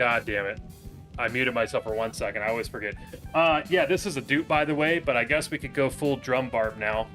God damn it. I muted myself for 1 second. I always forget. Yeah, this is a dupe, by the way, but I guess we could go full drum barb now.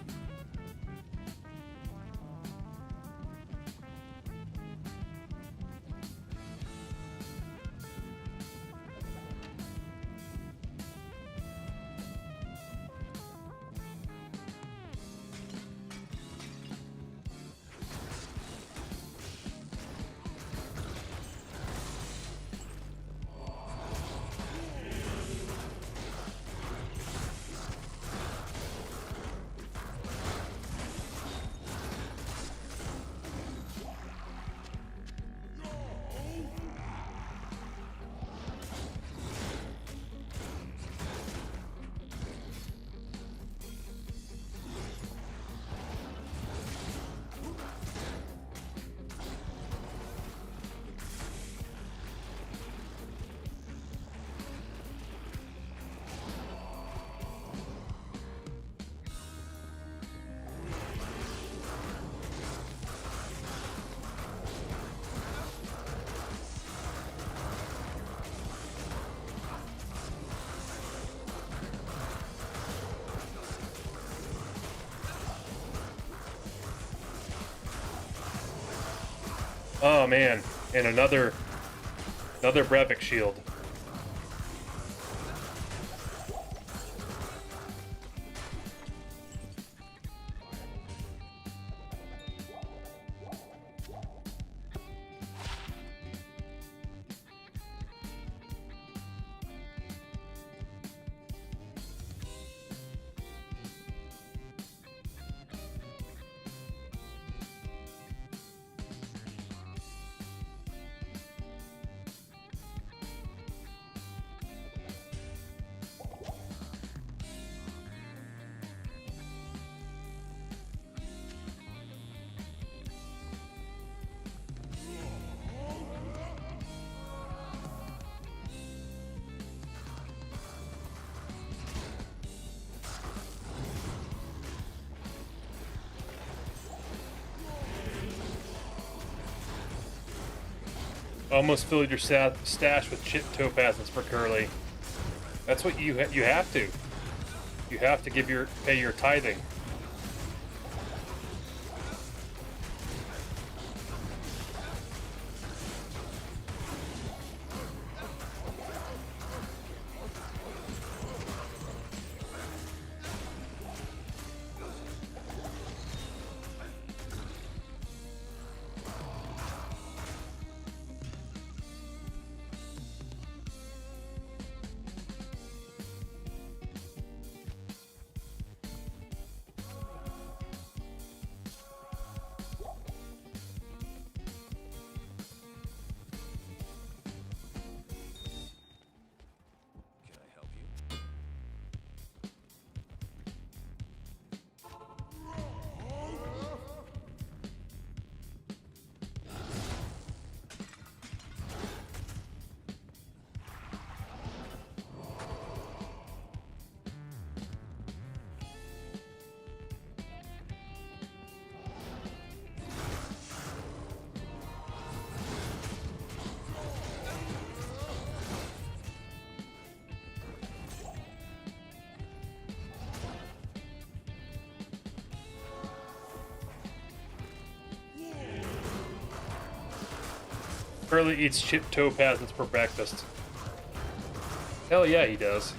Oh man, and another Brevik shield. Almost filled your stash with chip topazes for Curly. That's what you have to. You have to pay your tithing. Curly eats chip topazes for breakfast. Hell yeah, he does.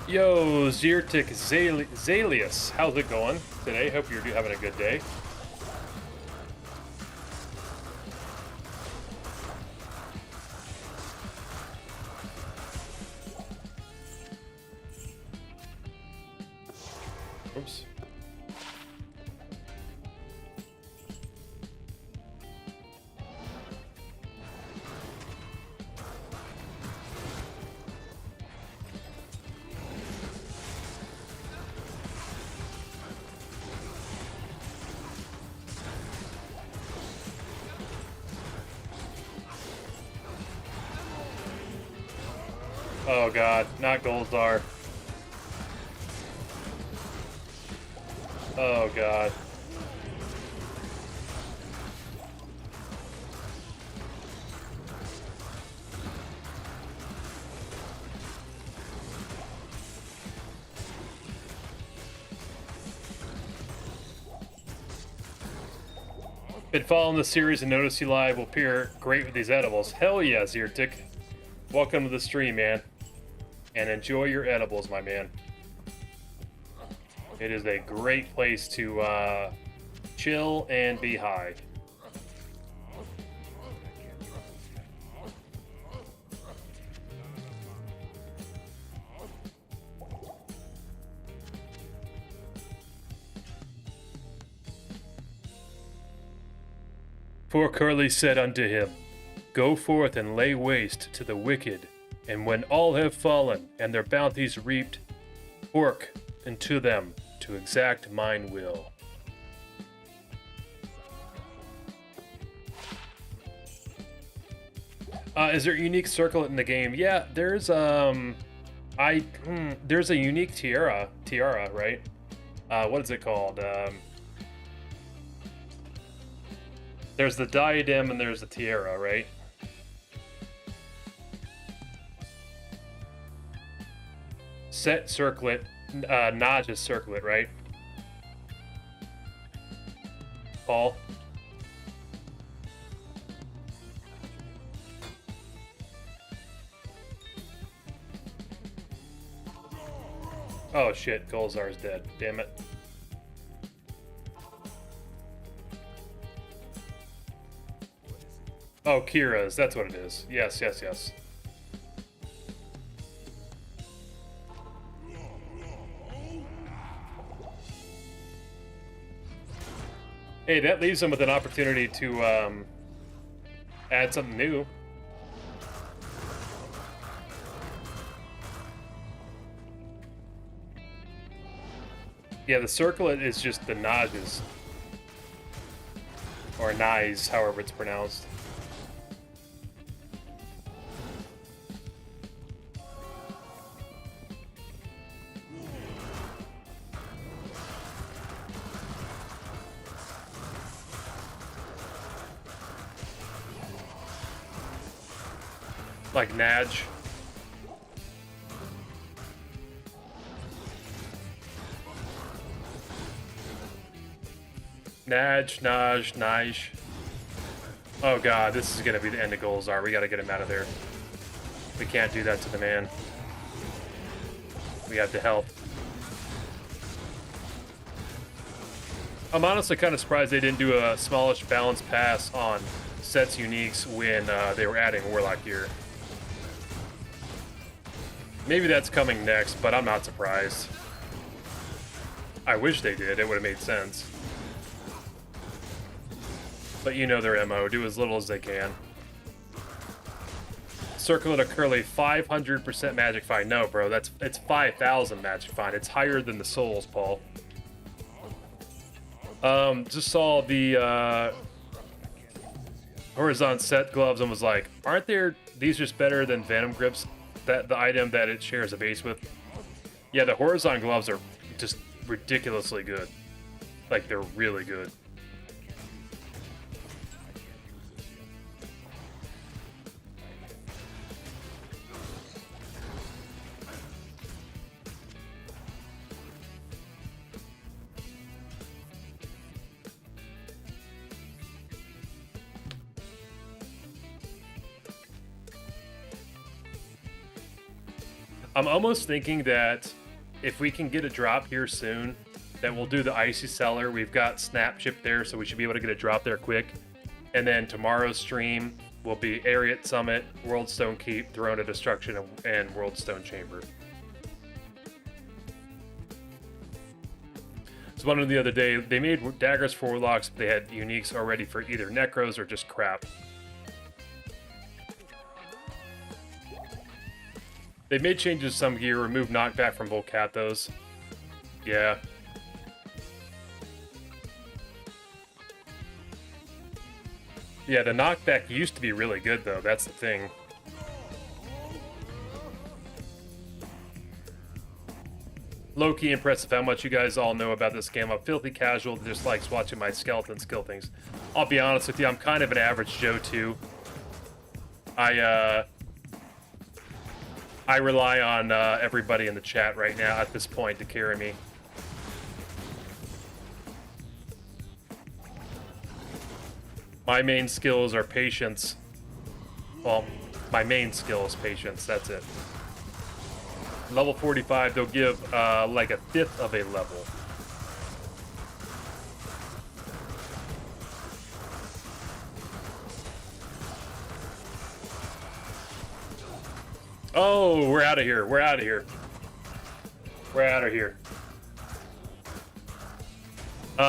Yo, Zyrtic Zalius, how's it going today? Hope you're having a good day. Oops. Oh god, not Goldzar. Oh god. Been following the series and notice you live will pair great with these edibles. Hell yeah, Zertic. Welcome to the stream, man. And enjoy your edibles, my man. It is a great place to chill and be high. For Curly said unto him, Go forth and lay waste to the wicked, and when all have fallen, and their bounties reaped, work unto them to exact mine will. Is there a unique circlet in the game? Yeah, there's there's a unique tiara, right? What is it called? There's the diadem and there's the tiara, right? Set circlet, Naj's circlet, right? Paul? Oh shit, Golzar's dead. Damn it. Oh, Kira's. That's what it is. Yes, yes, yes. Hey, that leaves them with an opportunity to add something new. Yeah, the circlet is just the Naj's. Or Nai's, however it's pronounced. Like Naj. Naj, Naj, Naj. Oh god, this is gonna be the end of Golzar. We gotta get him out of there. We can't do that to the man. We have to help. I'm honestly kind of surprised they didn't do a smallish balance pass on sets uniques when they were adding Warlock gear. Maybe that's coming next, but I'm not surprised. I wish they did. It would have made sense. But you know their MO. Do as little as they can. Circlet of Curly, 500% magic find. No, bro. It's 5,000 magic find. It's higher than the souls, Paul. Just saw the Horizon set gloves and was like, aren't these just better than Venom grips? The item that it shares a base with. Yeah, the Horizon gloves are just ridiculously good. Like, they're really good. I'm almost thinking that if we can get a drop here soon, that we'll do the Icy Cellar. We've got Snap Chip there, so we should be able to get a drop there quick. And then tomorrow's stream will be Ariat Summit, Worldstone Keep, Throne of Destruction, and Worldstone Chamber. So one of the other day, they made daggers for Warlocks, but they had uniques already for either Necros or just crap. They made changes to some gear, removed knockback from Volcathos. Yeah. Yeah, the knockback used to be really good, though. That's the thing. Low-key impressive how much you guys all know about this game. I'm filthy casual that just likes watching my skeletons kill things. I'll be honest with you, I'm kind of an average Joe too. I rely on everybody in the chat right now at this point to carry me. My main skills are patience. Well, my main skill is patience, that's it. Level 45, they'll give like a fifth of a level. Oh, we're out of here. We're out of here. We're out of here.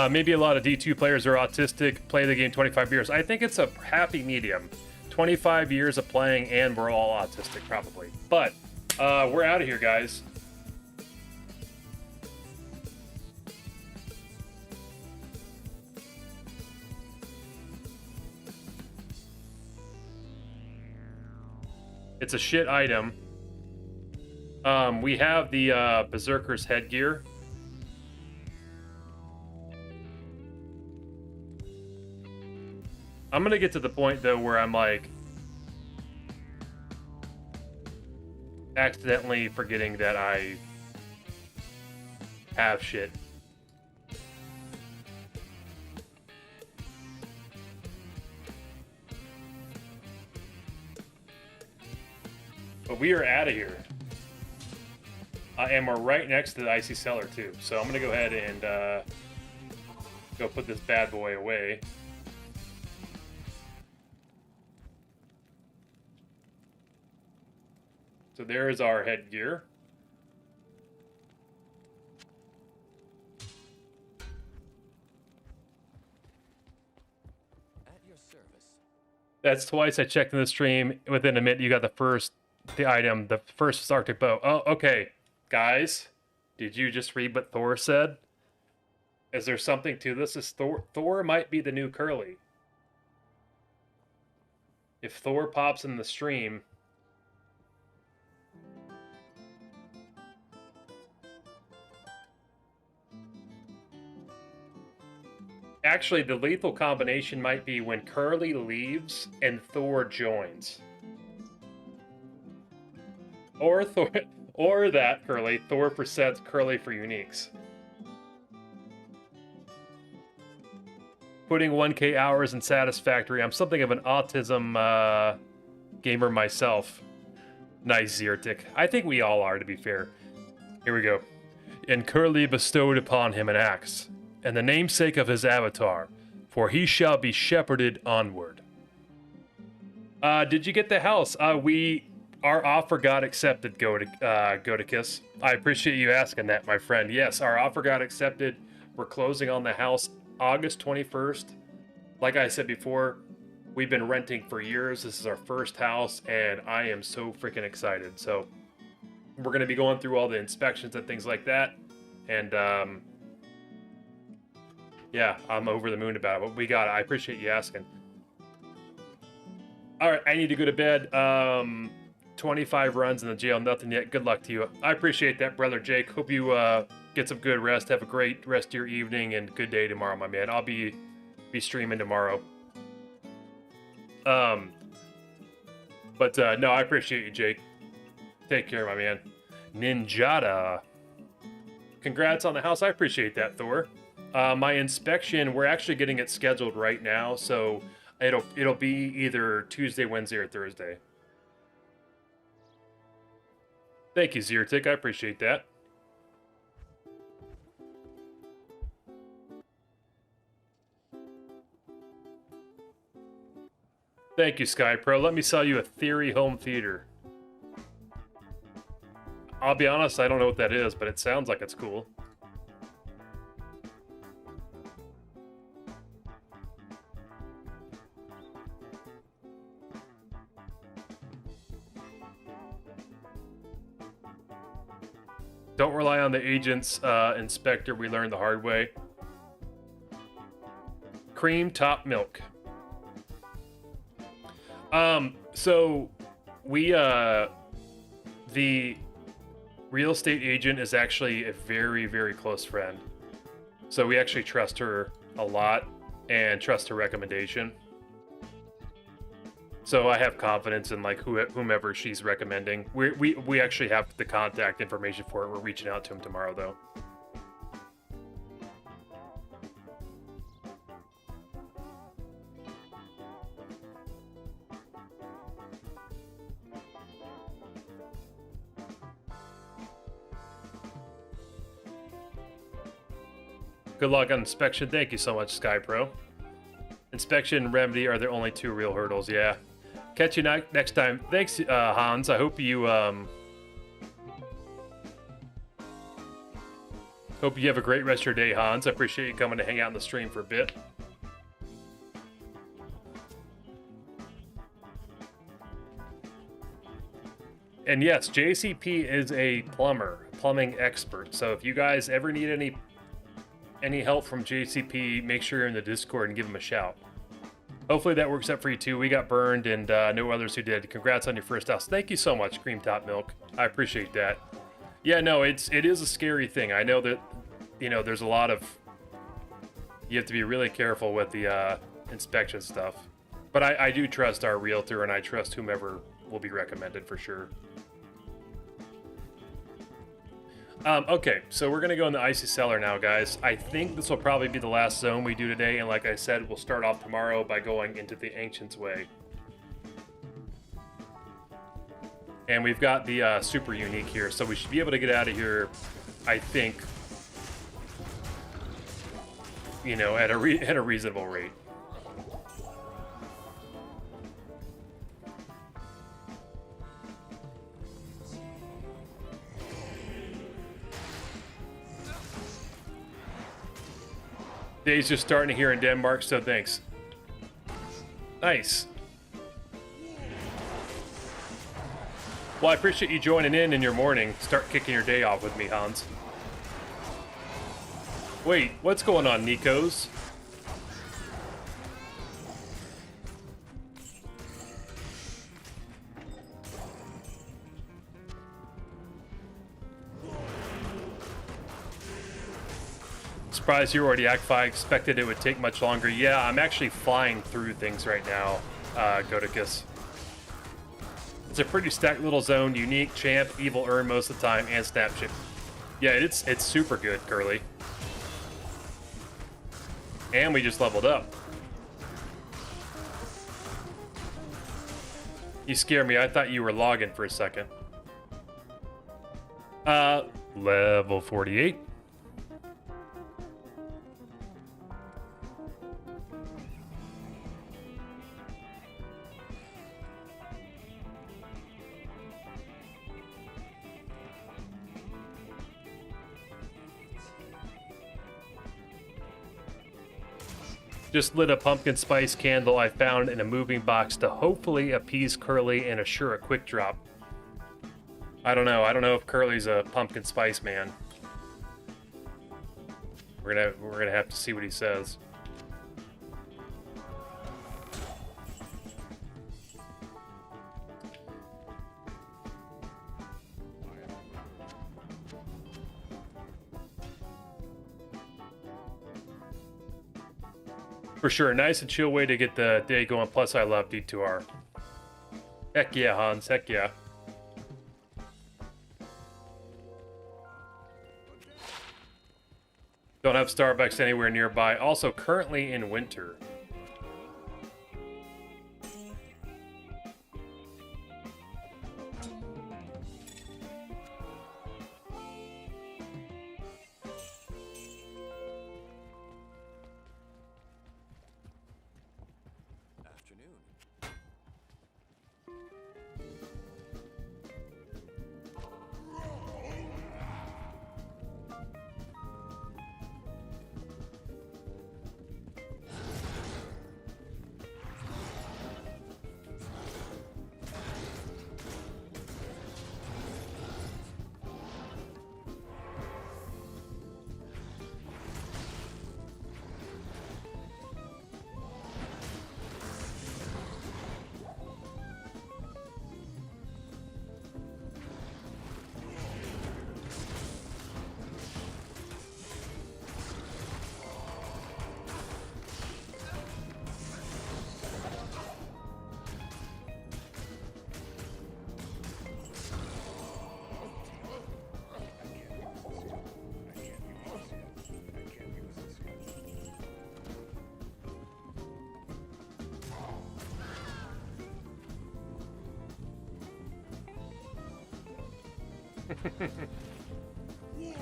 Maybe a lot of D2 players are autistic, play the game 25 years. I think it's a happy medium. 25 years of playing and we're all autistic probably. But we're out of here, guys. It's a shit item. We have the Berserker's headgear. I'm gonna get to the point though where I'm like accidentally forgetting that I have shit. But we are out of here. And we're right next to the icy cellar too. So I'm gonna go ahead and go put this bad boy away. So there is our headgear. At your service. That's twice I checked in the stream. Within a minute, you got the first item, the first Arctic bow. Oh, okay. Guys, did you just read what Thor said? Is there something to this? Is Thor might be the new Curly. If Thor pops in the stream... Actually, the lethal combination might be when Curly leaves and Thor joins. Or Thor, or that Curly, Thor for sets, Curly for uniques. Putting 1K hours in Satisfactory. I'm something of an autism gamer myself. Nice, Zyrtic. I think we all are, to be fair. Here we go. And Curly bestowed upon him an axe, and the namesake of his avatar, for he shall be shepherded onward. Did you get the house? Our offer got accepted, go to Kiss. I appreciate you asking that, my friend. Yes, our offer got accepted. We're closing on the house August 21st. Like I said before, we've been renting for years. This is our first house, and I am so freaking excited. So we're going to be going through all the inspections and things like that. And, yeah, I'm over the moon about it. But we got it. I appreciate you asking. All right, I need to go to bed. 25 runs in the jail, nothing yet. Good luck to you. I appreciate that, brother Jake. Hope you get some good rest. Have a great rest of your evening and good day tomorrow, my man. I'll be streaming tomorrow. No, I appreciate you, Jake. Take care, my man. Ninjada. Congrats on the house. I appreciate that, Thor. My inspection, we're actually getting it scheduled right now, so it'll be either Tuesday, Wednesday, or Thursday. Thank you, Zyrtic. I appreciate that. Thank you, SkyPro. Let me sell you a Theory home theater. I'll be honest, I don't know what that is, but it sounds like it's cool. Don't rely on the agent's inspector. We learned the hard way. Cream top milk. So we real estate agent is actually a very, very close friend. So we actually trust her a lot and trust her recommendation. So I have confidence in like whomever she's recommending. We actually have the contact information for it. We're reaching out to him tomorrow though. Good luck on inspection. Thank you so much, SkyPro. Inspection and remedy are the only two real hurdles, yeah. Catch you next time. Thanks, Hans. I hope you have a great rest of your day, Hans. I appreciate you coming to hang out in the stream for a bit. And yes, JCP is a plumbing expert. So if you guys ever need any help from JCP, make sure you're in the Discord and give him a shout. Hopefully that works out for you too. We got burned and no others who did. Congrats on your first house. Thank you so much, Cream Top Milk. I appreciate that. Yeah, no, it is a scary thing. I know that, you know, there's a lot of, you have to be really careful with the inspection stuff. But I do trust our realtor and I trust whomever will be recommended for sure. Okay, so we're going to go in the Icy Cellar now, guys. I think this will probably be the last zone we do today, and like I said, we'll start off tomorrow by going into the Ancient's Way. And we've got the super unique here, so we should be able to get out of here, I think, you know, at a reasonable rate. Day's just starting here in Denmark, so thanks. Nice. Well, I appreciate you joining in your morning. Start kicking your day off with me, Hans. Wait, what's going on, Nikos? Surprised you already Act 5. Expected it would take much longer. Yeah, I'm actually flying through things right now, Godicus. It's a pretty stacked little zone. Unique, champ, evil earn most of the time, and snapshot. Yeah, it's super good, Curly. And we just leveled up. You scared me. I thought you were logging for a second. Level 48. Just lit a pumpkin spice candle I found in a moving box to hopefully appease Curly and assure a quick drop. I don't know. I don't know if Curly's a pumpkin spice man. We're gonna have to see what he says. For sure, nice and chill way to get the day going, plus I love D2R. Heck yeah, Hans, heck yeah. Don't have Starbucks anywhere nearby. Also, currently in winter.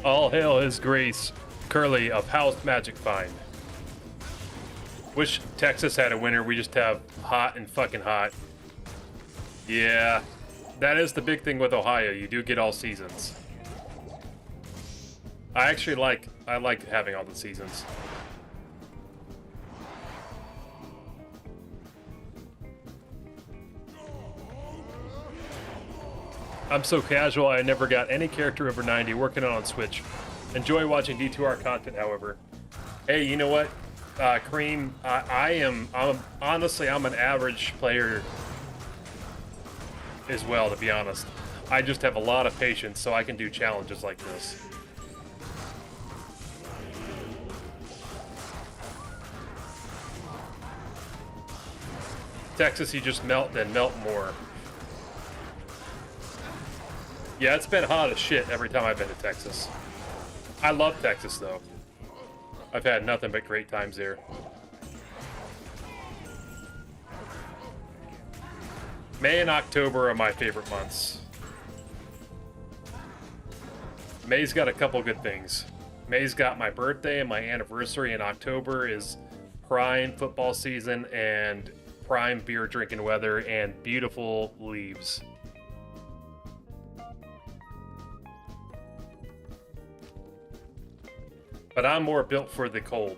All hail his grace, Curly of House Magic Find. Wish Texas had a winter. We just have hot and fucking hot. Yeah, that is the big thing with Ohio. You do get all seasons. I actually like having all the seasons. I'm so casual, I never got any character over 90, working on Switch. Enjoy watching D2R content, however. Hey, you know what, Cream, I'm honestly, I'm an average player as well, to be honest. I just have a lot of patience, so I can do challenges like this. Texas, you just melt, then melt more. Yeah, it's been hot as shit every time I've been to Texas. I love Texas, though. I've had nothing but great times there. May and October are my favorite months. May's got a couple good things. May's got my birthday and my anniversary, and October is prime football season and prime beer drinking weather and beautiful leaves. But I'm more built for the cold.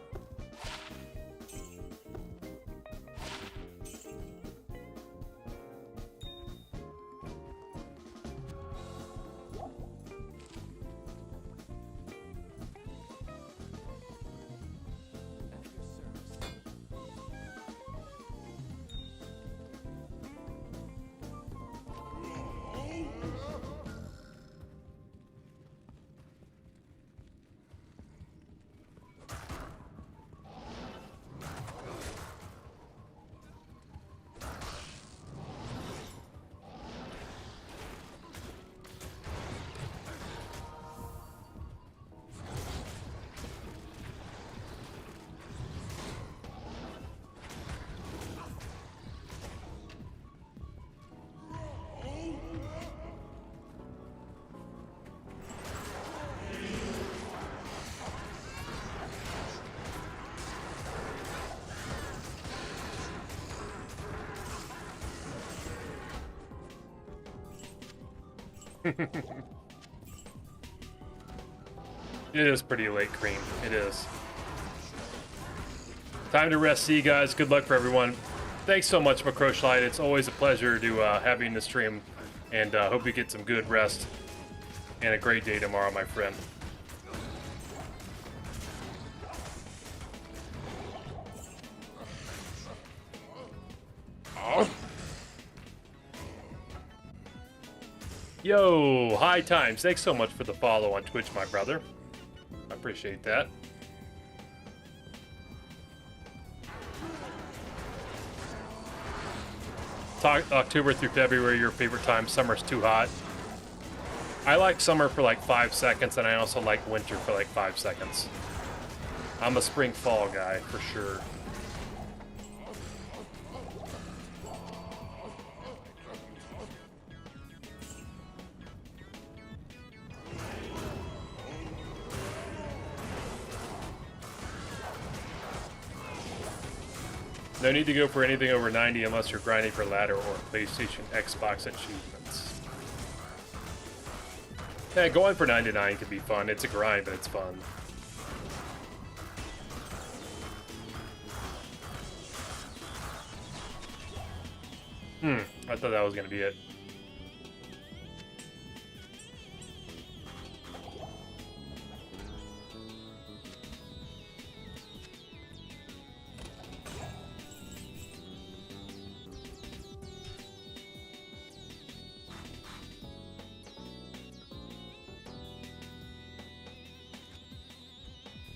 It is pretty late, Cream. It is. Time to rest. See you guys. Good luck for everyone. Thanks so much, McCroshlight. It's always a pleasure to have you in the stream, and hope you get some good rest and a great day tomorrow, my friend. Yo, High Times. Thanks so much for the follow on Twitch, my brother. I appreciate that. October through February, your favorite time. Summer's too hot. I like summer for like 5 seconds, and I also like winter for like 5 seconds. I'm a spring fall guy for sure. No need to go for anything over 90 unless you're grinding for ladder or PlayStation, Xbox achievements. Yeah, going for 99 can be fun. It's a grind, but it's fun. I thought that was going to be it.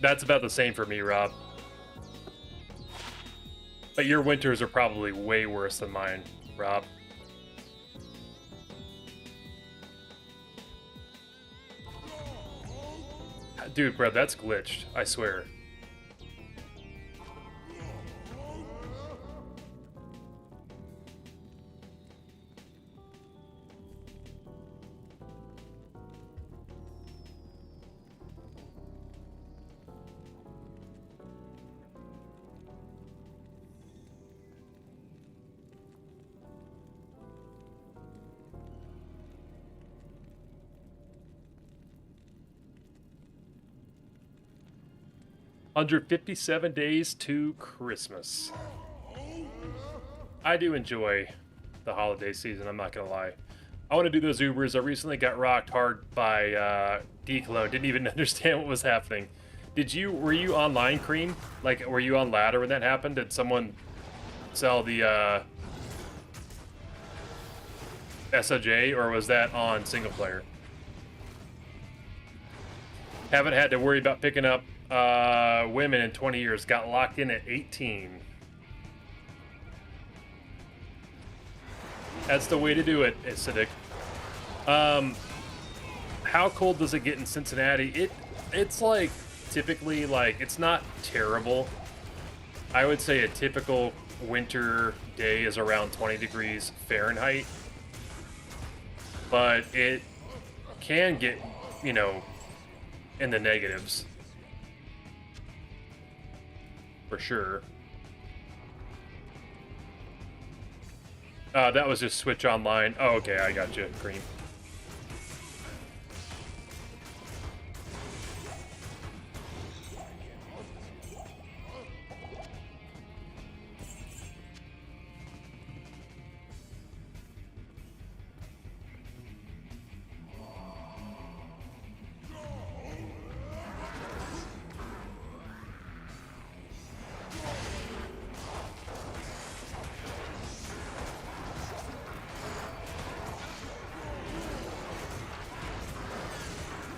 That's about the same for me, Rob. But your winters are probably way worse than mine, Rob. Dude, bro, that's glitched. I swear. 157 days to Christmas. I do enjoy the holiday season, I'm not gonna lie. I want to do those Ubers. I recently got rocked hard by D-Clone. Didn't even understand what was happening. Were you online, Cream? Like, were you on ladder when that happened? Did someone sell the SOJ, or was that on single player? Haven't had to worry about picking up women in 20 years. Got locked in at 18. That's the way to do it, Acidic. How cold does it get in Cincinnati? It's like typically, like, it's not terrible. I would say a typical winter day is around 20 degrees Fahrenheit. But it can get, you know, in the negatives. For sure. That was just Switch Online. Oh, okay, I got you, Cream.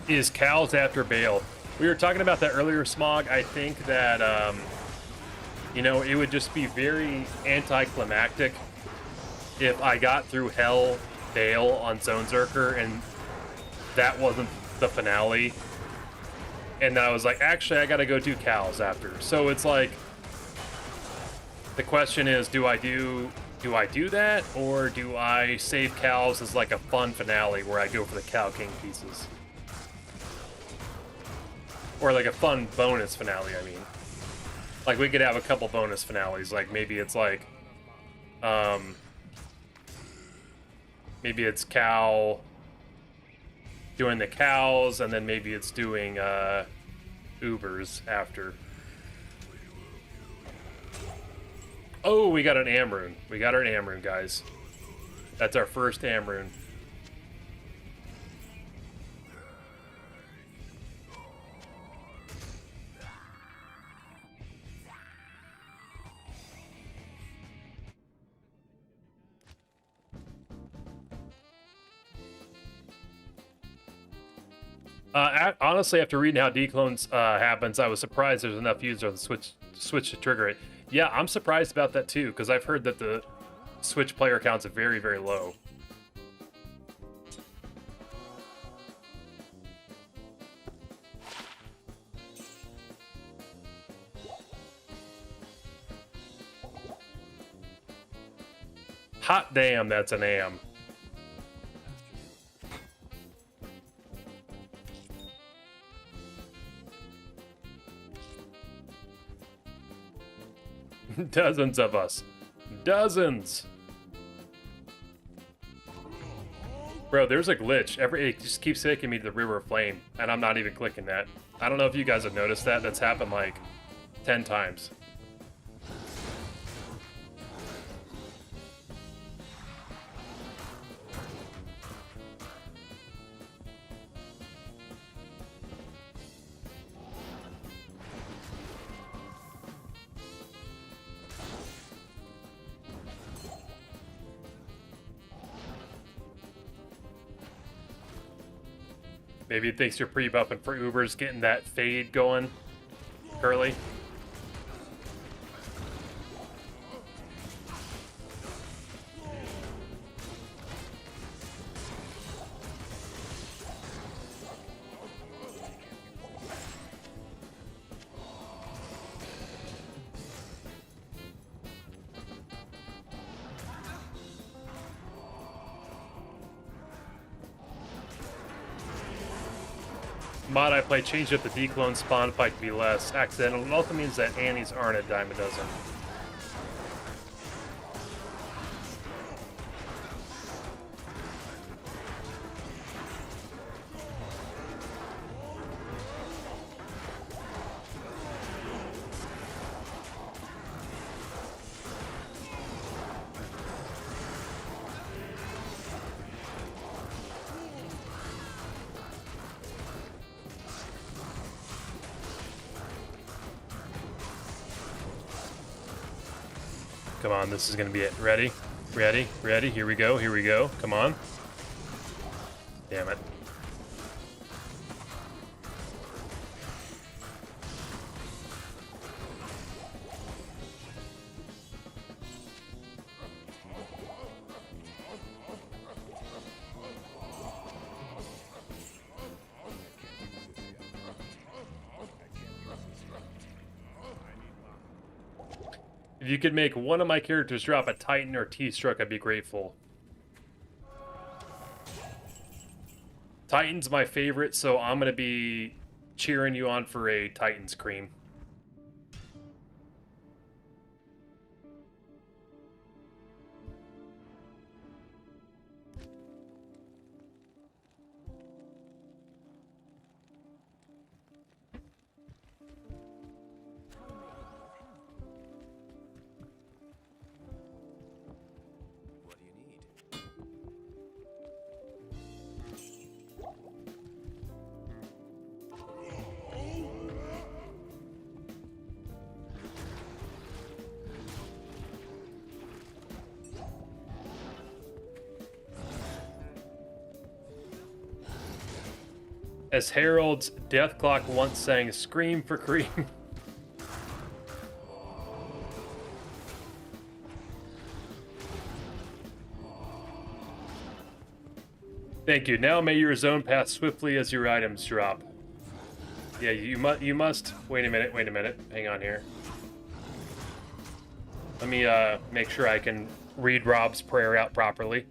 Is cows after Bale? We were talking about that earlier, Smog. I think that, you know, it would just be very anticlimactic if I got through Hell Bale on Zonezerker and that wasn't the finale. And I was like, actually, I gotta go do cows after. So it's like, the question is, do I do that, or do I save cows as like a fun finale where I go for the Cow King pieces? Or like a fun bonus finale, I mean. Like, we could have a couple bonus finales. Like, maybe it's like, maybe it's Cow doing the cows, and then maybe it's doing Ubers after. Oh, we got an Amrune. We got our Amrune, guys. That's our first Amrune. Honestly, after reading how D-Clones happens, I was surprised there's enough users on the Switch to trigger it. Yeah, I'm surprised about that too, because I've heard that the Switch player counts are very, very low. Hot damn, that's an am. Dozens of us. Dozens! Bro, there's a glitch. It just keeps taking me to the River of Flame, and I'm not even clicking that. I don't know if you guys have noticed that. That's happened like 10 times. Maybe it thinks you're pre-buffing for Ubers, getting that fade going, Curly. Mod I play changed up the D-Clone spawn fight to be less accidental. It also means that Annies aren't a dime a dozen. Come on, this is gonna be it. Ready? Ready? Ready? Here we go. Here we go. Come on. Damn it. If you could make one of my characters drop a Titan or T-Struck, I'd be grateful. Titan's my favorite, so I'm going to be cheering you on for a Titan's cream. As Harold's death clock once sang, scream for cream. Thank you. Now may your zone pass swiftly as your items drop. Yeah, you must. Wait a minute. Hang on here. Let me make sure I can read Rob's prayer out properly.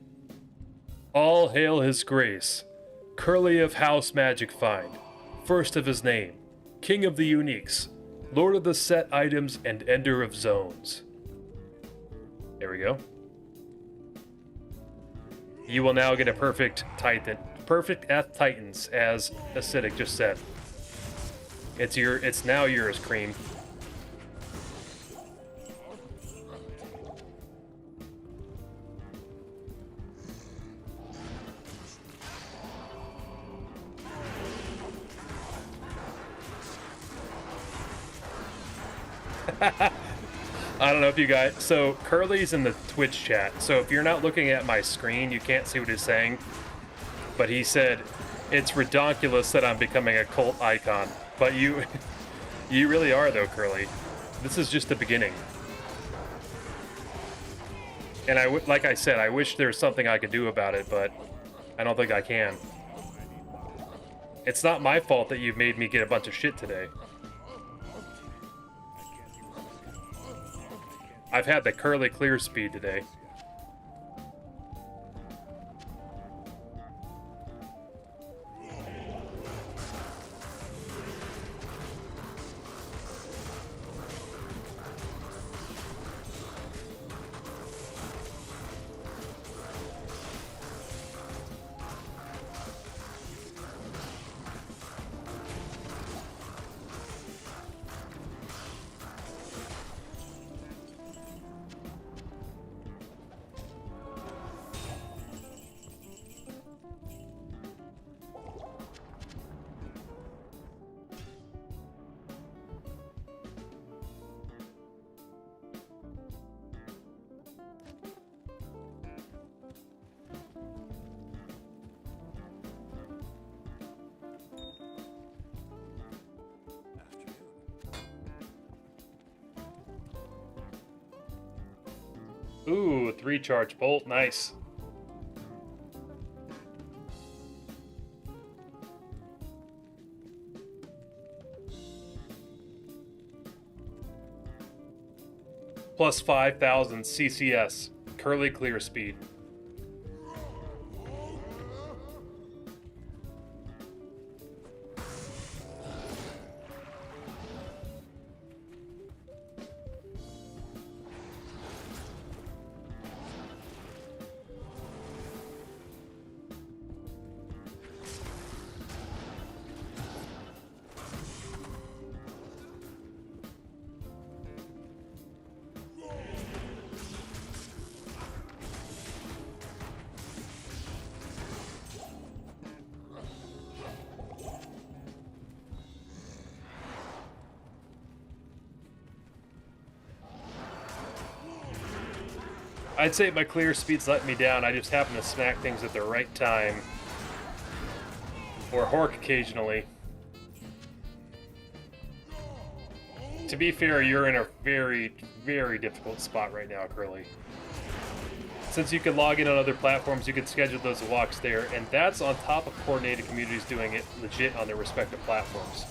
All hail his grace. Curly of House Magic Find, first of his name, King of the Uniques, Lord of the Set Items, and Ender of Zones. There we go. You will now get a perfect Titan, perfect F Titans, as Acidic just said. It's now yours, Cream. I don't know if you guys... So, Curly's in the Twitch chat, so if you're not looking at my screen, you can't see what he's saying. But he said, it's redonkulous that I'm becoming a cult icon. But you... you really are, though, Curly. This is just the beginning. And like I said, I wish there was something I could do about it, but I don't think I can. It's not my fault that you've made me get a bunch of shit today. I've had the Curly clear speed today. Ooh, 3-charge bolt, nice. Plus 5,000 CCS, Curly clear speed. I'd say my clear speed's letting me down. I just happen to smack things at the right time. Or hork occasionally. To be fair, you're in a very, very difficult spot right now, Curly. Since you can log in on other platforms, you can schedule those walks there, and that's on top of coordinated communities doing it legit on their respective platforms.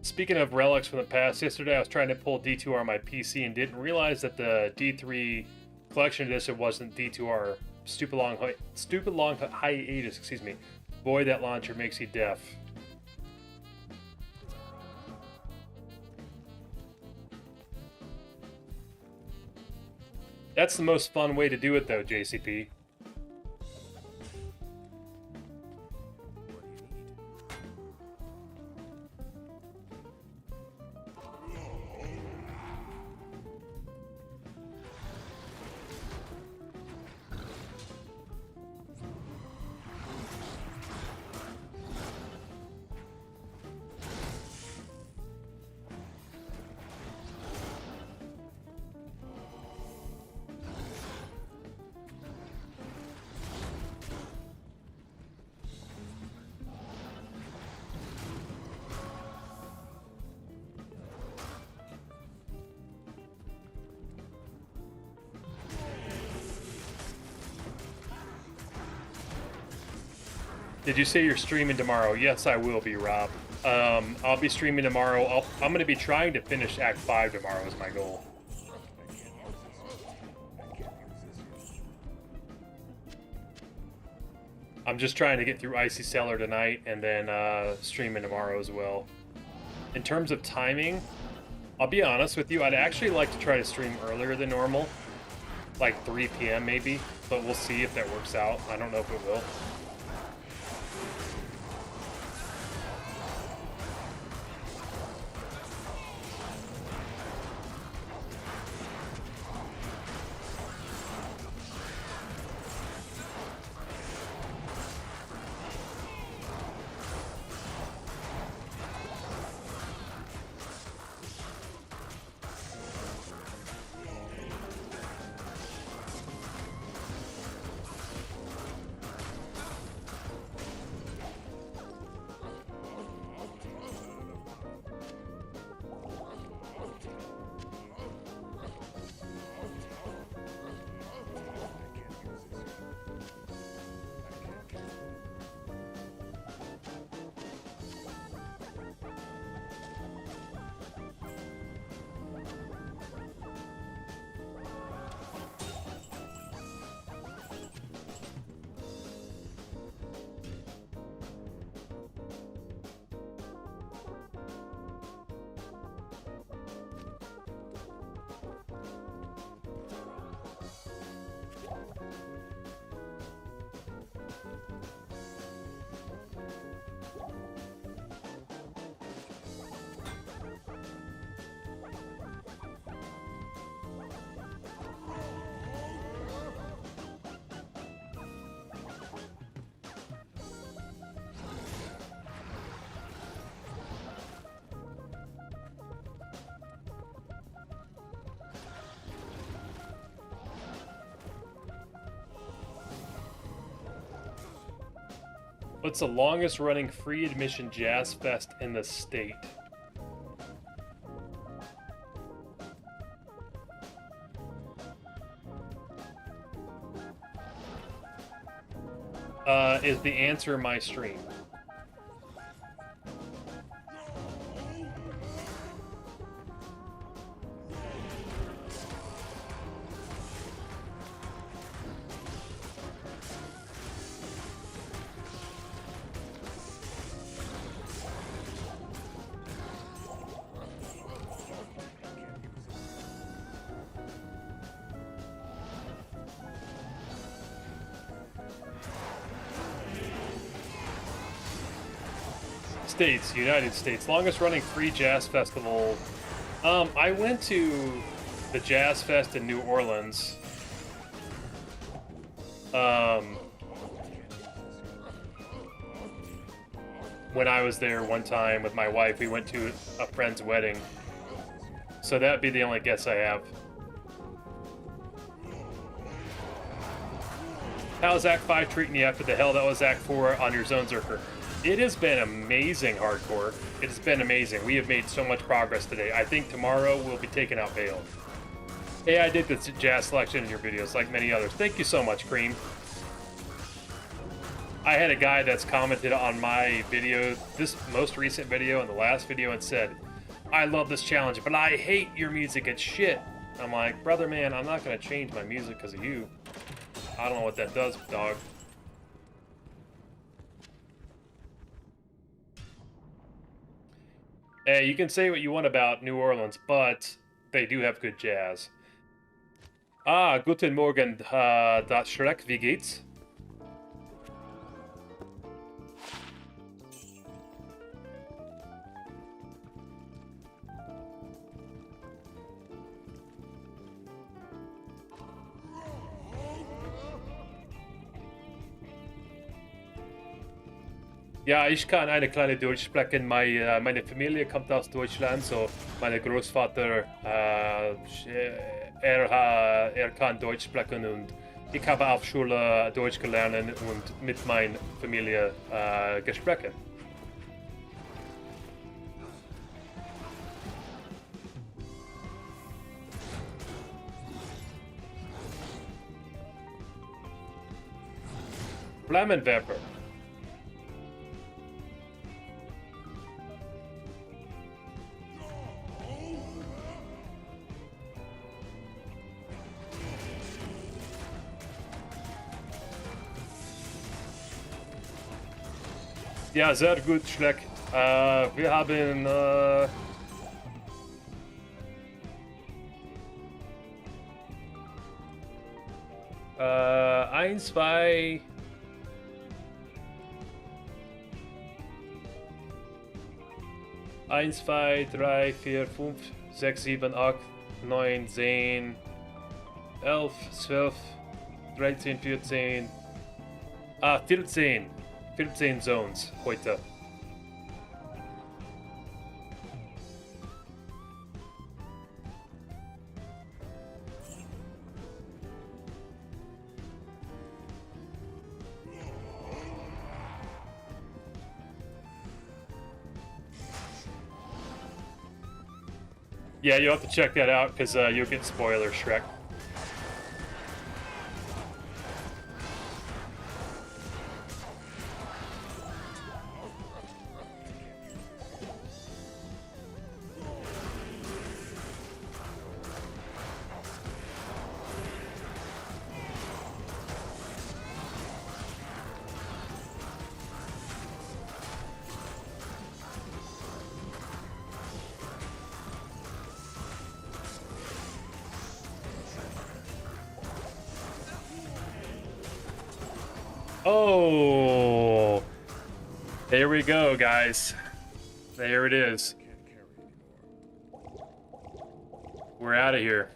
Speaking of relics from the past, yesterday I was trying to pull D2R on my PC and didn't realize that the D3 collection edition wasn't D2R. Stupid long hiatus, excuse me. Boy, that launcher makes you deaf. That's the most fun way to do it though, JCP. Did you say you're streaming tomorrow? Yes, I will be, Rob. I'll be streaming tomorrow. I'm going to be trying to finish Act 5 tomorrow is my goal. I'm just trying to get through Icy Cellar tonight and then streaming tomorrow as well. In terms of timing, I'll be honest with you, I'd actually like to try to stream earlier than normal. Like 3 p.m. maybe, but we'll see if that works out. I don't know if it will. What's the longest running free admission jazz fest in the state? Is the answer my stream? States, United States. Longest running free jazz festival. I went to the Jazz Fest in New Orleans. When I was there one time with my wife, we went to a friend's wedding. So that'd be the only guess I have. How's Act 5 treating you after the hell that was Act 4 on your Zonezerker? It has been amazing, hardcore. It has been amazing. We have made so much progress today. I think tomorrow we'll be taking out Bale. Hey, I did the jazz selection in your videos, like many others. Thank you so much, Cream. I had a guy that's commented on my video, this most recent video and the last video, and said, I love this challenge, but I hate your music, it's shit. I'm like, brother, man, I'm not going to change my music because of you. I don't know what that does, dog. Hey, you can say what you want about New Orleans, but they do have good jazz. Ah, guten Morgen, das Schreck, wie geht's? Ja, ich kann eine kleine Deutsch sprechen. Meine Familie kommt aus Deutschland, so mein Großvater, er kann Deutsch sprechen und ich habe auf Schule Deutsch gelernt und mit meiner Familie gesprochen. Flammenwerfer. Ja, sehr gut, Schleck. Wir haben 1, 2... 1, 2, 3, 4, 5, 6, 7, 8, 9, 10, 11, 12, 13, 14... 14 Zones heute. Yeah, you'll have to check that out because you'll get spoiler, Shrek. Oh, there we go, guys. There it is. We're out of here.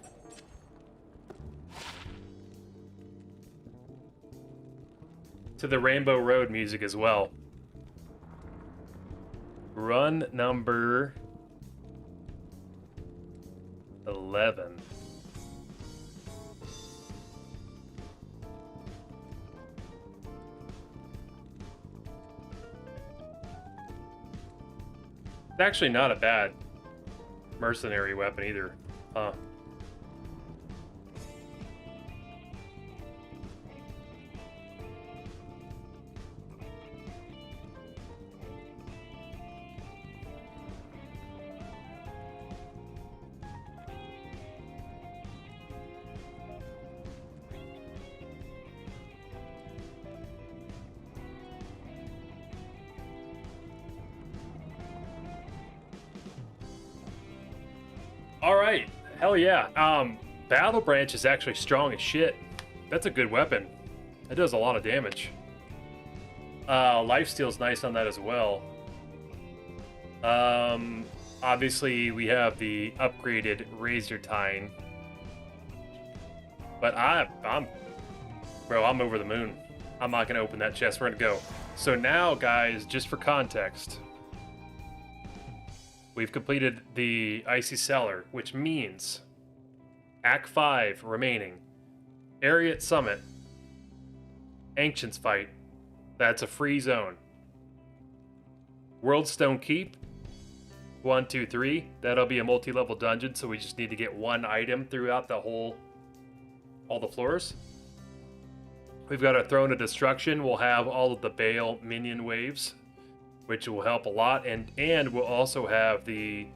To the Rainbow Road music as well. Run number 11. It's actually not a bad mercenary weapon either, huh? All right, hell yeah. Battle Branch is actually strong as shit. That's a good weapon. It does a lot of damage. Lifesteal's nice on that as well. Obviously we have the upgraded Razor Tine. But I'm over the moon. I'm not gonna open that chest. We're gonna go. So now, guys, just for context, we've completed the Icy Cellar, which means Act 5 remaining. Ariat Summit. Ancients Fight. That's a free zone. Worldstone Keep. 1, 2, 3. That'll be a multi-level dungeon, so we just need to get one item throughout all the floors. We've got our Throne of Destruction. We'll have all of the Bale minion waves, which will help a lot, and we'll also have the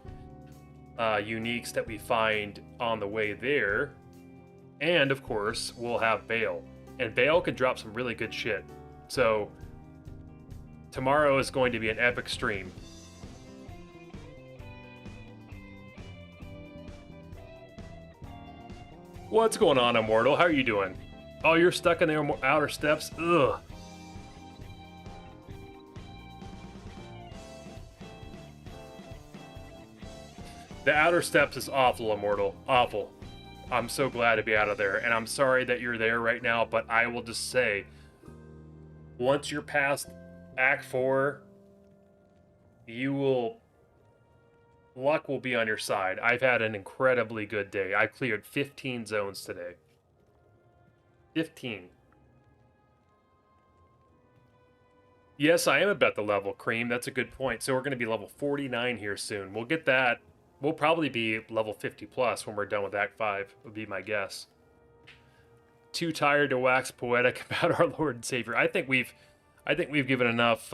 uniques that we find on the way there. And of course, we'll have Bale. And Bale can drop some really good shit. So tomorrow is going to be an epic stream. What's going on, Immortal? How are you doing? Oh, you're stuck in the outer steps? Ugh. The outer steps is awful, Immortal. Awful. I'm so glad to be out of there, and I'm sorry that you're there right now, but I will just say, once you're past Act 4, luck will be on your side. I've had an incredibly good day. I cleared 15 zones today. 15. Yes, I am about the level, Cream. That's a good point. So we're going to be level 49 here soon. We'll get that. We'll probably be level 50 plus when we're done with Act 5, would be my guess. Too tired to wax poetic about our Lord and Savior. I think we've given enough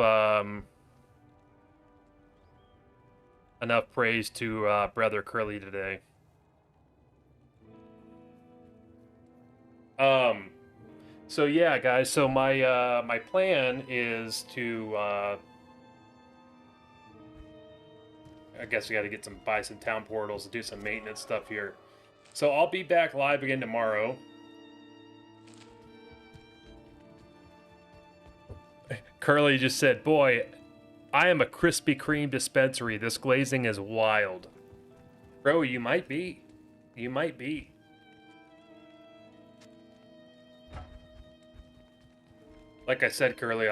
enough praise to Brother Curly today. So yeah, guys. So my my plan is to I guess we got to buy some town portals and do some maintenance stuff here. So I'll be back live again tomorrow. Curly just said, "Boy, I am a Krispy Kreme dispensary. This glazing is wild." Bro, you might be. You might be. Like I said, Curly,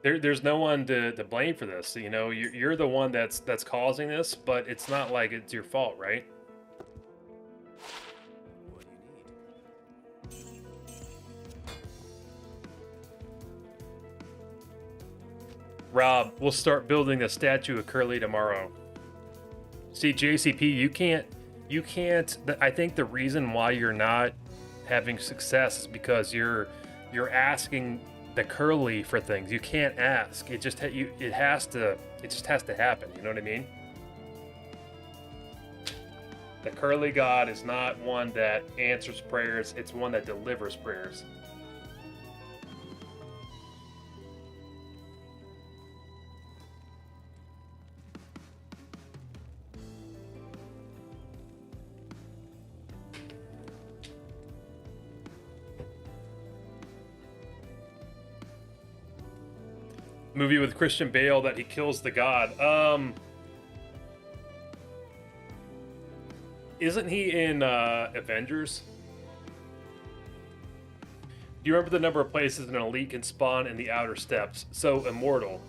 there's no one to blame for this. You know, you're the one that's causing this, but it's not like it's your fault, right? What do you need? Rob, we'll start building a statue of Curly tomorrow. See, JCP, you can't. I think the reason why you're not having success is because you're asking the Curly for things. You can't ask. It just has to happen. You know what I mean? The Curly God is not one that answers prayers. It's one that delivers prayers. Movie with Christian Bale that he kills the god. Isn't he in Avengers? Do you remember the number of places an elite can spawn in the outer steps? So, Immortal.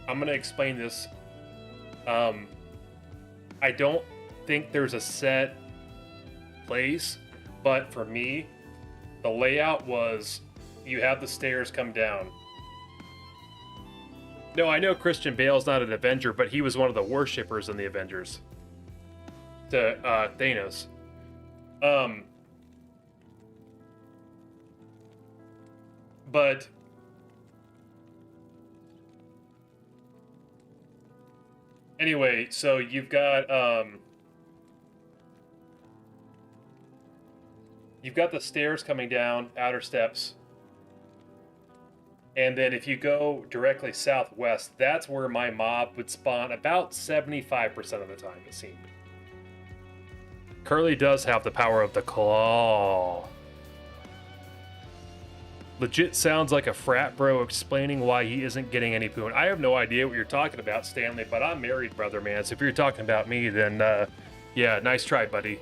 I'm gonna explain this. I don't think there's a set place, but for me, the layout was you have the stairs come down. No, I know Christian Bale's not an Avenger, but he was one of the worshippers in the Avengers. To Thanos. But anyway, so you've got the stairs coming down, outer steps. And then if you go directly southwest, that's where my mob would spawn about 75% of the time, it seemed. Curly does have the power of the claw. Legit sounds like a frat bro explaining why he isn't getting any poon. I have no idea what you're talking about, Stanley, but I'm married, brother, man. So if you're talking about me, then, yeah, nice try, buddy.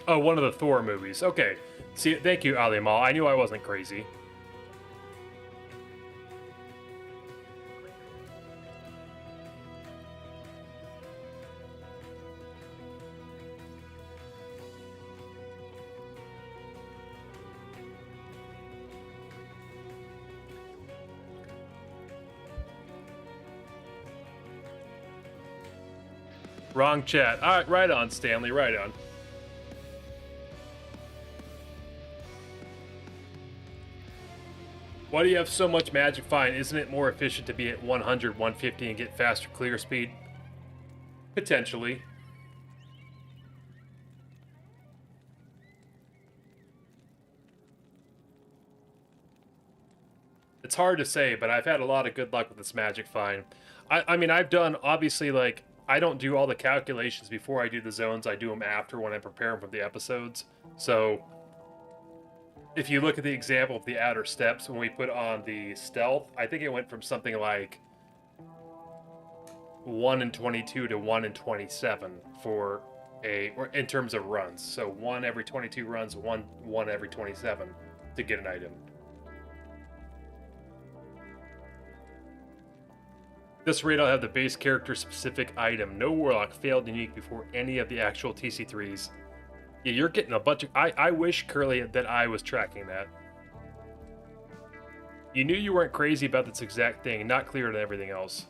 Oh, one of the Thor movies. Okay. See, thank you, Ali Mal. I knew I wasn't crazy. Wrong chat. All right, right on, Stanley. Right on. Why do you have so much magic fine? Isn't it more efficient to be at 100, 150 and get faster clear speed? Potentially. It's hard to say, but I've had a lot of good luck with this magic fine. I mean, I've done, obviously, like, I don't do all the calculations before I do the zones. I do them after when I prepare them for the episodes. So if you look at the example of the outer steps, when we put on the stealth, I think it went from something like 1 in 22 to 1 in 27 or in terms of runs. So 1 every 22 runs, 1 every 27 to get an item. This raid I'll have the base character specific item. No Warlock failed unique before any of the actual TC3s. Yeah, you're getting a bunch of... I wish, Curly, that I was tracking that. You knew you weren't crazy about this exact thing, not clear on everything else.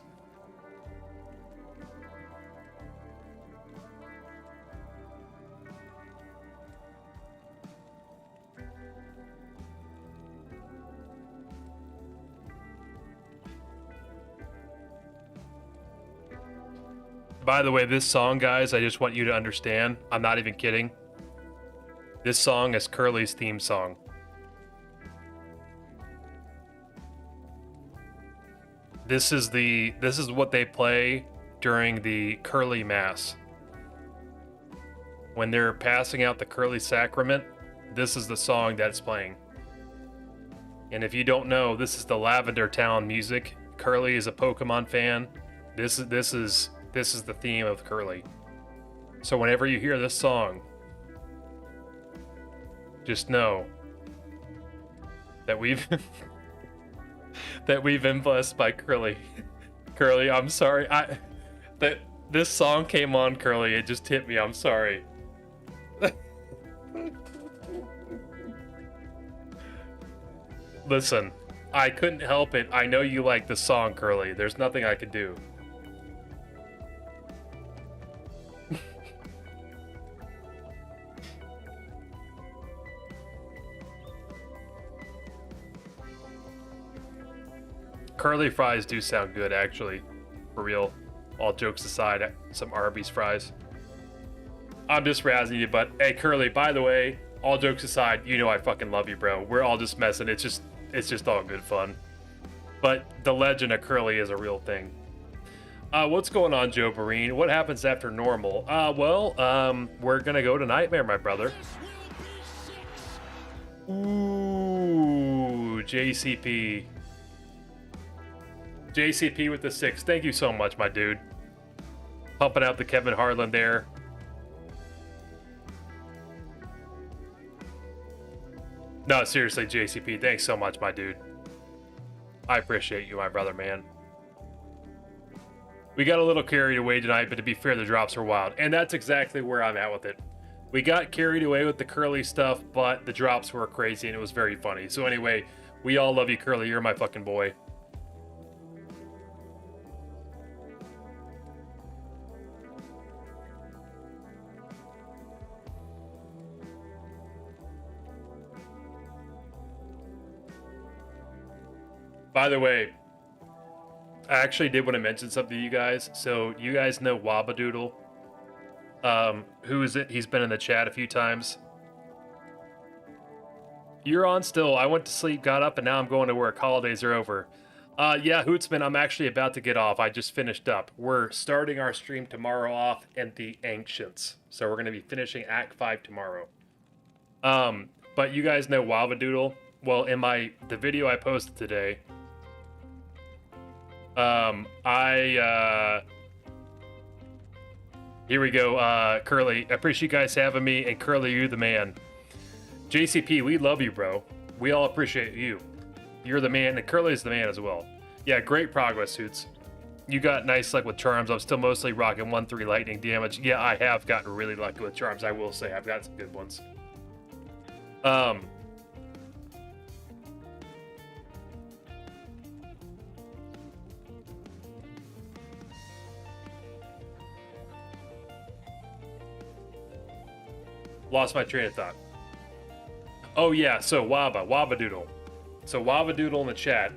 By the way, this song, guys, I just want you to understand, I'm not even kidding. This song is Curly's theme song. This is what they play during the Curly Mass. When they're passing out the Curly Sacrament, this is the song that's playing. And if you don't know, this is the Lavender Town music. Curly is a Pokemon fan. This is the theme of Curly. So whenever you hear this song, just know that we've been blessed by Curly. Curly, I'm sorry. That this song came on, Curly. It just hit me. I'm sorry. Listen, I couldn't help it. I know you like the song, Curly. There's nothing I could do. Curly fries do sound good, actually. For real. All jokes aside, some Arby's fries. I'm just razzing you, but hey, Curly, by the way, all jokes aside, you know I fucking love you, bro. We're all just messing. It's just all good fun. But the legend of Curly is a real thing. What's going on, Joe Barine? What happens after normal? We're gonna go to Nightmare, my brother. Ooh, JCP. JCP with the 6. Thank you so much, my dude. Pumping out the Kevin Harlan there. No, seriously, JCP, thanks so much, my dude. I appreciate you, my brother, man. We got a little carried away tonight, but to be fair, the drops were wild. And that's exactly where I'm at with it. We got carried away with the Curly stuff, but the drops were crazy and it was very funny. So anyway, we all love you, Curly. You're my fucking boy. By the way, I actually did want to mention something to you guys. So you guys know Wabadoodle. Who is it? He's been in the chat a few times. You're on still. I went to sleep, got up, and now I'm going to work. Holidays are over. Yeah, Hootsman, I'm actually about to get off. I just finished up. We're starting our stream tomorrow off in the Ancients. So we're going to be finishing Act 5 tomorrow. But you guys know Wabadoodle. Well, in the video I posted today, here we go, Curly. I appreciate you guys having me, and Curly, you the man. JCP, we love you, bro. We all appreciate you. You're the man, and Curly's the man as well. Yeah, great progress, Suits. You got nice luck with charms. I'm still mostly rocking 1-3 lightning damage. Yeah, I have gotten really lucky with charms, I will say. I've got some good ones. Lost my train of thought. Oh yeah, so Wabadoodle. So Wabadoodle in the chat.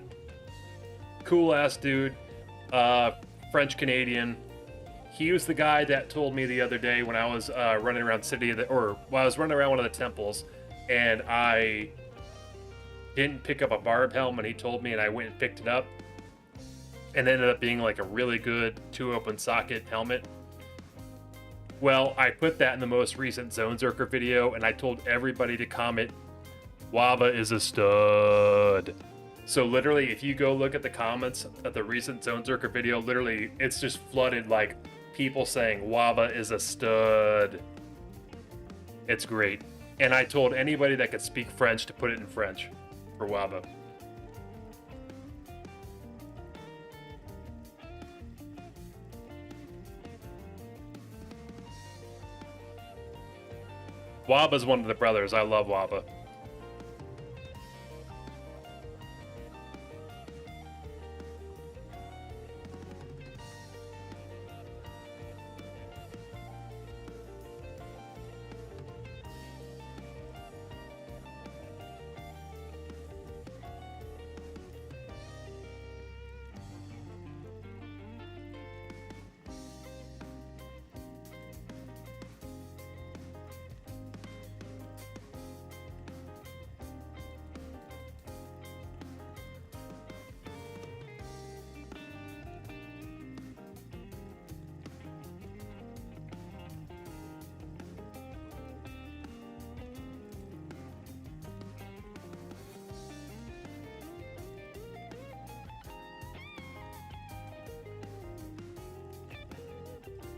Cool ass dude. French Canadian. He was the guy that told me the other day when I was running around while I was running around one of the temples, and I didn't pick up a barb helm, and he told me, and I went and picked it up, and it ended up being like a really good 2-open socket helmet. Well, I put that in the most recent Zonezerker video, and I told everybody to comment, Waba is a stud. So literally, if you go look at the comments of the recent Zonezerker video, literally, it's just flooded like people saying Waba is a stud. It's great. And I told anybody that could speak French to put it in French for Waba. Waba's one of the brothers. I love Waba.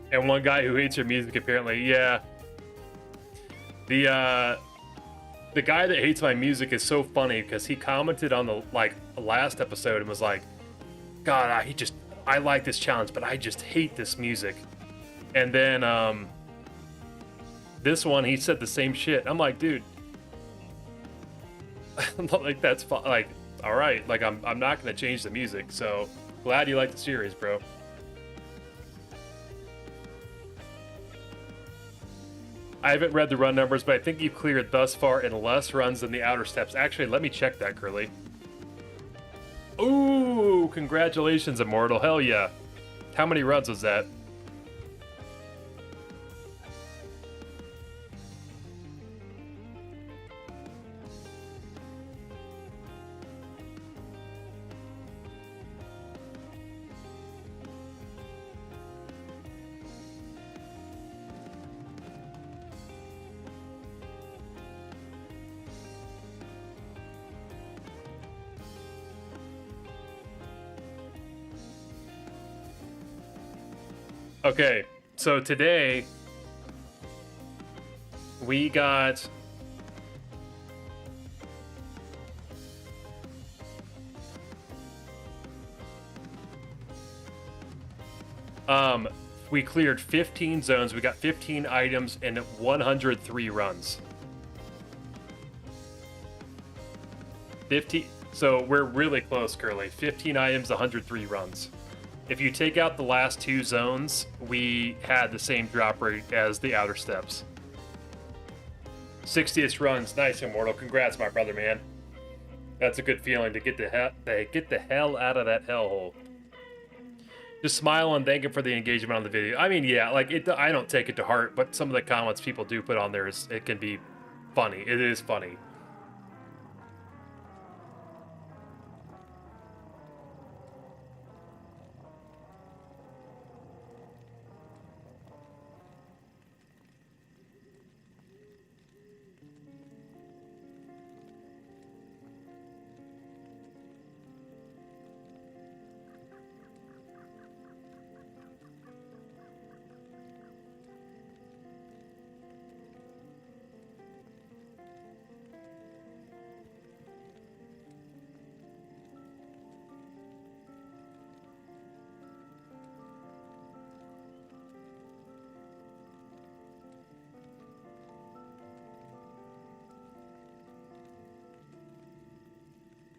And one guy who hates your music, apparently. Yeah. The guy that hates my music is so funny because he commented on the last episode and was like, God, I like this challenge, but I just hate this music. And then this one, he said the same shit. I'm like, dude, like that's fine. Like, all right, like I'm not gonna change the music. So glad you like the series, bro. I haven't read the run numbers, but I think you've cleared thus far in less runs than the outer steps. Actually, let me check that, Curly. Ooh, congratulations, Immortal. Hell yeah. How many runs was that? Okay, so today we got we cleared 15 zones. We got 15 items and 103 runs. 50. So we're really close, Curly. 15 items, 103 runs. If you take out the last 2 zones, we had the same drop rate as the outer steps. 60th runs. Nice, Immortal. Congrats, my brother, man. That's a good feeling to get the hell out of that hellhole. Just smile and thank him for the engagement on the video. I mean, yeah, like I don't take it to heart, but some of the comments people do put on there it can be funny. It is funny.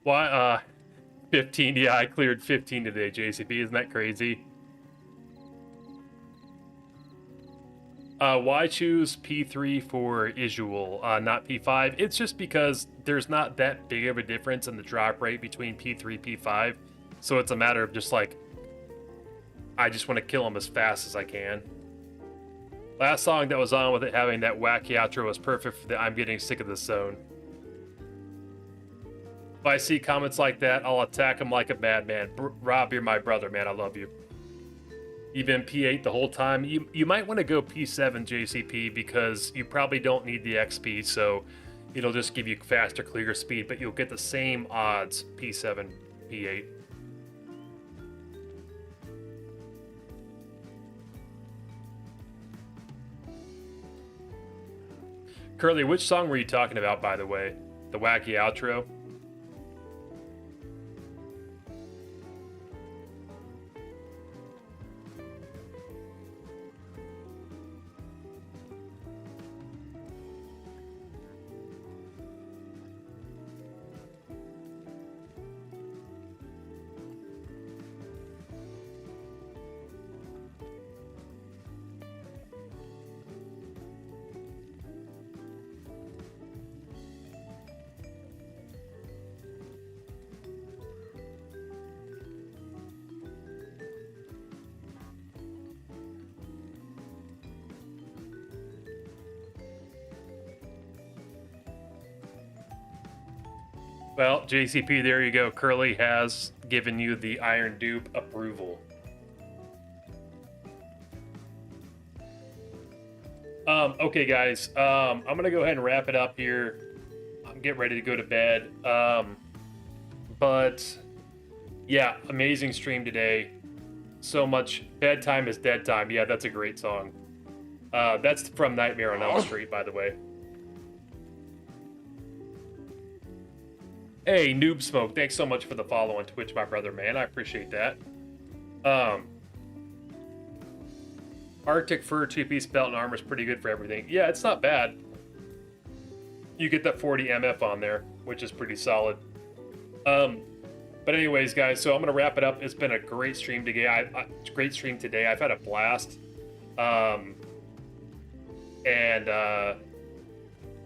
Why, 15, yeah, I cleared 15 today, JCP, isn't that crazy? Why choose P3 for Isual, not P5? It's just because there's not that big of a difference in the drop rate between P3 P5, so it's a matter of just like, I just want to kill them as fast as I can. Last song that was on with it having that wacky outro was perfect for the I'm getting sick of this zone. If I see comments like that, I'll attack them like a madman. Rob, you're my brother, man. I love you. You've been P8 the whole time. You might want to go P7 JCP because you probably don't need the XP, so it'll just give you faster clear speed, but you'll get the same odds P7, P8. Curly, which song were you talking about, by the way? The wacky outro? Well, JCP, there you go. Curly has given you the Iron Dupe approval. Okay, guys. I'm going to go ahead and wrap it up here. I'm getting ready to go to bed. But, yeah, amazing stream today. So much. Bedtime is dead time. Yeah, that's a great song. That's from Nightmare on Elm Street, by the way. Hey, Noob Smoke, thanks so much for the follow on Twitch, my brother, man. I appreciate that. Arctic Fur 2-piece belt and armor is pretty good for everything. Yeah, it's not bad. You get that 40 MF on there, which is pretty solid. But anyways, guys, so I'm going to wrap it up. It's been a great stream today. Great stream today. I've had a blast.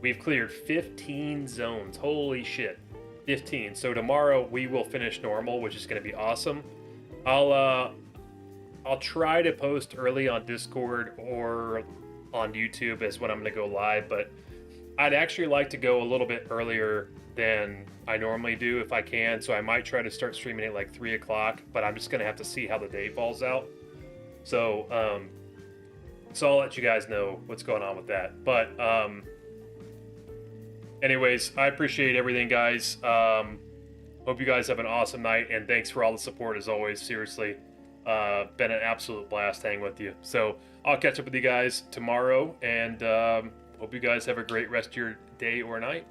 We've cleared 15 zones. Holy shit. 15. So tomorrow we will finish normal, which is going to be awesome. I'll try to post early on Discord or on YouTube is when I'm going to go live, but I'd actually like to go a little bit earlier than I normally do if I can. So I might try to start streaming at like 3 o'clock, but I'm just going to have to see how the day falls out. So I'll let you guys know what's going on with that. But anyways, I appreciate everything, guys. Hope you guys have an awesome night, and thanks for all the support as always. Seriously, been an absolute blast hanging with you. So I'll catch up with you guys tomorrow, and hope you guys have a great rest of your day or night.